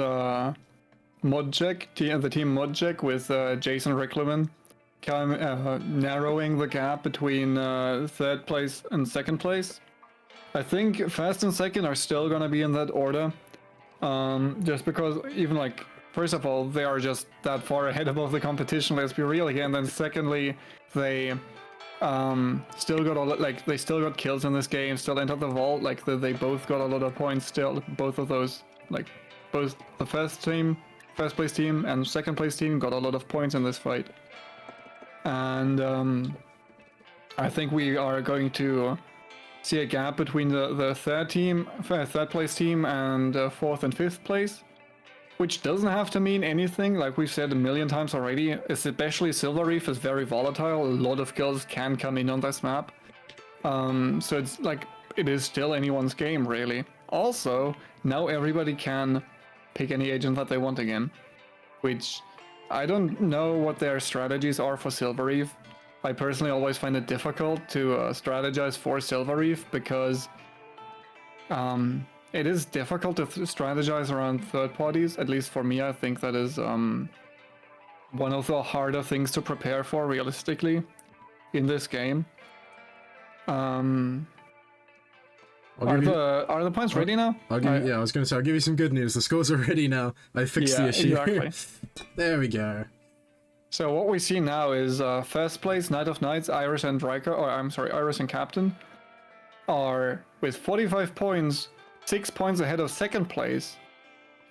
I: Modjek, the team Modjek with Jason Rickleman narrowing the gap between 3rd place and 2nd place. I think first and second are still gonna be in that order, just because even like first of all they are just that far ahead above the competition. Let's be real here, and then secondly they still got they still got kills in this game, still entered the vault. Like they both got a lot of points still. Both of those, like both the first place team and 2nd place team got a lot of points in this fight, and I think we are going to see a gap between the 3rd place team and 4th and 5th place, which doesn't have to mean anything. Like we've said a million times already, especially Silver Reef is very volatile. A lot of kills can come in on this map, so it's like it is still anyone's game really. Also, now everybody can pick any agent that they want again, which I don't know what their strategies are for Silver Reef. I personally always find it difficult to strategize for Silver Reef because it is difficult to strategize around third parties. At least for me, I think that is one of the harder things to prepare for realistically in this game. Are the points ready now?
A: I was going to say, I'll give you some good news. The scores are ready now. I fixed the issue.
I: Exactly.
A: There we go.
I: So what we see now is first place, Night of Nights, Iris and Iris and Captain are with 45 points, 6 points ahead of 2nd place,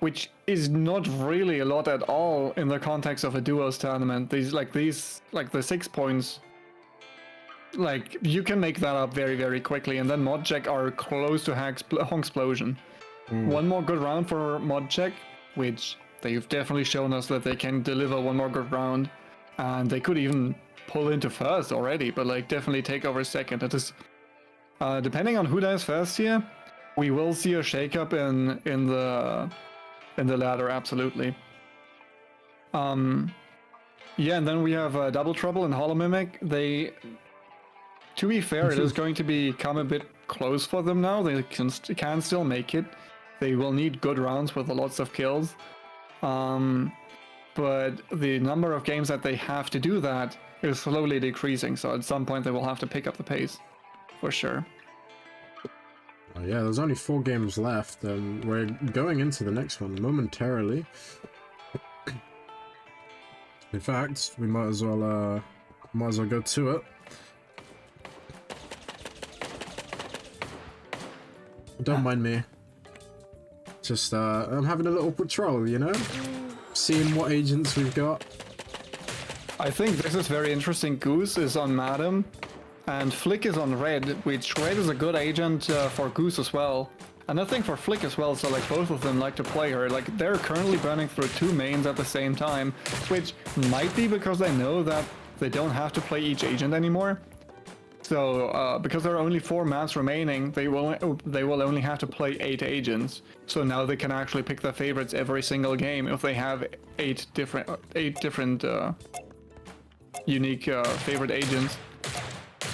I: which is not really a lot at all in the context of a duos tournament. These the 6 points, like you can make that up very, very quickly. And then Modjek are close to Honksplosion. One more good round for Modjek, which they've definitely shown us that they can deliver one more good round, and they could even pull into first already, but like definitely take over 2nd. It is depending on who does first here, we will see a shakeup in the ladder, absolutely. Yeah, and then we have Double Trouble and Hollow Mimic. To be fair, it is going to become a bit close for them now. They can still make it. They will need good rounds with lots of kills. But the number of games that they have to do that is slowly decreasing, so at some point they will have to pick up the pace, for sure.
A: Oh yeah, there's only 4 games left, and we're going into the next one momentarily. In fact, we might as well go to it. Don't mind me. Just I'm having a little patrol, you know? Seeing what agents we've got.
I: I think this is very interesting. Goose is on Madam, and Flick is on Red, which Red is a good agent for Goose as well. And I think for Flick as well, so like both of them like to play her. Like they're currently burning through 2 mains at the same time, which might be because they know that they don't have to play each agent anymore. So because there are only 4 maps remaining, they will only have to play 8 agents. So now they can actually pick their favorites every single game if they have 8 different unique favorite agents.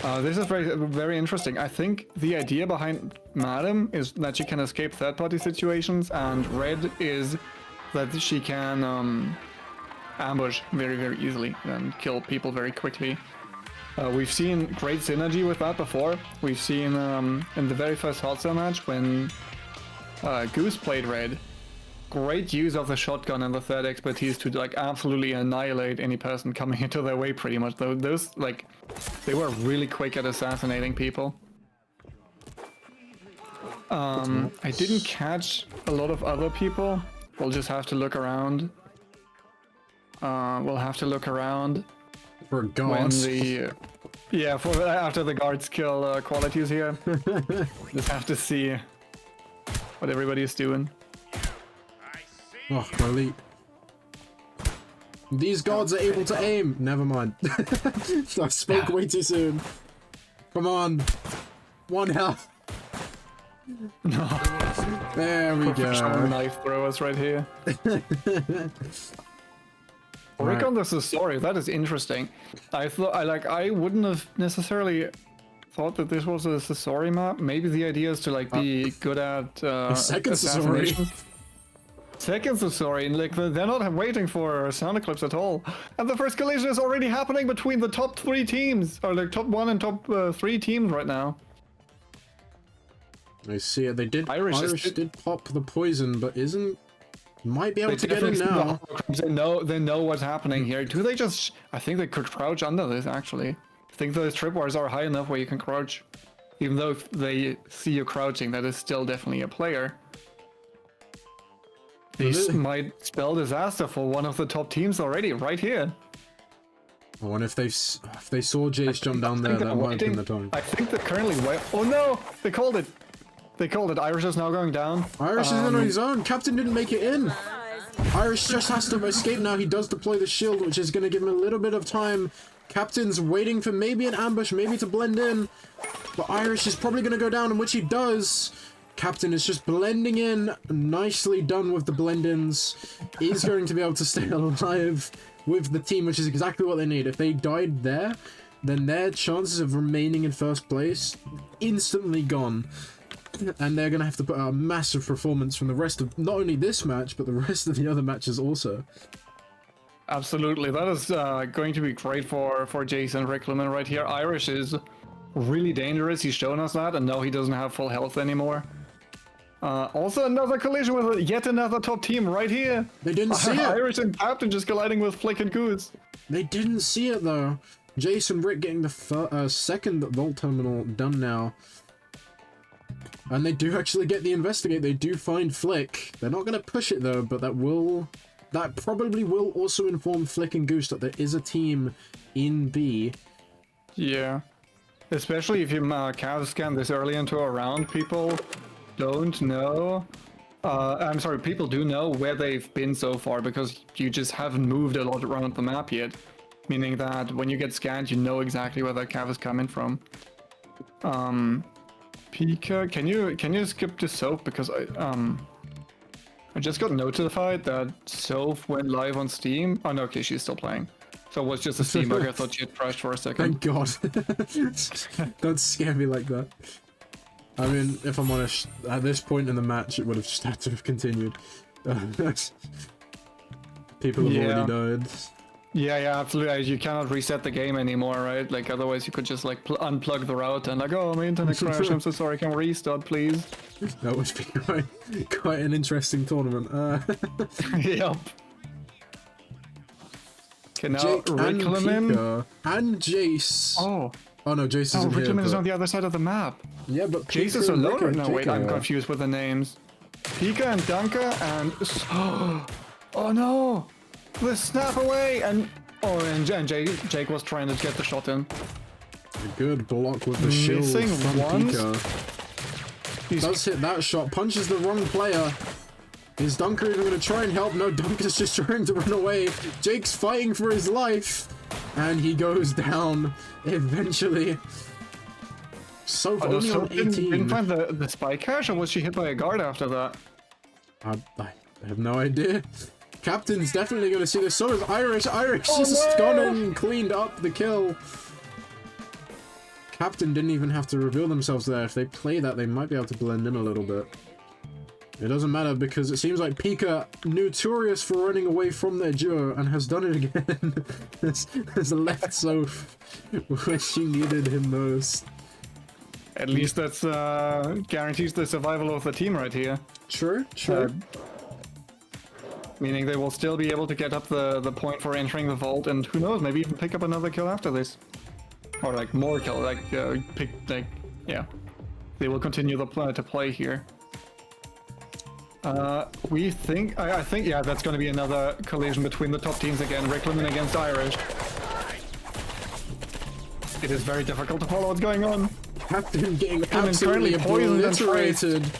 I: This is very, very interesting. I think the idea behind Madam is that she can escape third-party situations, and Red is that she can ambush very, very easily and kill people very quickly. We've seen great synergy with that before. We've seen in the very first Hot Cell match when Goose played Red. Great use of the shotgun and the third expertise to like absolutely annihilate any person coming into their way. Pretty much, those like they were really quick at assassinating people. I didn't catch a lot of other people. We'll just have to look around. We'll have to look around
A: For
I: when
A: gods.
I: the for after the guards kill qualities here. Just have to see what everybody is doing.
A: Oh, my leap. These guards are able to aim. Never mind. I spoke way too soon. Come on. 1 health.
I: No.
A: There we
I: Professional
A: go.
I: knife throwers right here. Rick on the Sasori, that is interesting. I thought I wouldn't have necessarily thought that this was a Sasori map. Maybe the idea is to like be good at
A: second
I: assassinations. Second Sasori, and like they're not waiting for sound eclipse at all. And the first collision is already happening between the top 3 teams, or like top 1 and top 3 teams right now.
A: I see it. They did.
I: Irish
A: did pop the poison, but might be able to get in
I: definitely
A: now.
I: They know what's happening here. Do they just? I think they could crouch under this actually. I think those tripwires are high enough where you can crouch. Even though if they see you crouching, that is still definitely a player. This might spell disaster for one of the top teams already, right here.
A: I wonder if they saw Jace jump down there, that might have been the time.
I: I think they're currently oh no! They called it! They called it. Irish is now going down.
A: Irish is in on his own. Captain didn't make it in. Irish just has to escape now. He does deploy the shield, which is going to give him a little bit of time. Captain's waiting for maybe an ambush, maybe to blend in. But Irish is probably going to go down, in which he does. Captain is just blending in. Nicely done with the blend-ins. He's going to be able to stay alive with the team, which is exactly what they need. If they died there, then their chances of remaining in first place instantly gone. And they're going to have to put out a massive performance from the rest of not only this match, but the rest of the other matches also.
I: Absolutely. That is going to be great for Jason Rickleman right here. Irish is really dangerous. He's shown us that, and no, he doesn't have full health anymore. Also another collision with yet another top team right here.
A: They didn't see it.
I: Irish and Captain just colliding with Flick and Goose.
A: They didn't see it though. Jason Rick getting the second Vault Terminal done now. And they do actually get the investigate. They do find Flick. They're not going to push it though, but that probably will also inform Flick and Goose that there is a team in B.
I: Yeah. Especially if you cav scan this early into a round, people don't know. I'm sorry, people do know where they've been so far because you just haven't moved a lot around the map yet. Meaning that when you get scanned, you know exactly where that cav is coming from. Pika, can you skip to Soph because I just got notified that Soph went live on Steam. Oh no, okay, she's still playing. So it was just a Steam bug. I thought she had crashed for a second.
A: Thank God. Don't scare me like that. I mean, if I'm honest, at this point in the match, it would have just had to have continued. People have already died.
I: Yeah, absolutely. You cannot reset the game anymore, right? Like, otherwise you could just, like, unplug the router and, like, oh, my internet crashed, I'm so sorry, can we restart, please?
A: That would be quite an interesting tournament.
I: Yep. Okay, now
A: Jake and
I: Rickleman
A: Pika and Jace. Oh no, Jace isn't here.
I: Rickleman is on the other side of the map.
A: Yeah, but
I: Jace is alone. No, wait, I'm confused with the names. Pika and Dunka and... Oh no! The snap away! And Jake was trying to get the shot in.
A: A good block with the shield
I: Missing
A: from
I: once.
A: Pika. Does hit that shot, punches the wrong player. Is Dunker even going to try and help? No, Dunker's just trying to run away. Jake's fighting for his life. And he goes down eventually. So only on 18.
I: Didn't find the spy cache, or was she hit by a guard after that?
A: I have no idea. Captain's definitely going to see this. So is Irish. Irish just gone and cleaned up the kill. Captain didn't even have to reveal themselves there. If they play that, they might be able to blend in a little bit. It doesn't matter because it seems like Pika, notorious for running away from their duo, and has done it again. has left Soph when she needed him most.
I: At least that's guarantees the survival of the team right here.
A: True, true.
I: Meaning they will still be able to get up the point for entering the vault, and who knows, maybe even pick up another kill after this. Or like more kill, yeah. They will continue to play here. We think, I think, yeah, that's going to be another collision between the top teams again. Rickleman against Irish. It is very difficult to follow what's going on.
A: Captain getting
I: Rickleman
A: absolutely
I: currently poisoned and
A: obliterated.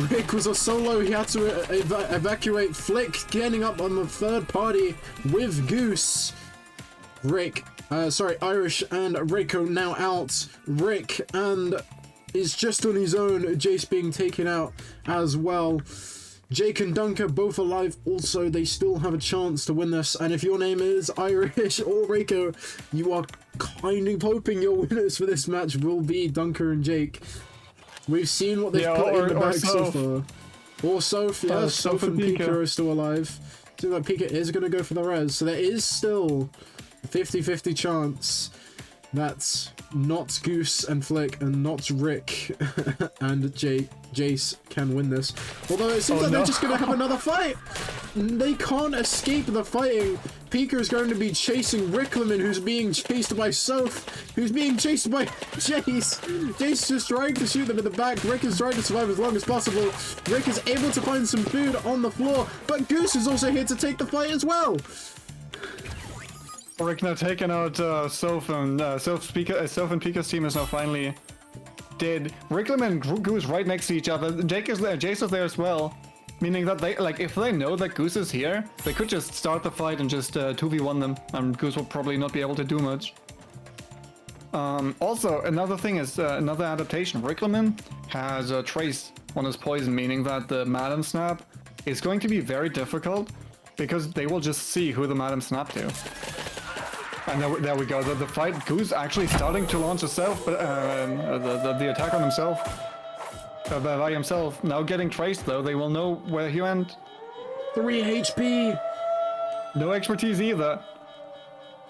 A: Rick was a solo, he had to evacuate. Flick getting up on the third party with Goose. Irish and Reiko now out. Rick and is just on his own. Jace being taken out as well. Jake and Dunker both alive. Also, they still have a chance to win this. And if your name is Irish or Reiko, you are kind of hoping your winners for this match will be Dunker and Jake. We've seen what they've put in the bag so far. Or Soph, yeah, Soph and Pika are still alive. Seems like Pika is going to go for the res. So there is still a 50-50 chance that not Goose and Flick and not Rick and Jace can win this. Although it seems like they're just going to have another fight. They can't escape the fighting. Pika is going to be chasing Rickleman, who's being chased by Soph, who's being chased by Jace. Jace is trying to shoot them in the back. Rick is trying to survive as long as possible. Rick is able to find some food on the floor, but Goose is also here to take the fight as well.
I: Rick now taking out Soph and Soph and Pika's team is now finally dead. Rickleman and Goose right next to each other. Jace is there as well. Meaning that they, like, if they know that Goose is here, they could just start the fight and just 2v1 them, and Goose will probably not be able to do much. Also, another thing is, another adaptation. Rickleman has a trace on his poison, meaning that the Madam Snap is going to be very difficult, because they will just see who the Madam Snap to. And there we go, the fight, Goose actually starting to launch himself, the attack on himself. By himself. Now getting traced though, they will know where he went.
A: 3 HP!
I: No expertise either.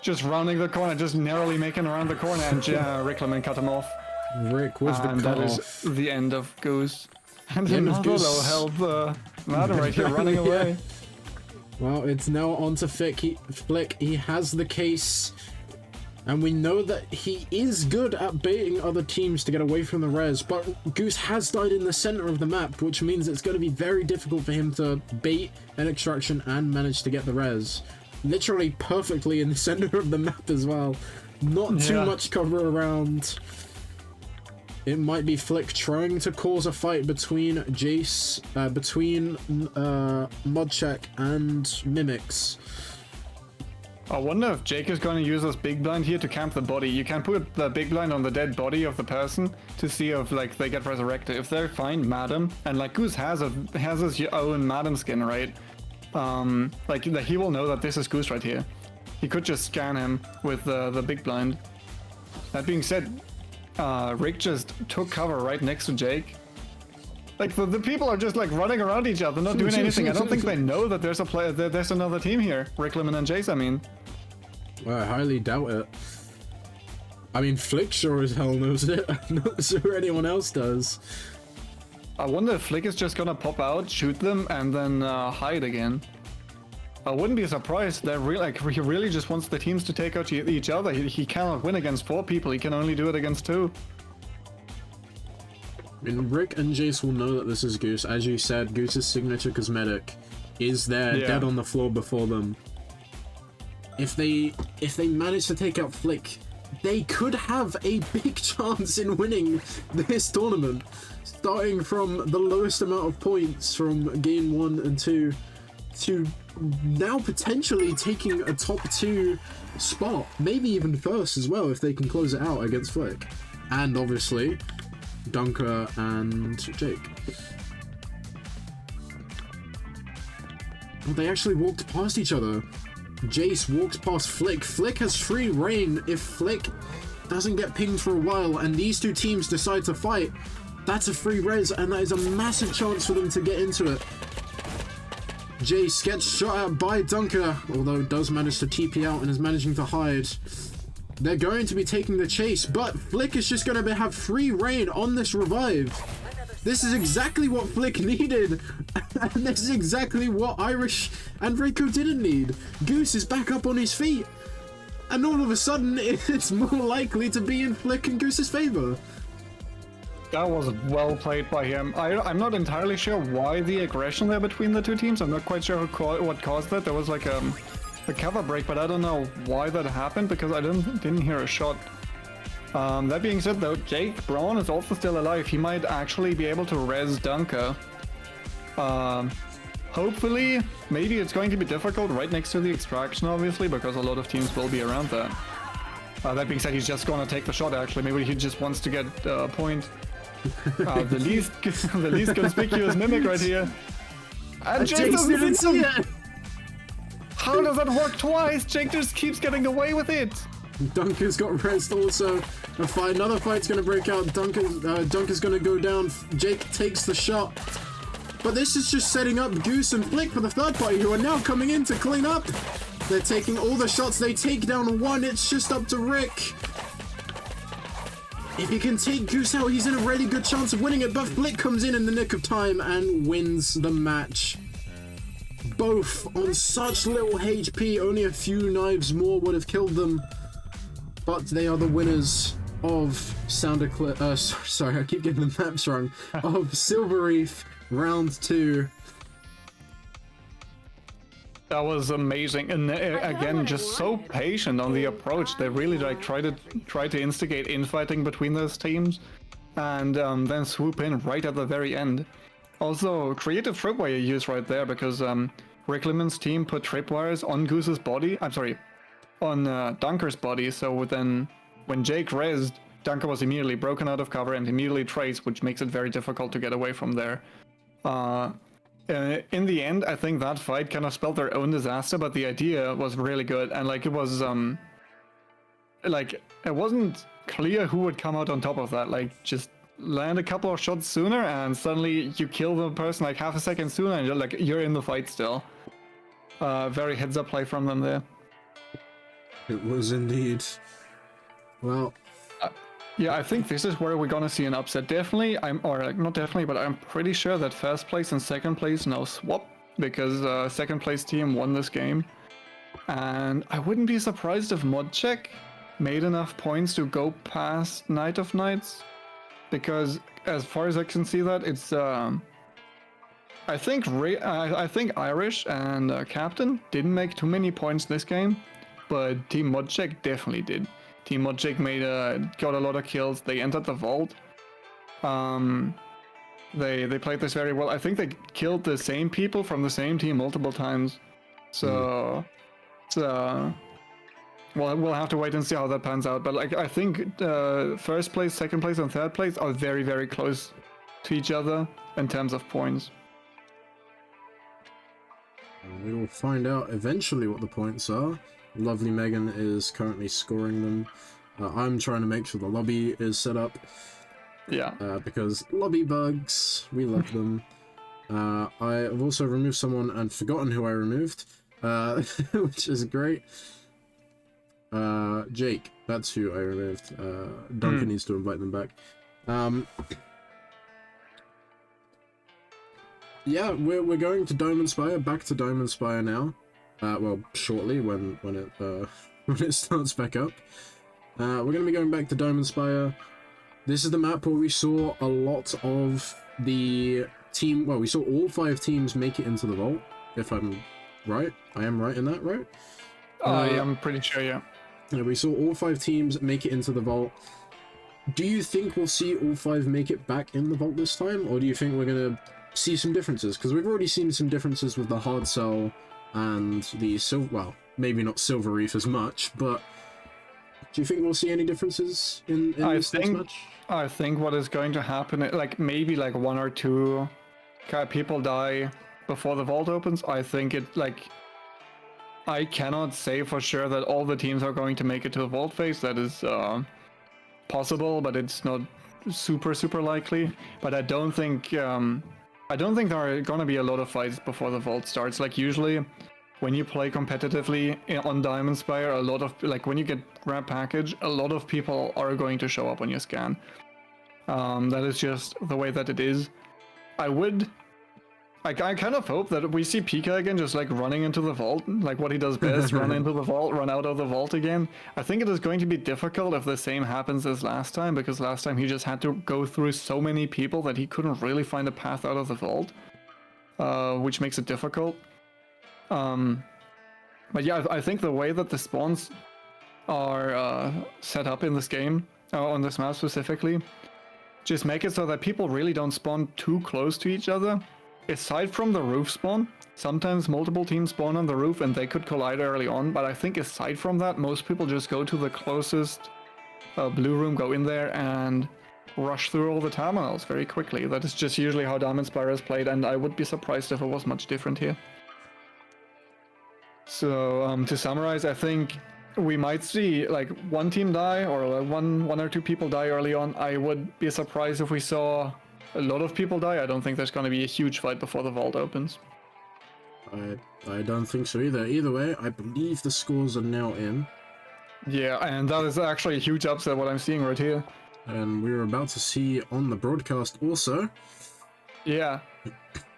I: Just rounding the corner, just narrowly making around the corner, and Rickleman cut him off.
A: Rick with the cut
I: that
A: off.
I: is the end of Goose. And another low health Madam right here running away.
A: Well, it's now on to Flick. He has the case. And we know that he is good at baiting other teams to get away from the res, but Goose has died in the center of the map, which means it's going to be very difficult for him to bait an extraction and manage to get the res. Literally perfectly in the center of the map as well. Not too much cover around. It might be Flick trying to cause a fight between Jace, Mudcheck and Mimics.
I: I wonder if Jake is going to use this big blind here to camp the body. You can put the big blind on the dead body of the person to see if like they get resurrected. If they find Madam, and like Goose has his own Madam skin, right? Like he will know that this is Goose right here. He could just scan him with the big blind. That being said, Rick just took cover right next to Jake. Like the people are just like running around each other, not doing anything. I don't think they know that there's a player, there's another team here. Rickleman and Jace, I mean.
A: Well, I highly doubt it. I mean, Flick sure as hell knows it. I'm not sure anyone else does.
I: I wonder if Flick is just gonna pop out, shoot them, and then hide again. I wouldn't be surprised. That he really just wants the teams to take out each other. He cannot win against 4 people. He can only do it against 2.
A: I mean, Rick and Jace will know that this is Goose. As you said, Goose's signature cosmetic is there, dead on the floor before them. If they manage to take out Flick, they could have a big chance in winning this tournament. Starting from the lowest amount of points from game 1 and 2 to now potentially taking a top 2 spot. Maybe even first as well if they can close it out against Flick. And obviously Dunker and Jake. Oh, they actually walked past each other. Jace walks past Flick. Flick has free reign. If Flick doesn't get pinged for a while and these two teams decide to fight, that's a free res, and that is a massive chance for them to get into it. Jace gets shot at by Dunker, although does manage to TP out and is managing to hide. They're going to be taking the chase, but Flick is just going to have free reign on this revive. This is exactly what Flick needed, and this is exactly what Irish and Reiko didn't need. Goose is back up on his feet, and all of a sudden it's more likely to be in Flick and Goose's favor.
I: That was well played by him. I'm not entirely sure why the aggression there between the two teams. I'm not quite sure what caused that. There was like a cover break, but I don't know why that happened because I didn't hear a shot. That being said though, Jake Braun is also still alive. He might actually be able to res Dunker. Hopefully, maybe it's going to be difficult right next to the extraction obviously because a lot of teams will be around that. That being said, he's just gonna take the shot actually. Maybe he just wants to get a point. The least conspicuous mimic right here. And Jake doesn't see it! How does that work twice? Jake just keeps getting away with it!
A: Dunker's got rest also. Another fight's gonna break out. Dunker's gonna go down. Jake takes the shot. But this is just setting up Goose and Flick for the third party who are now coming in to clean up. They're taking all the shots. They take down one. It's just up to Rick. If he can take Goose out, he's in a really good chance of winning it, but Flick comes in the nick of time and wins the match. Both on such little HP, only a few knives more would have killed them, but they are the winners of sorry, I keep getting the maps wrong, of Silver Reef Round 2.
I: That was amazing, and again, just so patient on the approach. They really like try to instigate infighting between those teams, and then swoop in right at the very end. Also, creative tripwire use right there because Rick Lemon's team put tripwires on Goose's body. I'm sorry, on Dunker's body. So then, when Jake rezzed, Dunker was immediately broken out of cover and immediately traced, which makes it very difficult to get away from there. In the end, I think that fight kind of spelled their own disaster, but the idea was really good, and like it was, like it wasn't clear who would come out on top of that. Like just land a couple of shots sooner, and suddenly you kill the person like half a second sooner, and you're in the fight still. Very heads-up play from them there.
A: It was indeed. Well.
I: Yeah, I think this is where we're gonna see an upset. Definitely, not definitely, but I'm pretty sure that first place and second place now swap because second place team won this game, and I wouldn't be surprised if Modcheck made enough points to go past Night of Nights, because as far as I can see that it's I think Irish and Captain didn't make too many points this game, but Team Modcheck definitely did. Team Modcheck got a lot of kills. They entered the vault. They played this very well. I think they killed the same people from the same team multiple times. So, we'll have to wait and see how that pans out. But like I think first place, second place, and third place are very, very close to each other in terms of points.
A: We will find out eventually what the points are. Lovely Megan is currently scoring them. I'm trying to make sure the lobby is set up.
I: Yeah.
A: Because lobby bugs, we love them. I have also removed someone and forgotten who I removed, which is great. Jake, that's who I removed. Duncan needs to invite them back. Yeah, we're going to Diamond Spire, back to Diamond Spire now. Well, shortly when it starts back up. We're going to be going back to Diamond Spire. This is the map where we saw a lot of the team. Well, we saw all 5 teams make it into the vault. If I'm right, I am right in that, right?
I: Yeah, I'm pretty sure. Yeah.
A: Yeah, we saw all 5 teams make it into the vault. Do you think we'll see all 5 make it back in the vault this time, or do you think we're going to see some differences? Because we've already seen some differences with the hard cell and the well, maybe not Silver Reef as much, but do you think we'll see any differences in this next match?
I: I think what is going to happen, like maybe like 1 or 2 people die before the vault opens. I think it like I cannot say for sure that all the teams are going to make it to the vault phase. That is possible, but it's not super likely. But I don't think there are gonna be a lot of fights before the vault starts. Like usually, when you play competitively on Diamond Spire, a lot of when you get grab package, a lot of people are going to show up on your scan. That is just the way that it is. I kind of hope that we see Pika again, just running into the vault, like what he does best, run into the vault, run out of the vault again. I think it is going to be difficult if the same happens as last time, because last time he just had to go through so many people that he couldn't really find a path out of the vault, which makes it difficult. But yeah, I think the way that the spawns are set up in this game, on this map specifically, just make it so that people really don't spawn too close to each other. Aside from the roof spawn, sometimes multiple teams spawn on the roof and they could collide early on, but I think aside from that, most people just go to the closest blue room, go in there and rush through all the terminals very quickly. That is just usually how Diamond Spire is played, and I would be surprised if it was much different here. So to summarize, I think we might see one team die, or one or two people die early on. I would be surprised if we saw a lot of people die. I don't think there's going to be a huge fight before the vault opens.
A: I don't think so either. Either way, I believe the scores are now in.
I: Yeah, and that is actually a huge upset what I'm seeing right here.
A: And we're about to see on the broadcast also.
I: Yeah.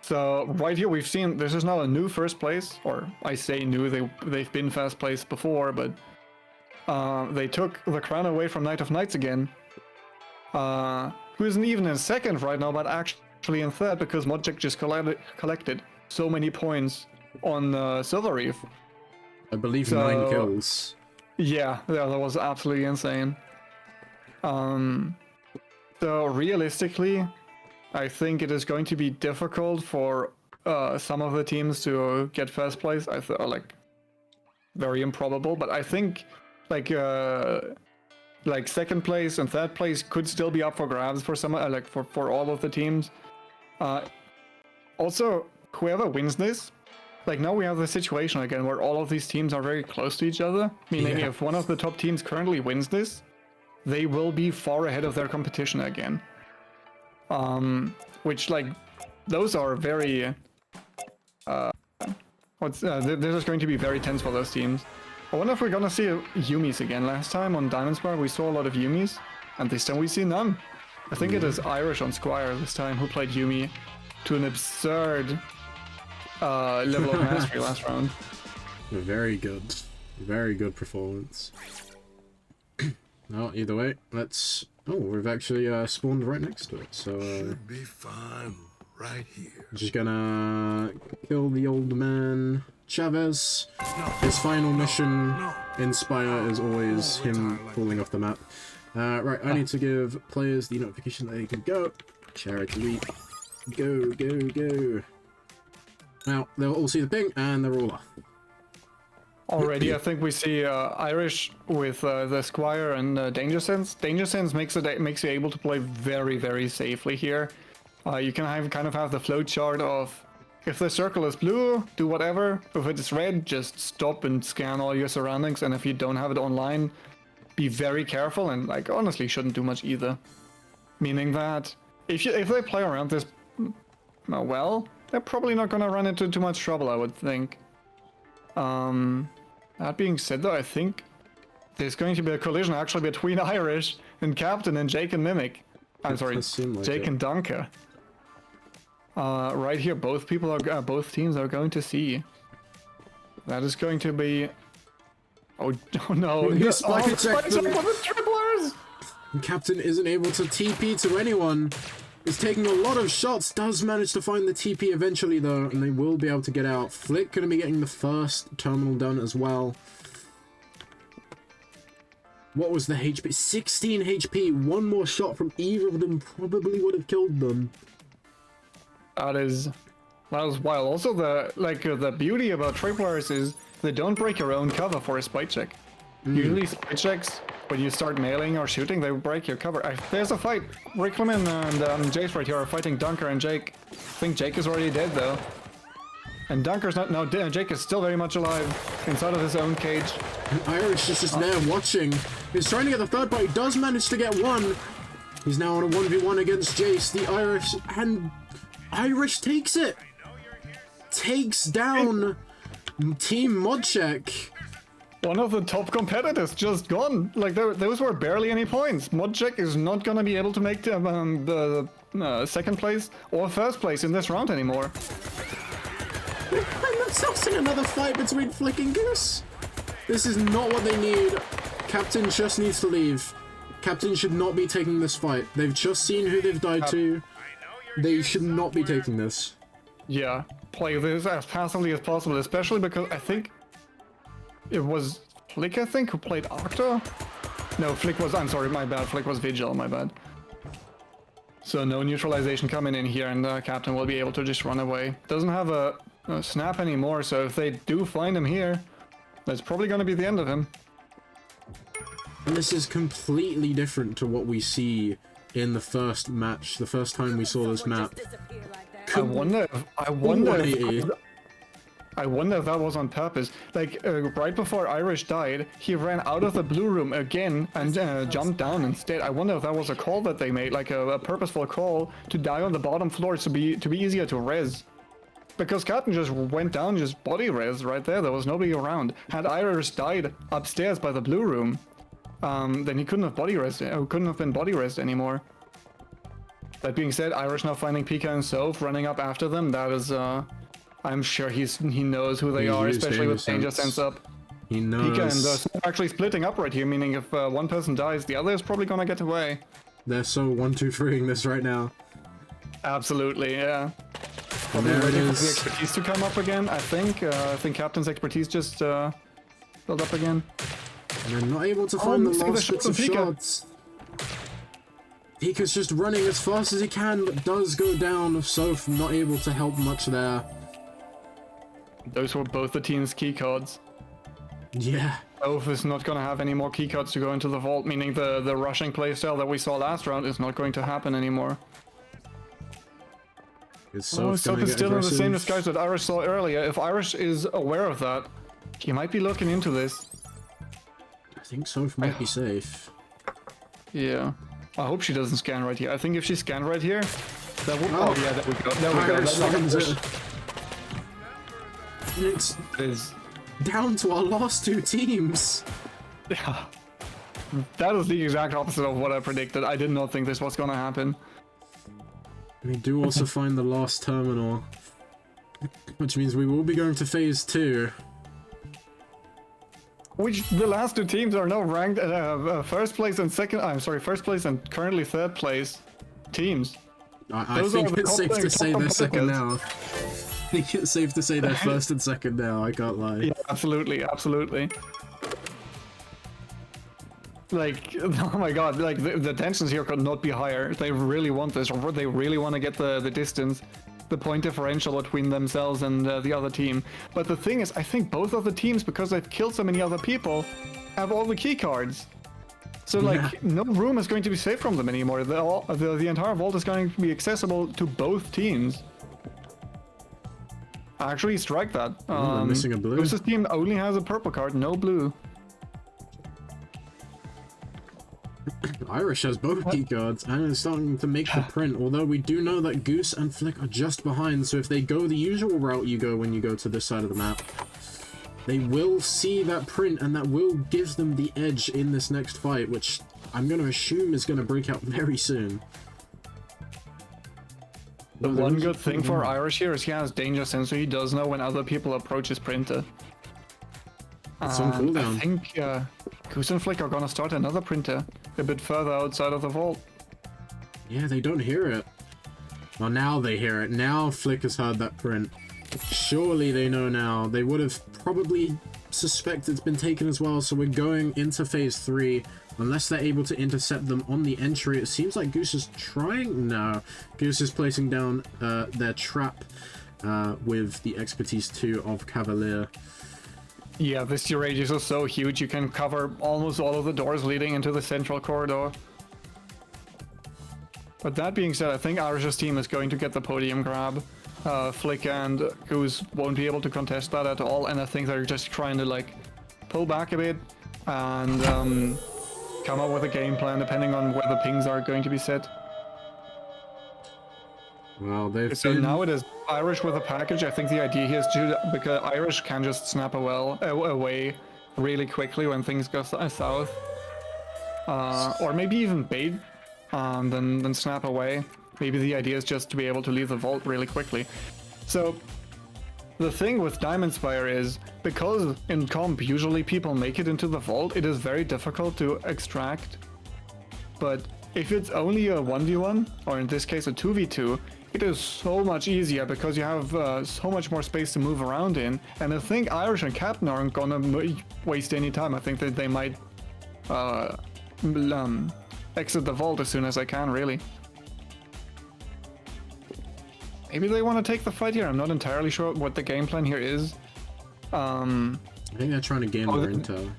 I: So right here we've seen this is now a new first place, or I say new, they've been first place before, but they took the crown away from Knight of Knights again. Who isn't even in second right now, but actually in third, because Modjek just collected so many points on Silver Reef.
A: I believe 9 kills.
I: Yeah, that was absolutely insane. So realistically, I think it is going to be difficult for some of the teams to get first place. I thought very improbable, but I think second place and third place could still be up for grabs for some for all of the teams. Also, whoever wins this, now we have the situation again where all of these teams are very close to each other, meaning if one of the top teams currently wins this, they will be far ahead of their competition again. Which those are very this is going to be very tense for those teams. I wonder if we're gonna see Yumis again. Last time on Diamond Spire we saw a lot of Yumis, and this time we see none. I think it is Irish on Squire this time who played Yumi to an absurd level of mastery last round.
A: Very good. Very good performance. Well, either way, let's... Oh, we've actually spawned right next to it, so...
F: Should be fine right here.
A: Just gonna kill the old man Chavez. His final mission in Spire is always him falling off the map. Right, I need to give players the notification that they can go. Charity week. Go, go, go. Now, they'll all see the ping, and they're all off.
I: Already, I think we see Irish with the Squire and Danger Sense. Danger Sense makes you able to play very, very safely here. You can kind of have the flow chart of if the circle is blue, do whatever. If it is red, just stop and scan all your surroundings. And if you don't have it online, be very careful and honestly shouldn't do much either. Meaning that if they play around this well, they're probably not gonna run into too much trouble, I would think. That being said though, I think there's going to be a collision actually between Irish and Captain and Jake and Mimic. I'm sorry, Jake and Dunker. Right here, both teams are going to see. That is going to be. Oh no!
A: Yes,
I: the triplers.
A: Captain isn't able to TP to anyone. Is taking a lot of shots. Does manage to find the TP eventually though, and they will be able to get out. Flick gonna be getting the first terminal done as well. What was the HP? 16 HP. One more shot from either of them probably would have killed them.
I: That was wild. Also, the beauty about triplers is they don't break your own cover for a spite check. Usually spite checks, when you start mailing or shooting, they break your cover. There's a fight. Rickleman and Jace right here are fighting Dunker and Jake. I think Jake is already dead though. And Dunker's not. No, Jake is still very much alive inside of his own cage.
A: And Irish is just there watching. He's trying to get the third, but he does manage to get one. He's now on a 1v1 against Jace, the Irish, and Irish takes it. Takes down Team Modcheck.
I: One of the top competitors just gone. Like, those were barely any points. Modcheck is not gonna be able to make the second place or first place in this round anymore.
A: And that's also another fight between Flick and Goose. This is not what they need. Captain just needs to leave. Captain should not be taking this fight. They've just seen who they've died to. They should not be taking this.
I: Yeah, play this as passively as possible, especially because I think it was Flick, I think, who played Octa? No, Flick was, I'm sorry, my bad. Flick was Vigil, my bad. So no neutralization coming in here, and the Captain will be able to just run away. Doesn't have a snap anymore, so if they do find him here, that's probably going to be the end of him.
A: And this is completely different to what we see in the first match, the first time we saw this map.
I: I wonder if that was on purpose. Like, right before Irish died, he ran out of the blue room again and jumped down instead. I wonder if that was a call that they made, like a purposeful call to die on the bottom floor to be easier to res. Because Captain just went down, just body res right there. There was nobody around. Had Irish died upstairs by the blue room, then he couldn't have been body res anymore. That being said, Irish now finding Pika and Soph running up after them. That is, I'm sure he knows who they are, especially with Danger Sense up.
A: He knows.
I: Pika and Soph actually splitting up right here, meaning if one person dies, the other is probably gonna get away.
A: They're so 1-2-3ing this right now.
I: Absolutely, yeah. Probably
A: There it
I: waiting for
A: is.
I: the expertise to come up again, I think. I think Captain's expertise just built up again.
A: And they're not able to find the
I: see the
A: last
I: shot
A: bits of
I: from Pika.
A: shots. Pika's just running as fast as he can, but does go down. Soph not able to help much there.
I: Those were both the team's keycards.
A: Yeah.
I: Soph is not going to have any more keycards to go into the vault, meaning the rushing playstyle that we saw last round is not going to happen anymore. Soph is still in the same disguise that Irish saw earlier. If Irish is aware of that, he might be looking into this.
A: I think Soph might be safe.
I: Yeah. I hope she doesn't scan right here. I think if she scanned right here, that would... Oh, yeah, there we go. There we go.
A: Irish finds
I: That's
A: it. And it's down to our last two teams.
I: Yeah. That is the exact opposite of what I predicted. I did not think this was going to happen.
A: We do also find the last terminal, which means we will be going to phase 2.
I: Which the last two teams are now ranked first place and second. I'm sorry, first place and currently third place teams.
A: I
I: Those
A: think
I: are the
A: it's safe to say they're second
I: competitors.
A: now. I think it's safe to say they're first and second now, I can't lie.
I: Yeah, absolutely, absolutely. Like, oh my god, like the tensions here could not be higher. They really want this, or they really want to get the distance, the point differential between themselves and the other team. But the thing is, I think both of the teams, because they've killed so many other people, have all the key cards. So like, no room is going to be safe from them anymore. The entire vault is going to be accessible to both teams. Actually, strike that.
A: they're missing a blue.
I: Goose's team only has a purple card, no blue.
A: Irish has both key cards and is starting to make the print, although we do know that Goose and Flick are just behind, so if they go the usual route you go when you go to this side of the map, they will see that print and that will give them the edge in this next fight, which I'm going to assume is going to break out very soon.
I: The one good thing for Irish here is he has danger sense, so he does know when other people approach his printer.
A: It's on cooldown.
I: I think Goose and Flick are gonna start another printer a bit further outside of the vault.
A: Yeah, they don't hear it. Well, now they hear it. Now Flick has heard that print. Surely they know now. They would have probably suspected it's been taken as well, so we're going into phase 3. Unless they're able to intercept them on the entry. It seems like Goose is trying. No. Goose is placing down their trap with the expertise 2 of Cavalier.
I: Yeah, this radius is so huge, you can cover almost all of the doors leading into the central corridor. But that being said, I think Irish's team is going to get the podium grab. Flick and Goose won't be able to contest that at all, and I think they're just trying to like pull back a bit and come up with a game plan depending on where the pings are going to be set.
A: Well, they've
I: So
A: been...
I: now it is Irish with a package. I think the idea here is to, because Irish can just snap away really quickly when things go south. Or maybe even bait, then snap away. Maybe the idea is just to be able to leave the vault really quickly. So the thing with Diamond Spire is, because in comp usually people make it into the vault, it is very difficult to extract. But if it's only a 1v1, or in this case a 2v2, it is so much easier because you have so much more space to move around in. And I think Irish and Captain aren't gonna waste any time. I think that they might exit the vault as soon as I can, really. Maybe they want to take the fight here. I'm not entirely sure what the game plan here is.
A: I think they're trying to gain more intel.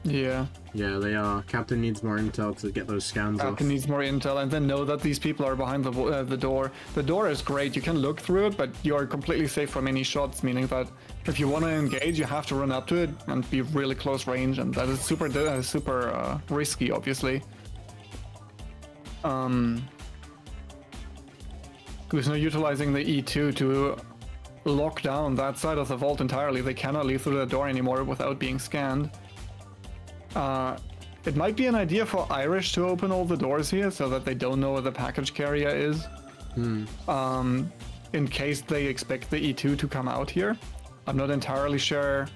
I: Yeah.
A: Yeah, they are. Captain needs more intel to get those scans off.
I: Captain needs more intel, and then know that these people are behind the door. The door is great. You can look through it, but you are completely safe from any shots, meaning that if you want to engage, you have to run up to it and be really close range, and that is super risky, obviously. There's no utilizing the E2 to lock down that side of the vault entirely. They cannot leave through the door anymore without being scanned. It might be an idea for Irish to open all the doors here so that they don't know where the package carrier is. In case they expect the E2 to come out here. I'm not entirely sure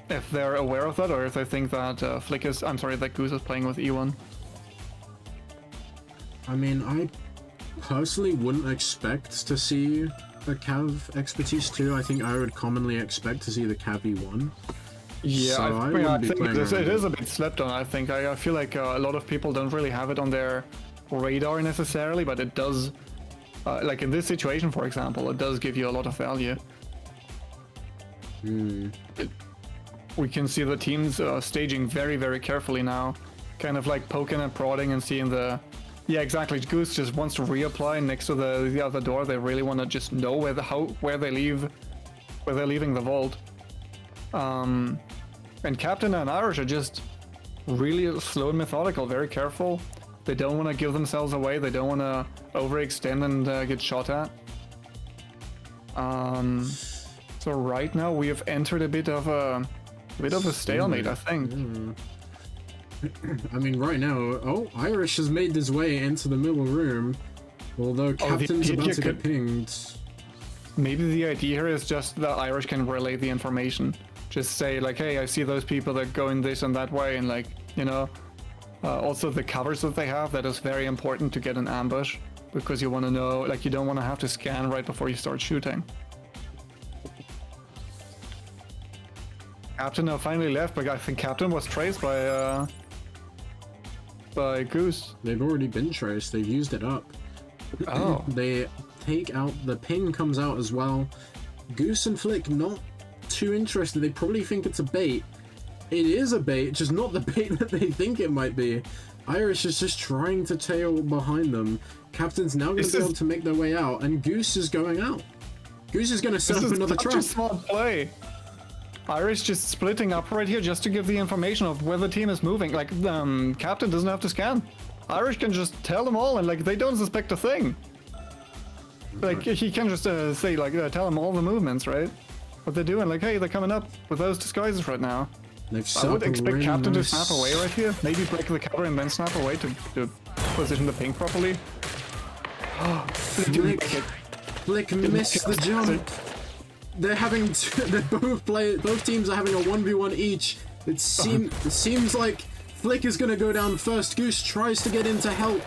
I: if they're aware of that or if they think that that Goose is playing with E1.
A: I mean, I personally wouldn't expect to see a Cav Expertise 2. I think I would commonly expect to see the Cav E1.
I: Yeah,
A: So
I: I think
A: it
I: is a bit slept on, I think. I feel like a lot of people don't really have it on their radar necessarily, but it does, like in this situation, for example, it does give you a lot of value. We can see the teams staging very, very carefully now, kind of like poking and prodding and seeing the... Yeah, exactly. Goose just wants to reapply next to the other door. They really want to just know where they're leaving the vault. And Captain and Irish are just really slow and methodical, very careful. They don't want to give themselves away. They don't want to overextend and get shot at. So right now we have entered a bit of a stalemate, I think.
A: I mean, right now, Irish has made his way into the middle room, although Captain's about to get pinged.
I: Maybe the idea here is just that Irish can relay the information. Just say like, hey, I see those people that go in this and that way, and like, you know, also the covers that they have, that is very important to get an ambush, because you want to know, like, you don't want to have to scan right before you start shooting. Captain finally left, but I think Captain was traced by Goose.
A: They've already been traced. They've used it up.
I: Oh.
A: They take out, the ping comes out as well. Goose and Flick not too interested. They probably think it's a bait. It is a bait, just not the bait that they think it might be. Irish is just trying to tail behind them. Captain's now going to be able to make their way out, and Goose is going out. Goose is going to set up another trap.
I: This is such a smart play. Irish just splitting up right here just to give the information of where the team is moving. Like, Captain doesn't have to scan. Irish can just tell them all, and like, they don't suspect a thing. Like, he can just say, like, tell them all the movements, right? What they're doing, like, hey, they're coming up with those disguises right now. I would expect Captain to snap away right here. Maybe break the cover and then snap away to position the ping properly.
A: Flick missed the jump. They're having both teams are having a 1v1 each. It seems like Flick is gonna go down first. Goose tries to get in to help,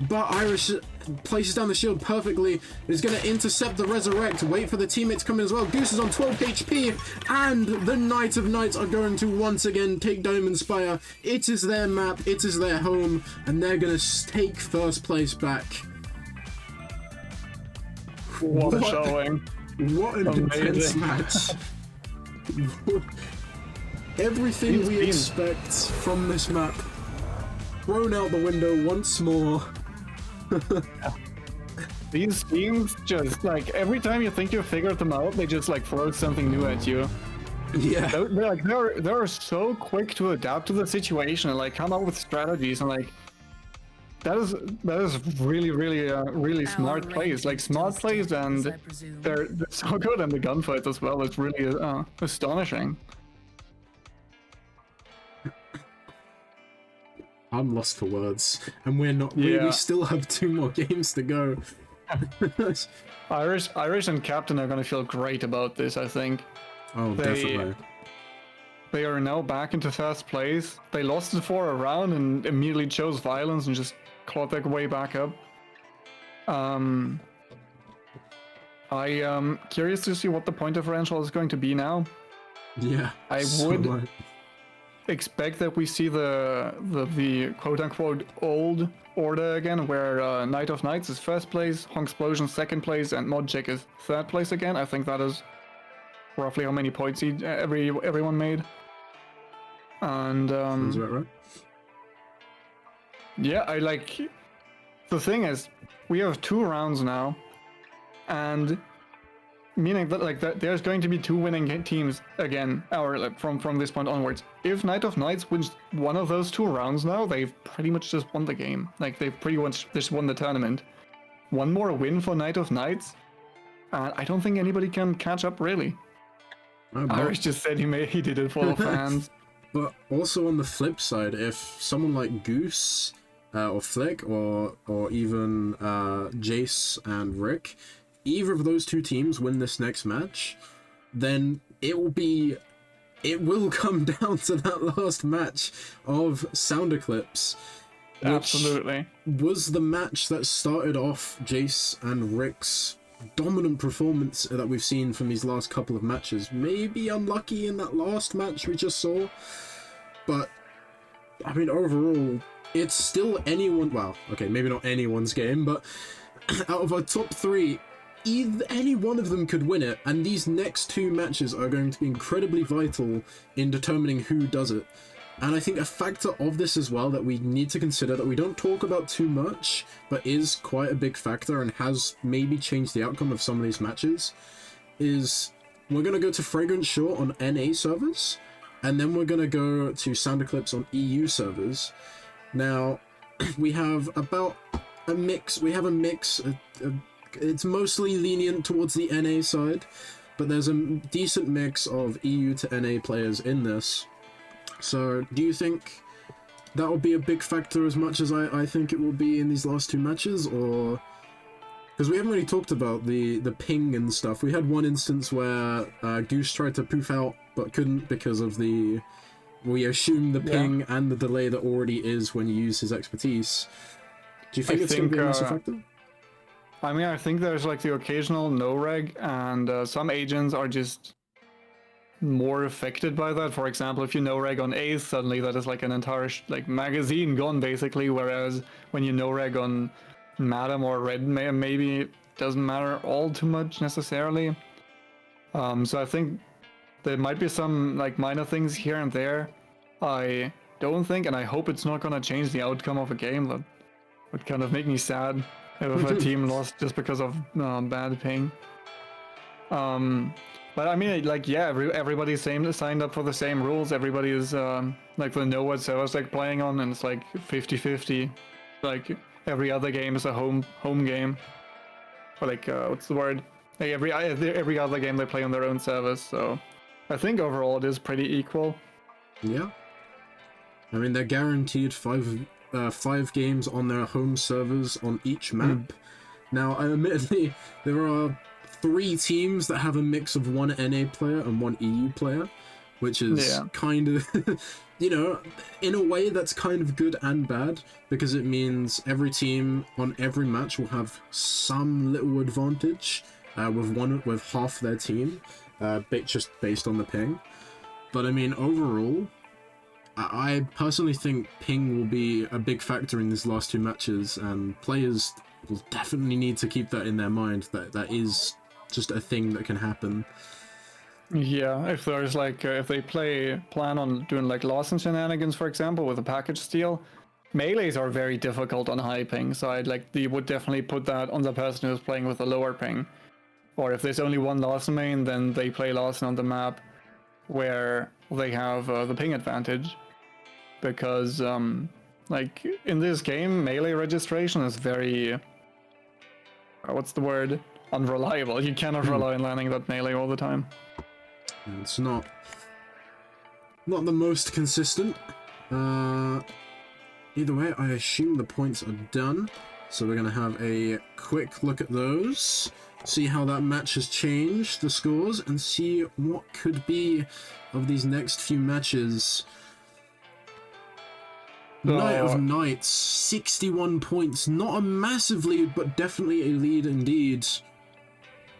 A: but Irish places down the shield perfectly, is going to intercept the resurrect, wait for the teammate to come in as well. Goose is on 12 HP, and the Knight of Knights are going to once again take Diamond Spire. It is their map, it is their home, and they're going to take first place back.
I: What a showing.
A: What an intense match. Everything we expect from this map thrown out the window once more.
I: These teams just like every time you think you figured them out, they just like throw something new at you.
A: Yeah.
I: They're so quick to adapt to the situation and like come up with strategies and like that is really smart plays. Like smart plays, and
B: I presume.
I: they're so good in the gunfights as well. It's really astonishing.
A: I'm lost for words, and we're not. We
I: Yeah.
A: still have 2 more games to go.
I: Irish and Captain are gonna feel great about this, I think.
A: Oh, definitely.
I: They are now back into first place. They lost it for a round and immediately chose violence and just clawed their way back up. I am curious to see what the point differential is going to be now.
A: Yeah.
I: I
A: so
I: would
A: much.
I: expect that we see the quote-unquote old order again, where Knight of Knights is first place, Honksplosion second place, and Modcheck is third place again. I think that is roughly how many points everyone made. And
A: Sounds about right.
I: yeah, I like. The thing is, we have 2 rounds now, and meaning that like there's going to be 2 winning teams again, or like, from this point onwards. If Knight of Knights wins one of those 2 rounds now, they've pretty much just won the game. Like they've pretty much just won the tournament. One more win for Knight of Knights, and I don't think anybody can catch up really. Irish just said he did it for the fans.
A: But also on the flip side, if someone like Goose or Flick or even Jace and Rick, either of those 2 teams win this next match, then it will come down to that last match of Sound Eclipse, which
I: Absolutely.
A: was the match that started off Jace and Rick's dominant performance that we've seen from these last couple of matches. Maybe unlucky in that last match we just saw, but I mean overall it's still anyone, well, okay, maybe not anyone's game, but out of our top 3, any one of them could win it, and these next 2 matches are going to be incredibly vital in determining who does it. And I think a factor of this as well that we need to consider, that we don't talk about too much, but is quite a big factor and has maybe changed the outcome of some of these matches, is we're going to go to Fragrant Shore on NA servers, and then we're going to go to Sound Eclipse on EU servers. Now, we have about a mix, it's mostly lenient towards the NA side, but there's a decent mix of EU to NA players in this. So, do you think that will be a big factor as much as I think it will be in these last 2 matches, or... Because we haven't really talked about the ping and stuff. We had one instance where Goose tried to poof out, but couldn't because of the... We assume the ping and the delay that already is when you use his expertise. Do you think it's going to be a massive factor?
I: I mean, I think there's like the occasional no-reg, and some agents are just more affected by that. For example, if you no-reg on Ace, suddenly that is like an entire magazine gone basically, whereas when you no-reg on Madam or Red, maybe it doesn't matter all too much necessarily. So I think there might be some like minor things here and there. I don't think, and I hope it's not gonna change the outcome of a game. That would kind of make me sad if a team lost just because of bad ping. But I mean, like, yeah, everybody's signed up for the same rules. Everybody is like the know what servers like playing on, and it's like 50-50. Like every other game is a home game. Or like what's the word? Like every other game they play on their own servers. So I think overall it is pretty equal.
A: Yeah. I mean, they're guaranteed 5 games on their home servers on each map. Now, admittedly, there are 3 teams that have a mix of 1 NA player and 1 EU player, which is kind of, you know, in a way that's kind of good and bad, because it means every team on every match will have some little advantage with half their team, just based on the ping. But I mean, overall, I personally think ping will be a big factor in these last 2 matches, and players will definitely need to keep that in their mind, that is just a thing that can happen.
I: Yeah, if there's like if they plan on doing like Lawson shenanigans, for example, with a package steal, Melees are very difficult on high ping, so I'd like you would definitely put that on the person who's playing with a lower ping. Or if there's only one Larson main, then they play Larson on the map where they have the ping advantage. Because, like, in this game, melee registration is very... what's the word? Unreliable. You cannot rely on landing that melee all the time.
A: It's not the most consistent. Either way, I assume the points are done. So we're going to have a quick look at those, see how that match has changed, the scores, and see what could be of these next few matches. Night of Nights, 61 points. Not a massive lead, but definitely a lead indeed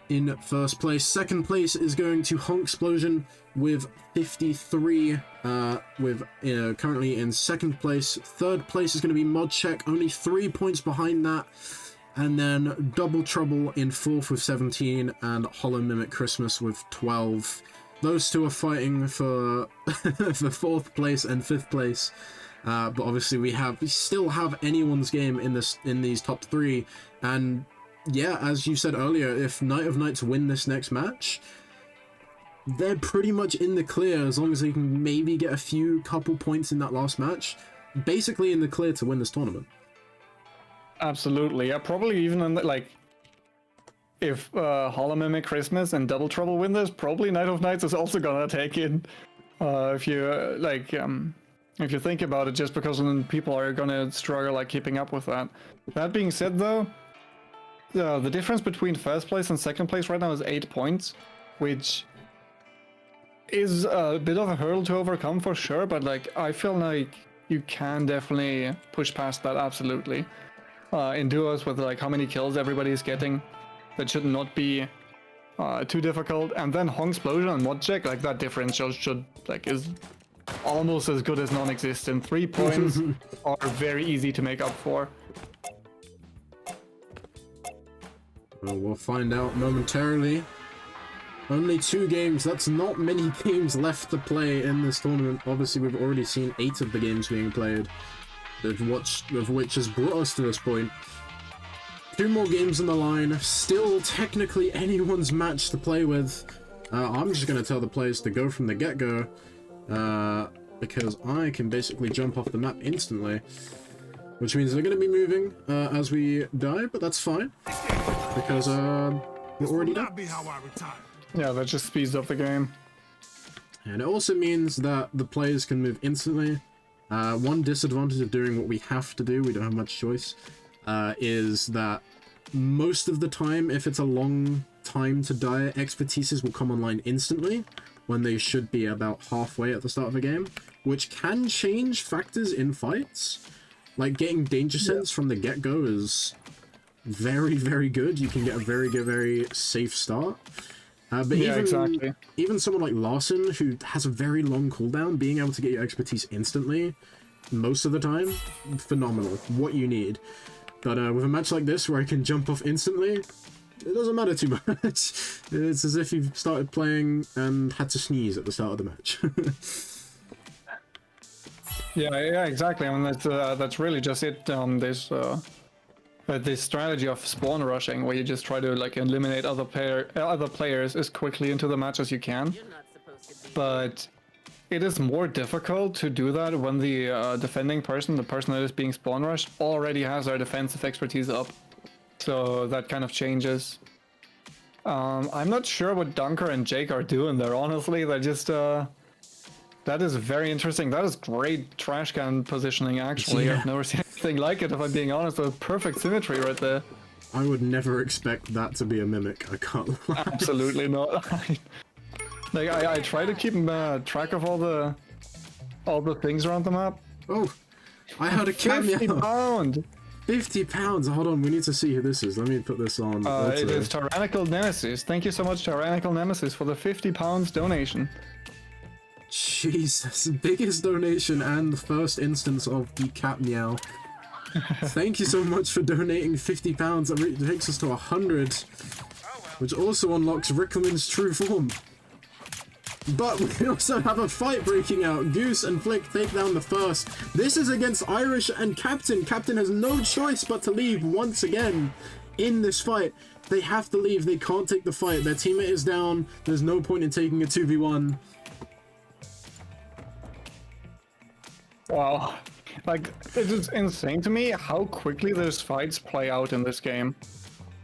A: in first place. Second place is going to Honksplosion with 53, currently in second place. Third place is going to be Modcheck, only 3 points behind that. And then Double Trouble in fourth with 17, and Hollow Mimic Christmas with 12. Those two are fighting for for fourth place and fifth place. But obviously we still have anyone's game in these top three. And yeah, as you said earlier, if Night of Nights win this next match, they're pretty much in the clear as long as they can maybe get a couple points in that last match. Basically in the clear to win this tournament.
I: Absolutely. Yeah, probably even in like if Hollow Mimic Christmas and Double Trouble win this, probably Night of Nights is also gonna take it. If you think about it, just because then people are gonna struggle like keeping up with that. That being said, though, the difference between first place and second place right now is 8 points, which is a bit of a hurdle to overcome for sure. But like, I feel like you can definitely push past that absolutely. In duos with like how many kills everybody's getting, that should not be too difficult. And then Honksplosion and Modcheck, like that differential is almost as good as non-existent. 3 points are very easy to make up for.
A: Well, we'll find out momentarily. Only 2 games, that's not many games left to play in this tournament. Obviously, we've already seen 8 of the games being played, of which has brought us to this point. 2 more games on the line, still technically anyone's match to play with. I'm just going to tell the players to go from the get-go, because I can basically jump off the map instantly, which means they're going to be moving as we die, but that's fine, because we're already done.
I: Yeah, that just speeds up the game.
A: And it also means that the players can move instantly. One disadvantage of doing what we have to do, we don't have much choice, is that most of the time, if it's a long time to die, expertises will come online instantly, when they should be about halfway at the start of a game, which can change factors in fights. Like, getting Danger Sense from the get-go is very, very good. You can get a very safe start. But even someone like Larson, who has a very long cooldown, being able to get your expertise instantly, most of the time, phenomenal. What you need. But with a match like this, where I can jump off instantly, it doesn't matter too much. It's as if you've started playing and had to sneeze at the start of the match.
I: yeah, exactly. I mean, that's really just it. This strategy of spawn rushing, where you just try to like eliminate other players as quickly into the match as you can. But it is more difficult to do that when the defending person, the person that is being spawn rushed, already has their defensive expertise up. So that kind of changes. I'm not sure what Dunker and Jake are doing there, honestly. They're just... that is very interesting. That is great trash can positioning, actually. Yeah. I've never seen anything like it, if I'm being honest. With perfect symmetry right there.
A: I would never expect that to be a mimic, I can't lie.
I: Absolutely not. Like, I try to keep track of all the things around the map.
A: Oh, I had a cameo.
I: 50 pound!
A: 50 pounds. Hold on, we need to see who this is. Let me put this on.
I: It is Tyrannical Nemesis. Thank you so much, Tyrannical Nemesis, for the 50 pounds donation.
A: Jesus, biggest donation and the first instance of the cat meow. Thank you so much for donating 50 pounds. That takes us to 100, which also unlocks Rickleman's true form. But we also have a fight breaking out. Goose and Flick take down the first. This is against Irish and Captain. Captain has no choice but to leave once again in this fight. They have to leave. They can't take the fight. Their teammate is down. There's no point in taking a 2v1.
I: Wow. Like, it is insane to me how quickly those fights play out in this game.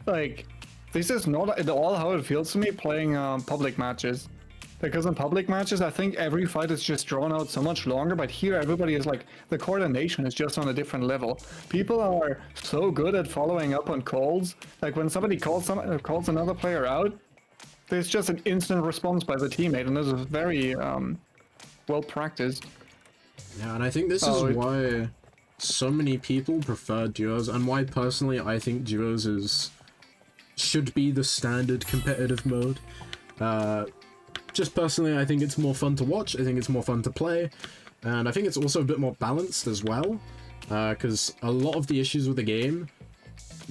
I: Like, this is not at all how it feels to me playing public matches. Because in public matches, I think every fight is just drawn out so much longer, but here everybody is like, the coordination is just on a different level. People are so good at following up on calls. Like, when somebody calls another player out, there's just an instant response by the teammate, and this is very well practiced.
A: Yeah, and I think this is why so many people prefer duos, and why personally I think duos should be the standard competitive mode. Just personally, I think it's more fun to watch, I think it's more fun to play, and I think it's also a bit more balanced as well, because a lot of the issues with the game,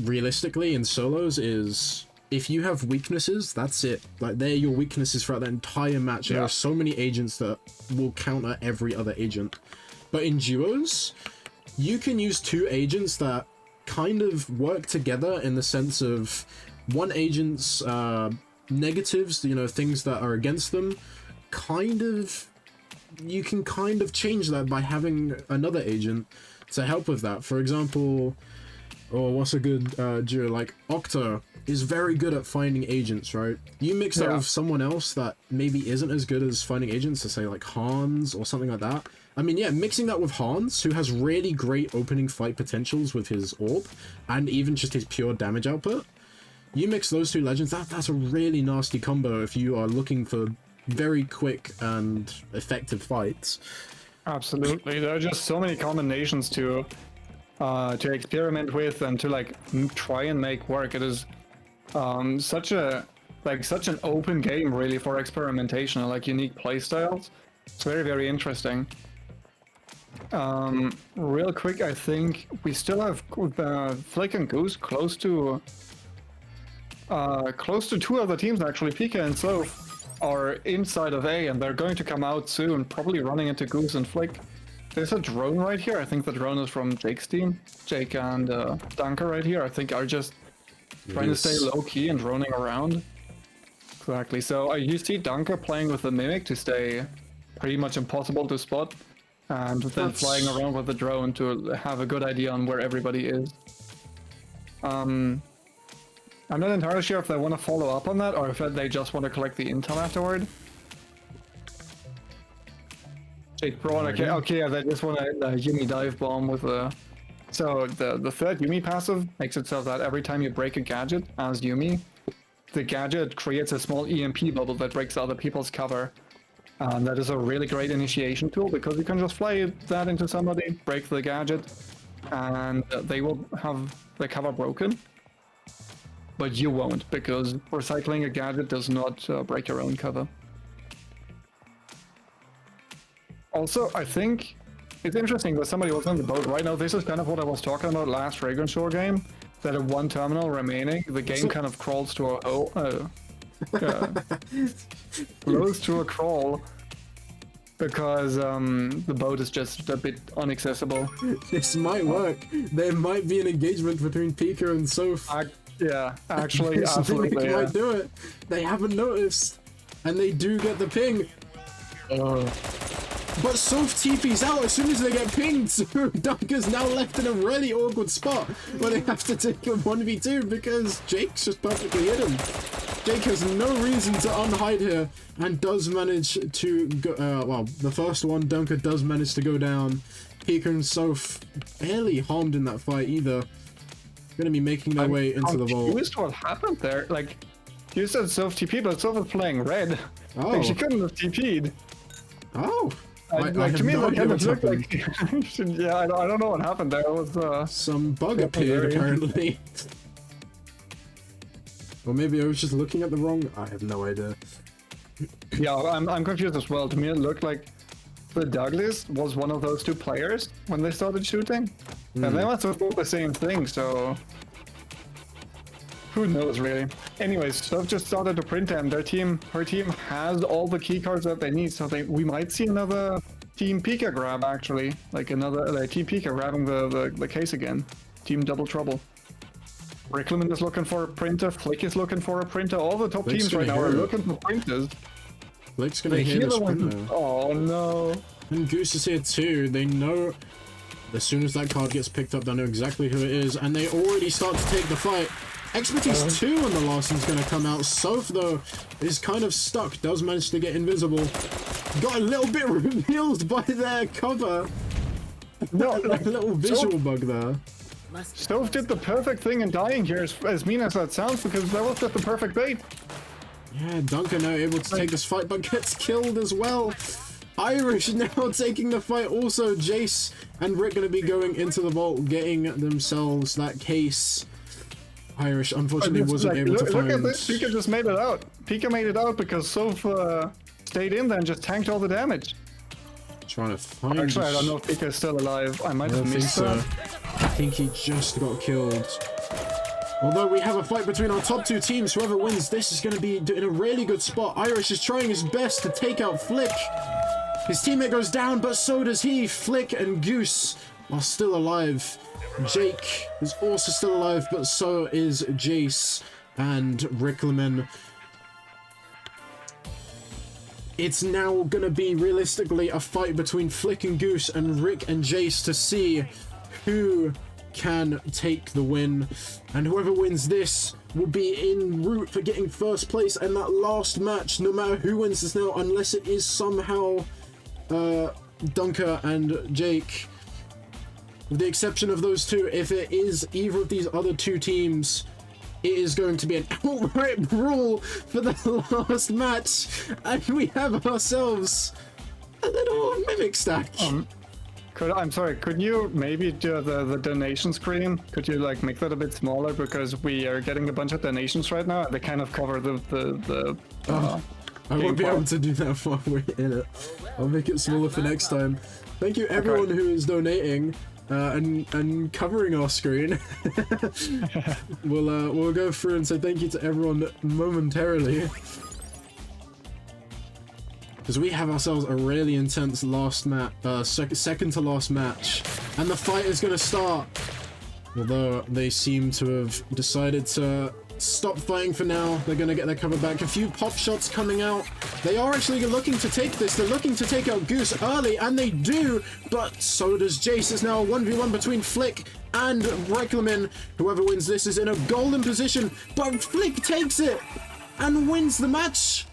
A: realistically, in solos is, if you have weaknesses, that's it. Like, they're your weaknesses throughout the entire match. There are so many agents that will counter every other agent. But in duos, you can use two agents that kind of work together in the sense of one agent's negatives, you know, things that are against them, you can kind of change that by having another agent to help with that. For example, what's a good duo? Like Octa is very good at finding agents, right? You mix that with someone else that maybe isn't as good as finding agents, to say like Hans or something like that. I mean, yeah, mixing that with Hans, who has really great opening fight potentials with his orb and even just his pure damage output. You mix those two legends, that's a really nasty combo if you are looking for very quick and effective fights.
I: Absolutely, there are just so many combinations to experiment with and to like try and make work. It is such an open game really for experimentation and like unique playstyles. It's very, very interesting. Real quick, I think we still have Flick and Goose close to two other teams actually. Pika and Soph are inside of A, and they're going to come out soon, probably running into Goose and Flick. There's a drone right here. I think the drone is from Jake's team. Jake and Dunker right here, I think, are just trying to stay low-key and droning around. Exactly, so you see Dunker playing with the Mimic to stay pretty much impossible to spot, and then flying around with the drone to have a good idea on where everybody is. I'm not entirely sure if they want to follow up on that or if they just want to collect the intel afterward. Jake Braun, okay, yeah, they just want a Yuumi dive bomb with a... So the third Yuumi passive makes it so that every time you break a gadget as Yuumi, the gadget creates a small EMP bubble that breaks other people's cover. And that is a really great initiation tool because you can just fly that into somebody, break the gadget, and they will have the cover broken. But you won't, because recycling a gadget does not break your own cover. Also, I think it's interesting that somebody was on the boat right now. This is kind of what I was talking about last Fragrance Shore game, that at one terminal remaining, the game kind of crawls to a hole, goes to a crawl, because the boat is just a bit inaccessible.
A: This might work. There might be an engagement between Pika and Soph.
I: Yeah, actually, absolutely.
A: They might do it. They haven't noticed, and they do get the ping. But Soph TP's out as soon as they get pinged, so Dunker's now left in a really awkward spot where they have to take a 1v2 because Jake's just perfectly hidden. Jake has no reason to unhide here and does manage to go, well, the first one, Dunker does manage to go down. Pika and Soph barely harmed in that fight either. Gonna be making their way into the vault.
I: I'm confused what happened there. Like, you said Soph TP, but Soph was playing red.
A: Oh.
I: Like, she couldn't have TP'd.
A: Oh.
I: Like, to me, it kind of looked like... yeah, I don't know what happened there. It was,
A: some bug appeared, apparently. Or maybe I was just looking at the wrong... I have no idea.
I: Yeah, I'm confused as well. To me, it looked like the Douglas was one of those two players when they started shooting. And they must have thought the same thing, so... Who knows, really? Anyways, Surf just started to print and her team has all the key cards that they need, so we might see another Team Pika grab, actually. Like another Team Pika grabbing the case again. Team Double Trouble. Rickleman is looking for a printer, Flick is looking for a printer, all the top
A: Flick's
I: teams right now
A: gonna
I: are
A: hear it.
I: looking for printers.
A: Flick's gonna
I: They
A: hear
I: hear
A: this
I: the
A: print
I: one.
A: now.
I: Oh no.
A: And Goose is here too. They know as soon as that card gets picked up, they know exactly who it is, and they already start to take the fight. Expertise 2 on the last one's gonna come out. Soph, though, is kind of stuck. Does manage to get invisible. Got a little bit revealed by their cover.
I: No,
A: A little visual bug there.
I: Soph did the perfect thing in dying here, as mean as that sounds, because that was just the perfect bait.
A: Yeah, Duncan now able to take this fight, but gets killed as well. Irish now taking the fight. Also, Jace and Rick going to be going into the vault, getting themselves that case. Irish unfortunately wasn't able to find.
I: Look at this, Pika just made it out. Pika made it out because Soph stayed in there and just tanked all the damage.
A: Trying to find.
I: Actually, I don't know if Pika is still alive. I might
A: I
I: have
A: don't think
I: missed
A: so.
I: that.
A: I think he just got killed. Although we have a fight between our top two teams, whoever wins this is going to be in a really good spot. Irish is trying his best to take out Flick. His teammate goes down, but so does he. Flick and Goose are still alive. Jake is also still alive, but so is Jace and Rickleman. It's now going to be realistically a fight between Flick and Goose and Rick and Jace to see who can take the win, and whoever wins this will be en route for getting first place in that last match, no matter who wins this now, unless it is somehow Dunker and Jake. With the exception of those two, if it is either of these other two teams, it is going to be an outright brawl for the last match, and we have ourselves a little mimic stack.
I: I'm sorry, could you maybe do the donation screen? Could you like make that a bit smaller, because we are getting a bunch of donations right now and they kind of cover the
A: I won't be able to do that while we're in it. I'll make it smaller for next time. Thank you everyone who is donating and covering our screen. We'll go through and say thank you to everyone momentarily, because we have ourselves a really intense last match, second to last match, and the fight is going to start. Although they seem to have decided to stop fighting for now. They're going to get their cover back. A few pop shots coming out. They are actually looking to take this. They're looking to take out Goose early, and they do, but so does Jace. It's now a 1v1 between Flick and Rickleman. Whoever wins this is in a golden position, but Flick takes it and wins the match.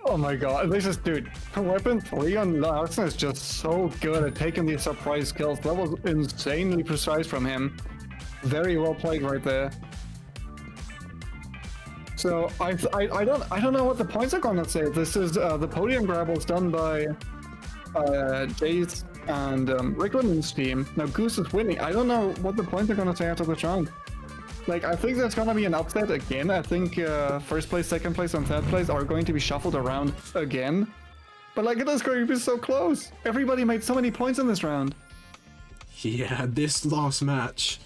I: Oh my god, this is, dude, Weapon 3 on Larsen is just so good at taking these surprise kills. That was insanely precise from him. Very well played right there. So I don't know what the points are gonna say. This is the podium grab was done by Jace and Rickleman's team. Now Goose is winning. I don't know what the points are gonna say after this round. Like, I think there's gonna be an upset again. I think first place, second place, and third place are going to be shuffled around again. But like, it is going to be so close. Everybody made so many points in this round.
A: Yeah, this last match.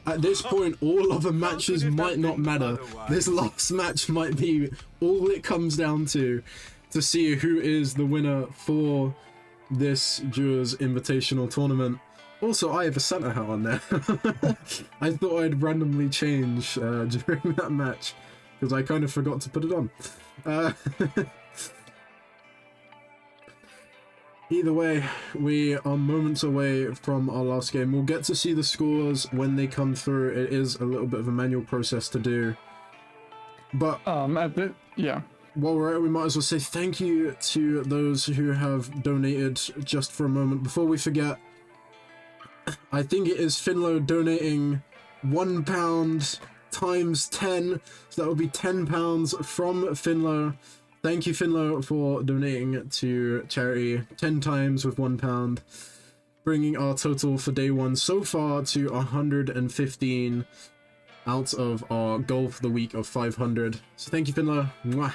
A: At this point, all other matches might not matter. This last match might be all it comes down to see who is the winner for this Duels Invitational Tournament. Also, I have a Santa hat on there. I thought I'd randomly change during that match, because I kind of forgot to put it on. Either way, we are moments away from our last game. We'll get to see the scores when they come through. It is a little bit of a manual process to do. But
I: yeah.
A: While we're at it, we might as well say thank you to those who have donated just for a moment. Before we forget, I think it is Finlow donating £1 times 10, so that would be £10 from Finlow. Thank you, Finlow, for donating to charity 10 times with £1, bringing our total for day one so far to 115 out of our goal for the week of 500. So thank you, Finlow. Mwah.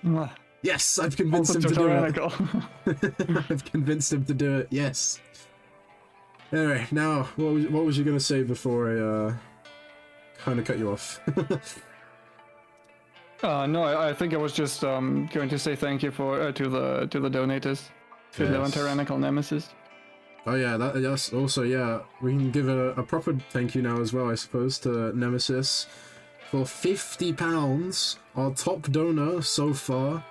I: Mwah.
A: Yes, I've convinced him to do it. I've convinced him to do it. Yes. Anyway, now what was you gonna say before kind of cut you off.
I: No, I think I was just going to say thank you for to the donators, Fiddler and
A: Yes.
I: Tyrannical Nemesis.
A: Oh yeah, yes. Also, yeah, we can give a proper thank you now as well, I suppose, to Nemesis for £50, our top donor so far.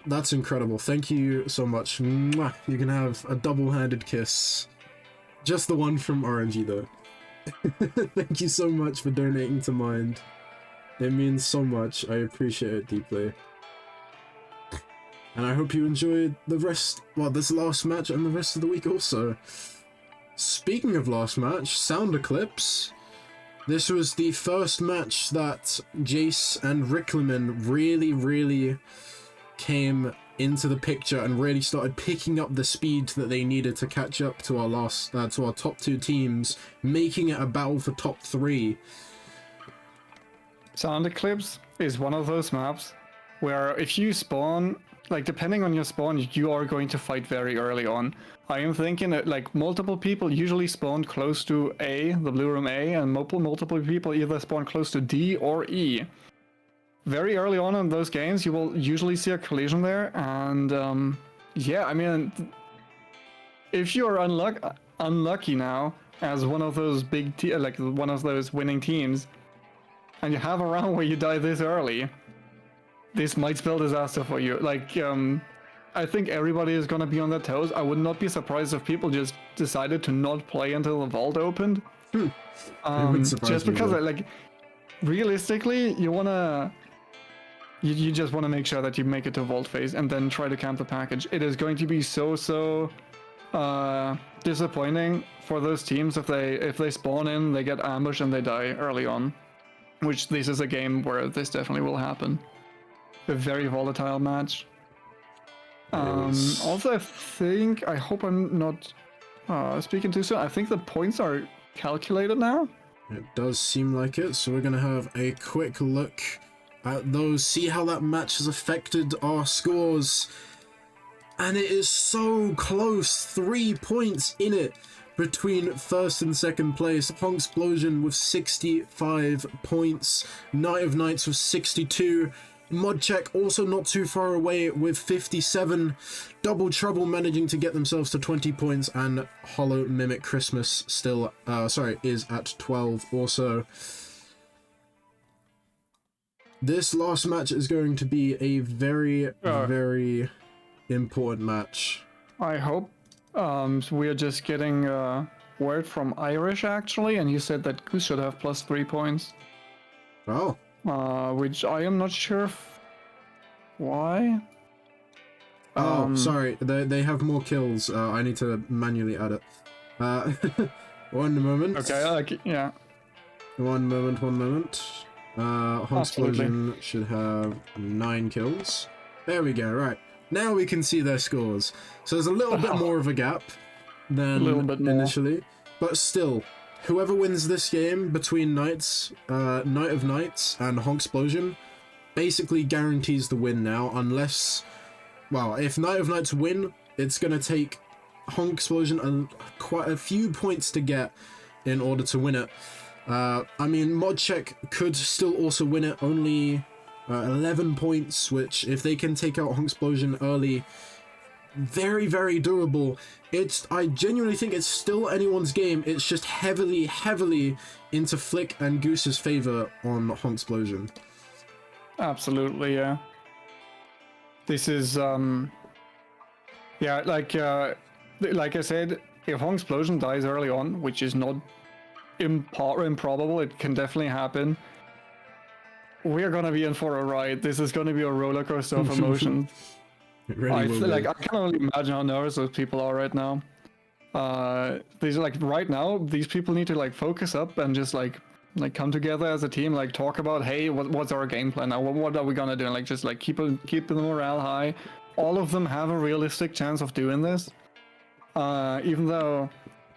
A: That's incredible. Thank you so much. Mwah. You can have a double-handed kiss. Just the one from RNG though. Thank you so much for donating to Mind. It means so much. I appreciate it deeply. And I hope you enjoyed the rest, well, this last match and the rest of the week also. Speaking of last match, Sound Eclipse. This was the first match that Jace and Rickleman really came into the picture and really started picking up the speed that they needed to catch up to our to our top two teams, making it a battle for top 3.
I: Sound Eclipse is one of those maps where if you spawn, like depending on your spawn, you are going to fight very early on. I am thinking that like multiple people usually spawn close to A, the blue room A, and multiple people either spawn close to D or E. Very early on in those games, you will usually see a collision there, and yeah, I mean, if you are unlucky now as one of those like one of those winning teams, and you have a round where you die this early, this might spell disaster for you. Like, I think everybody is gonna be on their toes. I would not be surprised if people just decided to not play until the vault opened. Just because, like, realistically, you just wanna make sure that you make it to vault phase and then try to camp the package. It is going to be so disappointing for those teams if they spawn in, they get ambushed, and they die early on. Which this is a game where this definitely will happen. A very volatile match. Also, I hope I'm not speaking too soon. I think the points are calculated now.
A: It does seem like it, so we're gonna have a quick look at those, see how that match has affected our scores. And it is so close, 3 points in it between first and second place. Honksplosion with 65 points, Night of Nights with 62, Modcheck also not too far away with 57, Double Trouble managing to get themselves to 20 points, and Hollow Mimic Christmas still, is at 12 also. This last match is going to be a very important match.
I: I hope. So we are just getting word from Irish actually, and he said that Goose should have +3 points.
A: Oh.
I: Which I am not sure why.
A: Sorry, they have more kills. I need to manually add it. One moment.
I: Okay, yeah.
A: One moment. Honksplosion should have 9 kills. There we go, right. Now we can see their scores. So there's a little bit more of a gap than initially. But still, whoever wins this game between Night of Nights and Honksplosion basically guarantees the win now, unless, well, if Night of Nights win, it's going to take Honksplosion quite a few points to get in order to win it. I mean, Modcheck could still also win it, only 11 points, which if they can take out Honksplosion early, very doable. I genuinely think it's still anyone's game. It's just heavily into Flick and Goose's favor on Honksplosion.
I: Absolutely, yeah. This is yeah, like I said, if Honksplosion dies early on, which is not improbable, it can definitely happen, we're gonna be in for a ride. This is gonna be a roller coaster of emotion.
A: It really will be.
I: Like, I can only imagine how nervous those people are right now. These like right now, these people need to like focus up and just like come together as a team, like talk about, hey, what's our game plan now? What are we gonna do? And like just like keep the morale high. All of them have a realistic chance of doing this. Even though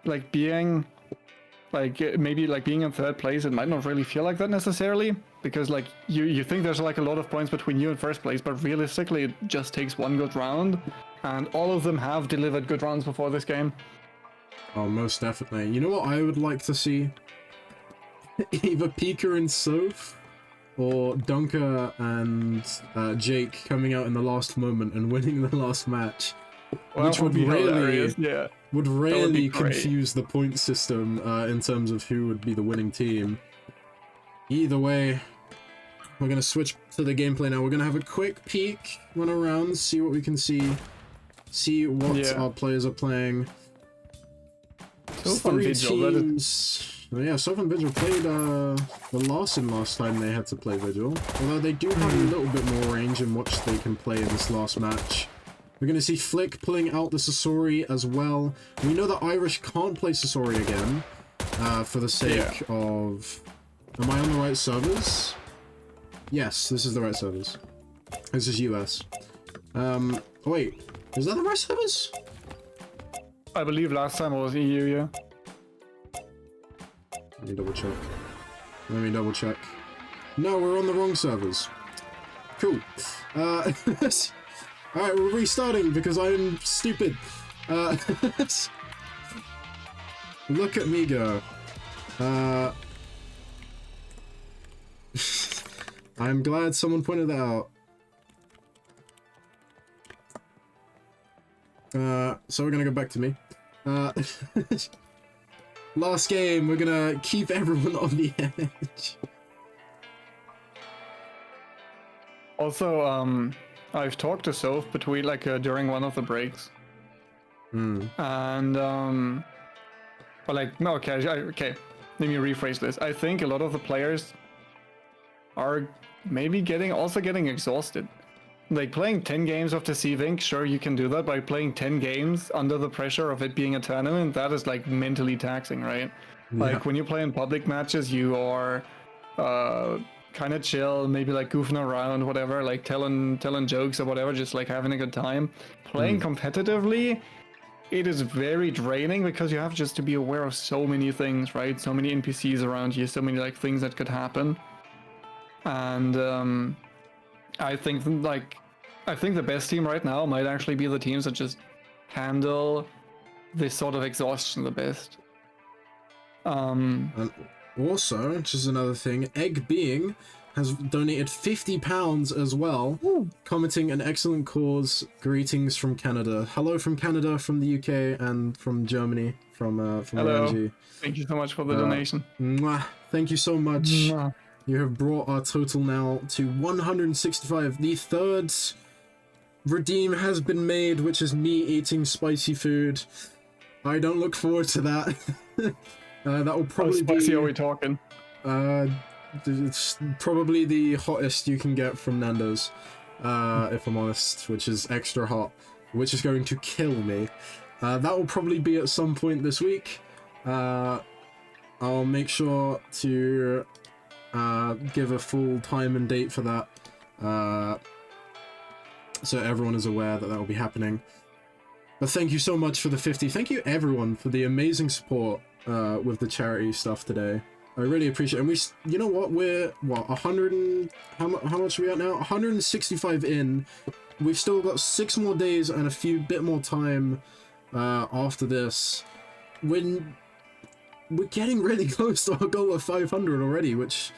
I: like being maybe like being in third place, it might not really feel like that necessarily, because like you think there's like a lot of points between you and first place, but realistically it just takes one good round, and all of them have delivered good rounds before this game.
A: Oh, most definitely. You know what I would like to see? either Pika and Soph, or Dunker and Jake coming out in the last moment and winning the last match,
I: Well,
A: which would really
I: hilarious, yeah.
A: would
I: be
A: really
I: great.
A: confuse the point system in terms of who would be the winning team. Either way, we're gonna switch to the gameplay now. We're gonna have a quick peek, run around, see what we can see what
I: Yeah.
A: our players are playing.
I: Soph and Vigil, that is-
A: teams. Oh, yeah, Soph and Vigil played the Larson last time they had to play Vigil. Although they do have a little bit more range in which they can play in this last match. We're going to see Flick pulling out the Sasori as well. We know that Irish can't play Sasori again for the sake of... Am I on the right servers? Yes, this is the right servers. This is US. Wait, is that the right servers?
I: I believe last time it was EU, yeah.
A: Let me double check. No, we're on the wrong servers. Cool. Alright, we're restarting because I'm stupid. Look at me go. I'm glad someone pointed that out. So we're gonna go back to me. Last game, we're gonna keep everyone on the edge.
I: Also, I've talked to Soph between during one of the breaks, and but like no, okay, okay. Let me rephrase this. I think a lot of the players are maybe getting exhausted. Like playing 10 games of the C-Vink, sure you can do that. By playing 10 games under the pressure of it being a tournament, that is like mentally taxing, right? Like when you play in public matches, you are kind of chill, maybe like goofing around, whatever, like telling jokes or whatever, just like having a good time. Playing competitively, it is very draining because you have just to be aware of so many things, right? So many NPCs around you, so many like things that could happen. And I think the best team right now might actually be the teams that just handle this sort of exhaustion the best.
A: And also, which is another thing, Egg Being has donated £50 as well, commenting an excellent cause. Greetings from Canada. Hello from Canada, from the UK, and from Germany, from
I: Hello.
A: RNG.
I: Thank you so much for the donation.
A: Mwah. Thank you so much.
I: Mwah.
A: You have brought our total now to 165. The third redeem has been made, which is me eating spicy food. I don't look forward to that. That will
I: How
A: probably
I: spicy
A: be...
I: are we talking?
A: It's probably the hottest you can get from Nando's, if I'm honest, which is extra hot, which is going to kill me. That will probably be at some point this week. I'll make sure to give a full time and date for that, so everyone is aware that that will be happening. But thank you so much for the 50. Thank you everyone for the amazing support with the charity stuff today. I really appreciate it. And we, you know what, we're 100 and how much are we at now? 165 in. We've still got 6 more days and a bit more time after this. We're getting really close to our goal of 500 already, which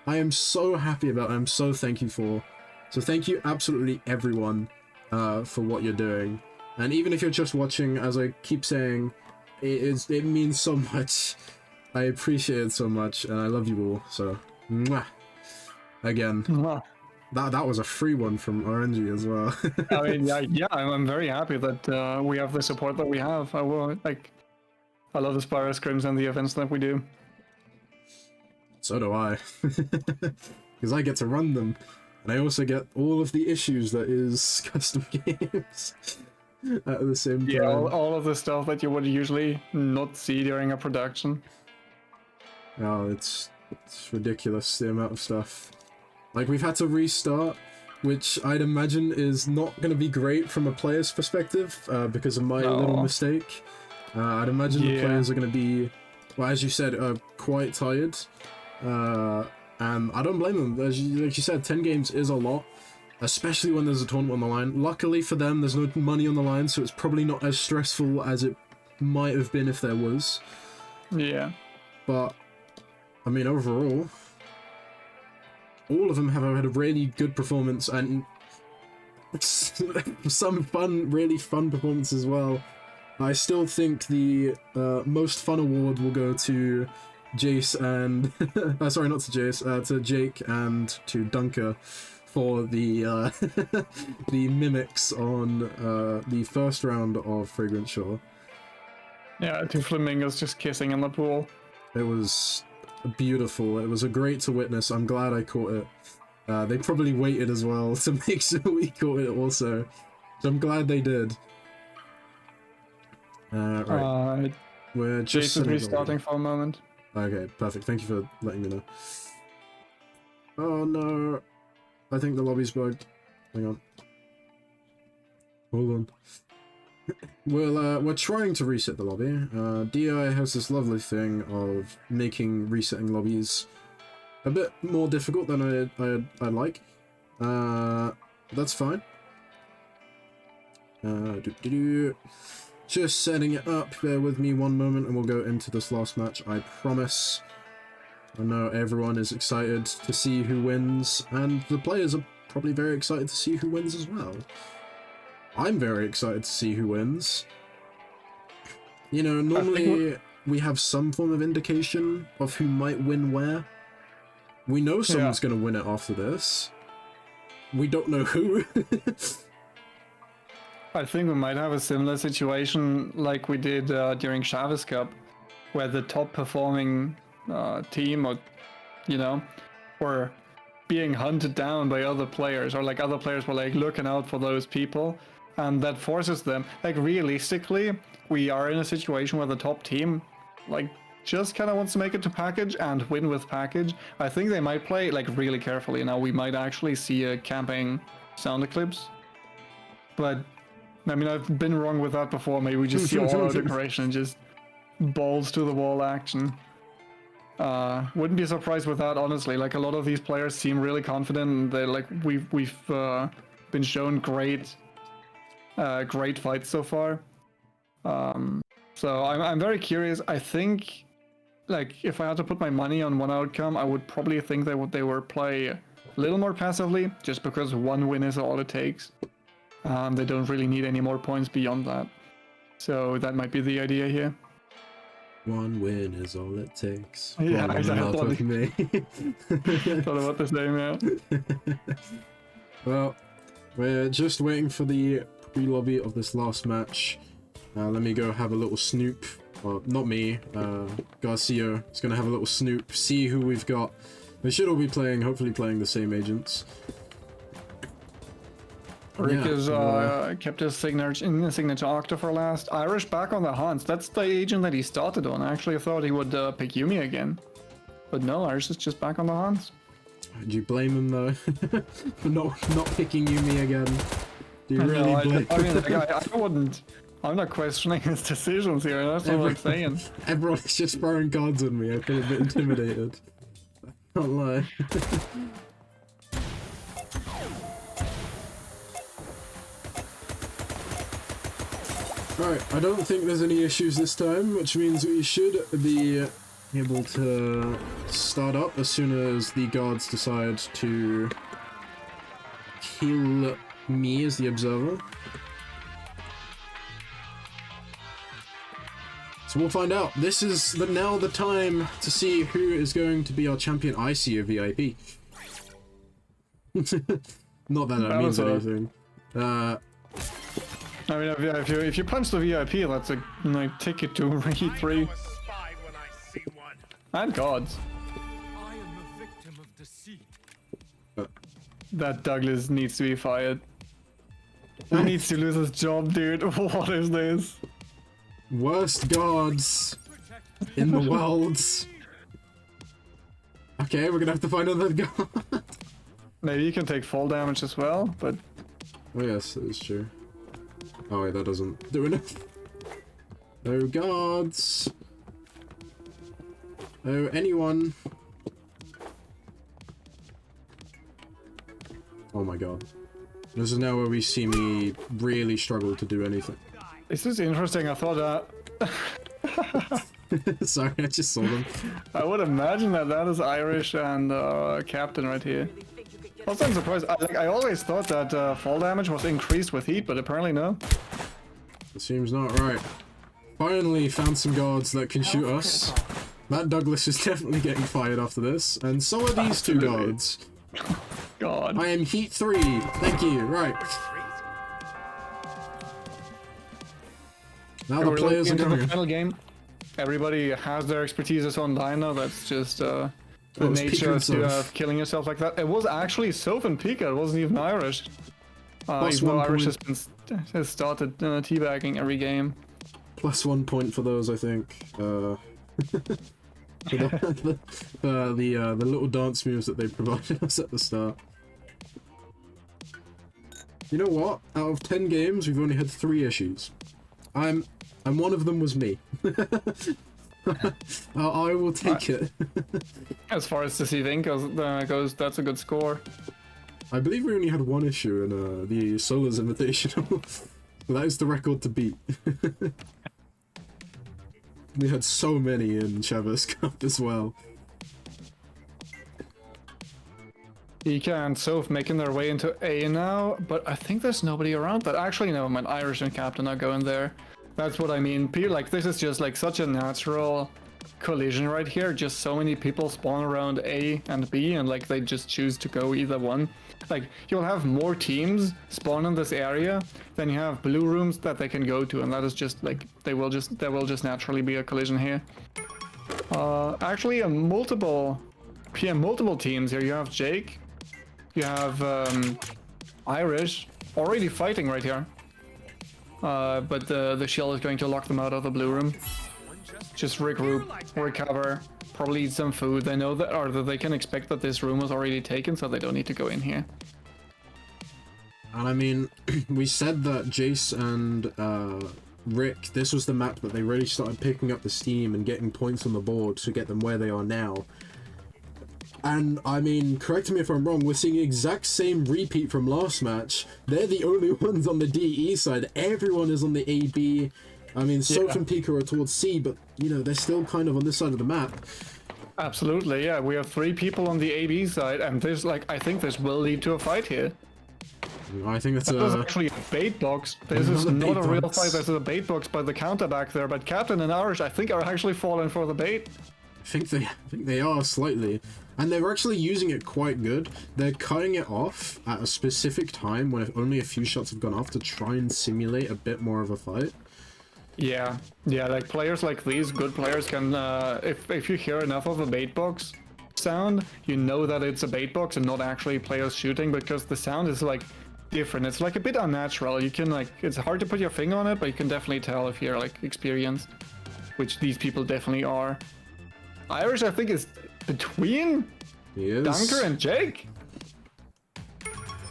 A: I am so happy about. I'm so thankful for. So thank you absolutely everyone for what you're doing. And even if you're just watching, as I keep saying, it means so much. I appreciate it so much, and I love you all. So, mwah. Again,
I: Mwah.
A: that was a free one from RNG as well.
I: I mean, yeah, I'm very happy that we have the support that we have. I love the Spyro Scrims and the events that we do.
A: So do I, because I get to run them, and I also get all of the issues that is custom games at the same time.
I: Yeah, all of the stuff that you would usually not see during a production.
A: Oh, it's ridiculous, the amount of stuff. Like, we've had to restart, which I'd imagine is not going to be great from a player's perspective, because of my little mistake. I'd imagine the players are going to be, well, as you said, quite tired. And I don't blame them. Like you said, 10 games is a lot, especially when there's a tournament on the line. Luckily for them, there's no money on the line, so it's probably not as stressful as it might have been if there was.
I: Yeah.
A: But I mean, overall, all of them have had a really good performance and some really fun performance as well. I still think the most fun award will go to Jace and sorry, not to Jace, to Jake and to Dunker for the the mimics on the first round of Fragrant Shore.
I: Yeah, two flamingos just kissing in the pool.
A: It was beautiful. It was a great to witness. I'm glad I caught it. They probably waited as well to make sure we caught it also. So I'm glad they did. Right. We're just
I: Jason restarting for a moment.
A: Okay, perfect. Thank you for letting me know. Oh no. I think the lobby's bugged. Hang on. Hold on. We're trying to reset the lobby. DI has this lovely thing of making resetting lobbies a bit more difficult than I like. That's fine. Just setting it up. Bear with me one moment and we'll go into this last match, I promise. I know everyone is excited to see who wins, and the players are probably very excited to see who wins as well. I'm very excited to see who wins. You know, normally we have some form of indication of who might win where. We know someone's going to win it after this. We don't know who.
I: I think we might have a similar situation like we did during Chavez Cup, where the top performing team, or you know, were being hunted down by other players, or like other players were like looking out for those people, and that forces them. Like realistically, we are in a situation where the top team, like, just kind of wants to make it to package and win with package. I think they might play like really carefully. Now we might actually see a camping sound eclipse, but I mean, I've been wrong with that before. Maybe we just see all decoration and just balls to the wall action. Wouldn't be surprised with that, honestly. Like, a lot of these players seem really confident. And they like we've been shown great fights so far. So I'm very curious. I think, like, if I had to put my money on one outcome, I would probably think they would play a little more passively, just because one win is all it takes. They don't really need any more points beyond that. So that might be the idea here.
A: One win is all it takes.
I: Yeah, exactly.
A: Me.
I: Thought about the same, yeah.
A: Well, we're just waiting for the pre-lobby of this last match. Let me go have a little snoop. Well, not me. Garcia is going to have a little snoop, see who we've got. They should all be playing, hopefully playing the same agents.
I: Rick has kept his signature Octa for last. Irish back on the Hans. That's the agent that he started on. I actually thought he would pick Yumi again. But no, Irish is just back on the Hans.
A: Do you blame him though? For not picking Yumi again? Do you really blame
I: him? I wouldn't. I'm not questioning his decisions here, that's what I'm saying.
A: Everyone's just throwing cards at me. I feel a bit intimidated. Can't lie. Right, I don't think there's any issues this time, which means we should be able to start up as soon as the guards decide to kill me as the observer. So we'll find out. This is now the time to see who is going to be our champion. I see a VIP. Not that that means anything.
I: I mean, if you punch the VIP, that's a ticket to Re3. And gods.
C: I am the victim of deceit.
I: That Douglas needs to be fired. He needs to lose his job, dude. What is this?
A: Worst gods in the world. Okay, we're gonna have to find another god.
I: Maybe you can take fall damage as well, but...
A: Oh yes, that is true. Oh wait, that doesn't do enough. Oh gods. Oh, anyone. Oh my god. This is now where we see me really struggle to do anything.
I: This is interesting. I thought
A: Sorry, I just saw them.
I: I would imagine that is Irish and Captain right here. Also, I'm surprised. I always thought that fall damage was increased with heat, but apparently no.
A: It seems not right. Finally found some guards that can shoot us. Matt Douglas is definitely getting fired after this, and so are these two guards.
I: God.
A: I am Heat 3. Thank you. Right. Now the
I: We're
A: players are
I: into the
A: coming.
I: final game. Everybody has their expertise online now. That's just the
A: was
I: nature
A: Pika
I: of killing yourself like that. It was actually Soph and Pika. It wasn't even Irish.
A: Plus
I: Even though
A: 1
I: Irish
A: point.
I: has started teabagging every game.
A: Plus 1 point for those, I think. For the little dance moves that they provided us at the start. You know what? Out of 10 games, we've only had 3 issues. And one of them was me. I will take it.
I: As far as deceiving goes, that's a good score.
A: I believe we only had 1 issue in the Solar's Invitational. That is the record to beat. We had so many in Chavez Cup as well.
I: Ika and Soph making their way into A now, but I think there's nobody around that. Actually, no, my Irish and Captain are going there. That's what I mean. Like, this is just like such a natural collision right here. Just so many people spawn around A and B, and like they just choose to go either one. Like, you'll have more teams spawn in this area than you have blue rooms that they can go to, and that is just like there will just naturally be a collision here. Actually, multiple teams here. You have Jake, you have Irish already fighting right here. But the shell is going to lock them out of the blue room. Just regroup, recover, probably eat some food. They know that, or that they can expect that this room was already taken, so they don't need to go in here.
A: And I mean, we said that Jace and Rick, this was the map that they really started picking up the steam and getting points on the board to get them where they are now. And I mean, correct me if I'm wrong, we're seeing the exact same repeat from last match. They're the only ones on the DE side. Everyone is on the AB. I mean, Soph and Pika are towards C, but, you know, they're still kind of on this side of the map.
I: Absolutely, yeah. We have 3 people on the AB side, and there's like, I think this will lead to a fight here.
A: I think that's
I: that was actually a bait box. This is not a real fight. This is a bait box by the counter back there. But Captain and Irish, I think, are actually falling for the bait.
A: I think they are slightly, and they're actually using it quite good. They're cutting it off at a specific time when only a few shots have gone off to try and simulate a bit more of a fight.
I: Yeah, like players like these, good players can, if you hear enough of a bait box sound, you know that it's a bait box and not actually players shooting, because the sound is like different. It's like a bit unnatural. You can like, it's hard to put your finger on it, but you can definitely tell if you're like experienced, which these people definitely are. Irish, I think, is between Dunker and Jake.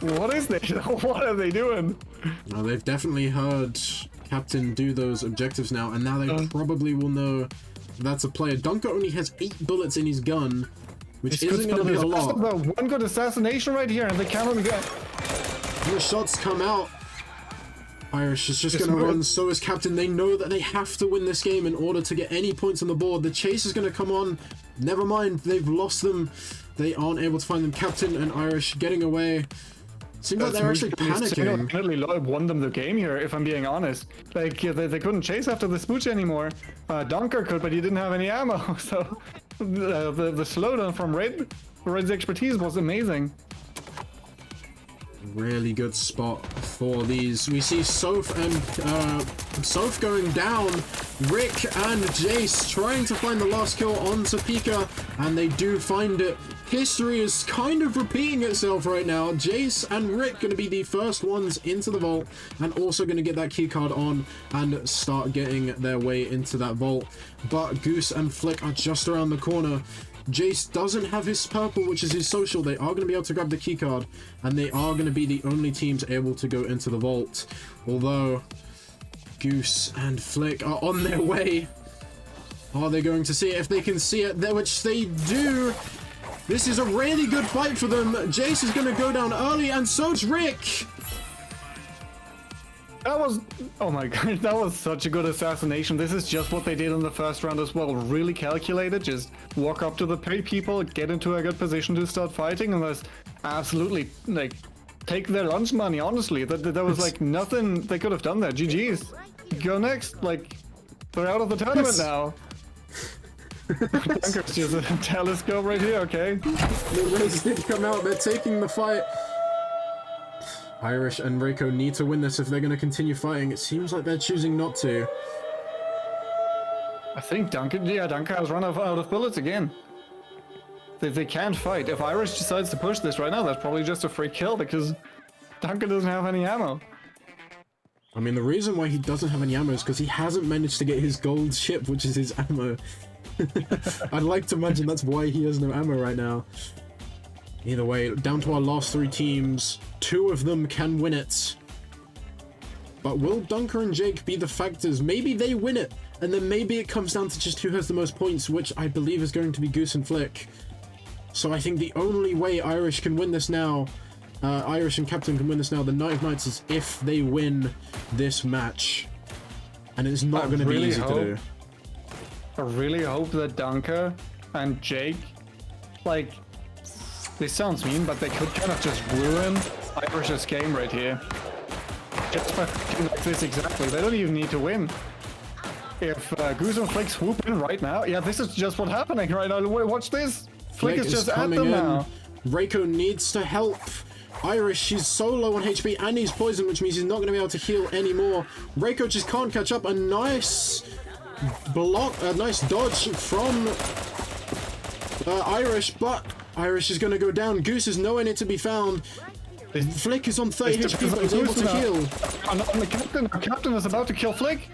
I: What is this? What are they doing?
A: Well, they've definitely heard Captain do those objectives now, and now they probably will know that's a player. Dunker only has 8 bullets in his gun, which isn't going to be a lot.
I: One good assassination right here, and they cannot get.
A: The shots come out. Irish is just going to run, so is Captain. They know that they have to win this game in order to get any points on the board. The chase is going to come on. Never mind, they've lost them. They aren't able to find them. Captain and Irish getting away. Seems like they're actually panicking.
I: Literally won them the game here, if I'm being honest. Like, they couldn't chase after the smooch anymore. Dunker could, but he didn't have any ammo, so the slowdown from Red's expertise was amazing.
A: Really good spot for these. We see Soph going down. Rick and Jace trying to find the last kill onto Pika, and they do find it. History is kind of repeating itself right now. Jace and Rick going to be the first ones into the vault, and also going to get that keycard on and start getting their way into that vault. But Goose and Flick are just around the corner. Jace doesn't have his purple, which is his social. They are going to be able to grab the keycard, and they are going to be the only teams able to go into the vault. Although Goose and Flick are on their way. Are they going to see it? If they can see it, which they do. This is a really good fight for them. Jace is going to go down early, and so's Rick.
I: That was, oh my god, that was such a good assassination. This is just what they did in the first round as well. Really calculated, just walk up to the people, get into a good position to start fighting, and that's absolutely, like, take their lunch money, honestly. There was, like, nothing they could have done there. GG's. Go next, like, they're out of the tournament now. Dunker's just a telescope right here, okay?
A: The Reds did come out, they're taking the fight. Irish and Reiko need to win this if they're going to continue fighting. It seems like they're choosing not to.
I: I think Dunker has run out of bullets again. They can't fight. If Irish decides to push this right now, that's probably just a free kill because Dunker doesn't have any ammo.
A: I mean, the reason why he doesn't have any ammo is because he hasn't managed to get his gold ship, which is his ammo. I'd like to imagine that's why he has no ammo right now. Either way, down to our last 3 teams. 2 of them can win it. But will Dunker and Jake be the factors? Maybe they win it, and then maybe it comes down to just who has the most points, which I believe is going to be Goose and Flick. So I think the only way Irish can win this now, Irish and Captain can win this now, the Night of Nights, is if they win this match. And it's not going to be easy to do.
I: I really hope that Dunker and Jake, like, this sounds mean, but they could kind of just ruin Irish's game right here. Just by thinking like this exactly. They don't even need to win. If Goose and Flick swoop in right now, yeah, this is just what's happening right now. Watch this. Flick is just at them now.
A: Reiko needs to help. Irish, she's so low on HP and he's poisoned, which means he's not going to be able to heal anymore. Reiko just can't catch up. A nice block, a nice dodge from Irish, but Irish is going to go down. Goose is nowhere near to be found. Flick is on 30 HP, but is able to heal.
I: On the captain. Our captain is about to kill Flick.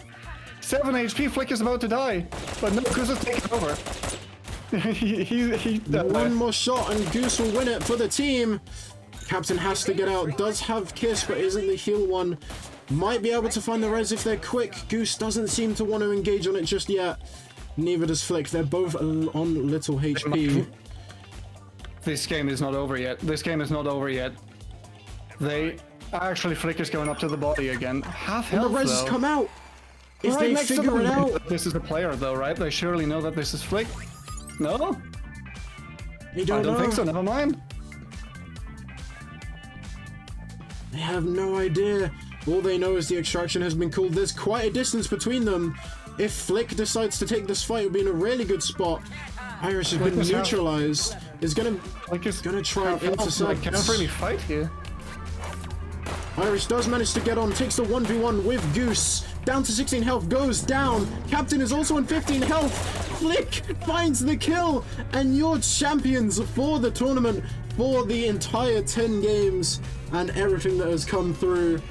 I: 7 HP, Flick is about to die. But no, Goose is taking over.
A: One more shot and Goose will win it for the team. Captain has to get out. Does have Kiss, but isn't the heal one. Might be able to find the res if they're quick. Goose doesn't seem to want to engage on it just yet. Neither does Flick. They're both on little HP.
I: This game is not over yet. This game is not over yet. They actually, Flick is going up to the body again. Half health,
A: and the res has come out. If
I: right
A: they figure it out,
I: this is a player though, right? They surely know that this is Flick. No,
A: I
I: don't think so. Never mind.
A: They have no idea. All they know is the extraction has been called. There's quite a distance between them. If Flick decides to take this fight, it would be in a really good spot. Irish has been neutralized. Is gonna try and intercept.
I: Can't really fight here.
A: Irish does manage to get on, takes the 1v1 with Goose. Down to 16 health, goes down. Captain is also on 15 health. Flick finds the kill, and your champions for the tournament for the entire 10 games and everything that has come through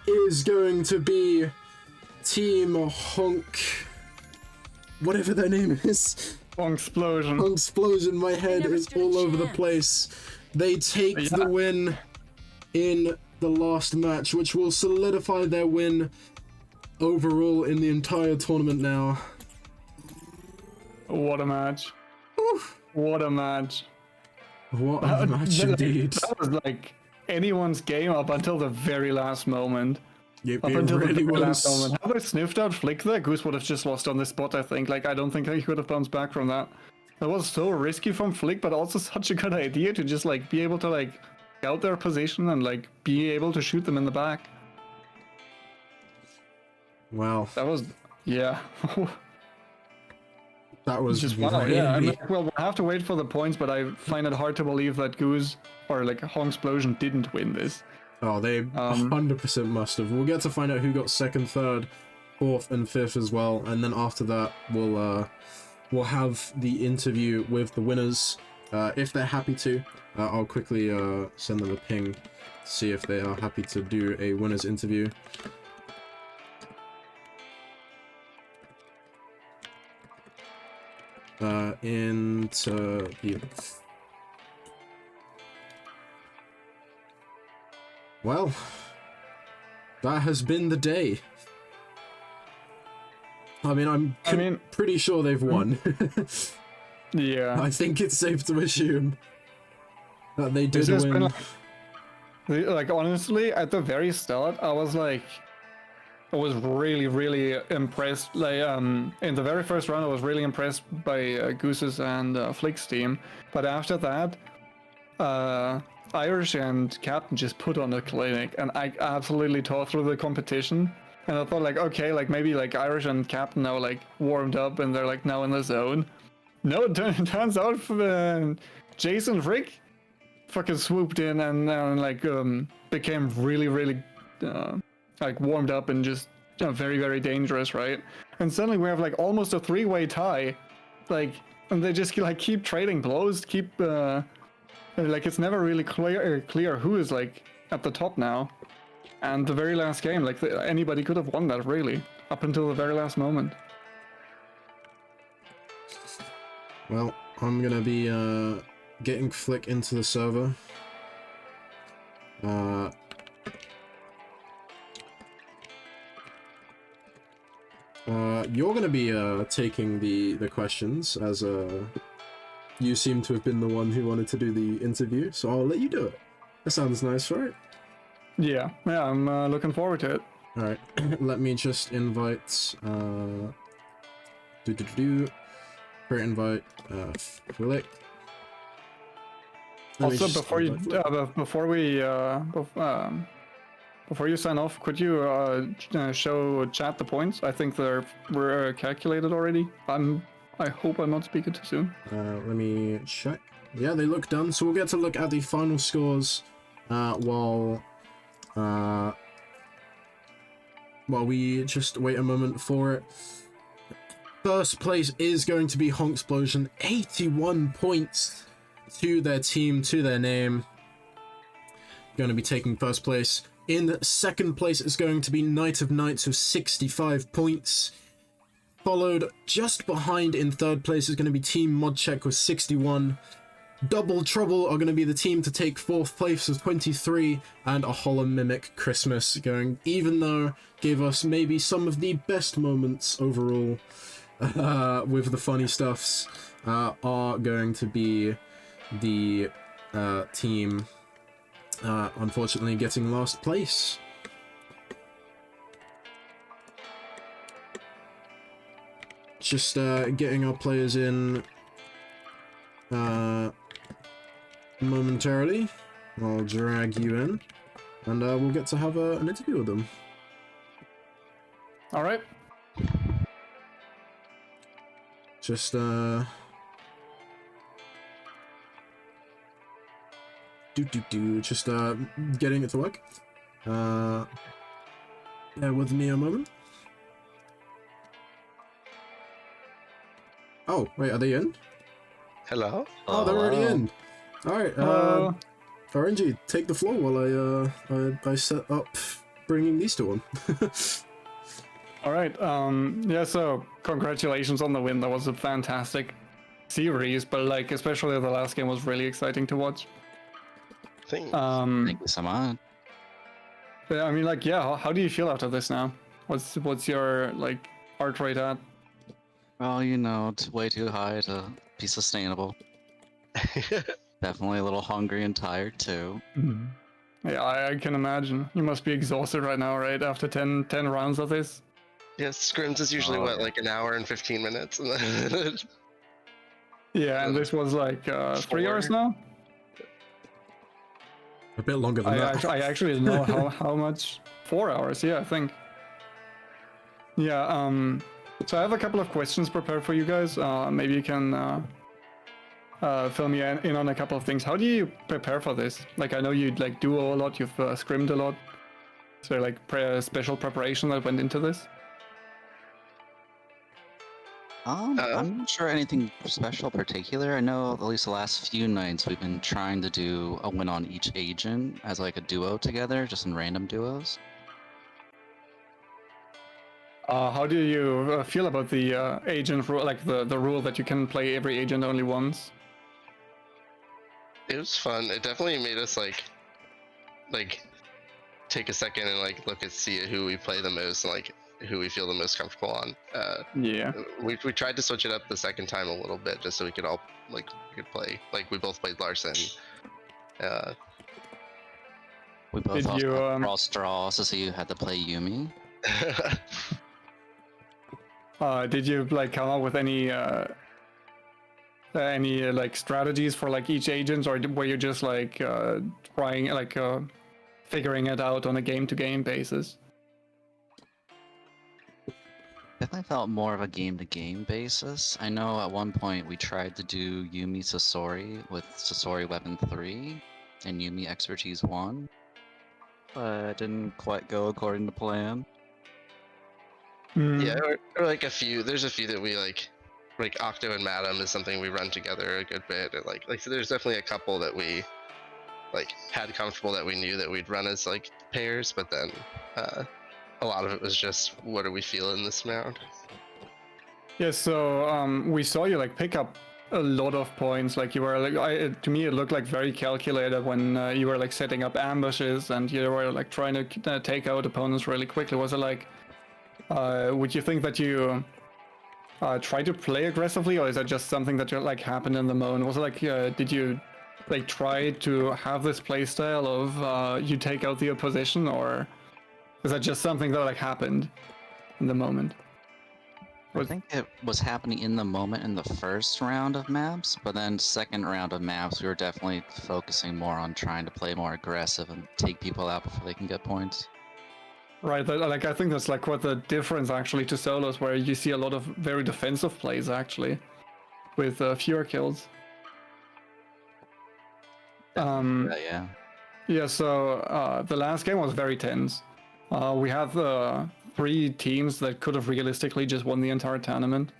A: is going to be Team Honk. Whatever their name is.
I: Honksplosion.
A: Honksplosion, my head is all over the place. They take the win in the last match, which will solidify their win overall in the entire tournament now.
I: What a match. Oof. What a match.
A: What a match indeed.
I: That was like anyone's game up until the very last moment.
A: Yep,
I: Up until
A: really
I: the very
A: was.
I: last moment. Had they sniffed out Flick there, Goose would have just lost on this spot, I think. Like, I don't think he could have bounced back from that. That was so risky from Flick, but also such a good idea to just, like, be able to, like, scout their position and, like, be able to shoot them in the back.
A: Wow.
I: That was, yeah.
A: That was
I: just
A: really...
I: wow, yeah. I mean, well, we'll have to wait for the points, but I find it hard to believe that Goose or, like, Honksplosion didn't win this.
A: Oh, they 100% must have. We'll get to find out who got 2nd, 3rd, 4th, and 5th as well, and then after that, we'll have the interview with the winners. If they're happy to, I'll quickly send them a ping, see if they are happy to do a winners interview. Interview. Well, that has been the day. I mean, I'm pretty sure they've won.
I: Yeah.
A: I think it's safe to assume that they did win.
I: Like, honestly, at the very start, I was like, I was really impressed. Like in the very first round, I was really impressed by Goose's and Flick's team. But after that, Irish and Captain just put on a clinic, and I absolutely tore through the competition. And I thought like, okay, like maybe like Irish and Captain now like warmed up and they're like now in the zone. No, it turns out Jason Frick fucking swooped in and like became really like warmed up and just very dangerous, right? And suddenly we have like almost a 3-way tie, like, and they just like keep trading blows, keep like it's never really clear who is like at the top now. And the very last game, like anybody could have won that really, up until the very last moment.
A: Well, I'm gonna be getting Flick into the server. You're gonna be taking the questions, as you seem to have been the one who wanted to do the interview, so I'll let you do it. That sounds nice, right?
I: Yeah, I'm looking forward to it.
A: Alright, let me just invite create invite Flick.
I: Also, before you sign off, could you show chat the points? I think were calculated already. I hope I'm not speaking too soon.
A: Let me check. Yeah, they look done. So we'll get to look at the final scores while we just wait a moment for it. First place is going to be Honksplosion, 81 points to their team, to their name. Going to be taking first place. In second place is going to be Knight of Knights with 65 points. Followed just behind in third place is going to be Team Modcheck with 61. Double Trouble are going to be the team to take fourth place with 23, and a Hollow Mimic Christmas going, even though gave us maybe some of the best moments overall with the funny stuffs, are going to be the team unfortunately getting last place. Just getting our players in momentarily. I'll drag you in, and we'll get to have an interview with them.
I: All right.
A: Just just getting it to work. Bear with me a moment. Oh, wait, are they in?
K: Hello?
A: Oh, they're already in. Alright, RNG, take the floor while I set up bringing these two on.
I: All right. Yeah, so congratulations on the win. That was a fantastic series, but like especially the last game was really exciting to watch.
K: Thank
L: you so much.
I: But, I mean, like, yeah, how do you feel after this now? What's your like heart rate at?
L: Well, you know, it's way too high to be sustainable. Definitely a little hungry and tired too.
I: Mm-hmm. Yeah, I can imagine. You must be exhausted right now, right? After 10 rounds of this.
K: Yeah, scrims is usually like an hour and 15 minutes.
I: Yeah, and this was like 3 hours now.
A: A bit longer than that.
I: I actually don't know how much. 4 hours, yeah, I think. Yeah. So I have a couple of questions prepared for you guys. Maybe you can fill me in on a couple of things. How do you prepare for this? Like, I know you like duo a lot. You've scrimmed a lot. Is there like special preparation that went into this?
L: I'm not sure anything special particular. I know at least the last few nights we've been trying to do a win on each agent as like a duo together, just in random duos.
I: How do you feel about the agent rule, like the rule that you can play every agent only once?
K: It was fun. It definitely made us like take a second and like look and see who we play the most and like who we feel the most comfortable on.
I: Yeah.
K: We tried to switch it up the second time a little bit just so we could all like could play. We both played Larson.
L: We both also cross draws, so you had to play Yumi.
I: Did you like come up with any like strategies for like each agent, or were you just like trying like figuring it out on a game-to-game basis?
L: Definitely felt more of a game-to-game basis. I know at one point we tried to do Yumi Sasori with Sasori Weapon 3 and Yumi Expertise 1, but it didn't quite go according to plan.
K: Yeah, or like there's a few that we like Octo and Madam is something we run together a good bit. And like so there's definitely a couple that we like had comfortable that we knew that we'd run as like pairs, but then a lot of it was just what do we feel in this round.
I: Yeah, so we saw you like pick up a lot of points. Like you were like, to me it looked like very calculated when you were like setting up ambushes and you were like trying to take out opponents really quickly. Was it like, would you think that you try to play aggressively, or is that just something that like happened in the moment? Was it like, did you like try to have this playstyle of you take out the opposition, or is that just something that like happened in the moment?
L: I think it was happening in the moment in the first round of maps, but then second round of maps we were definitely focusing more on trying to play more aggressive and take people out before they can get points.
I: Right, like I think that's like what the difference actually to solos, where you see a lot of very defensive plays actually, with fewer kills.
L: Yeah.
I: Yeah, so the last game was very tense. We had 3 teams that could have realistically just won the entire tournament.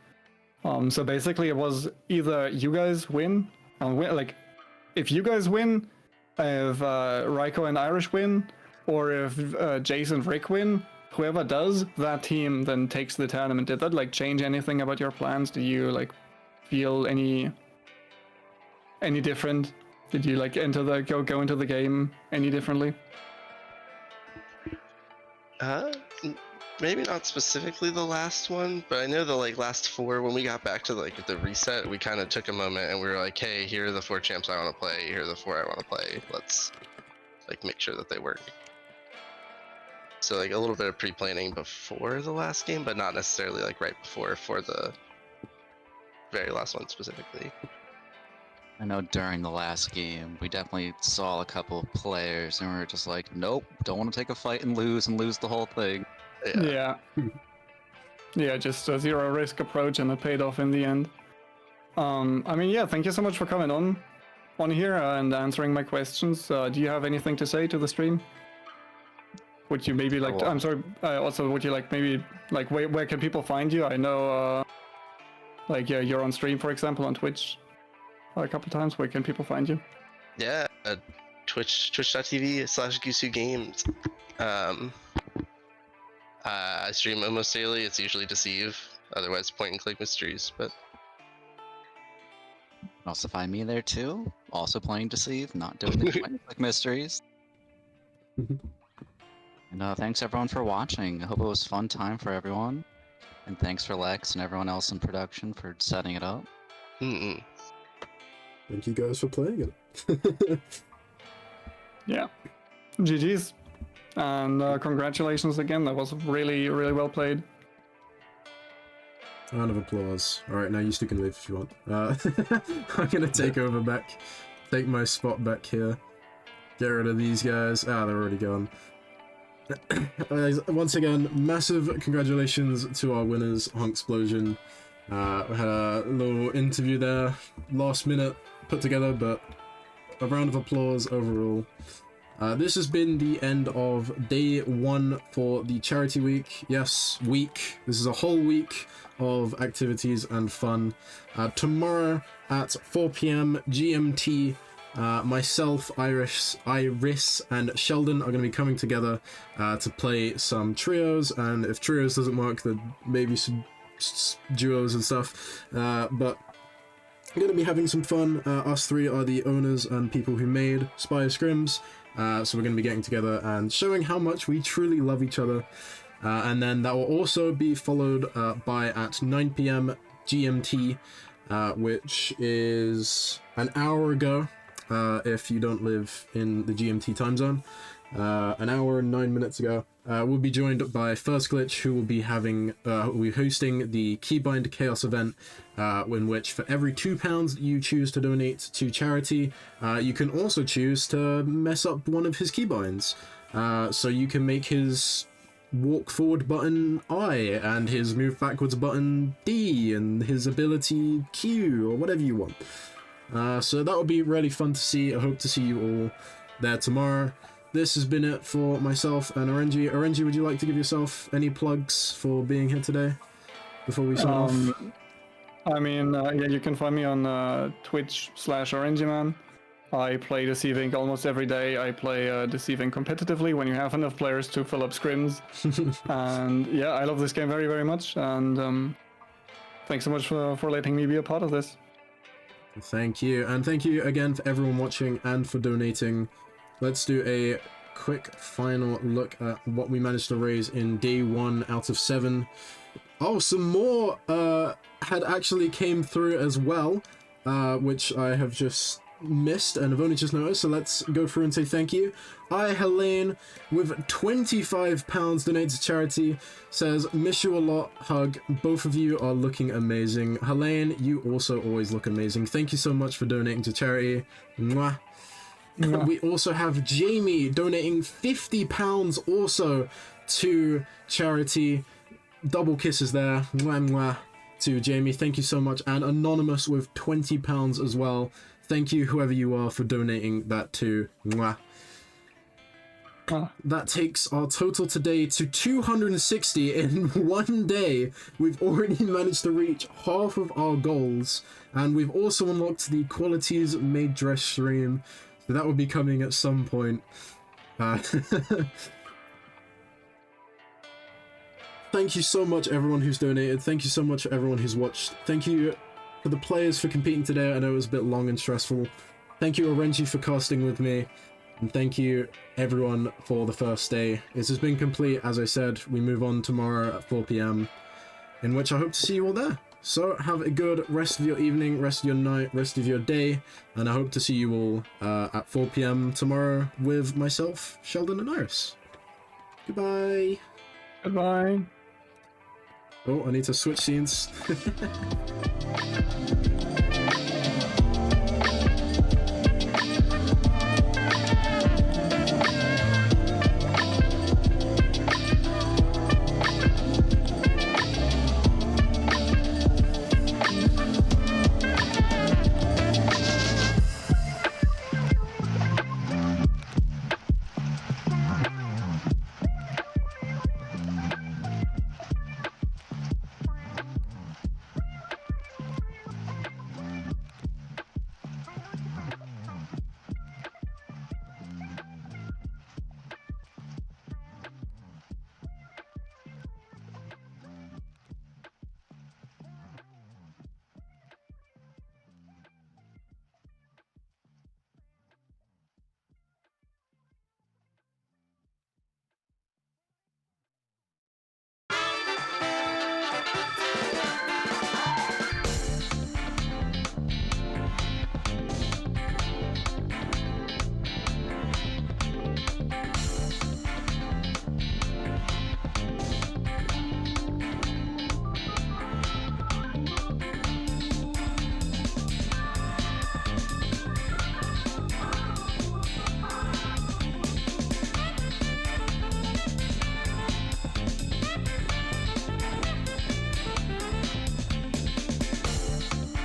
I: So basically it was either you guys win, like if you guys win, if Raiko and Irish win, or if Jace and Rick win, whoever does, that team then takes the tournament. Did that like change anything about your plans? Did you like feel any different? Did you like go into the game any differently?
K: Maybe not specifically the last one, but I know the like last 4 when we got back to like the reset, we kind of took a moment and we were like, hey, here are the 4 champs I want to play, here are the 4 I want to play. Let's like make sure that they work. So like a little bit of pre-planning before the last game, but not necessarily like right before for the very last one specifically.
L: I know during the last game, we definitely saw a couple of players and we were just like, nope, don't want to take a fight and lose the whole thing.
I: Yeah. Yeah, just a zero risk approach, and it paid off in the end. I mean, yeah, thank you so much for coming on here and answering my questions. Do you have anything to say to the stream? Would you maybe like, I'm sorry, also would you like maybe, like where can people find you? I know, like yeah, you're on stream, for example, on Twitch a couple times. Where can people find you?
K: Yeah, twitch.tv/GusuGames. I stream almost daily. It's usually Deceive, otherwise Point and Click Mysteries, but
L: also find me there too, also playing Deceive, not doing the Point and Click Mysteries. And thanks everyone for watching. I hope it was a fun time for everyone. And thanks for Lex and everyone else in production for setting it up.
A: Thank you guys for playing it.
I: Yeah. GG's. And congratulations again. That was really, really well played.
A: Round of applause. Alright, now you still can leave if you want. I'm gonna take over back. Take my spot back here. Get rid of these guys. Ah, they're already gone. Once again, massive congratulations to our winners, Honksplosion. We had a little interview there, last minute put together, but a round of applause overall. This has been the end of day 1 for the charity week. Yes, week. This is a whole week of activities and fun. Tomorrow at 4 PM GMT, myself, Iris, and Sheldon are going to be coming together to play some trios, and if trios doesn't work, then maybe some duos and stuff. But we're going to be having some fun. Us 3 are the owners and people who made Spire Scrims. So we're going to be getting together and showing how much we truly love each other. And then that will also be followed by at 9 PM GMT, which is an hour ago if you don't live in the GMT time zone. An hour and 9 minutes ago, we'll be joined by First Glitch, who will be having, will be hosting the Keybind Chaos event, in which for every £2 you choose to donate to charity, you can also choose to mess up one of his keybinds. So you can make his walk forward button I, and his move backwards button D, and his ability Q, or whatever you want. So that will be really fun to see. I hope to see you all there tomorrow. This has been it for myself and Orenji. Orenji, would you like to give yourself any plugs for being here today before we sign off?
I: I mean, yeah, you can find me on Twitch/OrenjiMan. I play Deceiving almost every day. I play Deceiving competitively when you have enough players to fill up scrims. And yeah, I love this game very, very much. And thanks so much for letting me be a part of this.
A: Thank you. And thank you again for everyone watching and for donating. Let's do a quick final look at what we managed to raise in day 1 out of 7. Oh, some more had actually came through as well, which I have just missed and have only just noticed, so let's go through and say thank you. Helene, with £25 donated to charity, says, miss you a lot, hug. Both of you are looking amazing. Helene, you also always look amazing. Thank you so much for donating to charity. Mwah. We also have Jamie donating £50 also to charity. Double kisses there. Mwah, mwah to Jamie. Thank you so much. And Anonymous with £20 as well. Thank you, whoever you are, for donating that too. Mwah. That takes our total today to 260 in one day. We've already managed to reach half of our goals. And we've also unlocked the Qualities Made Dress stream. So that will be coming at some point. Thank you so much, everyone who's donated. Thank you so much, everyone who's watched. Thank you for the players for competing today. I know it was a bit long and stressful. Thank you, Orenji, for casting with me. And thank you, everyone, for the first day. This has been complete. As I said, we move on tomorrow at 4 PM, in which I hope to see you all there. So have a good rest of your evening, rest of your night, rest of your day, and I hope to see you all at 4 PM tomorrow with myself, Sheldon, and Iris. Goodbye.
I: Goodbye.
A: Oh, I need to switch scenes.